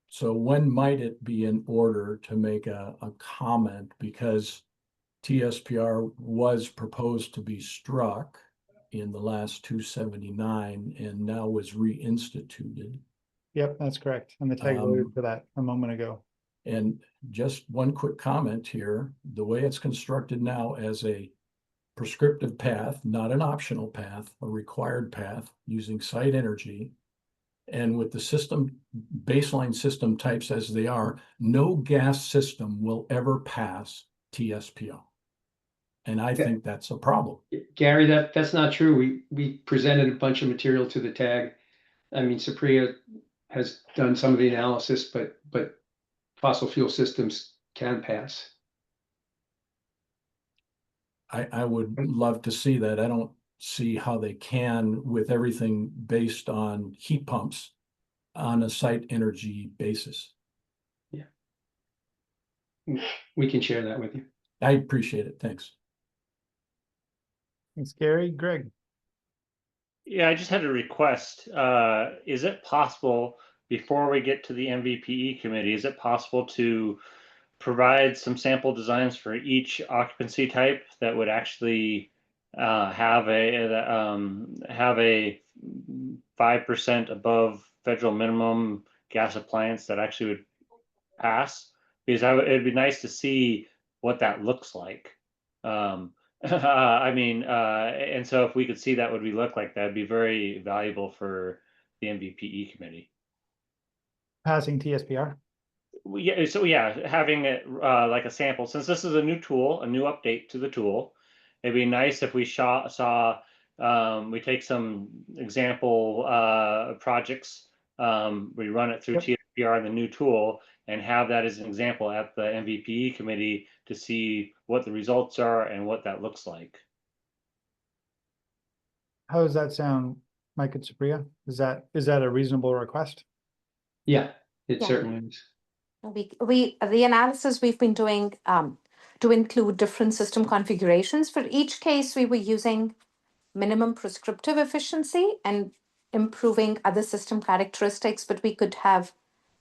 Speaker 21: So when might it be in order to make a comment? Because TSPR was proposed to be struck in the last 279 and now was reinstituted.
Speaker 1: Yep, that's correct. And the tag voted for that a moment ago.
Speaker 21: And just one quick comment here, the way it's constructed now as a prescriptive path, not an optional path, a required path using site energy, and with the system, baseline system types as they are, no gas system will ever pass TSPR. And I think that's a problem.
Speaker 14: Gary, that's not true. We presented a bunch of material to the tag. I mean, Supriya has done some of the analysis, but fossil fuel systems can pass.
Speaker 21: I would love to see that. I don't see how they can with everything based on heat pumps on a site energy basis.
Speaker 14: Yeah. We can share that with you.
Speaker 21: I appreciate it. Thanks.
Speaker 1: Thanks, Gary. Greg.
Speaker 5: Yeah, I just had a request. Is it possible, before we get to the MVPE committee, is it possible to provide some sample designs for each occupancy type that would actually have a 5% above federal minimum gas appliance that actually would pass, because it'd be nice to see what that looks like. I mean, and so if we could see that what we look like, that'd be very valuable for the MVPE committee.
Speaker 1: Passing TSPR.
Speaker 5: Yeah, so yeah, having it like a sample, since this is a new tool, a new update to the tool, it'd be nice if we saw we take some example projects, we run it through TSPR, the new tool, and have that as an example at the MVPE committee to see what the results are and what that looks like.
Speaker 1: How does that sound, Mike and Supriya? Is that a reasonable request?
Speaker 14: Yeah, it
Speaker 16: Yeah.
Speaker 14: certainly is.
Speaker 16: The analysis we've been doing to include different system configurations. For each case, we were using minimum prescriptive efficiency and improving other system characteristics, but we could have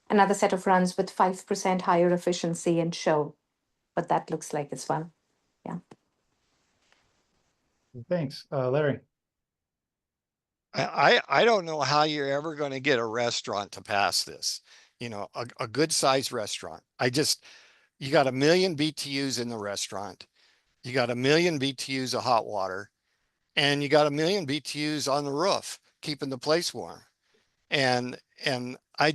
Speaker 16: another set of runs with 5% higher efficiency and show what that looks like as well. Yeah.
Speaker 1: Thanks, Larry.
Speaker 15: I don't know how you're ever going to get a restaurant to pass this, you know, a good sized restaurant. You got 1 million BTUs in the restaurant. You got 1 million BTUs of hot water, and you got 1 million BTUs on the roof, keeping the place warm. And I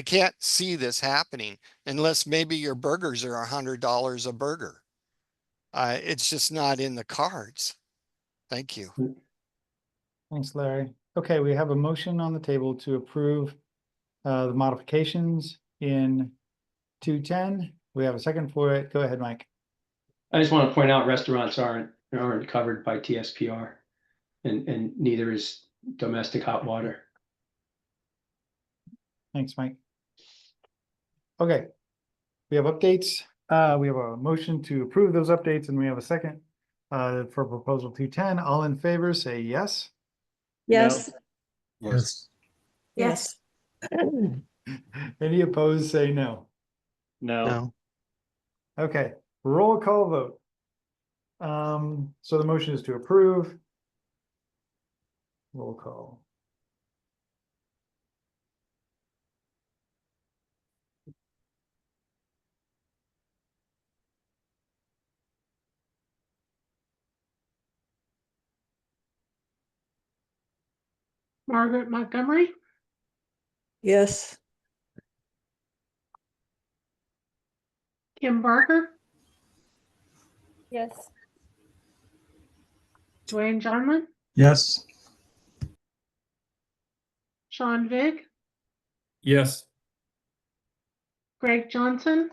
Speaker 15: can't see this happening unless maybe your burgers are $100 a burger. It's just not in the cards. Thank you.
Speaker 1: Thanks, Larry. Okay, we have a motion on the table to approve the modifications in 210. We have a second for it. Go ahead, Mike.
Speaker 14: I just want to point out restaurants aren't covered by TSPR, and neither is domestic hot water.
Speaker 1: Thanks, Mike. Okay, we have updates. We have a motion to approve those updates, and we have a second for proposal 210. All in favor, say yes.
Speaker 11: Yes.
Speaker 10: Yes.
Speaker 11: Yes.
Speaker 1: Any opposed, say no.
Speaker 5: No.
Speaker 1: Okay, roll call vote. So the motion is to approve. Roll call.
Speaker 2: Margaret Montgomery,
Speaker 11: Yes.
Speaker 2: Kim Barker,
Speaker 11: Yes.
Speaker 2: Dwayne Johnman,
Speaker 9: Yes.
Speaker 2: Sean Vig,
Speaker 9: Yes.
Speaker 2: Greg Johnson,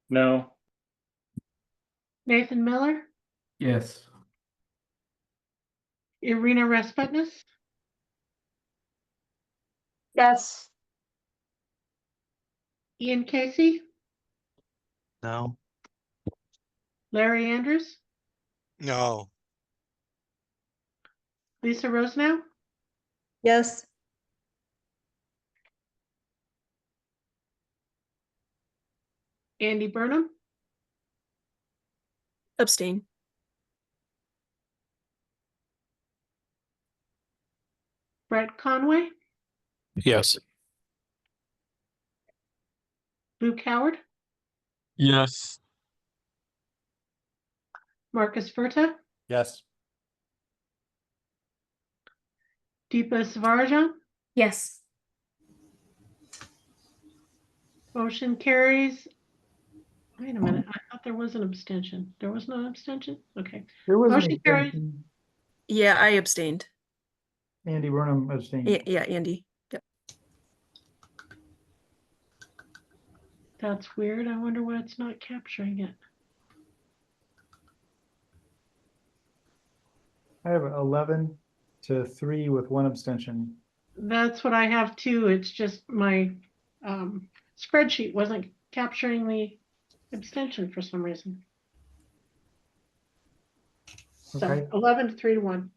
Speaker 5: No.
Speaker 2: Nathan Miller,
Speaker 17: Yes.
Speaker 2: Irina Rasputnis,
Speaker 11: Yes.
Speaker 2: Ian Casey,
Speaker 22: No.
Speaker 2: Larry Andrews,
Speaker 15: No.
Speaker 2: Lisa Rosenow,
Speaker 11: Yes.
Speaker 2: Andy Burnham,
Speaker 12: Abstain.
Speaker 2: Brett Conway,
Speaker 4: Yes.
Speaker 2: Luke Howard,
Speaker 9: Yes.
Speaker 2: Marcus Furta,
Speaker 19: Yes.
Speaker 2: Deepa Savarajan.
Speaker 18: Yes.
Speaker 2: Motion carries. Wait a minute, I thought there was an abstention. There was no abstention? Okay.
Speaker 1: There was an
Speaker 2: Motion carries.
Speaker 1: extension.
Speaker 12: Yeah, I abstained.
Speaker 1: Andy Burnham abstained.
Speaker 12: Yeah, Andy. Yep.
Speaker 2: That's weird. I wonder why it's not capturing it.
Speaker 1: I have 11-3 with one abstention.
Speaker 2: That's what I have too. It's just my spreadsheet wasn't capturing the abstention for some reason.
Speaker 1: Okay.
Speaker 2: So 11-3-1.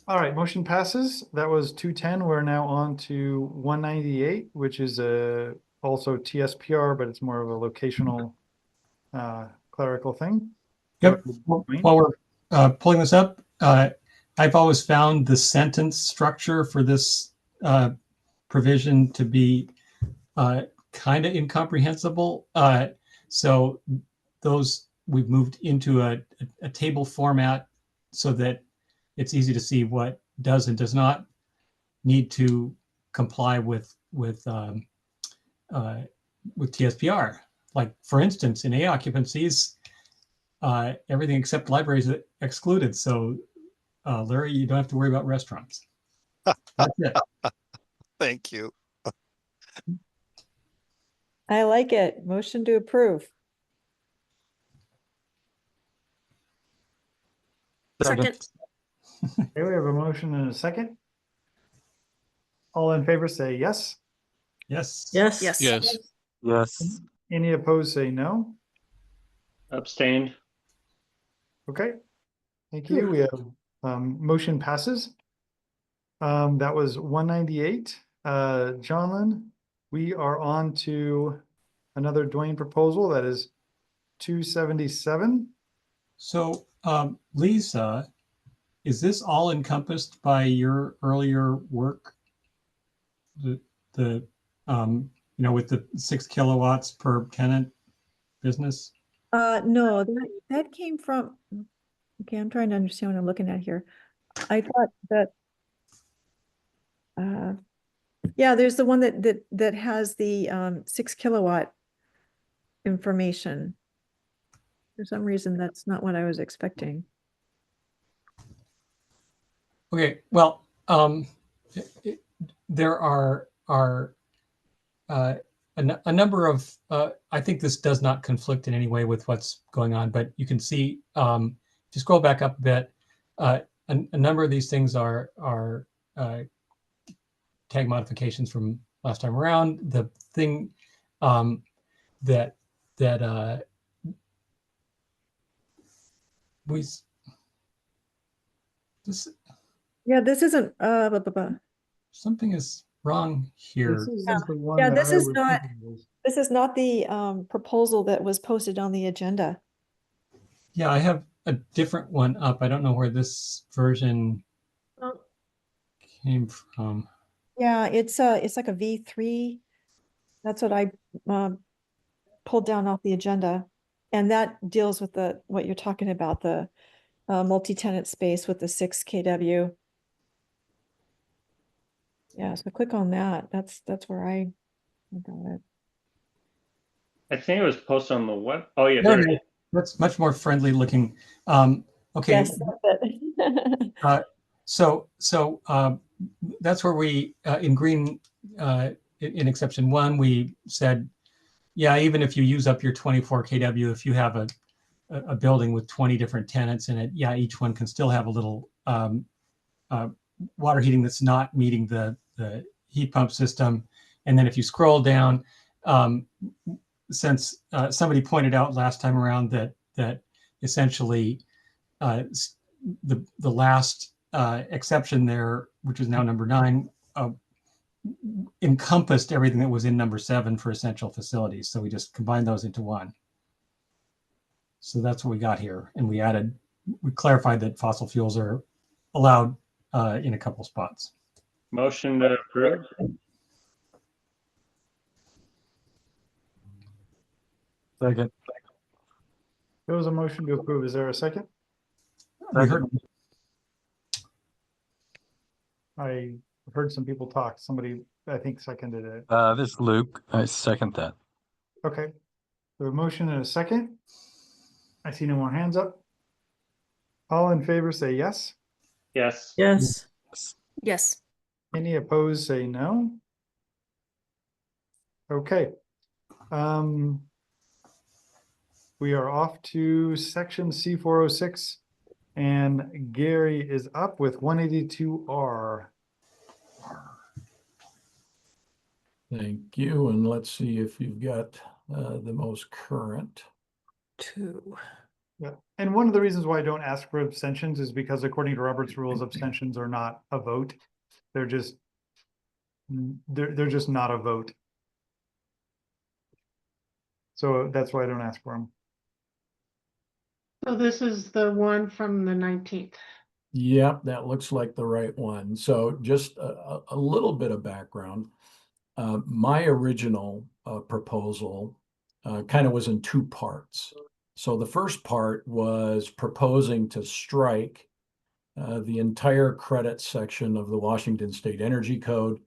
Speaker 1: All right, motion passes. That was 210. We're now on to 198, which is a also TSPR, but it's more of a locational clerical thing.
Speaker 9: Yep.
Speaker 1: Wayne?
Speaker 9: While we're pulling this up, I've always found the sentence structure for this provision to be kind of incomprehensible. So those we've moved into a table format so that it's easy to see what does and does not need to comply with TSPR. Like for instance, in A occupancies, everything except libraries is excluded. So Larry, you don't have to worry about restaurants. That's it.
Speaker 15: Thank you.
Speaker 3: I like it. Motion to approve.
Speaker 12: Second.
Speaker 1: Okay, we have a motion and a second. All in favor say yes.
Speaker 9: Yes.
Speaker 11: Yes.
Speaker 12: Yes.
Speaker 4: Yes.
Speaker 10: Yes.
Speaker 1: Any opposed say no.
Speaker 5: Abstained.
Speaker 1: Okay, thank you. We have motion passes. That was 198. Johnlyn, we are on to another Dwayne proposal that is 277.
Speaker 9: So Lisa, is this all encompassed by your earlier work? The you know, with the 6 kilowatts per tenant business?
Speaker 3: No, that came from, okay, I'm trying to understand what I'm looking at here. I thought that, yeah, there's the one that has the 6 kilowatt information. For some reason, that's not what I was expecting.
Speaker 9: Okay, well, there are a number of, I think this does not conflict in any way with what's going on, but you can see, if you scroll back up a bit, a number of these things are tag modifications from last time around. The thing that we, this,
Speaker 3: Yeah, this isn't,
Speaker 9: something is wrong here.
Speaker 1: This isn't the one
Speaker 3: yeah,
Speaker 1: that
Speaker 3: this
Speaker 1: I
Speaker 3: is
Speaker 1: was
Speaker 3: not,
Speaker 1: thinking was.
Speaker 3: this is not the proposal that was posted on the agenda.
Speaker 9: Yeah, I have a different one up. I don't know where this version came from.
Speaker 3: Yeah, it's like a V3. That's what I pulled down off the agenda. And that deals with what you're talking about, the multi-tenant space with the 6 kW. Yeah, so click on that. That's where I got it.
Speaker 5: I think it was posted on the web. Oh yeah,
Speaker 9: No,
Speaker 5: there it
Speaker 9: no,
Speaker 5: is.
Speaker 9: that's much more friendly looking. Okay.
Speaker 3: Yes, that's it.
Speaker 9: That's where we, in green, in exception 1, we said, yeah, even if you use up your 24 kW, if you have a building with 20 different tenants in it, yeah, each one can still have a little water heating that's not meeting the heat pump system. And then if you scroll down, since somebody pointed out last time around that essentially the last exception there, which is now number 9, encompassed everything that was in number 7 for essential facilities. So we just combined those into one. So that's what we got here. And we clarified that fossil fuels are allowed in a couple spots.
Speaker 5: Motion to approve.
Speaker 10: Second.
Speaker 1: There was a motion to approve. Is there a second?
Speaker 9: We heard,
Speaker 1: I heard some people talk. Somebody, I think, seconded it.
Speaker 10: This is Luke. I second that.
Speaker 1: Okay. We have a motion and a second. I see no more hands up. All in favor say yes.
Speaker 5: Yes.
Speaker 11: Yes.
Speaker 12: Yes.
Speaker 1: Any opposed say no. Okay. We are off to section C406 and Gary is up with 182R.
Speaker 21: Thank you. And let's see if you've got the most current.
Speaker 11: 2.
Speaker 1: Yeah. And one of the reasons why I don't ask for abstentions is because according to Robert's rules, abstentions are not a vote. They're just not a vote. So that's why I don't ask for them.
Speaker 2: So this is the one from the 19th.
Speaker 21: Yep, that looks like the right one. So just a little bit of background. My original proposal kind of was in two parts. So the first part was proposing to strike the entire credit section of the Washington State Energy Code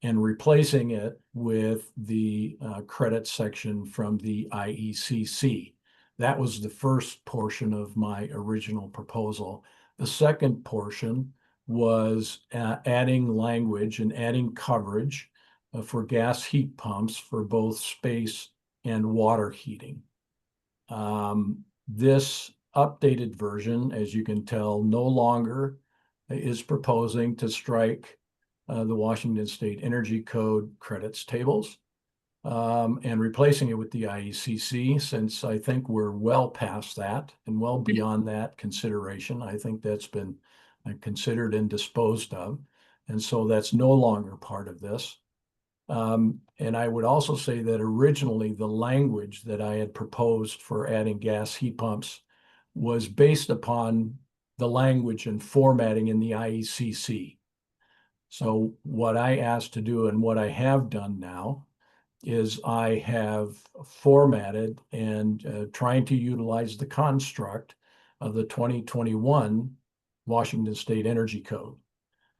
Speaker 21: and replacing it with the credit section from the IECC. That was the first portion of my original proposal. The second portion was adding language and adding coverage for gas heat pumps for both space and water heating. This updated version, as you can tell, no longer is proposing to strike the Washington State Energy Code credits tables and replacing it with the IECC, since I think we're well past that and well beyond that consideration. I think that's been considered and disposed of. And so that's no longer part of this. And I would also say that originally the language that I had proposed for adding gas heat pumps was based upon the language and formatting in the IECC. So what I asked to do and what I have done now is I have formatted and trying to utilize the construct of the 2021 Washington State Energy Code.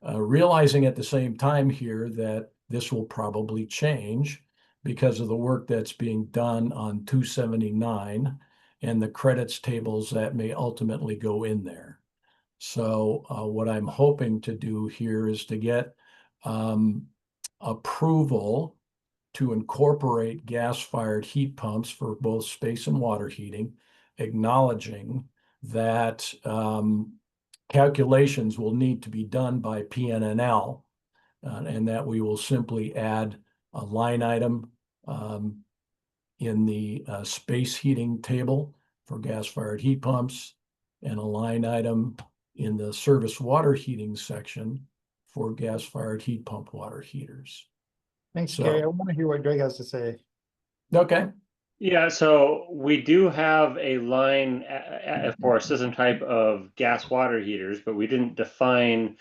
Speaker 21: Realizing at the same time here that this will probably change because of the work that's being done on 279 and the credits tables that may ultimately go in there. So what I'm hoping to do here is to get approval to incorporate gas-fired heat pumps for both space and water heating, acknowledging that calculations will need to be done by PNNL, and that we will simply add a line item in the space heating table for gas-fired heat pumps and a line item in the service water heating section for gas-fired heat pump water heaters.
Speaker 1: Thanks, Gary. I want to hear what Greg has to say.
Speaker 21: Okay.
Speaker 5: Yeah, so we do have a line for a system type of gas water heaters, but we didn't define,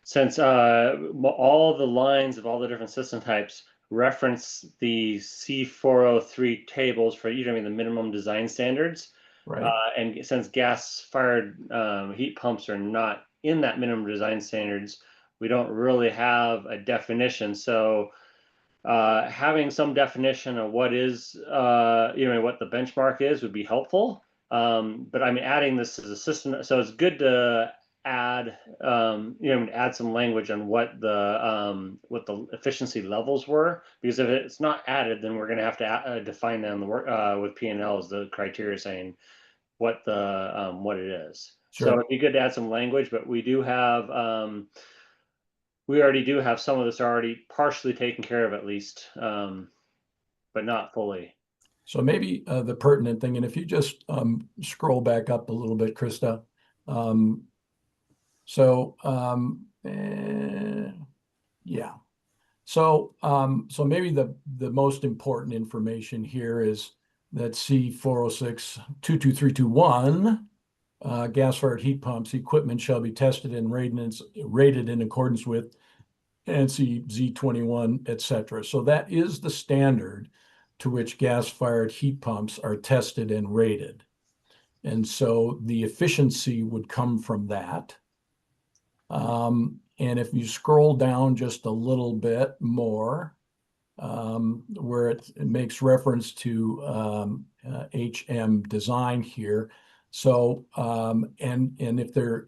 Speaker 5: since all the lines of all the different system types reference the C403 tables for the minimum design standards.
Speaker 21: Right.
Speaker 5: And since gas-fired heat pumps are not in that minimum design standards, we don't really have a definition. So having some definition of what is, what the benchmark is would be helpful. But I mean, adding this as a system, so it's good to add, add some language on what the efficiency levels were, because if it's not added, then we're going to have to define them with P&L as the criteria saying what it is.
Speaker 21: Sure.
Speaker 5: So it'd be good to add some language, but we do have. We already do have some of this already partially taken care of, at least, but not fully.
Speaker 21: So maybe the pertinent thing, and if you just scroll back up a little bit, Krista. Yeah. So maybe the most important information here is that C406 22321 gas-fired heat pumps equipment shall be tested and rated in accordance with ANSI Z21, etc. So that is the standard to which gas-fired heat pumps are tested and rated. And so the efficiency would come from that. And if you scroll down just a little bit more, where it makes reference to HM design here. So, and if they're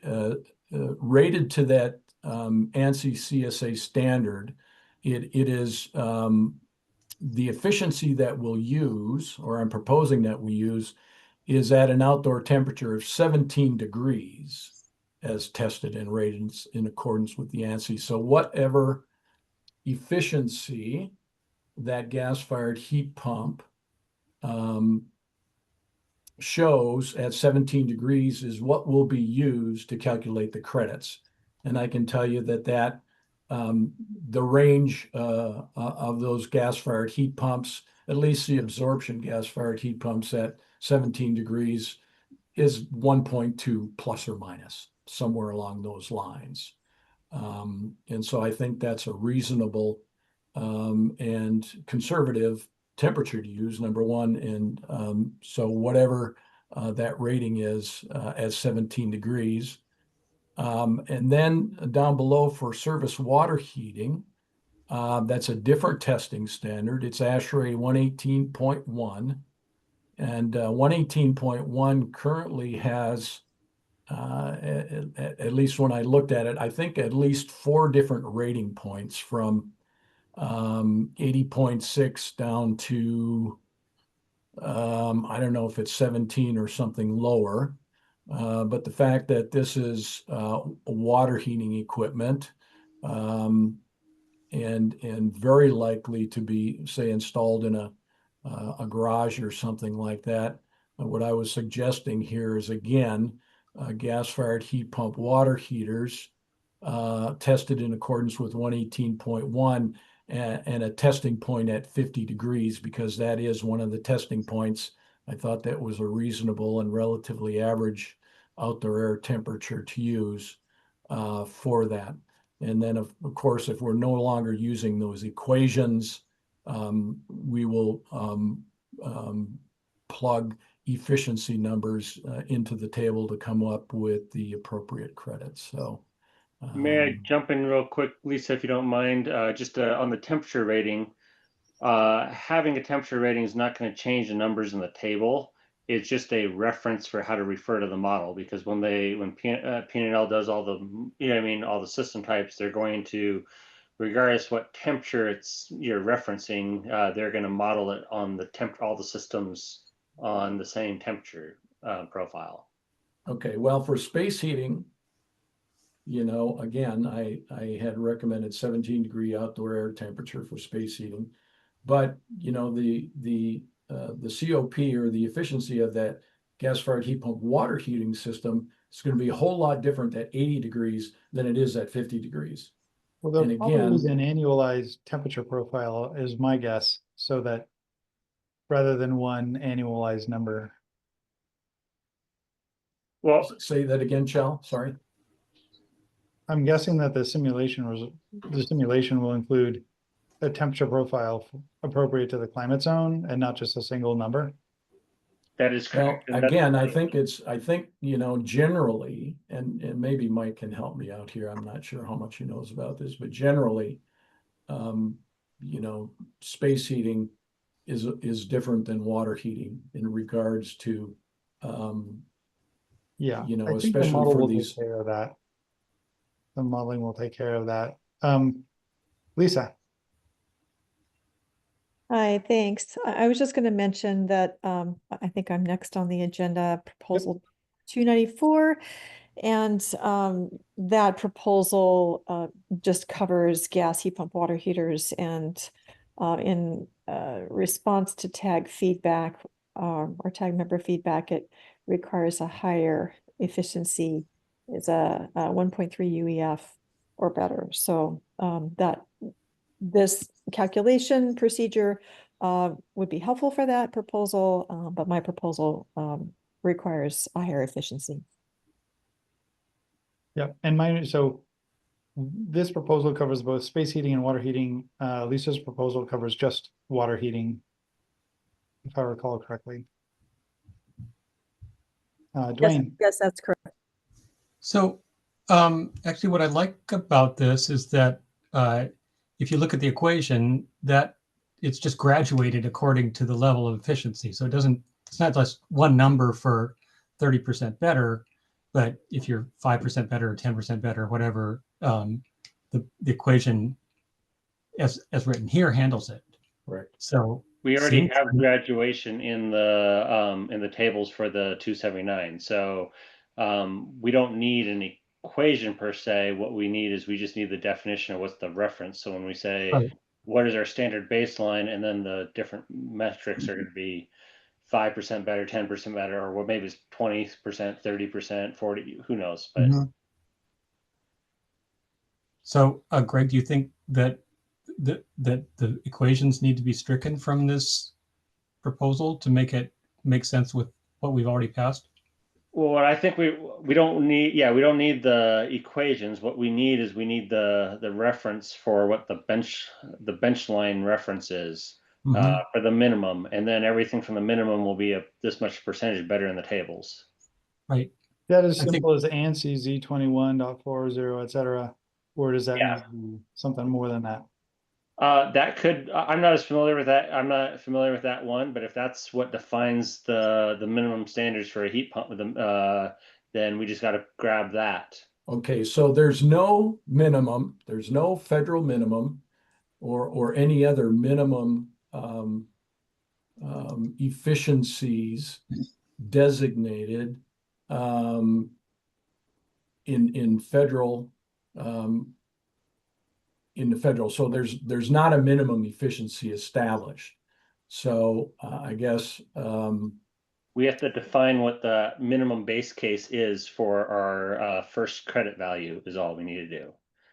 Speaker 21: rated to that ANSI CSA standard, it is the efficiency that we'll use, or I'm proposing that we use, is at an outdoor temperature of 17 degrees as tested and rated in accordance with the ANSI. So whatever efficiency that gas-fired heat pump shows at 17 degrees is what will be used to calculate the credits. And I can tell you that the range of those gas-fired heat pumps, at least the absorption gas-fired heat pumps at 17 degrees, is 1.2 plus or minus, somewhere along those lines. And so I think that's a reasonable and conservative temperature to use, number one. And so whatever that rating is at 17 degrees. And then down below for surface water heating, that's a different testing standard. It's ASHRAE 118.1. And 118.1 currently has, at least when I looked at it, I think at least 4 different rating points from 80.6 down to, I don't know if it's 17 or something lower. But the fact that this is water heating equipment, and very likely to be, say, installed in a garage or something like that. What I was suggesting here is, again, gas-fired heat pump water heaters tested in accordance with 118.1 and a testing point at 50 degrees, because that is one of the testing points. I thought that was a reasonable and relatively average outdoor air temperature to use for that. And then, of course, if we're no longer using those equations, we will plug efficiency numbers into the table to come up with the appropriate credits. So,
Speaker 5: may I jump in real quick, Lisa, if you don't mind, just on the temperature rating. Having a temperature rating is not going to change the numbers in the table. It's just a reference for how to refer to the model, because when P&L does all the, all the system types, they're going to, regardless what temperature you're referencing, they're going to model it on all the systems on the same temperature profile.
Speaker 21: Okay, well, for space heating, again, I had recommended 17-degree outdoor air temperature for space heating, but the COP, or the efficiency of that gas-fired heat pump water heating system, is going to be a whole lot different at 80 degrees than it is at 50 degrees.
Speaker 1: Well, they'll
Speaker 21: And
Speaker 1: probably
Speaker 21: again,
Speaker 1: use an annualized temperature profile is my guess, so that rather than one annualized number.
Speaker 5: Well,
Speaker 21: say that again, Chal, sorry.
Speaker 1: I'm guessing that the simulation will include a temperature profile appropriate to the climate zone and not just a single number.
Speaker 5: That is correct.
Speaker 21: Well, again, I think generally, and maybe Mike can help me out here. I'm not sure how much he knows about this, but generally, space heating is different than water heating in regards to,
Speaker 1: yeah, I think the
Speaker 21: especially
Speaker 1: model
Speaker 21: for
Speaker 1: will
Speaker 21: these.
Speaker 1: take care of that. The modeling will take care of that. Lisa.
Speaker 3: Hi, thanks. I was just going to mention that I think I'm next on the agenda, proposal 294. And that proposal just covers gas heat pump water heaters. And in response to TAG feedback or TAG member feedback, it requires a higher efficiency. It's a 1.3 UEF or better. So this calculation procedure would be helpful for that proposal, but my proposal requires a higher efficiency.
Speaker 1: Yeah, and so this proposal covers both space heating and water heating. Lisa's proposal covers just water heating, if I recall correctly. Dwayne.
Speaker 3: Yes, that's correct.
Speaker 9: So actually what I like about this is that if you look at the equation, that it's just graduated according to the level of efficiency. So it's not just one number for 30% better, but if you're 5% better or 10% better, whatever, the equation as written here handles it.
Speaker 21: Right.
Speaker 9: So
Speaker 5: we already have graduation in the tables for the 279. So we don't need an equation per se. What we need is we just need the definition of what's the reference. So when we say what is our standard baseline, and then the different metrics are going to be 5% better, 10% better, or what maybe it's 20%, 30%, 40%, who knows? But
Speaker 9: So, Greg, do you think that the equations need to be stricken from this proposal to make it make sense with what we've already passed?
Speaker 5: Well, what I think we don't need, we don't need the equations. What we need is we need the reference for what the bench line reference is for the minimum, and then everything from the minimum will be this much percentage better in the tables.
Speaker 9: Right.
Speaker 1: That is simple as ANSI Z21.40, et cetera, or does that need to be something more than that?
Speaker 5: That could, I'm not as familiar with that. I'm not familiar with that one, but if that's what defines the minimum standards for a heat pump with them, then we just got to grab that.
Speaker 21: Okay, so there's no minimum, there's no federal minimum or any other minimum efficiencies designated in federal in the federal. So there's not a minimum efficiency established. So I guess
Speaker 5: we have to define what the minimum base case is for our first credit value is all we need to do.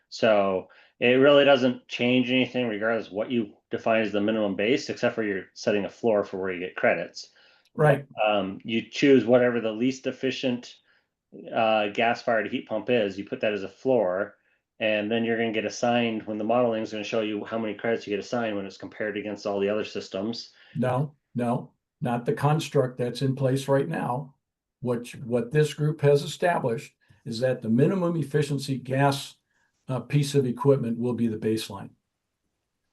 Speaker 5: So it really doesn't change anything regardless of what you define as the minimum base, except for you're setting a floor for where you get credits.
Speaker 21: Right.
Speaker 5: But, you choose whatever the least efficient gas-fired heat pump is, you put that as a floor, and then you're going to get assigned when the modeling is going to show you how many credits you get assigned when it's compared against all the other systems.
Speaker 21: No, not the construct that's in place right now. What this group has established is that the minimum efficiency gas piece of equipment will be the baseline.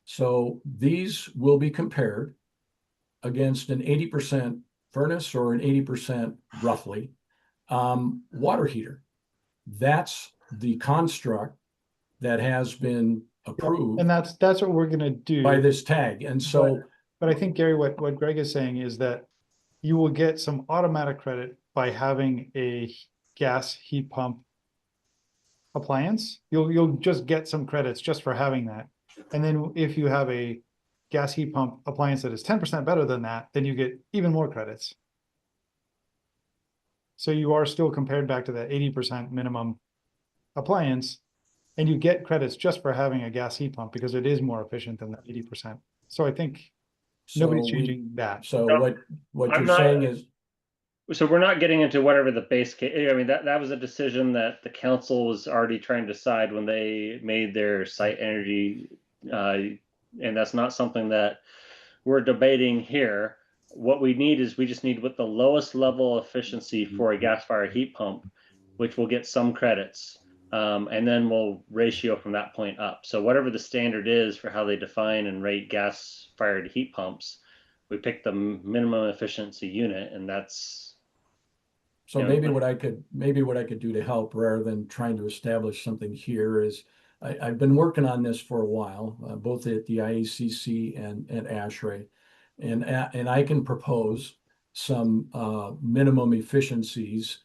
Speaker 21: So these will be compared against an 80% furnace or an 80% roughly water heater. That's the construct that has been approved.
Speaker 1: And that's what we're going to do
Speaker 21: by this tag. And so,
Speaker 1: but I think, Gary, what Greg is saying is that you will get some automatic credit by having a gas heat pump appliance. You'll just get some credits just for having that. And then if you have a gas heat pump appliance that is 10% better than that, then you get even more credits. So you are still compared back to that 80% minimum appliance, and you get credits just for having a gas heat pump because it is more efficient than the 80%. So I think nobody's changing that.
Speaker 21: So what you're saying is,
Speaker 5: so we're not getting into whatever the base case. I mean, that was a decision that the council was already trying to decide when they made their site energy, and that's not something that we're debating here. What we need is we just need what the lowest level of efficiency for a gas-fired heat pump, which will get some credits, and then we'll ratio from that point up. So whatever the standard is for how they define and rate gas-fired heat pumps, we pick the minimum efficiency unit, and that's.
Speaker 21: So maybe what I could do to help rather than trying to establish something here is I've been working on this for a while, both at the IACC and at ASHRAE, and I can propose some minimum efficiencies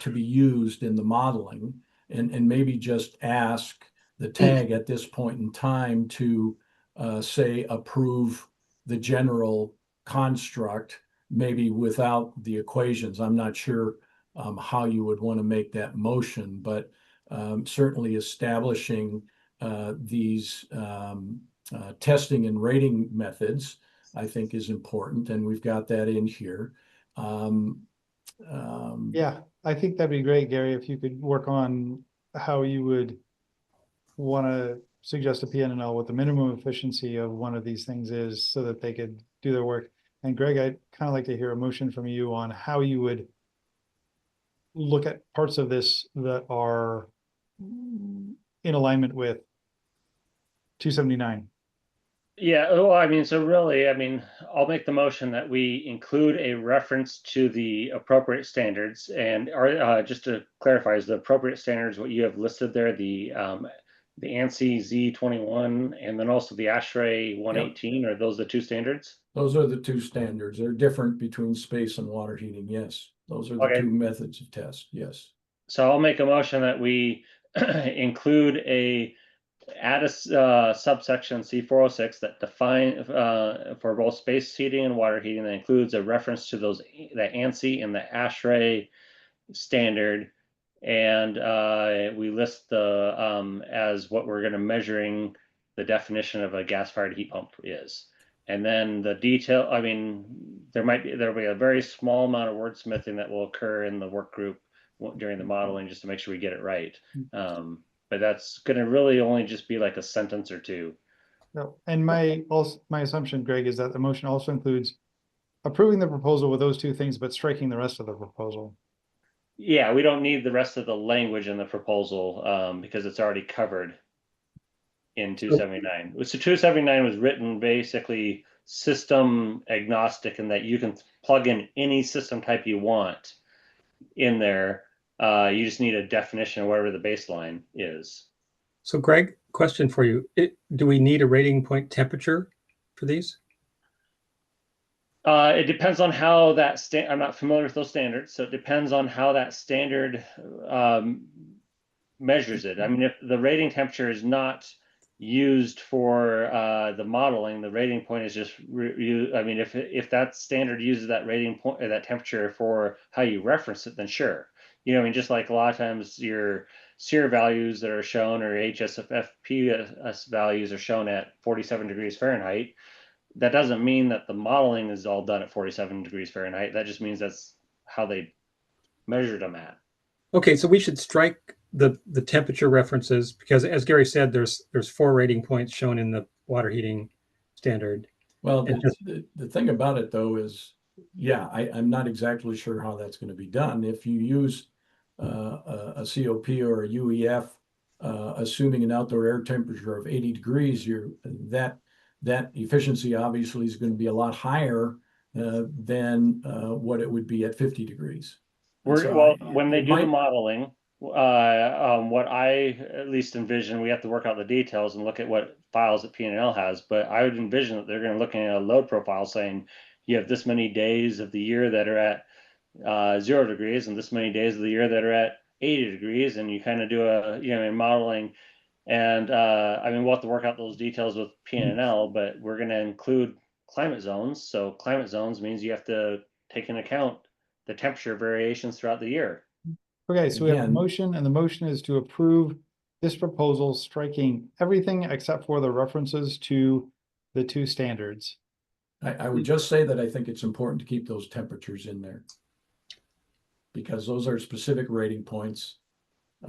Speaker 21: to be used in the modeling, and maybe just ask the tag at this point in time to say approve the general construct, maybe without the equations. I'm not sure how you would want to make that motion, but certainly establishing these testing and rating methods, I think, is important, and we've got that in here.
Speaker 1: Yeah, I think that'd be great, Gary, if you could work on how you would want to suggest to PNNL what the minimum efficiency of one of these things is so that they could do their work. And Greg, I'd kind of like to hear a motion from you on how you would look at parts of this that are in alignment with 279.
Speaker 5: Yeah, well, I mean, so really, I mean, I'll make the motion that we include a reference to the appropriate standards, and just to clarify, is the appropriate standards what you have listed there, the ANSI Z21 and then also the ASHRAE 118? Are those the two standards?
Speaker 21: Those are the two standards. They're different between space and water heating. Yes, those are the two methods of test. Yes.
Speaker 5: So I'll make a motion that we include add a subsection C406 that define for both space heating and water heating, that includes a reference to the ANSI and the ASHRAE standard and we list the as what we're going to measuring the definition of a gas-fired heat pump is. And then the detail, I mean, there'll be a very small amount of wordsmithing that will occur in the work group during the modeling just to make sure we get it right. But that's going to really only just be like a sentence or two.
Speaker 1: No, and my assumption, Greg, is that the motion also includes approving the proposal with those two things, but striking the rest of the proposal.
Speaker 5: Yeah, we don't need the rest of the language in the proposal because it's already covered in 279. So 279 was written basically system agnostic in that you can plug in any system type you want in there. You just need a definition of whatever the baseline is.
Speaker 6: So Greg, question for you. Do we need a rating point temperature for these?
Speaker 5: It depends on how that I'm not familiar with those standards, so it depends on how that standard measures it. I mean, if the rating temperature is not used for the modeling, the rating point is just I mean, if that standard uses that rating point or that temperature for how you reference it, then sure. You know, I mean, just like a lot of times your SEER values that are shown or HSFP values are shown at 47 degrees Fahrenheit. That doesn't mean that the modeling is all done at 47 degrees Fahrenheit. That just means that's how they measured them at.
Speaker 6: Okay, so we should strike the temperature references because, as Gary said, there's 4 rating points shown in the water heating standard.
Speaker 21: Well, the thing about it though is, yeah, I'm not exactly sure how that's going to be done. If you use a COP or a UEF, assuming an outdoor air temperature of 80 degrees, that efficiency obviously is going to be a lot higher than what it would be at 50 degrees.
Speaker 5: When they do the modeling, what I at least envision, we have to work out the details and look at what files that P&L has, but I would envision that they're going to look at a load profile saying you have this many days of the year that are at 0 degrees and this many days of the year that are at 80 degrees, and you kind of do a, you know, in modeling. And I mean, we'll have to work out those details with P&L, but we're going to include climate zones. So climate zones means you have to take into account the temperature variations throughout the year.
Speaker 1: Okay, so we have a motion, and the motion is to approve this proposal, striking everything except for the references to the 2 standards.
Speaker 21: I would just say that I think it's important to keep those temperatures in there because those are specific rating points.
Speaker 1: Is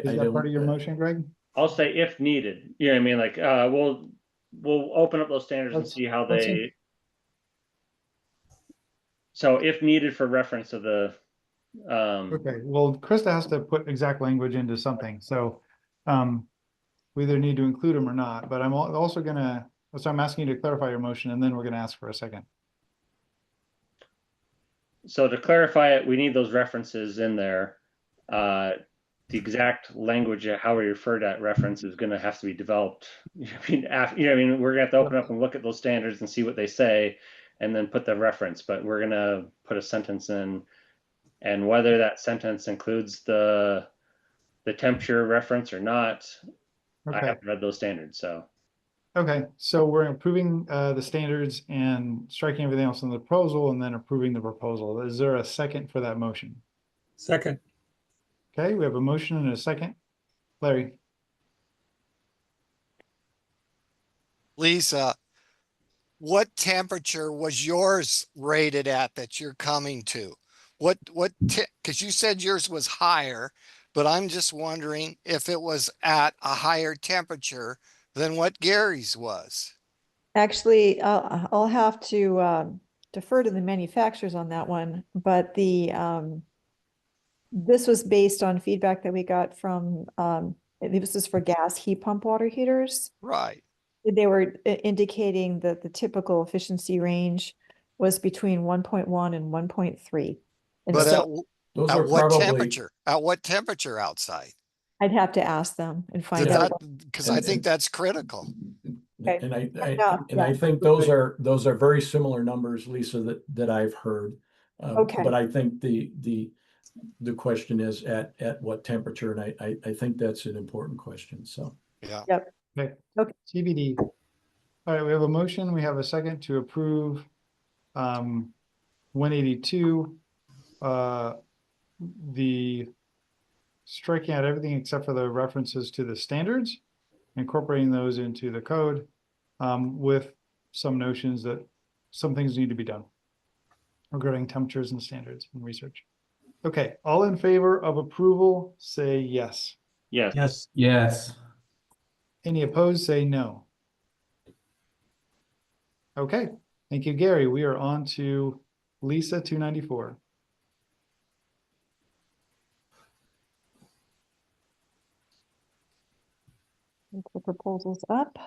Speaker 1: that part of your motion, Greg?
Speaker 5: I'll say if needed. You know what I mean? Like we'll open up those standards and see how they. So if needed for reference to the.
Speaker 1: Okay, well, Krista has to put exact language into something, so we either need to include them or not. But I'm also gonna. So I'm asking you to clarify your motion, and then we're gonna ask for a second.
Speaker 5: So to clarify it, we need those references in there. The exact language of how we refer to that reference is going to have to be developed. I mean, we're going to have to open up and look at those standards and see what they say, and then put the reference. But we're going to put a sentence in, and whether that sentence includes the temperature reference or not,
Speaker 1: Okay.
Speaker 5: I haven't read those standards. So.
Speaker 1: Okay, so we're approving the standards and striking everything else in the proposal, and then approving the proposal. Is there a second for that motion?
Speaker 6: Second.
Speaker 1: Okay, we have a motion and a second. Larry.
Speaker 15: Lisa, what temperature was yours rated at that you're coming to? Because you said yours was higher, but I'm just wondering if it was at a higher temperature than what Gary's was.
Speaker 3: Actually, I'll have to defer to the manufacturers on that one, but this was based on feedback that we got from, this is for gas heat pump water heaters.
Speaker 15: Right.
Speaker 3: They were indicating that the typical efficiency range was between 1.1 and 1.3. And
Speaker 15: But
Speaker 3: so
Speaker 15: at what temperature? At what temperature outside?
Speaker 3: I'd have to ask them and find out.
Speaker 15: Because I think that's critical.
Speaker 3: Okay.
Speaker 21: And I think those are very similar numbers, Lisa, that I've heard.
Speaker 3: Okay.
Speaker 21: But I think the question is at what temperature, and I think that's an important question. So
Speaker 15: yeah.
Speaker 3: Yep.
Speaker 1: Okay. TBD. All right, we have a motion. We have a second to approve 182 the striking out everything except for the references to the standards, incorporating those into the code, with some notions that some things need to be done regarding temperatures and standards and research. Okay, all in favor of approval, say yes.
Speaker 5: Yes.
Speaker 9: Yes.
Speaker 17: Yes.
Speaker 1: Any opposed, say no. Okay, thank you, Gary. We are on to Lisa 294.
Speaker 3: The proposal's up.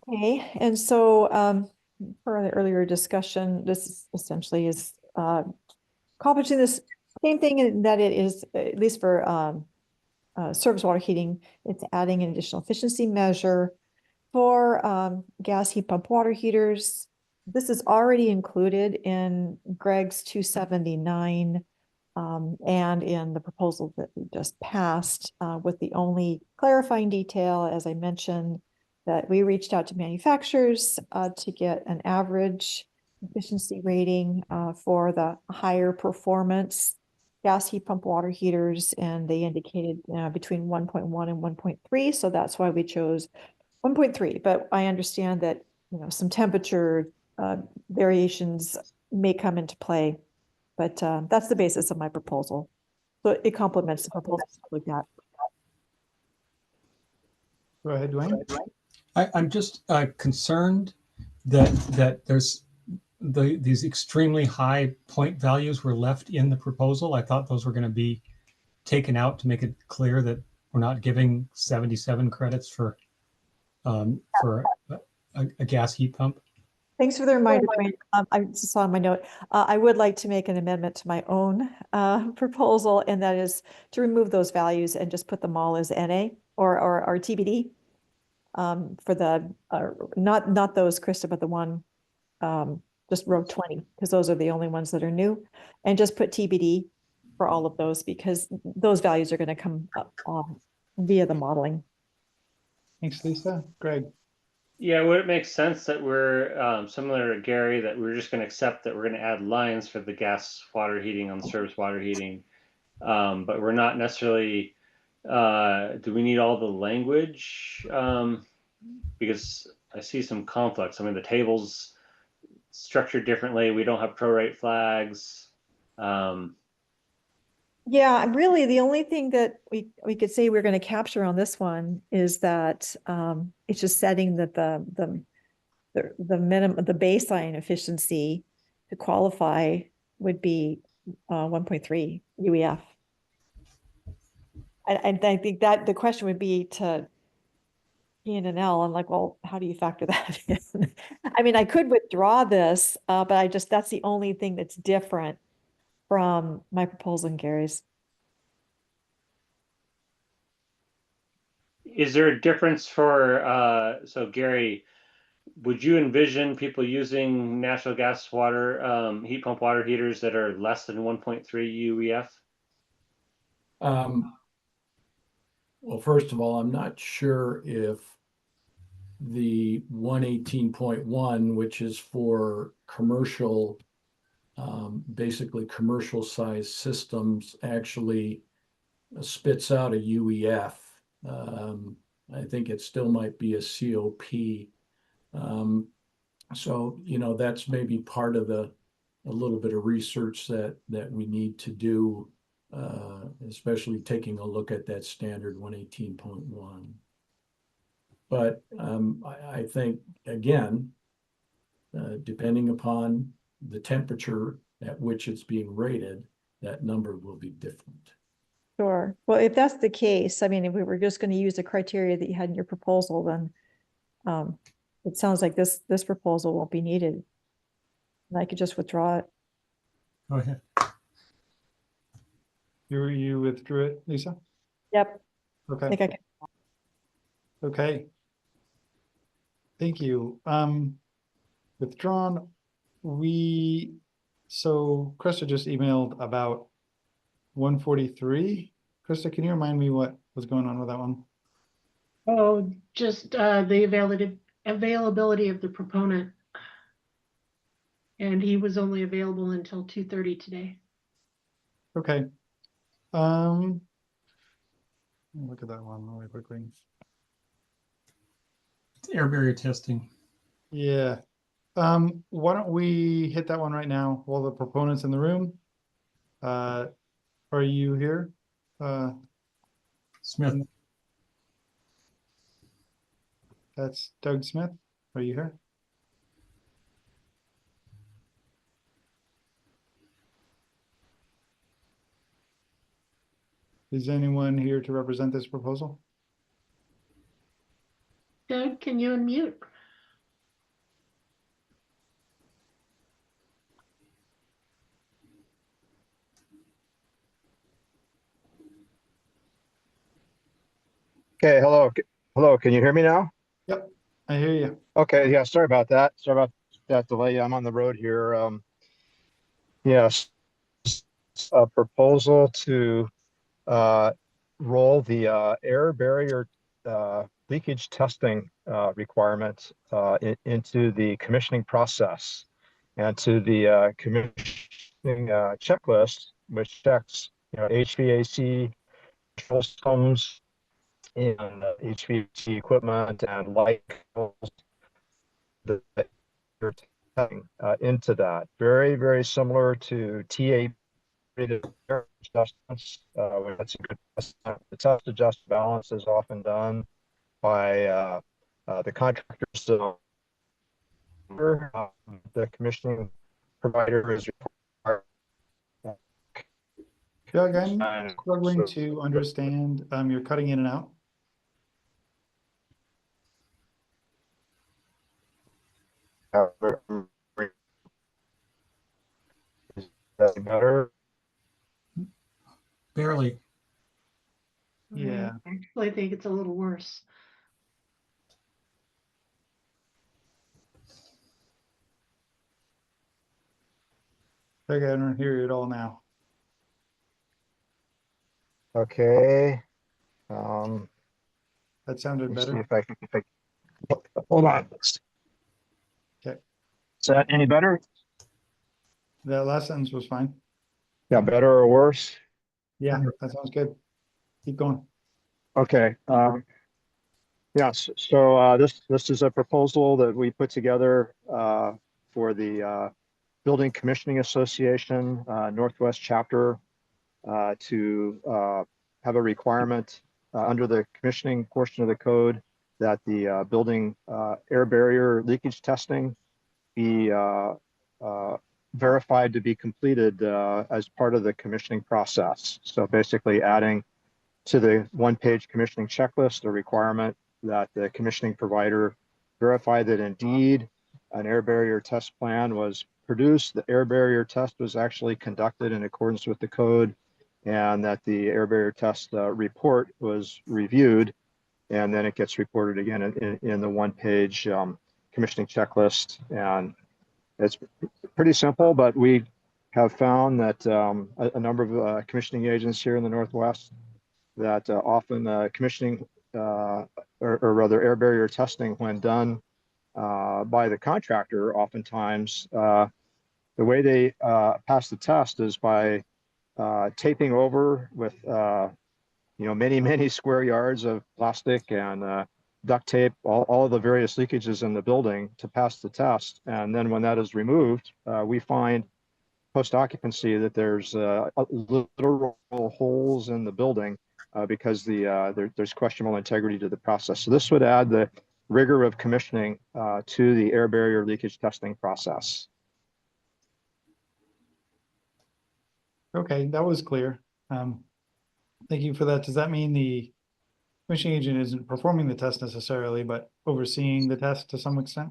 Speaker 3: Okay, and so per the earlier discussion, this essentially is accomplishing this same thing in that it is, at least for surface water heating, it's adding an additional efficiency measure for gas heat pump water heaters. This is already included in Greg's 279 and in the proposal that we just passed, with the only clarifying detail, as I mentioned, that we reached out to manufacturers to get an average efficiency rating for the higher performance gas heat pump water heaters, and they indicated between 1.1 and 1.3. So that's why we chose 1.3. But I understand that, you know, some temperature variations may come into play, but that's the basis of my proposal. So it complements the proposal like that.
Speaker 1: Go ahead, Dwayne.
Speaker 9: I'm just concerned that there's these extremely high point values were left in the proposal. I thought those were going to be taken out to make it clear that we're not giving 77 credits for a gas heat pump.
Speaker 3: Thanks for the reminder, Dwayne. I just saw in my note. I would like to make an amendment to my own proposal, and that is to remove those values and just put them all as NA or TBD for the not those, Krista, but the one just row 20, because those are the only ones that are new, and just put TBD for all of those, because those values are going to come up via the modeling.
Speaker 1: Thanks, Lisa. Greg.
Speaker 5: Yeah, would it make sense that we're similar to Gary, that we're just going to accept that we're going to add lines for the gas water heating on the surface water heating, but we're not necessarily, do we need all the language? Because I see some conflicts. I mean, the table's structured differently. We don't have prorate flags.
Speaker 3: Yeah, really, the only thing that we could say we're going to capture on this one is that it's just setting that the minimum, the baseline efficiency to qualify would be 1.3 UEF. And I think that the question would be to Ian and L, I'm like, well, how do you factor that in? I mean, I could withdraw this, but that's the only thing that's different from my proposal and Gary's.
Speaker 5: Is there a difference for, so Gary, would you envision people using natural gas water, heat pump water heaters that are less than 1.3 UEF?
Speaker 21: Well, first of all, I'm not sure if the 118.1, which is for commercial, basically commercial size systems, actually spits out a UEF. I think it still might be a COP. So, you know, that's maybe part of a little bit of research that we need to do, especially taking a look at that standard 118.1. But I think, again, depending upon the temperature at which it's being rated, that number will be different.
Speaker 3: Sure. Well, if that's the case, I mean, if we were just going to use the criteria that you had in your proposal, then it sounds like this proposal won't be needed. And I could just withdraw it.
Speaker 9: Go ahead.
Speaker 1: You withdrew it, Lisa?
Speaker 3: Yep.
Speaker 1: Okay.
Speaker 3: I think I can.
Speaker 1: Okay. Thank you. Withdrawn. So Krista just emailed about 143. Krista, can you remind me what was going on with that one?
Speaker 2: Oh, just the availability of the proponent. And he was only available until 2:30 today.
Speaker 1: Okay. Look at that one really quickly.
Speaker 9: Air barrier testing.
Speaker 1: Yeah. Why don't we hit that one right now while the proponent's in the room? Are you here?
Speaker 9: Smith.
Speaker 1: That's Doug Smith. Are you here? Is anyone here to represent this proposal?
Speaker 2: Doug, can you unmute?
Speaker 7: Okay, hello. Hello, can you hear me now?
Speaker 1: Yep, I hear you.
Speaker 7: Okay, yeah, sorry about that. Sorry about that delay. I'm on the road here. Yes, a proposal to roll the air barrier leakage testing requirement into the commissioning process and to the commissioning checklist, which checks, HVAC control systems and HVAC equipment and light that you're testing into that. Very, very similar to TA adjustments. That's a good assessment. The test adjust balance is often done by the contractors. The commissioning provider is required.
Speaker 1: Doug, I'm struggling to understand. You're cutting in and out.
Speaker 7: Is that better?
Speaker 9: Barely.
Speaker 1: Yeah.
Speaker 2: Actually, I think it's a little worse.
Speaker 1: Doug, I don't hear you at all now.
Speaker 7: Okay.
Speaker 1: That sounded
Speaker 7: Let's see
Speaker 1: better.
Speaker 7: if I hold on.
Speaker 1: Okay.
Speaker 7: Is that any better?
Speaker 1: That last sentence was fine.
Speaker 7: Yeah, better or worse?
Speaker 1: Yeah, that sounds good. Keep going.
Speaker 7: Okay. Yes. So this is a proposal that we put together for the Building Commissioning Association Northwest chapter to have a requirement under the commissioning portion of the code that the building air barrier leakage testing be verified to be completed as part of the commissioning process. So basically adding to the one-page commissioning checklist a requirement that the commissioning provider verify that indeed an air barrier test plan was produced, the air barrier test was actually conducted in accordance with the code, and that the air barrier test report was reviewed, and then it gets reported again in the one-page commissioning checklist. And it's pretty simple, but we have found that a number of commissioning agents here in the Northwest that often commissioning or rather air barrier testing, when done by the contractor, oftentimes the way they pass the test is by taping over with many square yards of plastic and duct tape, all of the various leakages in the building to pass the test. And then when that is removed, we find post occupancy that there's literal holes in the building because there's questionable integrity to the process. So this would add the rigor of commissioning to the air barrier leakage testing process.
Speaker 1: Okay, that was clear. Thank you for that. Does that mean the commissioning agent isn't performing the test necessarily, but overseeing the test to some extent?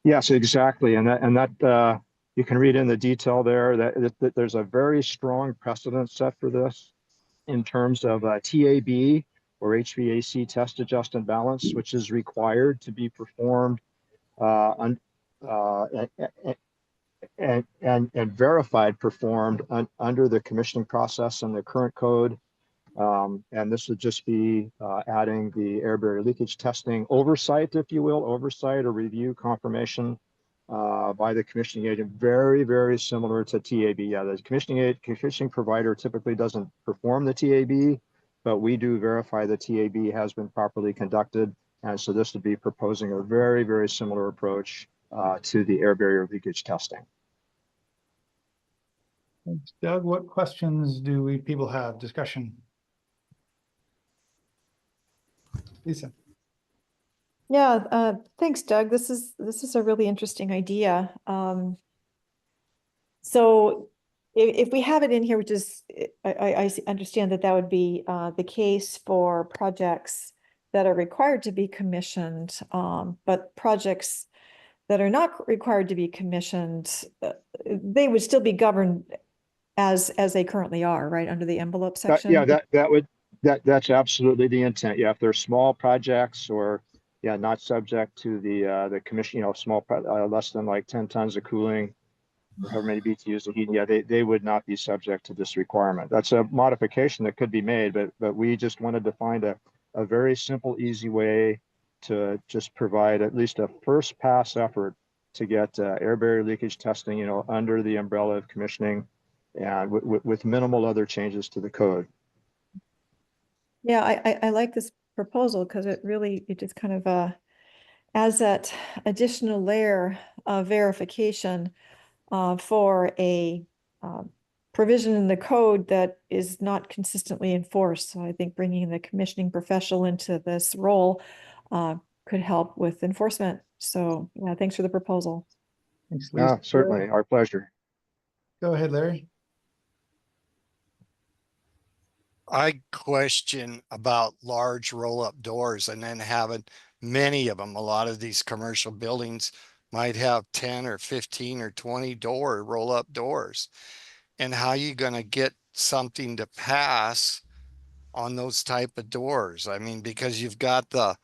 Speaker 7: Yes, exactly. And that you can read in the detail there that there's a very strong precedent set for this in terms of TAB, or HVAC test adjust and balance, which is required to be performed and verified performed under the commissioning process and the current code. And this would just be adding the air barrier leakage testing oversight, if you will, oversight or review confirmation by the commissioning agent. Very, very similar to TAB. Yeah, the commissioning provider typically doesn't perform the TAB, but we do verify the TAB has been properly conducted. And so this would be proposing a very, very similar approach to the air barrier leakage testing.
Speaker 1: Thanks, Doug. What questions do people have? Discussion. Lisa.
Speaker 3: Yeah, thanks, Doug. This is a really interesting idea. So if we have it in here, which is, I understand that would be the case for projects that are required to be commissioned, but projects that are not required to be commissioned, they would still be governed as they currently are, right, under the envelope section?
Speaker 7: Yeah, that's absolutely the intent. Yeah, if they're small projects or not subject to the commission, small less than like 10 tons of cooling, or however many BTUs of heating, they would not be subject to this requirement. That's a modification that could be made, but we just wanted to find a very simple, easy way to just provide at least a first pass effort to get air barrier leakage testing, under the umbrella of commissioning, and with minimal other changes to the code.
Speaker 3: Yeah, I like this proposal because it just kind of adds that additional layer of verification for a provision in the code that is not consistently enforced. So I think bringing the commissioning professional into this role could help with enforcement. So yeah, thanks for the proposal.
Speaker 1: Thanks, Lisa.
Speaker 7: Certainly, our pleasure.
Speaker 1: Go ahead, Larry.
Speaker 15: I question about large roll-up doors and then having many of them. A lot of these commercial buildings might have 10 or 15 or 20 roll-up doors. And how you going to get something to pass on those type of doors? I mean, because you've got the,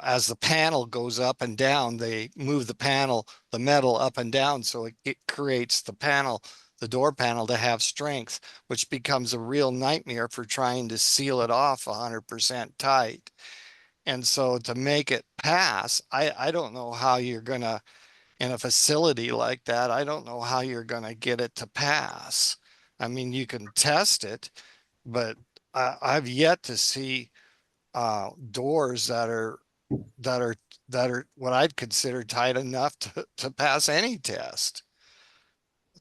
Speaker 15: as the panel goes up and down, they move the metal up and down. So it creates the door panel to have strength, which becomes a real nightmare for trying to seal it off 100% tight. And so to make it pass, I don't know how you're going to, in a facility like that, I don't know how you're going to get it to pass. I mean, you can test it, but I've yet to see doors that are what I'd consider tight enough to pass any test.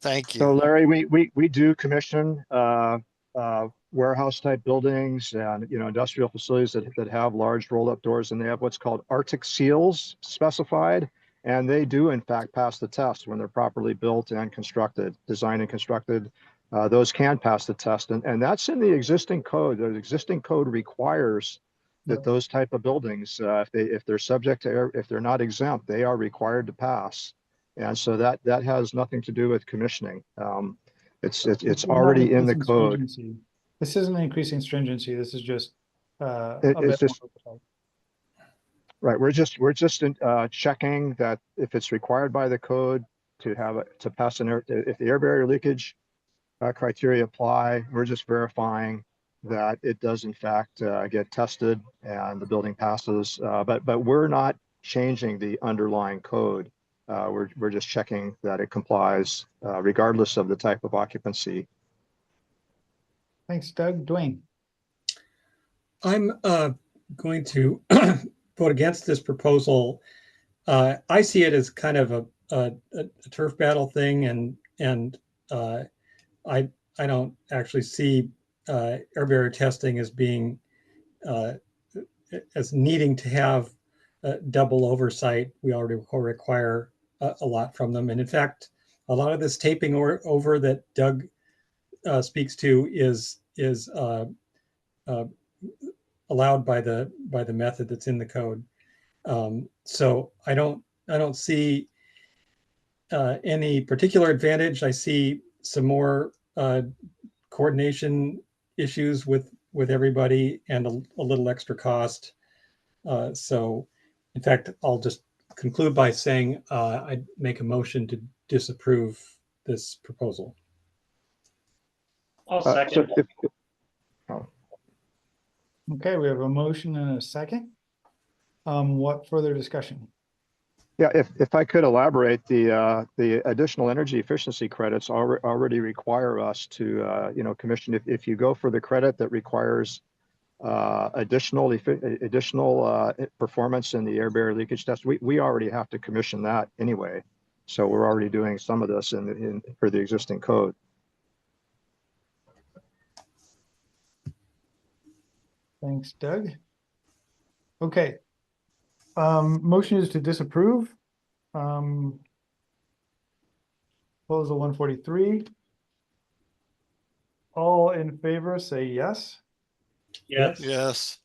Speaker 15: Thank you.
Speaker 7: So Larry, we do commission warehouse type buildings and industrial facilities that have large roll up doors, and they have what's called Arctic seals specified, and they do in fact pass the test when they're properly built and constructed, designed and constructed. Those can pass the test, and that's in the existing code. The existing code requires that those type of buildings, if they're subject to if they're not exempt, they are required to pass. And so that has nothing to do with commissioning. It's already in the code.
Speaker 1: This isn't increasing stringency. This is just
Speaker 7: it's just right. We're just checking that if it's required by the code to pass if the air barrier leakage criteria apply, we're just verifying that it does in fact get tested and the building passes. But we're not changing the underlying code. We're just checking that it complies regardless of the type of occupancy.
Speaker 1: Thanks, Doug. Dwayne.
Speaker 6: I'm going to vote against this proposal. I see it as kind of a turf battle thing, and I don't actually see air barrier testing as being as needing to have double oversight. We already require a lot from them, and in fact, a lot of this taping over that Doug speaks to is allowed by the method that's in the code. So I don't see any particular advantage. I see some more coordination issues with everybody and a little extra cost. So in fact, I'll just conclude by saying I'd make a motion to disapprove this proposal.
Speaker 13: I'll second.
Speaker 1: Okay, we have a motion and a second. What further discussion?
Speaker 7: Yeah, if I could elaborate, the additional energy efficiency credits already require us to commission. If you go for the credit that requires additional performance in the air barrier leakage test, we already have to commission that anyway. So we're already doing some of this for the existing code.
Speaker 1: Thanks, Doug. Okay. Motion is to disapprove. Proposal 143. All in favor, say yes.
Speaker 15: Yes. Yes.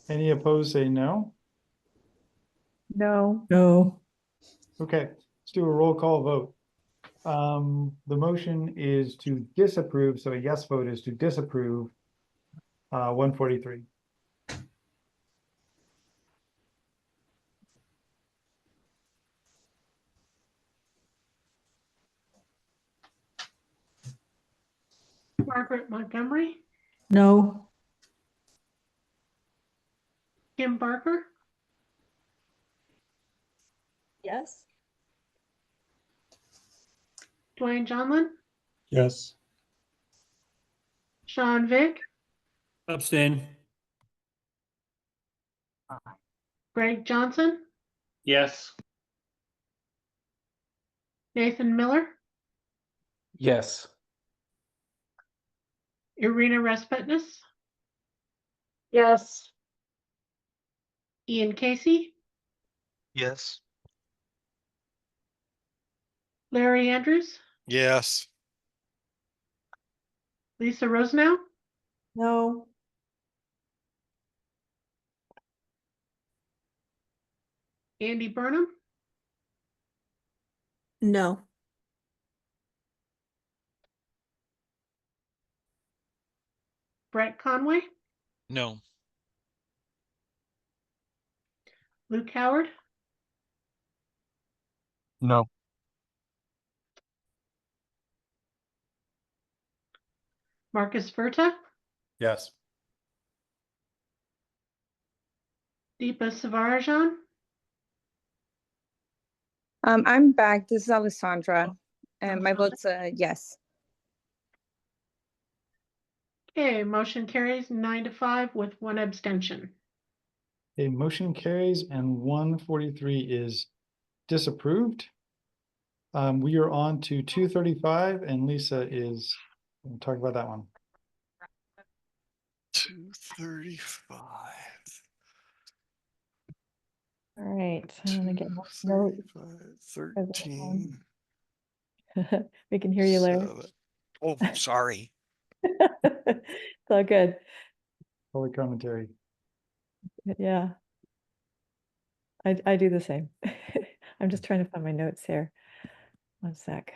Speaker 1: Any opposed, say no.
Speaker 3: No.
Speaker 11: No.
Speaker 1: Okay, let's do a roll call vote. The motion is to disapprove, so a yes vote is to disapprove 143.
Speaker 2: Margaret Montgomery,
Speaker 11: No.
Speaker 2: Kim Barker,
Speaker 3: Yes.
Speaker 2: Dwayne Johnlin,
Speaker 6: Yes.
Speaker 2: Sean Vick,
Speaker 6: Abstain.
Speaker 2: Greg Johnson,
Speaker 5: Yes.
Speaker 2: Nathan Miller,
Speaker 17: Yes.
Speaker 2: Irina Respetness,
Speaker 8: Yes.
Speaker 2: Ian Casey,
Speaker 22: Yes.
Speaker 2: Larry Andrews,
Speaker 15: Yes.
Speaker 2: Lisa Rosenau,
Speaker 3: No.
Speaker 2: Andy Burnham,
Speaker 12: No.
Speaker 2: Brett Conway,
Speaker 4: No.
Speaker 2: Luke Howard,
Speaker 17: No.
Speaker 2: Marcus Verta,
Speaker 19: Yes.
Speaker 2: Deepa Savarajan,
Speaker 13: I'm back. This is Alessandra, and my vote's a yes.
Speaker 2: Okay, motion carries 9-5 with one abstention.
Speaker 1: A motion carries and 143 is disapproved. We are on to 235 and Lisa is we'll talk about that one.
Speaker 15: 235.
Speaker 3: All right. I'm gonna get my note.
Speaker 15: 13.
Speaker 3: We can hear you, Larry.
Speaker 15: Oh, sorry.
Speaker 3: It's all good.
Speaker 1: Public commentary.
Speaker 3: Yeah. I do the same. I'm just trying to find my notes here. One sec.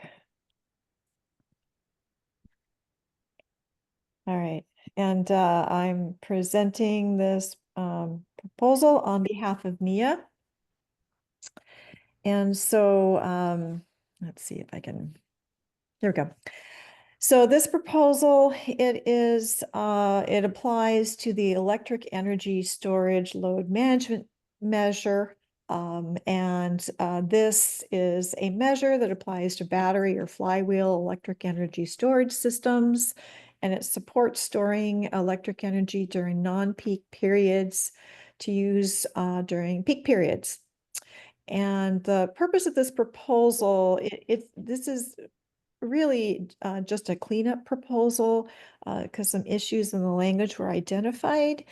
Speaker 3: All right. And I'm presenting this proposal on behalf of Mia. And so let's see if I can, here we go. So this proposal, it applies to the electric energy storage load management measure. This is a measure that applies to battery or flywheel electric energy storage systems, and it supports storing electric energy during non-peak periods to use during peak periods. And the purpose of this proposal, this is really just a cleanup proposal because some issues in the language were identified.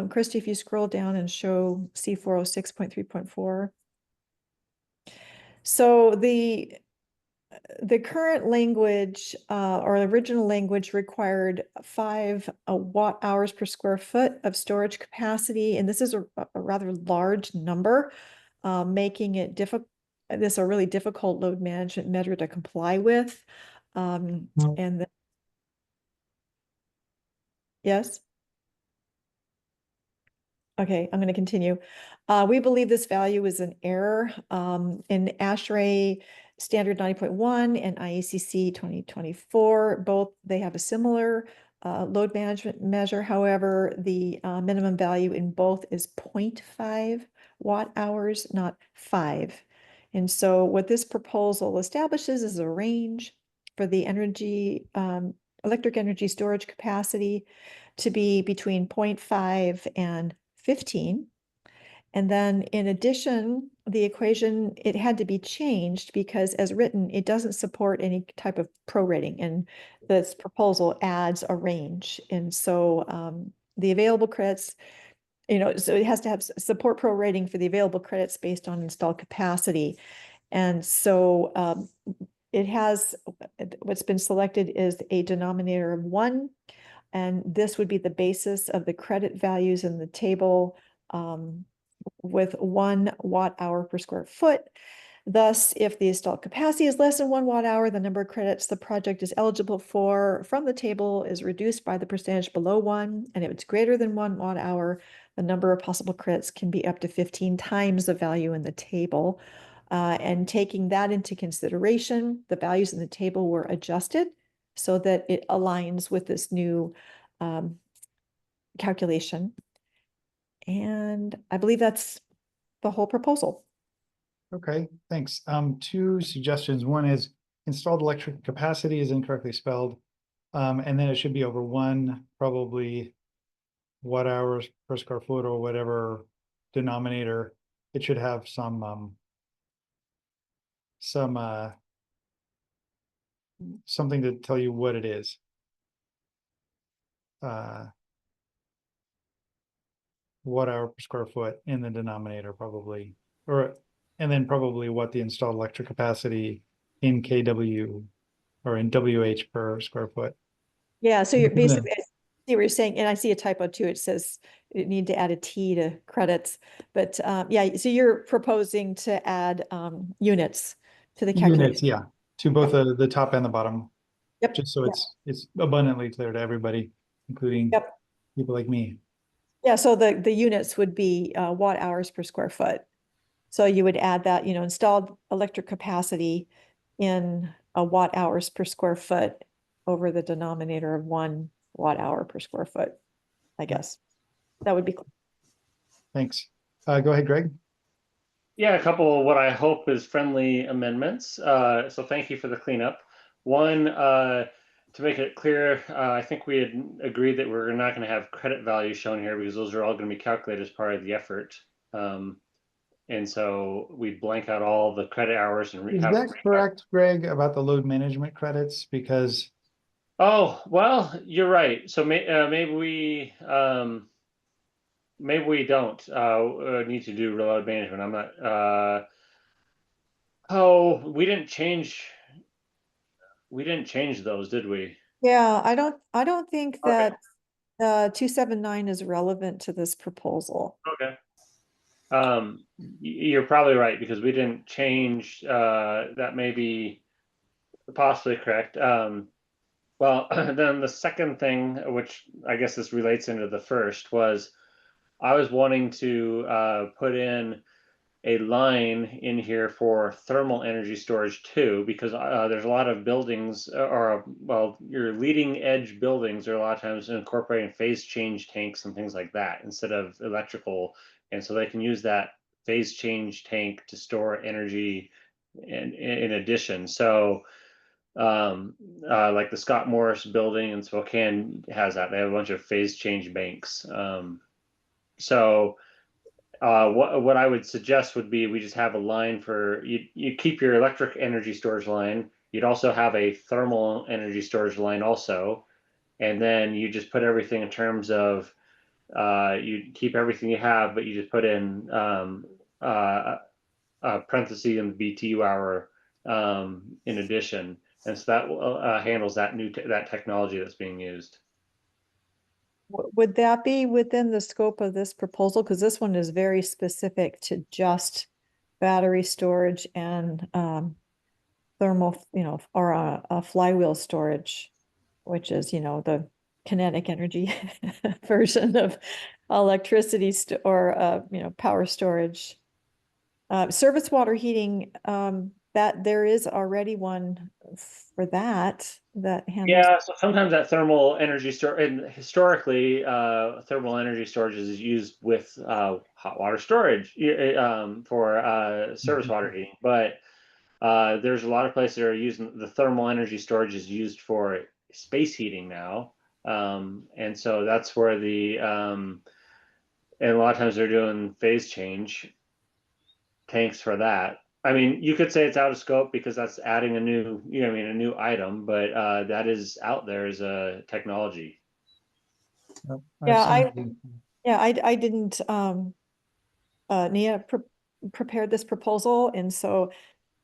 Speaker 3: Christy, if you scroll down and show C406.3.4. So the current language or the original language required 5 watt-hours per square foot of storage capacity, and this is a rather large number, making it difficult. This is a really difficult load management measure to comply with. And then, yes. Okay, I'm going to continue. We believe this value is an error. In ASHRAE Standard 90.1 and IECC 2024, both they have a similar load management measure. However, the minimum value in both is 0.5 watt hours, not 5. And so what this proposal establishes is a range for the electric energy storage capacity to be between 0.5 and 15. And then in addition, the equation, it had to be changed because as written, it doesn't support any type of prorating, and this proposal adds a range. And so the available credits, so it has to have support prorating for the available credits based on installed capacity. And so it has, what's been selected is a denominator of 1, and this would be the basis of the credit values in the table, with 1 watt hour per square foot. Thus, if the installed capacity is less than 1 watt hour, the number of credits the project is eligible for from the table is reduced by the percentage below 1. And if it's greater than 1 watt hour, the number of possible credits can be up to 15 times the value in the table. And taking that into consideration, the values in the table were adjusted so that it aligns with this new calculation. And I believe that's the whole proposal.
Speaker 1: Okay, thanks. 2 suggestions. One is installed electric capacity is incorrectly spelled. And then it should be over 1, probably watt hours per square foot or whatever denominator. It should have something to tell you what it is. Watt hour per square foot in the denominator probably, and then probably what the installed electric capacity in kW or in WH per square foot.
Speaker 3: Yeah, so you're basically, I see what you're saying, and I see a typo too. It says you need to add a T to credits, but yeah, so you're proposing to add units to the calculation.
Speaker 1: Units, yeah, to both the top and the bottom.
Speaker 3: Yep.
Speaker 1: Just so it's abundantly clear to everybody, including people like me.
Speaker 3: Yeah, so the units would be watt hours per square foot. So you would add that, installed electric capacity in watt hours per square foot over the denominator of 1 watt hour per square foot, I guess. That would be cool.
Speaker 1: Thanks. Go ahead, Greg.
Speaker 5: Yeah, a couple of what I hope is friendly amendments. So thank you for the cleanup. One, to make it clear, I think we had agreed that we're not going to have credit values shown here because those are all going to be calculated as part of the effort. And so we blank out all the credit hours. And
Speaker 1: is that correct, Greg, about the load management credits? Because
Speaker 5: oh, well, you're right. So maybe we don't need to do load management. I'm not. Oh, we didn't change those, did we?
Speaker 3: Yeah, I don't think that 279 is relevant to this proposal.
Speaker 5: Okay. You're probably right because we didn't change. That may be possibly correct. Well, then the second thing, which I guess this relates into the first, was I was wanting to put in a line in here for thermal energy storage too, because there's a lot of buildings your leading edge buildings are a lot of times incorporating phase change tanks and things like that instead of electrical. And so they can use that phase change tank to store energy in addition. So like the Scott Morris building in Spokane has that. They have a bunch of phase change banks. What I would suggest would be we just have a line for you keep your electric energy storage line. You'd also have a thermal energy storage line also. And then you just put everything in terms of you keep everything you have, but you just put in parentheses in the BTU hour in addition. And so that handles that that technology that's being used.
Speaker 3: Would that be within the scope of this proposal? Because this one is very specific to just battery storage and thermal, or a flywheel storage, which is, the kinetic energy version of electricity or power storage. Surface water heating, that there is already one for that handles.
Speaker 5: Yeah, so sometimes that thermal energy store, and historically, thermal energy storage is used with hot water storage for surface water heating. But there's a lot of places that are using the thermal energy storage is used for space heating now, and so that's where and a lot of times they're doing phase change tanks for that. I mean, you could say it's out of scope because that's adding a new, a new item, but that is out there as a technology.
Speaker 3: Yeah, I didn't, Nia prepared this proposal, and so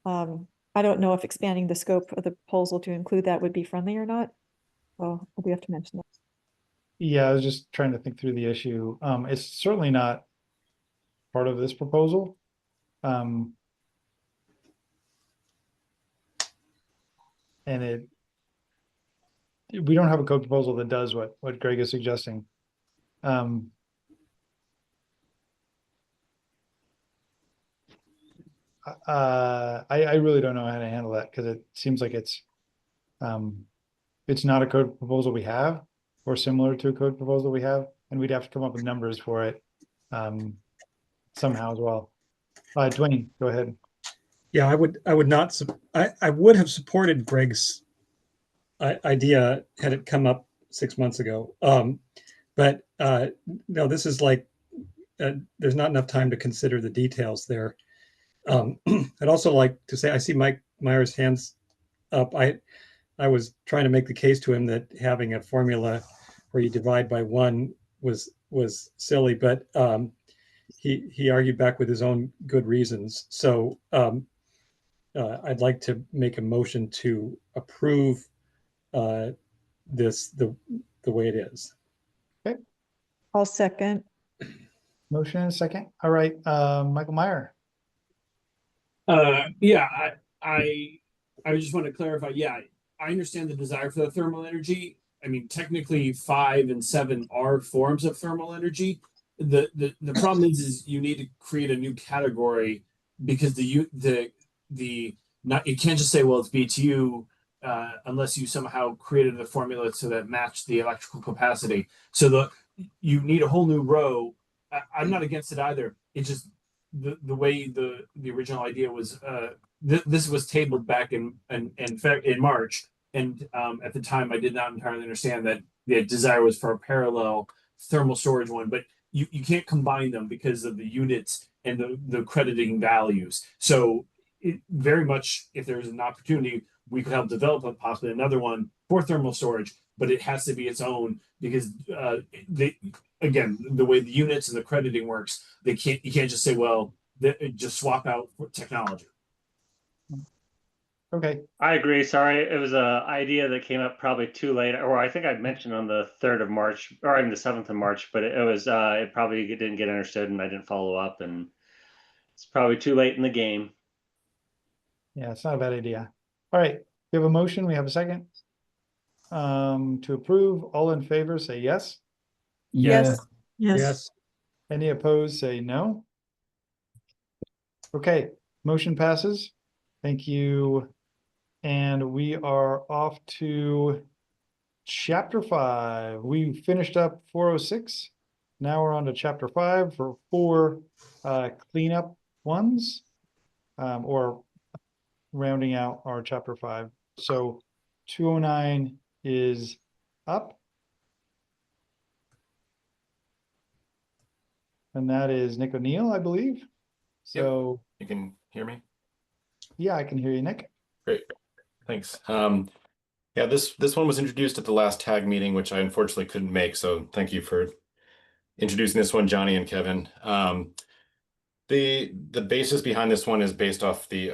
Speaker 3: I don't know if expanding the scope of the proposal to include that would be friendly or not. So we have to mention that.
Speaker 1: Yeah, I was just trying to think through the issue. It's certainly not part of this proposal. And we don't have a code proposal that does what Greg is suggesting. I really don't know how to handle that because it seems like it's not a code proposal we have or similar to a code proposal we have, and we'd have to come up with numbers for it somehow as well. Dwayne, go ahead.
Speaker 6: Yeah, I would not. I would have supported Greg's idea had it come up 6 months ago. But no, this is like there's not enough time to consider the details there. I'd also like to say I see Mike Meyer's hands up. I was trying to make the case to him that having a formula where you divide by 1 was silly, but he argued back with his own good reasons. So I'd like to make a motion to approve this the way it is.
Speaker 1: Okay.
Speaker 3: I'll second.
Speaker 1: Motion and a second. All right, Michael Meyer.
Speaker 16: Yeah, I just want to clarify. Yeah, I understand the desire for the thermal energy. I mean, technically 5 and 7 are forms of thermal energy. The problem is you need to create a new category because you can't just say, well, it's BTU unless you somehow created a formula so that matched the electrical capacity. So you need a whole new row. I'm not against it either. It's just the way the original idea was. This was tabled back in March, and at the time I did not entirely understand that the desire was for a parallel thermal storage one, but you can't combine them because of the units and the crediting values. So very much, if there's an opportunity, we could help develop possibly another one for thermal storage, but it has to be its own because again, the way the units and the crediting works, you can't just say, well, just swap out technology.
Speaker 1: Okay.
Speaker 5: I agree. Sorry, it was an idea that came up probably too late, or I think I mentioned on the 3rd of March or on the 7th of March, but it probably didn't get understood and I didn't follow up, and it's probably too late in the game.
Speaker 1: Yeah, it's not a bad idea. All right, we have a motion. We have a second. To approve. All in favor, say yes.
Speaker 3: Yes.
Speaker 6: Yes.
Speaker 1: Any opposed, say no. Okay, motion passes. Thank you. And we are off to chapter 5. We finished up 406. Now we're on to chapter 5 for 4 cleanup ones, or rounding out our chapter 5. So 209 is up. And that is Nick O'Neill, I believe. So
Speaker 19: you can hear me?
Speaker 1: Yeah, I can hear you, Nick.
Speaker 19: Great, thanks. Yeah, this one was introduced at the last TAG meeting, which I unfortunately couldn't make. So thank you for introducing this one, Johnny and Kevin. The basis behind this one is based off the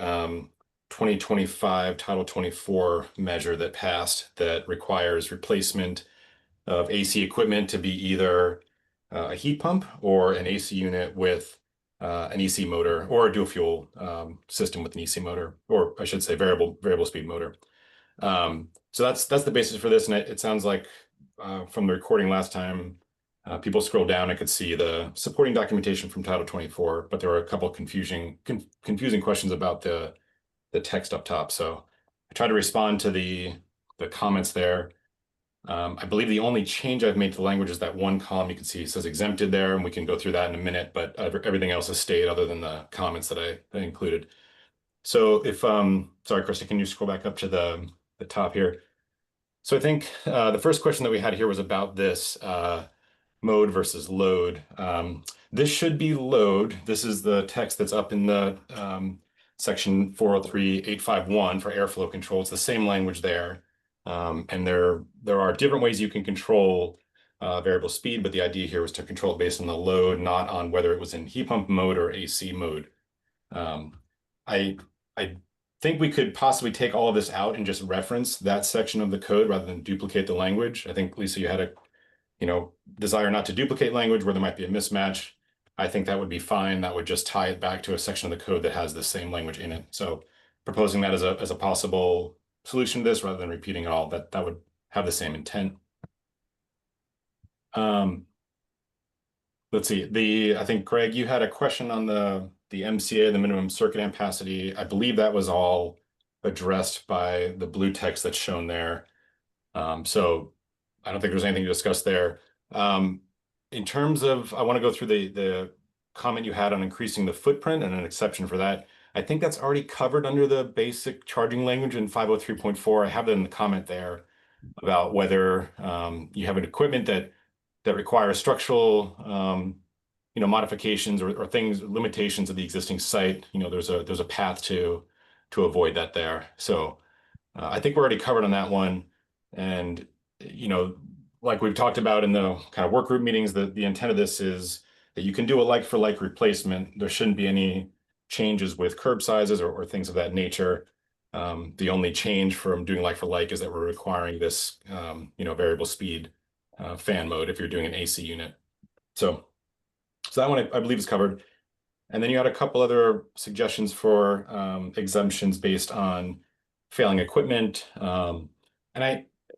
Speaker 19: 2025 Title 24 measure that passed that requires replacement of AC equipment to be either a heat pump or an AC unit with an EC motor, or a dual fuel system with an EC motor, or I should say variable speed motor. So that's the basis for this, and it sounds like from the recording last time, people scroll down and could see the supporting documentation from Title 24, but there were a couple of confusing questions about the text up top. So I tried to respond to the comments there. I believe the only change I've made to the language is that one column you can see says exempted there, and we can go through that in a minute, but everything else has stayed other than the comments that I included. So if, sorry, Krista, can you scroll back up to the top here? So I think the first question that we had here was about this mode versus load. This should be load. This is the text that's up in the section 403.851 for airflow control. It's the same language there. And there are different ways you can control variable speed, but the idea here was to control it based on the load, not on whether it was in heat pump mode or AC mode. I think we could possibly take all of this out and just reference that section of the code rather than duplicate the language. I think, Lisa, you had a desire not to duplicate language where there might be a mismatch. I think that would be fine. That would just tie it back to a section of the code that has the same language in it. So proposing that as a possible solution to this rather than repeating it all, that would have the same intent. Let's see, I think, Greg, you had a question on the MCA, the minimum circuit ampacity. I believe that was all addressed by the blue text that's shown there. So I don't think there's anything to discuss there. In terms of, I want to go through the comment you had on increasing the footprint and an exception for that. I think that's already covered under the basic charging language in 503.4. I have that in the comment there about whether you have an equipment that requires structural modifications or things, limitations of the existing site. There's a path to avoid that there. So I think we're already covered on that one. And like we've talked about in the kind of work group meetings, the intent of this is that you can do a like for like replacement. There shouldn't be any changes with curb sizes or things of that nature. The only change from doing like for like is that we're requiring this variable speed fan mode if you're doing an AC unit. So that one I believe is covered. And then you had a couple other suggestions for exemptions based on failing equipment. And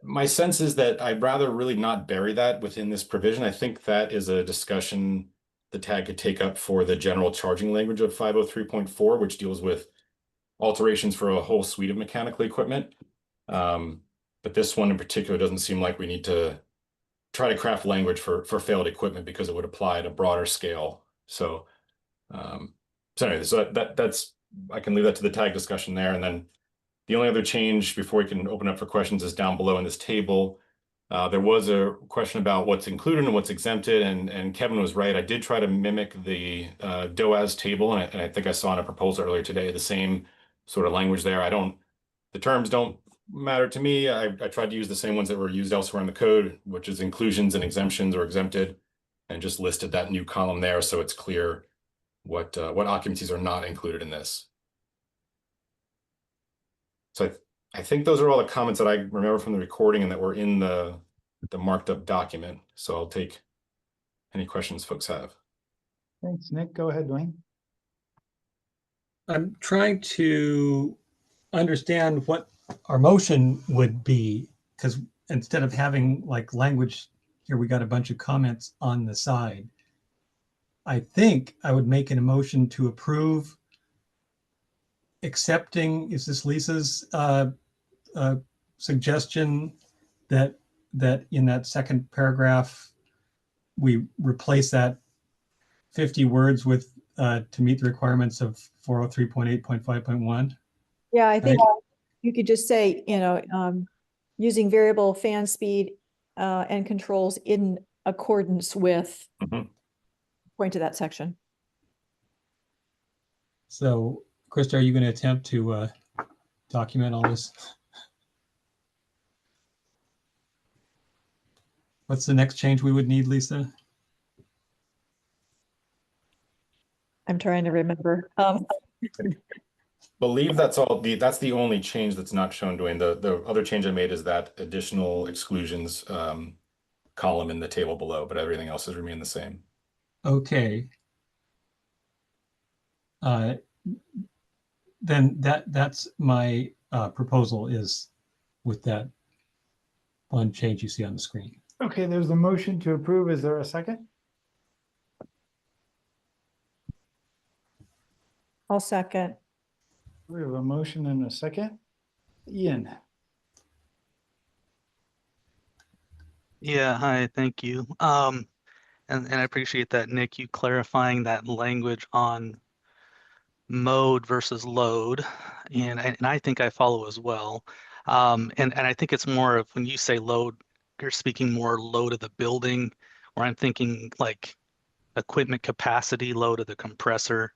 Speaker 19: my sense is that I'd rather really not bury that within this provision. I think that is a discussion the tag could take up for the general charging language of 503.4, which deals with alterations for a whole suite of mechanical equipment. But this one in particular doesn't seem like we need to try to craft language for failed equipment because it would apply at a broader scale. So, anyway, so that's I can leave that to the tag discussion there. And then the only other change before we can open up for questions is down below in this table. There was a question about what's included and what's exempted, and Kevin was right. I did try to mimic the DOAS table, and I think I saw in a proposal earlier today the same sort of language there. The terms don't matter to me. I tried to use the same ones that were used elsewhere in the code, which is inclusions and exemptions or exempted, and just listed that new column there so it's clear what occupancies are not included in this. So I think those are all the comments that I remember from the recording and that were in the marked up document. So I'll take any questions folks have.
Speaker 1: Thanks, Nick. Go ahead, Dwayne.
Speaker 6: I'm trying to understand what our motion would be, because instead of having like language here, we got a bunch of comments on the side. I think I would make an emotion to approve accepting, is this Lisa's suggestion that in that second paragraph, we replace that 50 words with to meet the requirements of 403.8.5.1?
Speaker 3: Yeah, I think you could just say, using variable fan speed and controls in accordance with, point to that section.
Speaker 6: So, Krista, are you going to attempt to document all this? What's the next change we would need, Lisa?
Speaker 3: I'm trying to remember.
Speaker 19: Believe that's the only change that's not shown, Dwayne. The other change I made is that additional exclusions column in the table below, but everything else has remained the same.
Speaker 6: Okay. Then that's my proposal, is with that one change you see on the screen.
Speaker 1: Okay, there's a motion to approve. Is there a second?
Speaker 3: I'll second.
Speaker 1: We have a motion and a second. Ian.
Speaker 22: Yeah, hi, thank you. And I appreciate that, Nick, you clarifying that language on mode versus load. And I think I follow as well. And I think it's more of when you say load, you're speaking more load of the building, or I'm thinking like equipment capacity, load of the compressor.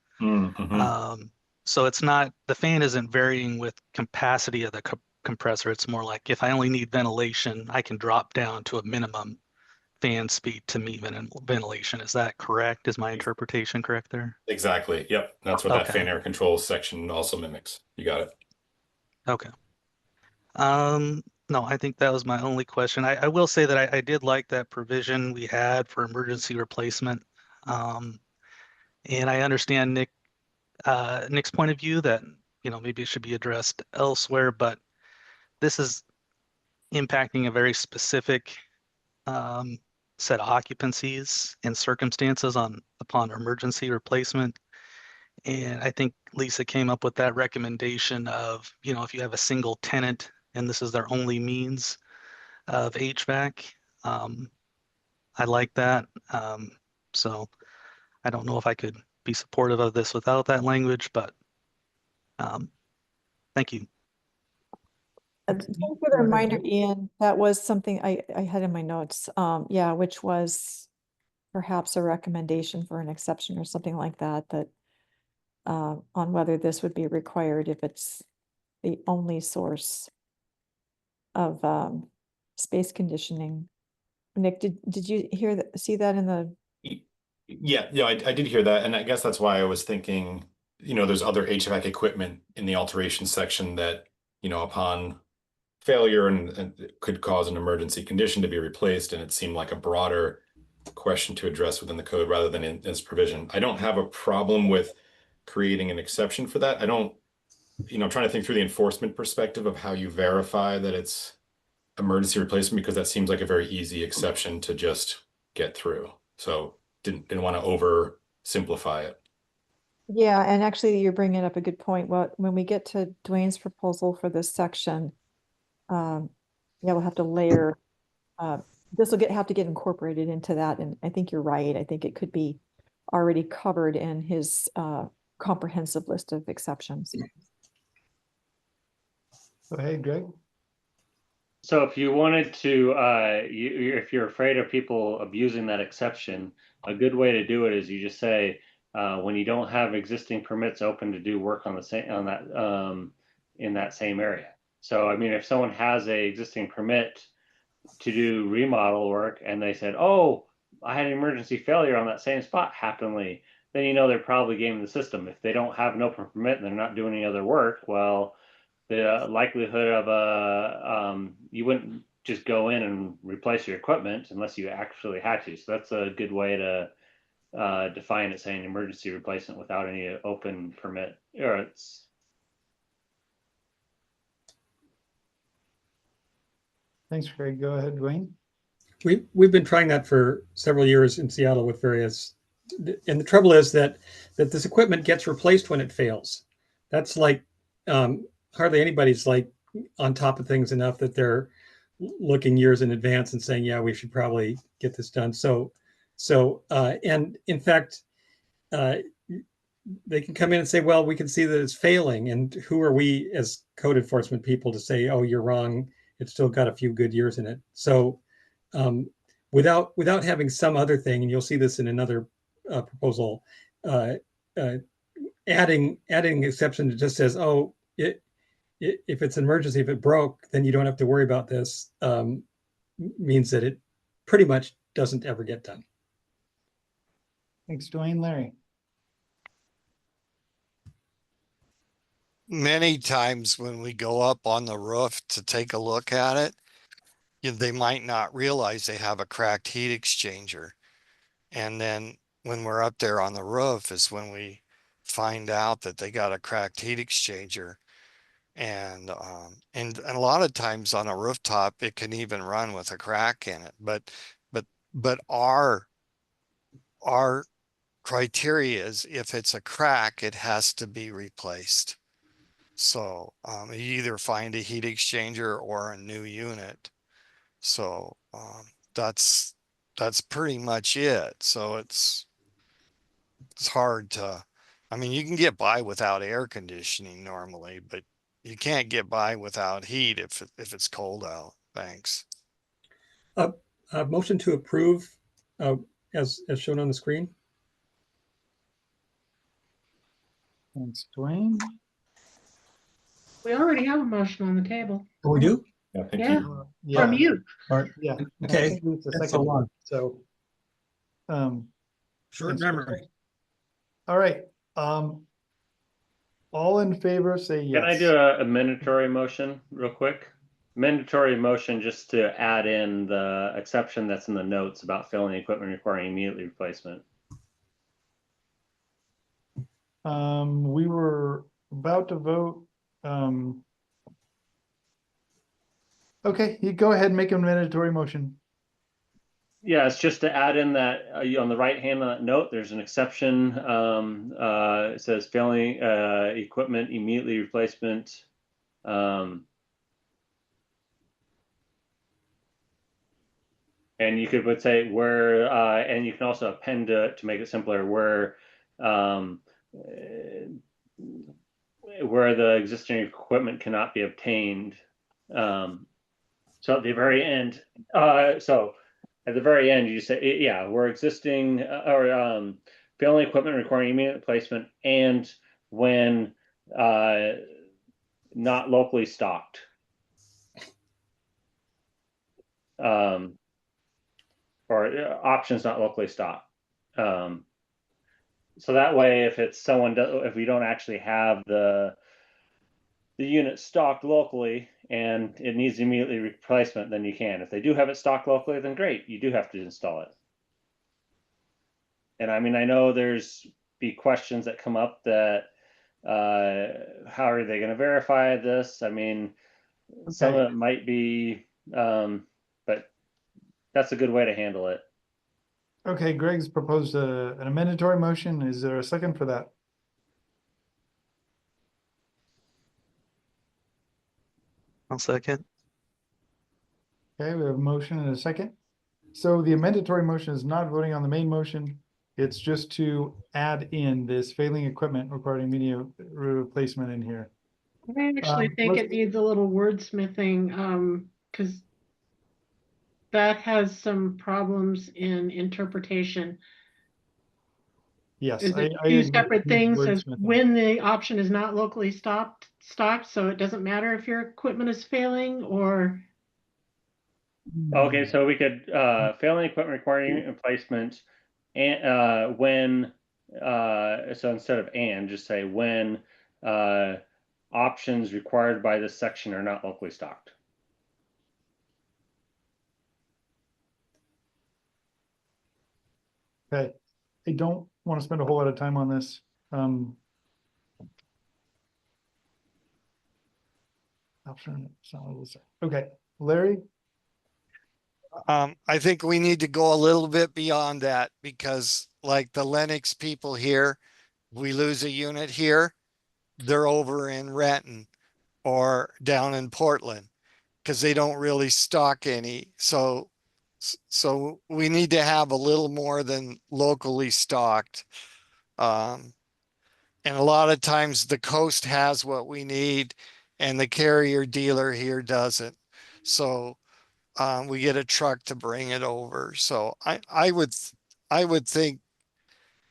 Speaker 22: So it's not, the fan isn't varying with capacity of the compressor. It's more like if I only need ventilation, I can drop down to a minimum fan speed to meet ventilation. Is that correct? Is my interpretation correct there?
Speaker 19: Exactly. Yep. That's what that
Speaker 22: Okay.
Speaker 19: fan air controls section also mimics. You got it.
Speaker 22: Okay. No, I think that was my only question. I will say that I did like that provision we had for emergency replacement. And I understand Nick's point of view that, maybe it should be addressed elsewhere, but this is impacting a very specific set of occupancies and circumstances upon emergency replacement. And I think Lisa came up with that recommendation of, if you have a single tenant and this is their only means of HVAC, I like that. So I don't know if I could be supportive of this without that language, but thank you.
Speaker 3: Thank you for the reminder, Ian. That was something I had in my notes. Yeah, which was perhaps a recommendation for an exception or something like that, on whether this would be required if it's the only source of space conditioning. Nick, did you see that in the?
Speaker 19: Yeah, I did hear that. And I guess that's why I was thinking, there's other HVAC equipment in the alteration section that, upon failure and could cause an emergency condition to be replaced. And it seemed like a broader question to address within the code rather than in this provision. I don't have a problem with creating an exception for that. I don't, I'm trying to think through the enforcement perspective of how you verify that it's emergency replacement, because that seems like a very easy exception to just get through. So didn't want to oversimplify it.
Speaker 3: Yeah, and actually you're bringing up a good point. Well, when we get to Dwayne's proposal for this section, yeah, we'll have to layer, this will have to get incorporated into that. And I think you're right. I think it could be already covered in his comprehensive list of exceptions.
Speaker 1: Go ahead, Greg.
Speaker 5: So if you wanted to, if you're afraid of people abusing that exception, a good way to do it is you just say, when you don't have existing permits open to do work on the same, in that same area. So, I mean, if someone has a existing permit to do remodel work and they said, oh, I had an emergency failure on that same spot happenly, then they're probably gaming the system. If they don't have an open permit and they're not doing any other work, well, the likelihood of you wouldn't just go in and replace your equipment unless you actually had to. So that's a good way to define it, saying emergency replacement without any open permit. Or it's
Speaker 1: Thanks, Greg. Go ahead, Dwayne.
Speaker 6: We've been trying that for several years in Seattle with various, and the trouble is that this equipment gets replaced when it fails. That's like hardly anybody's like on top of things enough that they're looking years in advance and saying, yeah, we should probably get this done. So and in fact, they can come in and say, well, we can see that it's failing, and who are we as code enforcement people to say, oh, you're wrong, it's still got a few good years in it. So without having some other thing, and you'll see this in another proposal, adding an exception that just says, oh, if it's an emergency, if it broke, then you don't have to worry about this, means that it pretty much doesn't ever get done.
Speaker 1: Thanks, Dwayne. Larry.
Speaker 15: Many times when we go up on the roof to take a look at it, they might not realize they have a cracked heat exchanger. And then when we're up there on the roof is when we find out that they got a cracked heat exchanger. And a lot of times on a rooftop, it can even run with a crack in it. But our criteria is if it's a crack, it has to be replaced. So you either find a heat exchanger or a new unit. So that's pretty much it. So it's hard to, I mean, you can get by without air conditioning normally, but you can't get by without heat if it's cold out. Thanks.
Speaker 6: Motion to approve as shown on the screen.
Speaker 1: Thanks, Dwayne.
Speaker 2: We already have a motion on the table.
Speaker 6: Oh, we do?
Speaker 19: Yeah, thank
Speaker 2: Yeah,
Speaker 19: you.
Speaker 2: from you.
Speaker 6: All right.
Speaker 1: Yeah.
Speaker 6: Okay.
Speaker 1: I think it's the
Speaker 6: That's
Speaker 1: second
Speaker 6: so long.
Speaker 1: one. So,
Speaker 6: Short
Speaker 1: thanks.
Speaker 6: memory.
Speaker 1: All right. All in favor, say yes.
Speaker 5: Can I do a mandatory motion real quick? Mandatory motion just to add in the exception that's in the notes about failing equipment requiring immediate replacement.
Speaker 1: We were about to vote. Okay, you go ahead and make a mandatory motion.
Speaker 5: Yeah, it's just to add in that on the right hand of that note, there's an exception. It says failing equipment immediately replacement. And you would say where, and you can also append to make it simpler, where the existing equipment cannot be obtained. So at the very end, at the very end, you say, yeah, we're existing or failing equipment requiring immediate replacement, and when not locally stocked. Or options not locally stocked. So that way, if it's if we don't actually have the unit stocked locally and it needs immediately replacement, then you can. If they do have it stocked locally, then great, you do have to install it. And I mean, I know there's be questions that come up that how are they going to verify this? I mean, some of it might be, but that's a good way to handle it.
Speaker 1: Okay, Greg's proposed an mandatory motion. Is there a second for that?
Speaker 22: I'll second.
Speaker 1: Okay, we have a motion and a second. So the mandatory motion is not voting on the main motion. It's just to add in this failing equipment requiring immediate replacement in here.
Speaker 2: I actually think it needs a little wordsmithing, because that has some problems in interpretation.
Speaker 1: Yes,
Speaker 2: Is it
Speaker 1: I
Speaker 2: two
Speaker 1: agree
Speaker 2: separate
Speaker 1: with
Speaker 2: things as
Speaker 1: wordsmithing.
Speaker 2: when the option is not locally stocked, so it doesn't matter if your equipment is failing, or
Speaker 5: Okay, so we could failing equipment requiring replacement, and when so instead of and, just say when options required by this section are not locally stocked.
Speaker 1: Okay, I don't want to spend a whole lot of time on this. Okay, Larry?
Speaker 15: I think we need to go a little bit beyond that because like the Lennox people here, we lose a unit here, they're over in Renton or down in Portland because they don't really stock any. So we need to have a little more than locally stocked. And a lot of times the coast has what we need and the carrier dealer here doesn't. So we get a truck to bring it over. So I would think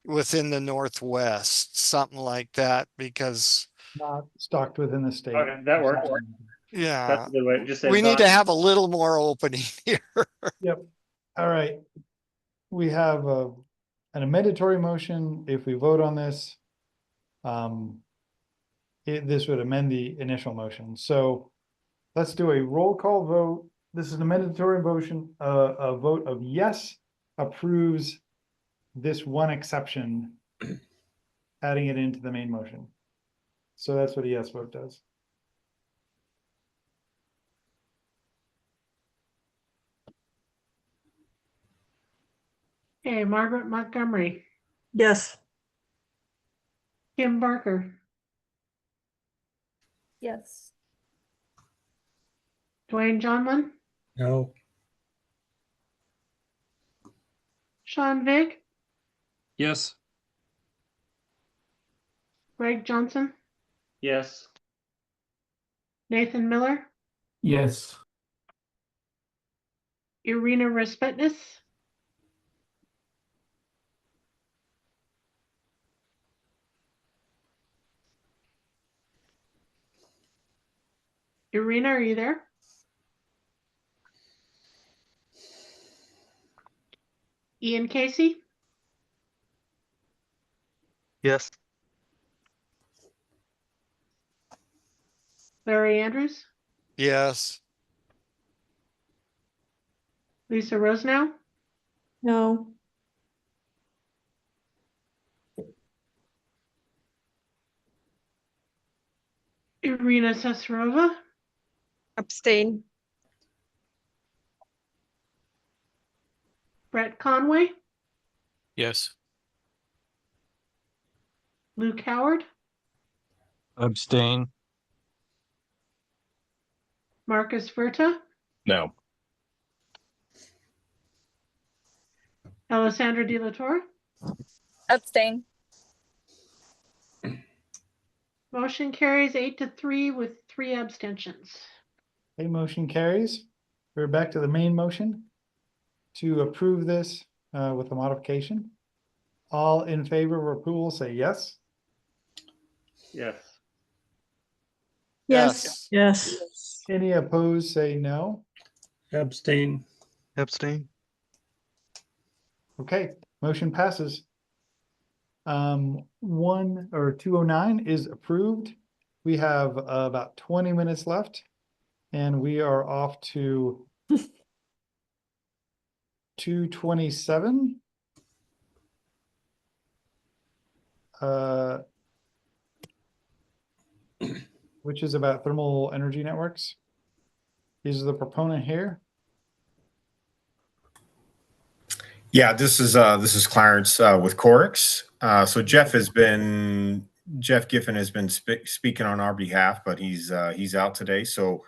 Speaker 15: within the Northwest, something like that, because
Speaker 1: Not stocked within the state.
Speaker 5: Okay, that works.
Speaker 15: yeah,
Speaker 5: That's a good way. Just say
Speaker 15: we need
Speaker 5: not-
Speaker 15: to have a little more opening here.
Speaker 1: Yep. All right. We have an amendatory motion. If we vote on this, this would amend the initial motion. So let's do a roll call vote. This is an amendatory motion. A vote of yes approves this one exception, adding it into the main motion. So that's what a yes vote does.
Speaker 2: okay, Margaret Montgomery,
Speaker 11: Yes.
Speaker 2: Kim Barker,
Speaker 3: Yes.
Speaker 2: Dwayne Johnman,
Speaker 6: No.
Speaker 2: Sean Vig,
Speaker 9: Yes.
Speaker 2: Greg Johnson,
Speaker 5: Yes.
Speaker 2: Nathan Miller,
Speaker 21: Yes.
Speaker 2: Irina Respetness, Irina, are you there? Ian Casey,
Speaker 22: Yes.
Speaker 2: Larry Andrews,
Speaker 15: Yes.
Speaker 2: Lisa Rosenow,
Speaker 3: No.
Speaker 2: Irina Sesarova,
Speaker 13: Abstain.
Speaker 2: Brett Conway,
Speaker 4: Yes.
Speaker 2: Luke Howard,
Speaker 9: Abstain.
Speaker 2: Marcus Verta,
Speaker 19: No.
Speaker 2: Alessandra De La Torre.
Speaker 13: Abstain.
Speaker 2: Motion carries 8-3 with 3 abstentions.
Speaker 1: Okay, motion carries. We're back to the main motion to approve this with a modification. All in favor of approval, say yes.
Speaker 5: Yes.
Speaker 11: Yes. Yes.
Speaker 1: Any opposed, say no.
Speaker 6: Abstain.
Speaker 22: Abstain.
Speaker 1: Okay, motion passes. 209 is approved. We have about 20 minutes left and we are off to 227. Which is about thermal energy networks. Is the proponent here?
Speaker 14: Yeah, this is Clarence with Corix. So Jeff Giffen has been speaking on our behalf, but he's out today. So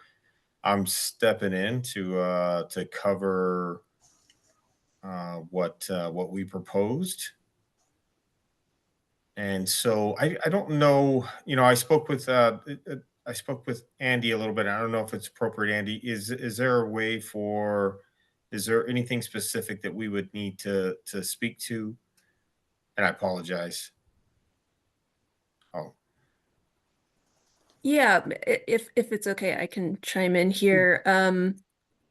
Speaker 14: I'm stepping in to cover what we proposed. And so I don't know, I spoke with Andy a little bit. I don't know if it's appropriate, Andy. Is there a way is there anything specific that we would need to speak to? And I apologize. Oh.
Speaker 12: Yeah, if it's okay, I can chime in here.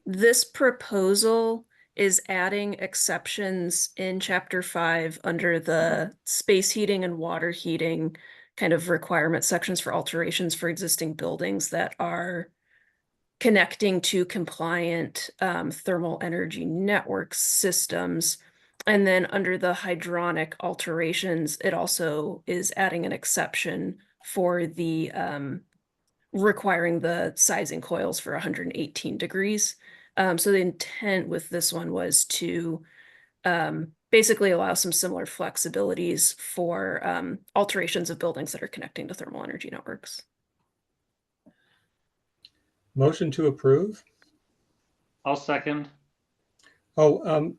Speaker 12: This proposal is adding exceptions in Chapter 5 under the space heating and water heating kind of requirement sections for alterations for existing buildings that are connecting to compliant thermal energy network systems. And then under the hydronic alterations, it also is adding an exception for the requiring the sizing coils for 118 degrees. So the intent with this one was to basically allow some similar flexibilities for alterations of buildings that are connecting to thermal energy networks.
Speaker 6: Motion to approve.
Speaker 5: I'll second.
Speaker 6: Oh,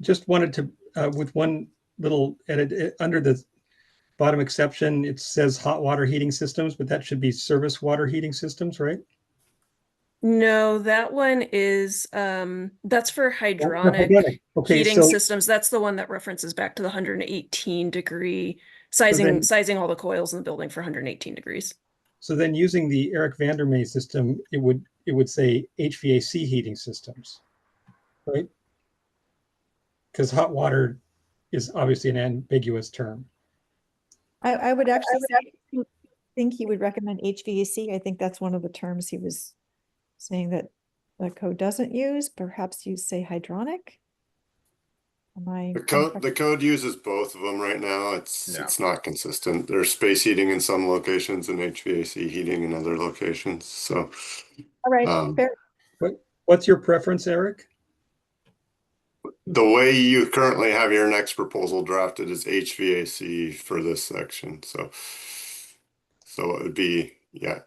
Speaker 6: just wanted to, with one little edit, under the bottom exception, it says hot water heating systems, but that should be service water heating systems, right?
Speaker 12: No, that one is that's for hydronic
Speaker 6: Okay,
Speaker 12: heating
Speaker 6: so
Speaker 12: systems. That's the one that references back to the 118 degree sizing all the coils in the building for 118 degrees.
Speaker 6: So then using the Eric Vandermeer system, it would say HVAC heating systems, right? Because hot water is obviously an ambiguous term.
Speaker 3: I would actually think he would recommend HVAC. I think that's one of the terms he was saying that the code doesn't use. Perhaps you say hydronic.
Speaker 20: The code uses both of them right now. It's not consistent. There's space heating in some locations and HVAC heating in other locations. So,
Speaker 3: all right, fair.
Speaker 6: What's your preference, Eric?
Speaker 20: The way you currently have your next proposal drafted is HVAC for this section. So it would be, yeah,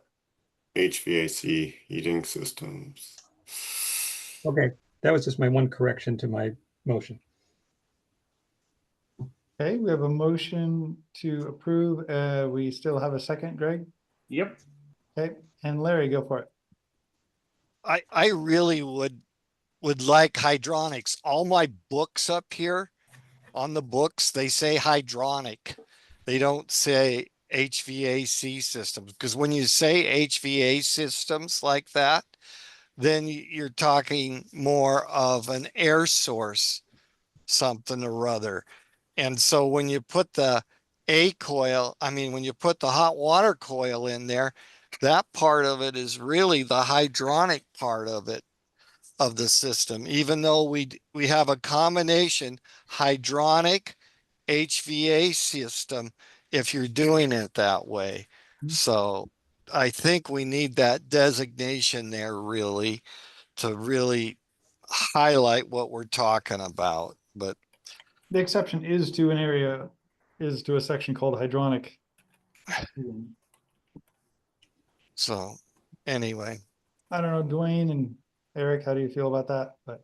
Speaker 20: HVAC heating systems.
Speaker 6: Okay, that was just my one correction to my motion.
Speaker 1: Okay, we have a motion to approve. We still have a second, Greg?
Speaker 5: Yep.
Speaker 1: Okay, and Larry, go for it.
Speaker 15: I really would like hydronics. All my books up here on the books, they say hydronic. They don't say HVAC systems, because when you say HVAC systems like that, then you're talking more of an air source, something or other. And so when you put the when you put the hot water coil in there, that part of it is really the hydronic part of it, of the system, even though we have a combination hydronic HVAC system if you're doing it that way. So I think we need that designation there really to really highlight what we're talking about. But
Speaker 1: The exception is to a section called hydronic.
Speaker 15: so anyway.
Speaker 1: I don't know, Dwayne and Eric, how do you feel about that? But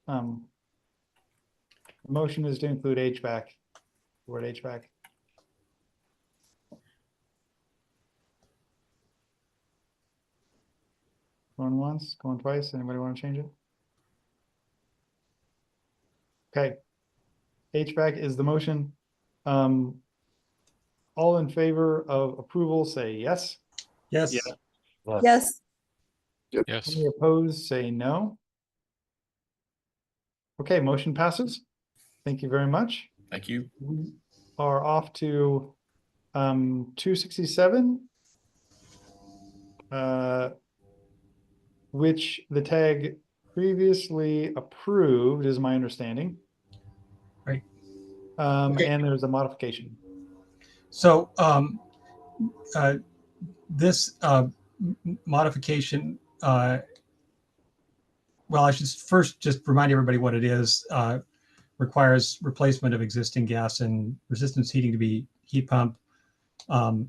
Speaker 1: the motion is to include HVAC, the word HVAC. Going once, going twice. Anybody want to change it? Okay. HVAC is the motion. All in favor of approval, say yes.
Speaker 6: Yes.
Speaker 13: Yes.
Speaker 4: Yes.
Speaker 1: Any opposed, say no. Okay, motion passes. Thank you very much.
Speaker 14: Thank you.
Speaker 1: We are off to 267. Which the tag previously approved, is my understanding.
Speaker 6: Right.
Speaker 1: Okay. And there's a modification.
Speaker 6: So this modification, well, I should first just remind everybody what it is. Requires replacement of existing gas and resistance heating to be heat pump, with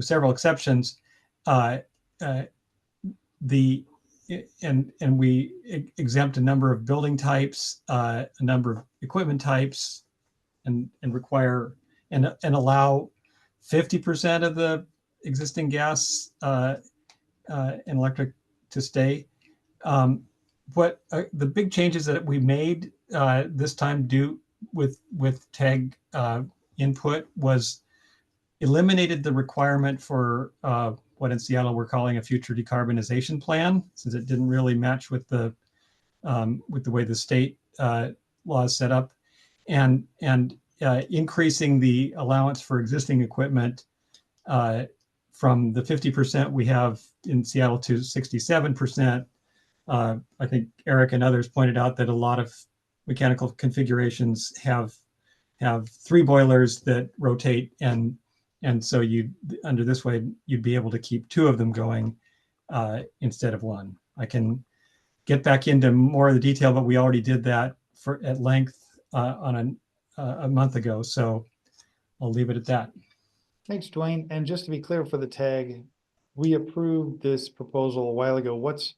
Speaker 6: several exceptions. And we exempt a number of building types, a number of equipment types, and require and allow 50% of the existing gas and electric to stay. What the big changes that we made this time due with TAG input was eliminated the requirement for what in Seattle we're calling a future decarbonization plan, since it didn't really match with the way the state law is set up, and increasing the allowance for existing equipment from the 50% we have in Seattle to 67%. I think Eric and others pointed out that a lot of mechanical configurations have 3 boilers that rotate, and so under this way, you'd be able to keep 2 of them going instead of 1. I can get back into more of the detail, but we already did that at length on a month ago, so I'll leave it at that.
Speaker 1: Thanks, Dwayne. And just to be clear for the tag, we approved this proposal a while ago. What's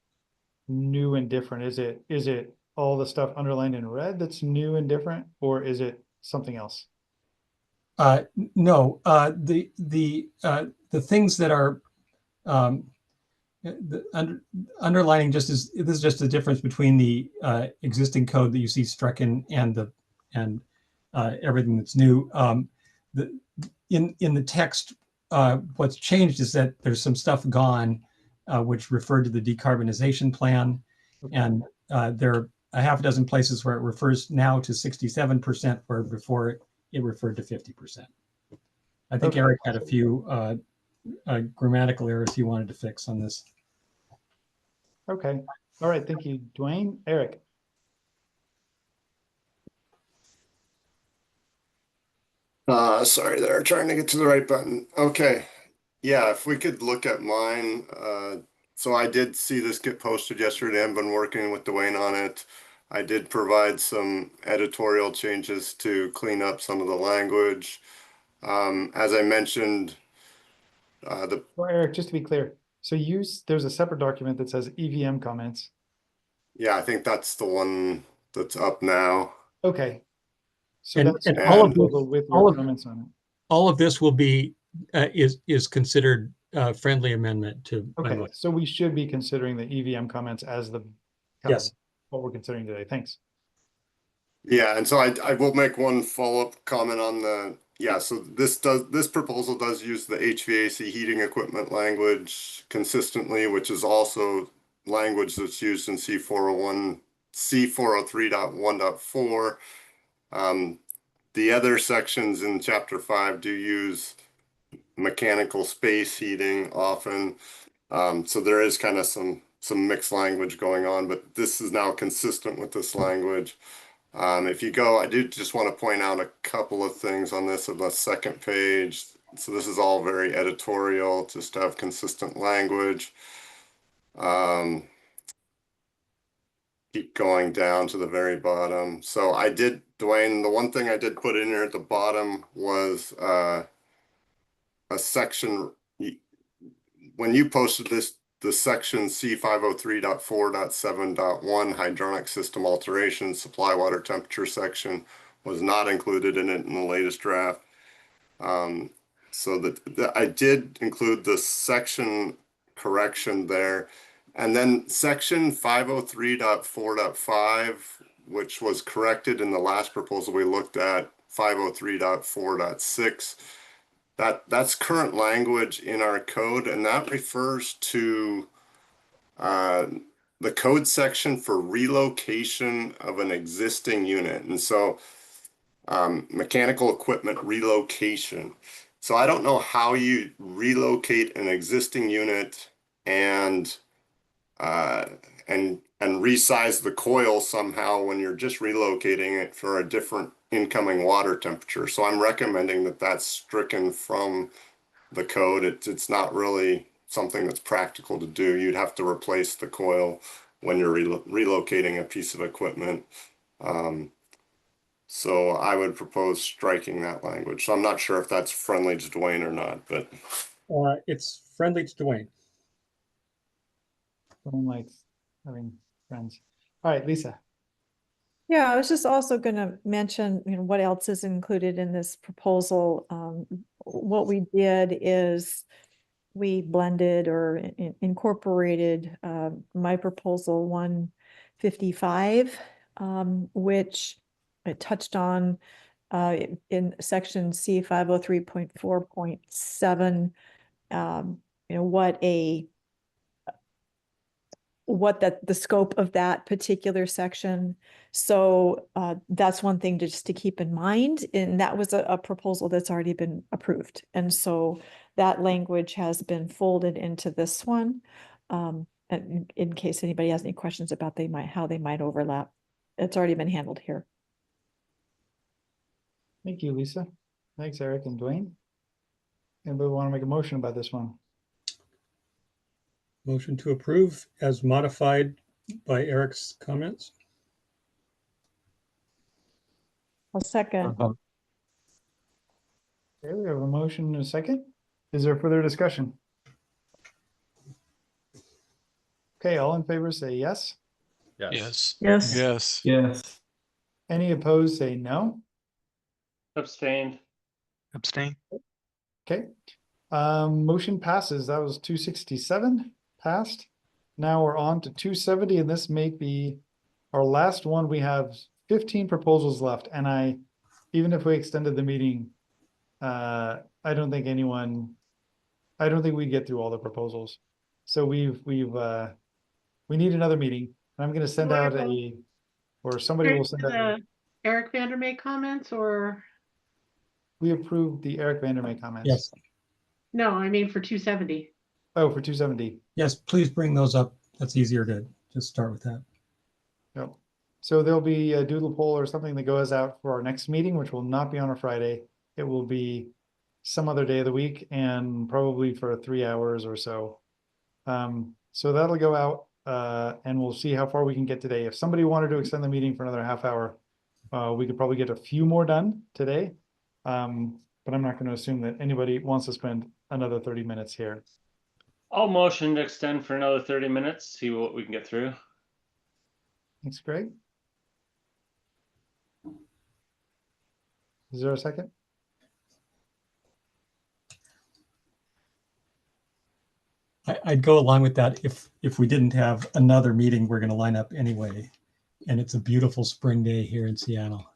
Speaker 1: new and different? Is it all the stuff underlined in red that's new and different, or is it something else?
Speaker 6: No, the things that are underlining this is just the difference between the existing code that you see struck in and everything that's new. In the text, what's changed is that there's some stuff gone, which referred to the decarbonization plan, and there are a half a dozen places where it refers now to 67%, where before it referred to 50%. I think Eric had a few grammatical errors he wanted to fix on this.
Speaker 1: Okay. All right. Thank you, Dwayne. Eric.
Speaker 20: Sorry there, trying to get to the right button. Okay. Yeah, if we could look at mine. So I did see this get posted yesterday. I've been working with Dwayne on it. I did provide some editorial changes to clean up some of the language. As I mentioned,
Speaker 1: Well, Eric, just to be clear, So there's a separate document that says EVM comments.
Speaker 20: Yeah, I think that's the one that's up now.
Speaker 1: Okay. So
Speaker 6: And,
Speaker 1: that's
Speaker 6: and
Speaker 1: your
Speaker 6: all of
Speaker 1: proposal with your comments on it.
Speaker 6: all of this will be is considered friendly amendment to my
Speaker 1: Okay,
Speaker 6: motion.
Speaker 1: so we should be considering the EVM comments as the
Speaker 6: Yes.
Speaker 1: what we're considering today. Thanks.
Speaker 20: Yeah, and so I will make one follow-up comment on the, yeah, so this proposal does use the HVAC heating equipment language consistently, which is also language that's used in C401, C403.1.4. The other sections in chapter 5 do use mechanical space heating often. So there is kind of some mixed language going on, but this is now consistent with this language. If you go, I do just want to point out a couple of things on this on the second page. So this is all very editorial, just to have consistent language. Keep going down to the very bottom. So I did, Dwayne, the one thing I did put in here at the bottom was a section. When you posted this, the section C503.4.7.1 hydronic system alteration supply water temperature section was not included in it in the latest draft. So that I did include the section correction there. And then section 503.4.5, which was corrected in the last proposal we looked at, 503.4.6. That's current language in our code, and that refers to the code section for relocation of an existing unit. And so mechanical equipment relocation. So I don't know how you relocate an existing unit and resize the coil somehow when you're just relocating it for a different incoming water temperature. So I'm recommending that that's stricken from the code. It's not really something that's practical to do. You'd have to replace the coil when you're relocating a piece of equipment. So I would propose striking that language. So I'm not sure if that's friendly to Dwayne or not, but
Speaker 6: It's friendly to Dwayne.
Speaker 1: Someone likes having friends. All right, Lisa.
Speaker 3: Yeah, I was just also going to mention, what else is included in this proposal. What we did is we blended or incorporated my proposal 155, which I touched on in section C503.4.7, what the scope of that particular section. So that's one thing just to keep in mind. And that was a proposal that's already been approved. And so that language has been folded into this one. And in case anybody has any questions about how they might overlap, it's already been handled here.
Speaker 1: Thank you, Lisa. Thanks, Eric and Dwayne. Anybody want to make a motion about this one?
Speaker 6: Motion to approve as modified by Eric's comments.
Speaker 3: I'll second.
Speaker 1: Okay, we have a motion and a second. Is there further discussion? Okay, all in favor say yes.
Speaker 4: Yes.
Speaker 11: Yes.
Speaker 16: Yes.
Speaker 17: Yes.
Speaker 1: Any opposed say no.
Speaker 5: Abstained.
Speaker 22: Abstain.
Speaker 1: Okay. Motion passes. That was 267 passed. Now we're on to 270, and this may be our last one. We have 15 proposals left, and even if we extended the meeting, I don't think we'd get through all the proposals. So we need another meeting. I'm going to send out somebody will send out.
Speaker 2: Eric Vandermeer comments, or
Speaker 1: we approved the Eric Vandermeer comments.
Speaker 6: Yes.
Speaker 2: no, I mean for 270.
Speaker 1: Oh, for 270.
Speaker 6: Yes, please bring those up. That's easier to just start with that.
Speaker 1: Yep. So there'll be a doodle poll or something that goes out for our next meeting, which will not be on a Friday. It will be some other day of the week and probably for 3 hours or so. So that'll go out and we'll see how far we can get today. If somebody wanted to extend the meeting for another half hour, we could probably get a few more done today. But I'm not going to assume that anybody wants to spend another 30 minutes here.
Speaker 5: I'll motion to extend for another 30 minutes, see what we can get through.
Speaker 1: Thanks, Greg. Is there a second?
Speaker 6: I'd go along with that if we didn't have another meeting we're going to line up anyway. And it's a beautiful spring day here in Seattle.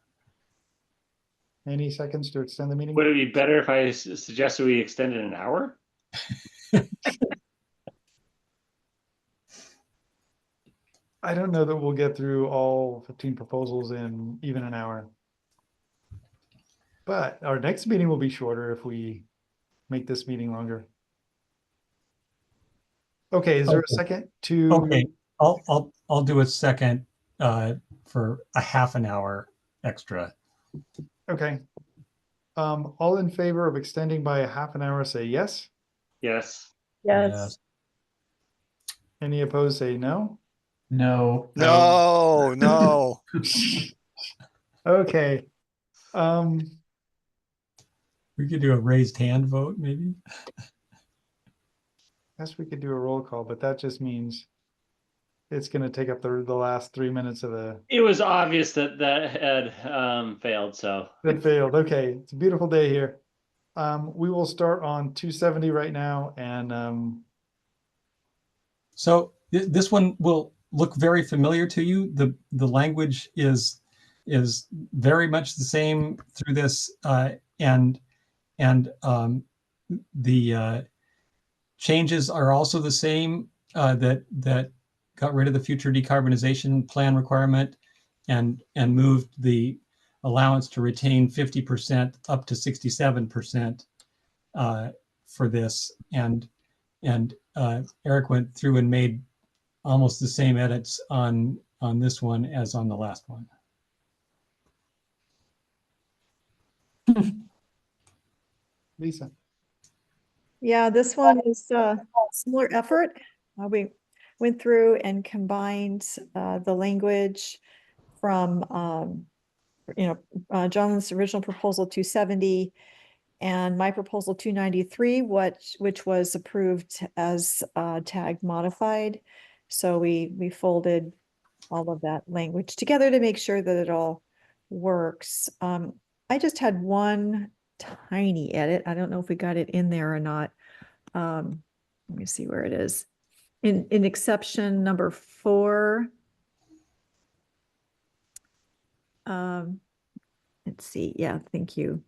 Speaker 1: Any seconds to extend the meeting?
Speaker 5: Would it be better if I suggested we extend it an hour?
Speaker 1: I don't know that we'll get through all 15 proposals in even an hour. But our next meeting will be shorter if we make this meeting longer. Okay, is there a second to?
Speaker 6: Okay, I'll do a second for a half an hour extra.
Speaker 1: Okay. All in favor of extending by a half an hour, say yes.
Speaker 5: Yes.
Speaker 11: Yes.
Speaker 1: Any opposed, say no.
Speaker 17: No.
Speaker 15: No, no.
Speaker 1: Okay.
Speaker 6: We could do a raised hand vote, maybe.
Speaker 1: Guess we could do a roll call, but that just means it's going to take up the last 3 minutes of the.
Speaker 5: It was obvious that had failed, so.
Speaker 1: That failed. Okay, it's a beautiful day here. We will start on 270 right now, and
Speaker 6: this one will look very familiar to you. The language is very much the same through this, and the changes are also the same, that got rid of the future decarbonization plan requirement and moved the allowance to retain 50% up to 67% for this. And Eric went through and made almost the same edits on this one as on the last one.
Speaker 1: Lisa.
Speaker 3: Yeah, this one is a similar effort. We went through and combined the language from John's original proposal 270 and my proposal 293, which was approved as tag modified. So we folded all of that language together to make sure that it all works. I just had one tiny edit. I don't know if we got it in there or not. Let me see where it is. In exception number 4. Let's see. Yeah, thank you.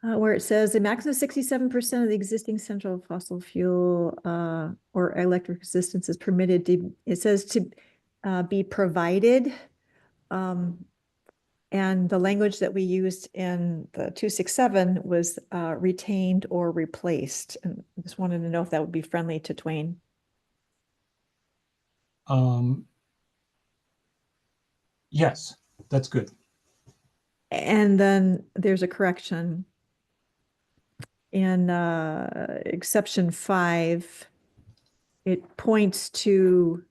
Speaker 3: Where it says a maximum of 67% of the existing central fossil fuel or electric resistance is permitted to, it says to be provided. And the language that we used in the 267 was retained or replaced. And I just wanted to know if that would be friendly to Twain.
Speaker 6: Yes, that's good.
Speaker 3: And then there's a correction in exception 5. It points to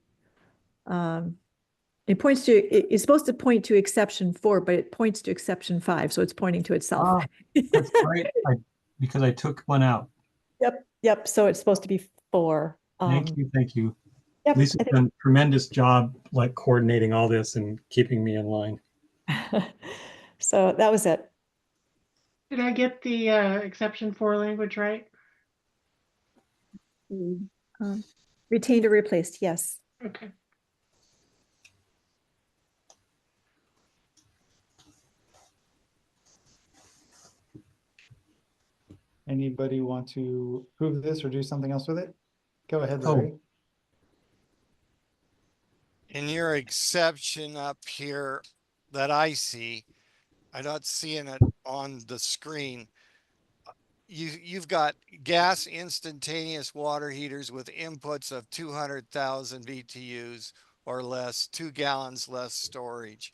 Speaker 3: it's supposed to point to exception 4, but it points to exception 5, so it's pointing to itself.
Speaker 6: That's right, because I took one out.
Speaker 3: Yep. So it's supposed to be 4.
Speaker 6: Thank you.
Speaker 3: Yep,
Speaker 6: Lisa's done a tremendous job, like coordinating all this and keeping me in line.
Speaker 3: So that was it.
Speaker 2: Did I get the exception 4 language right?
Speaker 3: Retained or replaced, yes.
Speaker 2: Okay.
Speaker 1: Anybody want to prove this or do something else with it? Go ahead, Larry.
Speaker 15: In your exception up here that I see, I'm not seeing it on the screen. You've got gas instantaneous water heaters with inputs of 200,000 BTUs or less, 2 gallons less storage.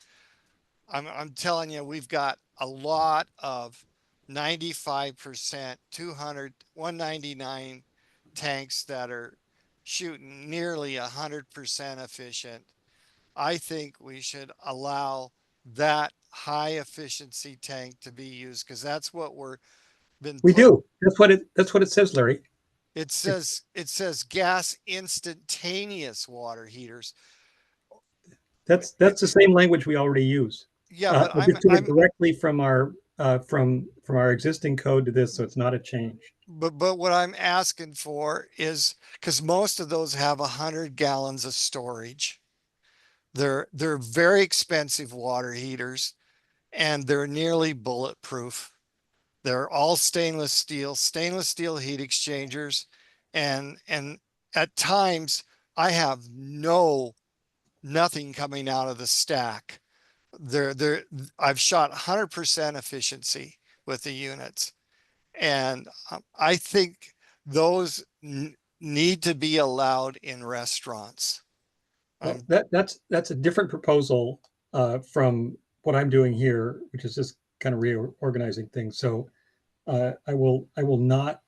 Speaker 15: I'm telling you, we've got a lot of 95%, 200, 199 tanks that are shooting nearly 100% efficient. I think we should allow that high efficiency tank to be used because that's what we
Speaker 6: do. That's what it says, Larry.
Speaker 15: It says gas instantaneous water heaters.
Speaker 6: That's the same language we already use.
Speaker 15: Yeah, but
Speaker 6: I just took it directly from our existing code to this, so it's not a change.
Speaker 15: But what I'm asking for is, because most of those have 100 gallons of storage. They're very expensive water heaters, and they're nearly bulletproof. They're all stainless steel heat exchangers, and at times I have nothing coming out of the stack. I've shot 100% efficiency with the units. And I think those need to be allowed in restaurants.
Speaker 6: That's a different proposal from what I'm doing here, which is just kind of reorganizing things. So I will not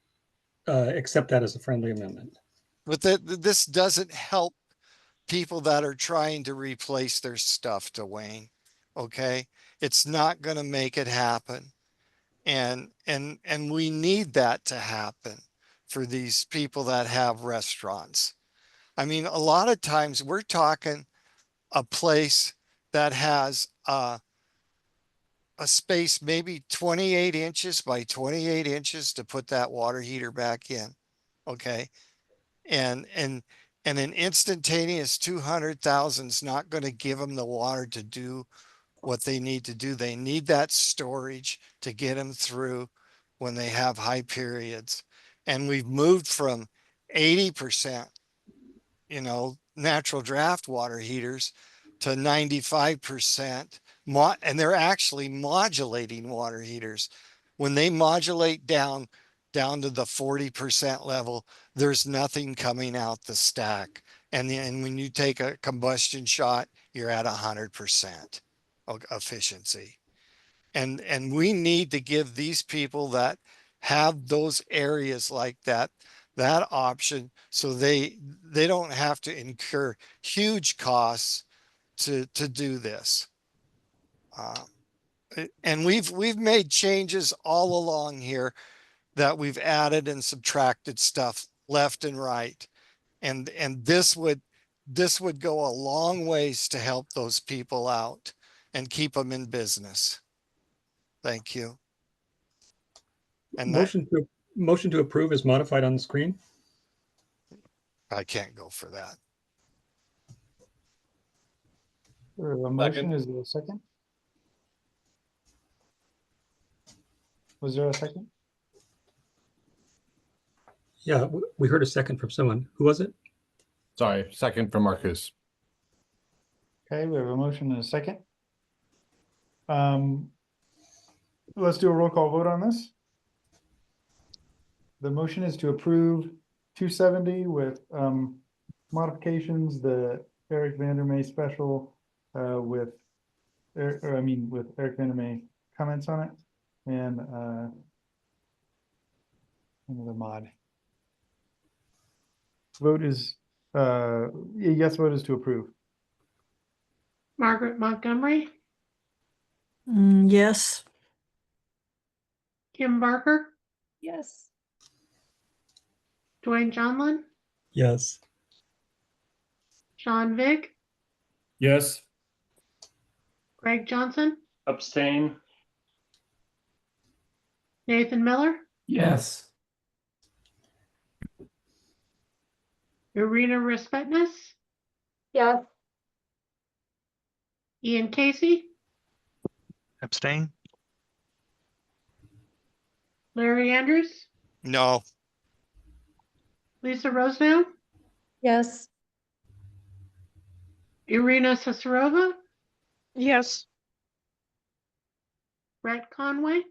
Speaker 6: accept that as a friendly amendment.
Speaker 15: But this doesn't help people that are trying to replace their stuff, Dwayne. Okay, it's not going to make it happen. And we need that to happen for these people that have restaurants. I mean, a lot of times we're talking a place that has a space maybe 28 inches by 28 inches to put that water heater back in. Okay. And an instantaneous 200,000 is not going to give them the water to do what they need to do. They need that storage to get them through when they have high periods. And we've moved from 80%, natural draft water heaters to 95%. And they're actually modulating water heaters. When they modulate down to the 40% level, there's nothing coming out the stack. And when you take a combustion shot, you're at 100% efficiency. And we need to give these people that have those areas like that option, so they don't have to incur huge costs to do this. And we've made changes all along here that we've added and subtracted stuff left and right. And this would go a long ways to help those people out and keep them in business. Thank you. And
Speaker 6: motion to approve is modified on the screen.
Speaker 15: I can't go for that.
Speaker 1: A motion, is there a second? Was there a second?
Speaker 6: Yeah, we heard a second from someone. Who was it?
Speaker 19: Sorry, second from Marcus.
Speaker 1: Okay, we have a motion and a second. Let's do a roll call vote on this. The motion is to approve 270 with modifications, the Eric Vandermeer special with Eric Vandermeer comments on it, and another mod. Vote is yes, vote is to approve.
Speaker 2: Margaret Montgomery,
Speaker 11: Yes.
Speaker 2: Kim Barker,
Speaker 13: Yes.
Speaker 2: Dwayne Johnlin,
Speaker 6: Yes.
Speaker 2: Sean Vig,
Speaker 14: Yes.
Speaker 2: Greg Johnson,
Speaker 5: Abstain.
Speaker 2: Nathan Miller,
Speaker 17: Yes.
Speaker 2: Irina Respetness,
Speaker 13: Yes.
Speaker 2: Ian Casey,
Speaker 22: Abstain?
Speaker 2: Larry Andrews,
Speaker 15: No.
Speaker 2: Lisa Rosenau,
Speaker 13: Yes.
Speaker 2: Irina Sisarova,
Speaker 13: Yes.
Speaker 2: Brett Conway,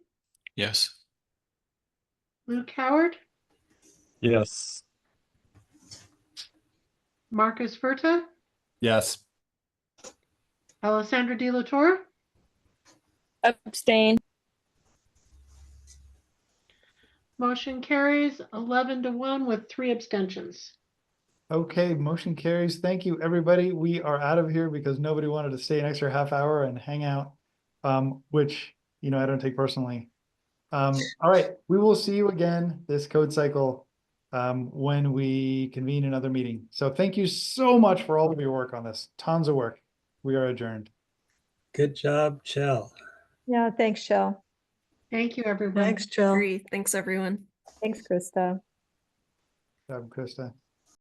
Speaker 4: Yes.
Speaker 2: Luke Howard,
Speaker 17: Yes.
Speaker 2: Marcus Furta,
Speaker 19: Yes.
Speaker 2: Alessandra De La Torre,
Speaker 13: Abstain.
Speaker 2: motion carries 11-1 with 3 abstentions.
Speaker 1: Okay, motion carries. Thank you, everybody. We are out of here because nobody wanted to stay an extra half hour and hang out, which, I don't take personally. All right, we will see you again this code cycle when we convene another meeting. So thank you so much for all of your work on this. Tons of work. We are adjourned.
Speaker 10: Good job, Chell.
Speaker 3: Yeah, thanks, Shell.
Speaker 2: Thank you, everyone.
Speaker 11: Thanks, Jill.
Speaker 12: Agree. Thanks, everyone.
Speaker 3: Thanks, Krista.
Speaker 1: Good job, Krista.